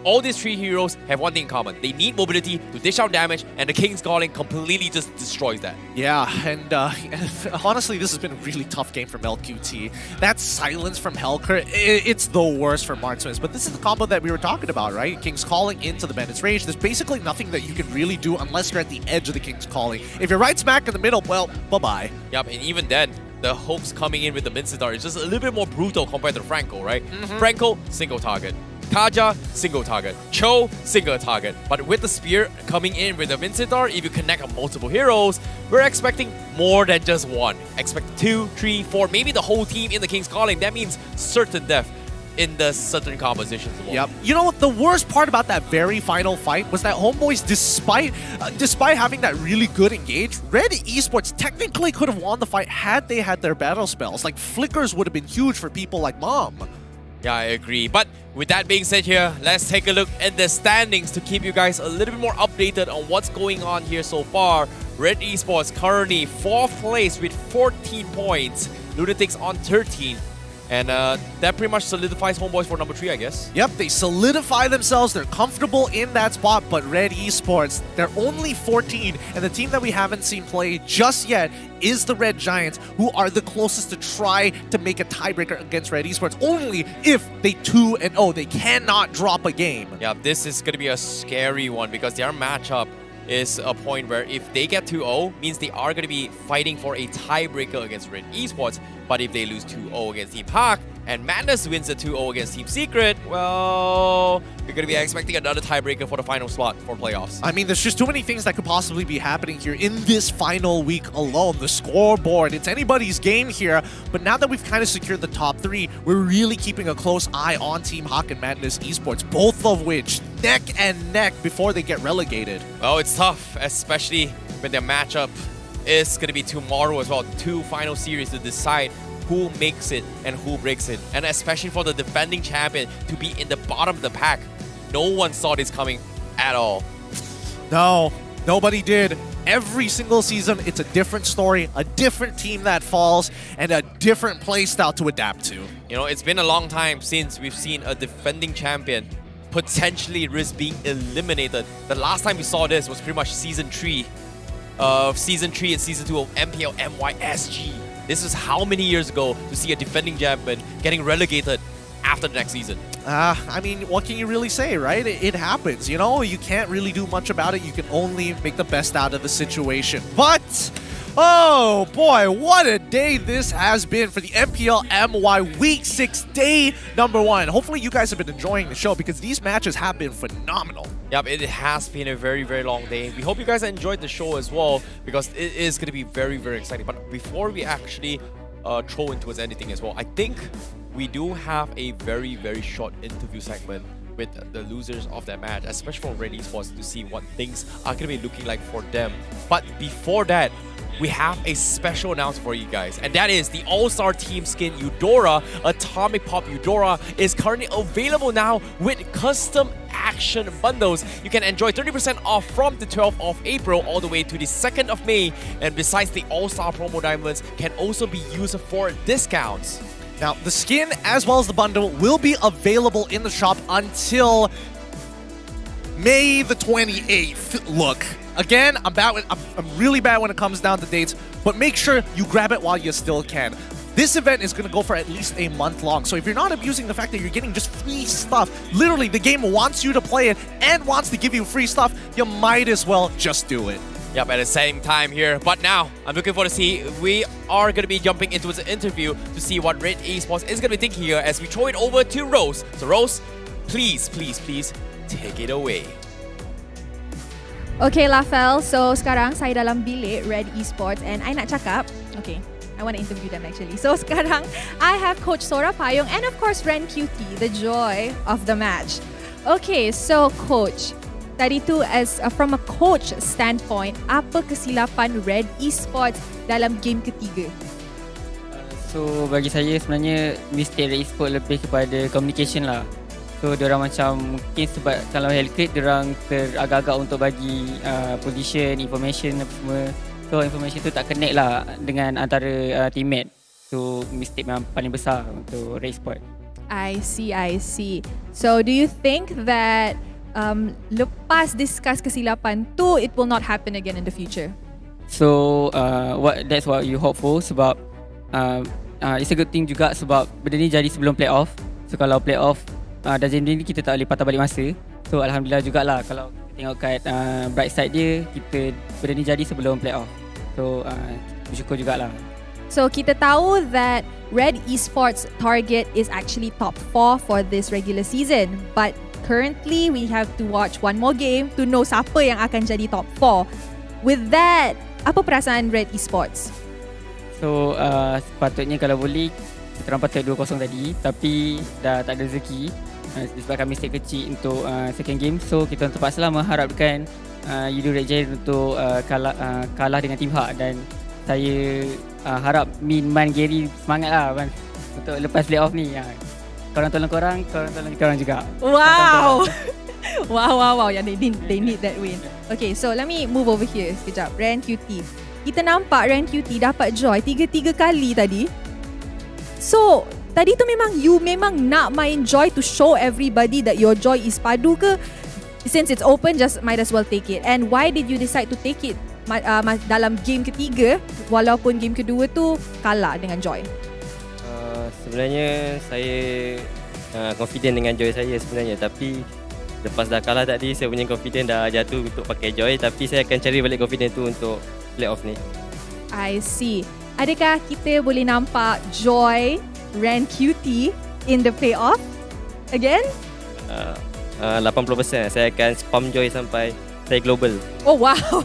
All these 3 heroes have one thing in common. They need mobility to dish out damage, and the King's Calling completely just destroys that. Yeah, and honestly, this has been a really tough game for MelQt. That silence from Helqurt, it's the worst for marksmen. But this is the combo that we were talking about, right? King's Calling into the Bandit's Rage. There's basically nothing that you can really do unless you're at the edge of the King's Calling. If you're right smack in the middle, well, bye-bye. Yep, and even then, the hopes coming in with the Mincetar is just a little bit more brutal compared to Franco, right? Franco, single target. Kaja, single target. Cho, single target. But with the Spear coming in with the Mincetar, if you connect on multiple heroes, we're expecting more than just one. Expect 2, 3, 4, maybe the whole team in the King's Calling. That means certain death in the certain compositions. Yep. You know what? The worst part about that very final fight was that Homebois, despite having that really good engage, Red Esports technically could have won the fight had they had their battle spells. Like, flickers would have been huge for people like Mom. Yeah, I agree. But with that being said here, let's take a look at the standings to keep you guys a little bit more updated on what's going on here so far. Red Esports currently 4th place with 14 points. Lunatix on 13. And that pretty much solidifies Homeboys for number 3, I guess. Yep, they solidify themselves. They're comfortable in that spot, but Red Esports, they're only 14. And the team that we haven't seen play just yet is the Red Giants, who are the closest to try to make a tiebreaker against Red Esports, only if they 2-0. They cannot drop a game. Yeah, this is going to be a scary one because their matchup is a point where if they get 2-0, means they are going to be fighting for a tiebreaker against Red Esports. But if they lose 2-0 against Team Hawk and Madness wins the 2-0 against Team Secret, well, we're going to be expecting another tiebreaker for the final slot for playoffs. I mean, there's just too many things that could possibly be happening here in this final week alone. The scoreboard, it's anybody's game here. But now that we've kind of secured the top 3, we're really keeping a close eye on Team Hawk and Madness Esports, both of which neck and neck before they get relegated. Well, it's tough, especially when their matchup is going to be tomorrow as well. 2 final series to decide who makes it and who breaks it. And especially for the defending champion to be in the bottom of the pack. No one saw this coming at all. No, nobody did. Every single season, it's a different story, a different team that falls, and a different playstyle to adapt to. You know, it's been a long time since we've seen a defending champion potentially risk being eliminated. The last time we saw this was pretty much Season 3 and Season 2 of MPL MY SG. This is how many years ago to see a defending champion getting relegated after the next season? I mean, what can you really say, right? It happens, you know? You can't really do much about it. You can only make the best out of the situation. But, oh boy, what a day this has been for the MPL MY Week 6 day number 1. Hopefully you guys have been enjoying the show because these matches have been phenomenal. Yep, it has been a very, very long day. We hope you guys enjoyed the show as well because it is going to be very, very exciting. But before we actually throw into anything as well, I think we do have a very, very short interview segment with the losers of that match, especially for Red Esports, to see what things are going to be looking like for them. But before that, we have a special announcement for you guys, and that is the All-Star Team skin Eudora, Atomic Pop Eudora, is currently available now with custom action bundles. You can enjoy 30% off from the 12th of April all the way to the 2nd of May, and besides the All-Star promo diamonds can also be used for discounts. Now, the skin as well as the bundle will be available in the shop until May the 28th. Look, again, I'm really bad when it comes down to dates, but make sure you grab it while you still can. This event is going to go for at least a month long, so if you're not abusing the fact that you're getting just free stuff, literally the game wants you to play it and wants to give you free stuff, you might as well just do it. Yep, at the same time here. But now, I'm looking forward to see, we are going to be jumping into an interview to see what Red Esports is going to be thinking here as we throw it over to Rose. So Rose, please, please, please, take it away. Okay, Lafel. So, sekarang saya dalam bilik Red Esports and I nak cakap, okay, I want to interview them actually. So, sekarang I have Coach Sora Payung and of course Ren QT, the joy of the match. Okay, so Coach, tadi tu as from a coach standpoint, apa kesilapan Red Esports dalam game ketiga? So bagi saya sebenarnya mistake Red Esports lebih kepada communication lah. So diorang macam mungkin sebab kalau Hellcrit diorang teragak-agak untuk bagi position, information apa semua. So information tu tak connect lah dengan antara teammate. So mistake memang paling besar untuk Red Esports. I see. So do you think that lepas discuss kesilapan tu, it will not happen again in the future? So that's what you hope for sebab it's a good thing juga sebab benda ni jadi sebelum playoff. So kalau playoff dah jadi ni kita tak boleh patah balik masa. So alhamdulillah jugalah kalau kita tengok kat bright side dia, kita benda ni jadi sebelum playoff. So bersyukur jugalah. So kita tahu that Red Esports target is actually top 4 for this regular season, but currently we have to watch one more game to know siapa yang akan jadi top 4. With that, apa perasaan Red Esports? So sepatutnya kalau boleh kita orang patut 2-0 tadi, tapi dah tak ada rezeki disebabkan mistake kecil untuk second game. So kita terpaksalah mengharapkan Yudo Red Giant untuk kalah dengan Team Hawk, dan saya harap Min Man Gary semangat lah untuk lepas playoff ni. Korang tolong korang tolong kita orang juga. Wow. Wow. Yeah, they need that win. Okay, so let me move over here sekejap. Ren QT. Kita nampak Ren QT dapat joy 3 kali tadi. So, tadi tu you memang nak main joy to show everybody that your joy is padu ke? Since it's open, just might as well take it. And why did you decide to take it dalam game ketiga walaupun game kedua tu kalah dengan joy? Sebenarnya saya confident dengan joy saya sebenarnya, tapi lepas dah kalah tadi saya punya confident dah jatuh untuk pakai joy, tapi saya akan cari balik confident tu untuk playoff ni. I see. Adakah kita boleh nampak joy Ren QT in the playoff again? 80%. Saya akan spam joy sampai saya global. Oh wow.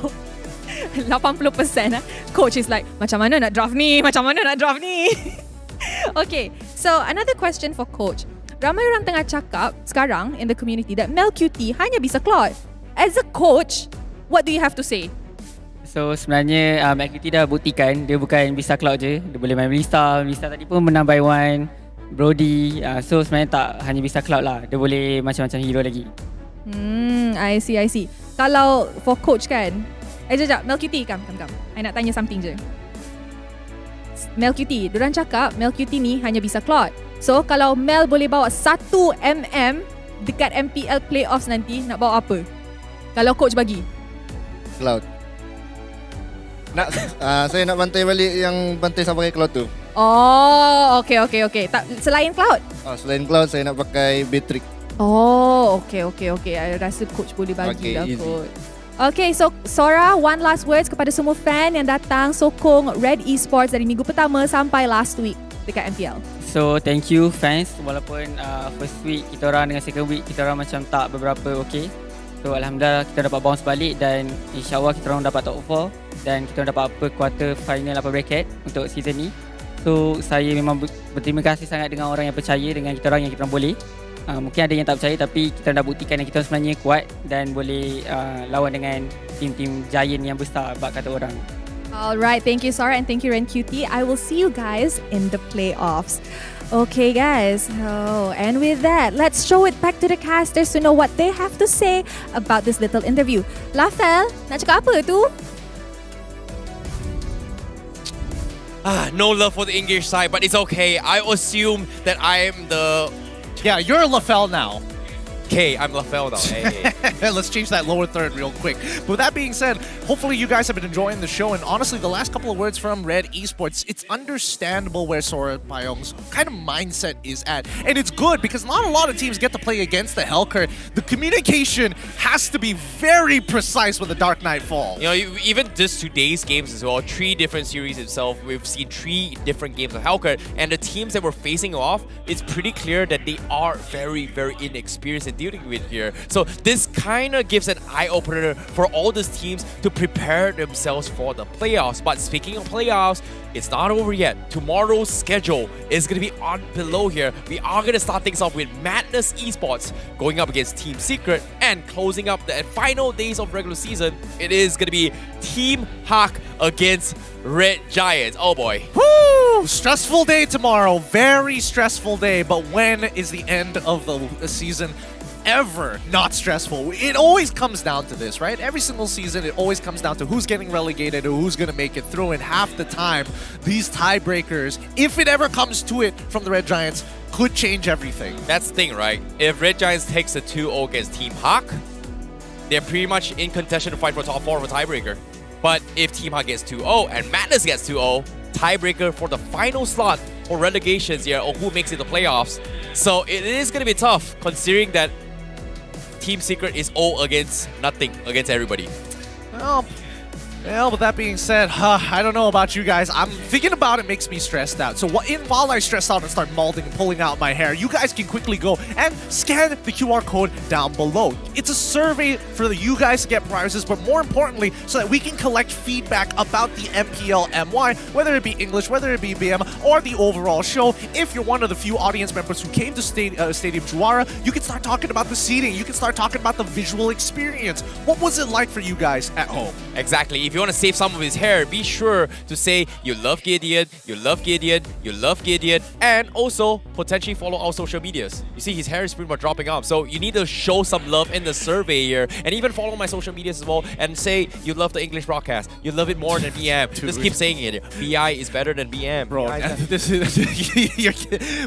80%. Coach is like, macam mana nak draft ni? Okay, so another question for Coach. Ramai orang tengah cakap sekarang in the community that MelQt hanya bisa Claude. As a coach, what do you have to say? So sebenarnya MelQt dah buktikan dia bukan bisa Cloud je. Dia boleh main Lista tadi pun menang by one. Brody, so sebenarnya tak hanya bisa Cloud lah. Dia boleh macam-macam hero lagi. I see. Kalau for coach kan, sekejap, MelQt, come. I nak tanya something je. MelQt, diorang cakap MelQt ni hanya bisa Cloud. So kalau Mel boleh bawa 1 mm dekat MPL playoffs nanti, nak bawa apa? Kalau coach bagi? Cloud. Saya nak bantai balik yang bantai saya pakai Cloud tu. Oh, okay. Selain Cloud? Selain Cloud, saya nak pakai Beatrix. Oh, okay. I rasa coach boleh bagi lah coach. Okay, so Sora, one last words kepada semua fan yang datang sokong Red Esports dari minggu pertama sampai last week dekat MPL. So, thank you fans. Walaupun first week kita orang dengan second week kita orang macam tak beberapa okay. So, Alhamdulillah kita dapat bounce balik dan insyaAllah kita orang dapat top 4 dan kita orang dapat upper quarter final upper bracket untuk season ni. So, saya memang berterima kasih sangat dengan orang yang percaya dengan kita orang yang kita orang boleh. Mungkin ada yang tak percaya tapi kita dah buktikan yang kita sebenarnya kuat dan boleh lawan dengan tim-tim giant yang besar bak kata orang. Alright, thank you Sora and thank you Ren QT. I will see you guys in the playoffs. Okay guys, and with that, let's show it back to the casters to know what they have to say about this little interview. Lafel, nak cakap apa tu? No love for the English side, but it's okay. I assume that I am the... Yeah, you're LaFell now. Okay, I'm LaFell now. Hey. Let's change that lower third real quick. But with that being said, hopefully you guys have been enjoying the show. And honestly, the last couple of words from Red Esports, it's understandable where Sora Pyong's kind of mindset is at. And it's good because not a lot of teams get to play against the Hellcurt. The communication has to be very precise when the Dark Knight falls. You know, even just today's games as well, 3 different series itself, we've seen 3 different games of Hellcurt. And the teams that we're facing off, it's pretty clear that they are very, very inexperienced in dealing with here. So this kind of gives an eye-opener for all these teams to prepare themselves for the playoffs. But speaking of playoffs, it's not over yet. Tomorrow's schedule is going to be on below here. We are going to start things off with Madness Esports going up against Team Secret, and closing up the final days of regular season, it is going to be Team Hawk against Red Giants. Oh boy. Woo! Stressful day tomorrow. Very stressful day. But when is the end of the season ever not stressful? It always comes down to this, right? Every single season, it always comes down to who's getting relegated or who's going to make it through. And half the time, these tiebreakers, if it ever comes to it from the Red Giants, could change everything. That's the thing, right? If Red Giants takes a 2-0 against Team Hawk, they're pretty much in contention to fight for top 4 of a tiebreaker. But if Team Hawk gets 2-0 and Madness gets 2-0, tiebreaker for the final slot for relegations here, or who makes it the playoffs. So it is going to be tough considering that Team Secret is 0 against nothing, against everybody. Well, with that being said, I don't know about you guys. I'm thinking about it makes me stressed out. So while I stress out and start molding and pulling out my hair, you guys can quickly go and scan the QR code down below. It's a survey for you guys to get prizes, but more importantly, so that we can collect feedback about the MPL MY, whether it be English, whether it be BM, or the overall show. If you're one of the few audience members who came to Stadium Juara, you can start talking about the seating. You can start talking about the visual experience. What was it like for you guys at home? Exactly. If if you want to save some of his hair, be sure to say you love Gideon, you love Gideon, you love Gideon, and also potentially follow our social medias. You see, his hair is pretty much dropping off, so you need to show some love in the survey here, and even follow my social medias as well, and say you love the English broadcast, you love it more than BM. Just keep saying it. BI is better than BM. Bro, this is you're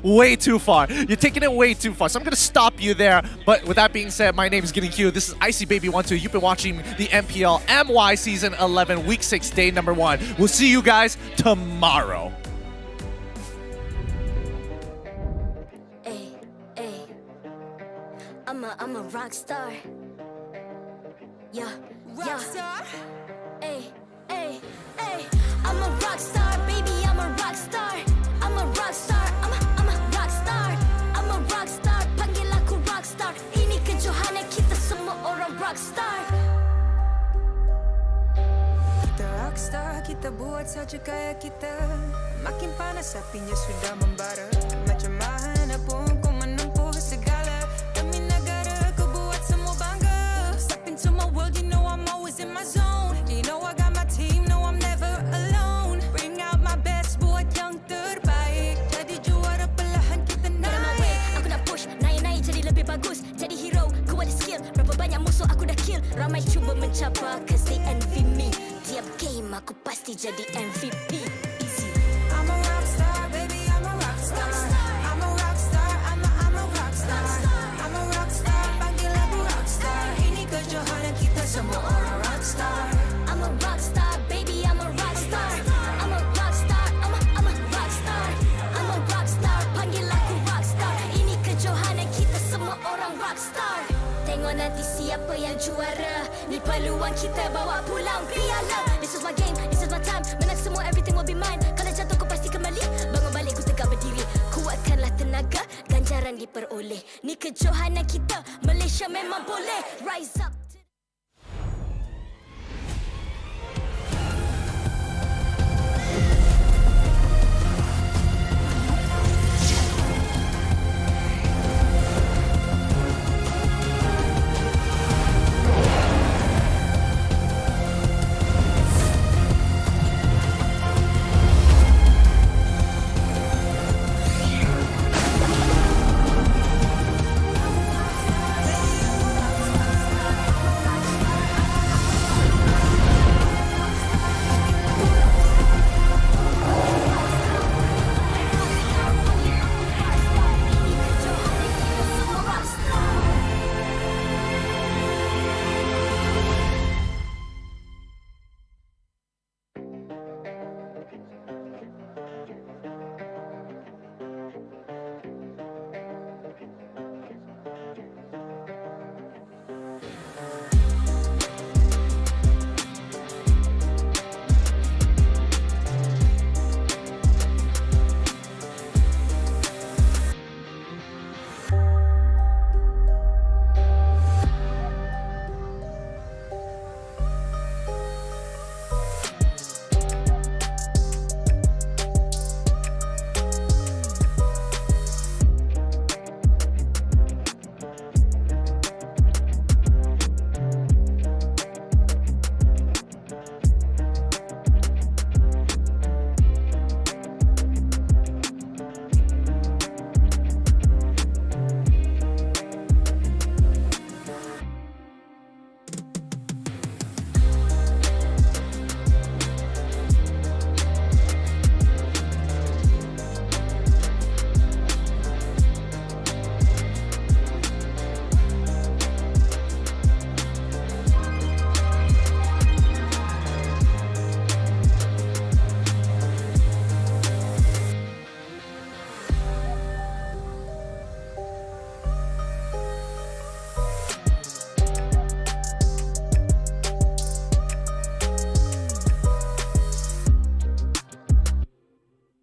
way too far. You're taking it way too far. So I'm gonna stop you there. But with that being said, my name is Getting Q. This is IcyBaby12. You've been watching the MPL MY Season 11, Week 6, Day number 1. We'll see you guys tomorrow. I'm a rock star. Yeah, rock star. Hey, hey, hey. I'm a rock star, baby. I'm a rock star. I'm a rock star. I'm a rock star. I'm a rock star. Panggil aku rock star. Ini kejohanan kita semua orang rock star. Kita rock star, kita buat saja gaya kita. Makin panas apinya sudah membara. Macam mana pun kau menempuh segala. Demi negara kau buat semua bangga. Step into my world, you know I'm always in my zone. You know I got my team, no I'm never alone. Bring out my best, buat yang terbaik. Jadi juara perlahan kita naik. Get on my way, aku nak push. Naik-naik jadi lebih bagus. Jadi hero, ku ada skill. Berapa banyak musuh aku dah kill. Ramai cuba mencapai, cause they envy me. Tiap game aku pasti jadi MVP. Easy. I'm a rock star, baby, I'm a rock star. I'm a rock star, I'm a rock star. I'm a rock star, panggil aku rock star. Ini kejohanan kita semua orang rock star. I'm a rock star, baby, I'm a rock star. I'm a rock star, I'm a rock star. I'm a rock star, panggil aku rock star. Ini kejohanan kita semua orang rock star. Tengok nanti siapa yang juara. Ni peluang kita bawa pulang piala. This is my game, this is my time. Menang semua, everything will be mine. Kalau jatuh kau pasti kembali. Bangun balik ku tegak berdiri. Kuatkanlah tenaga, ganjaran diperoleh. Ni kejohanan kita, Malaysia memang boleh. Rise up.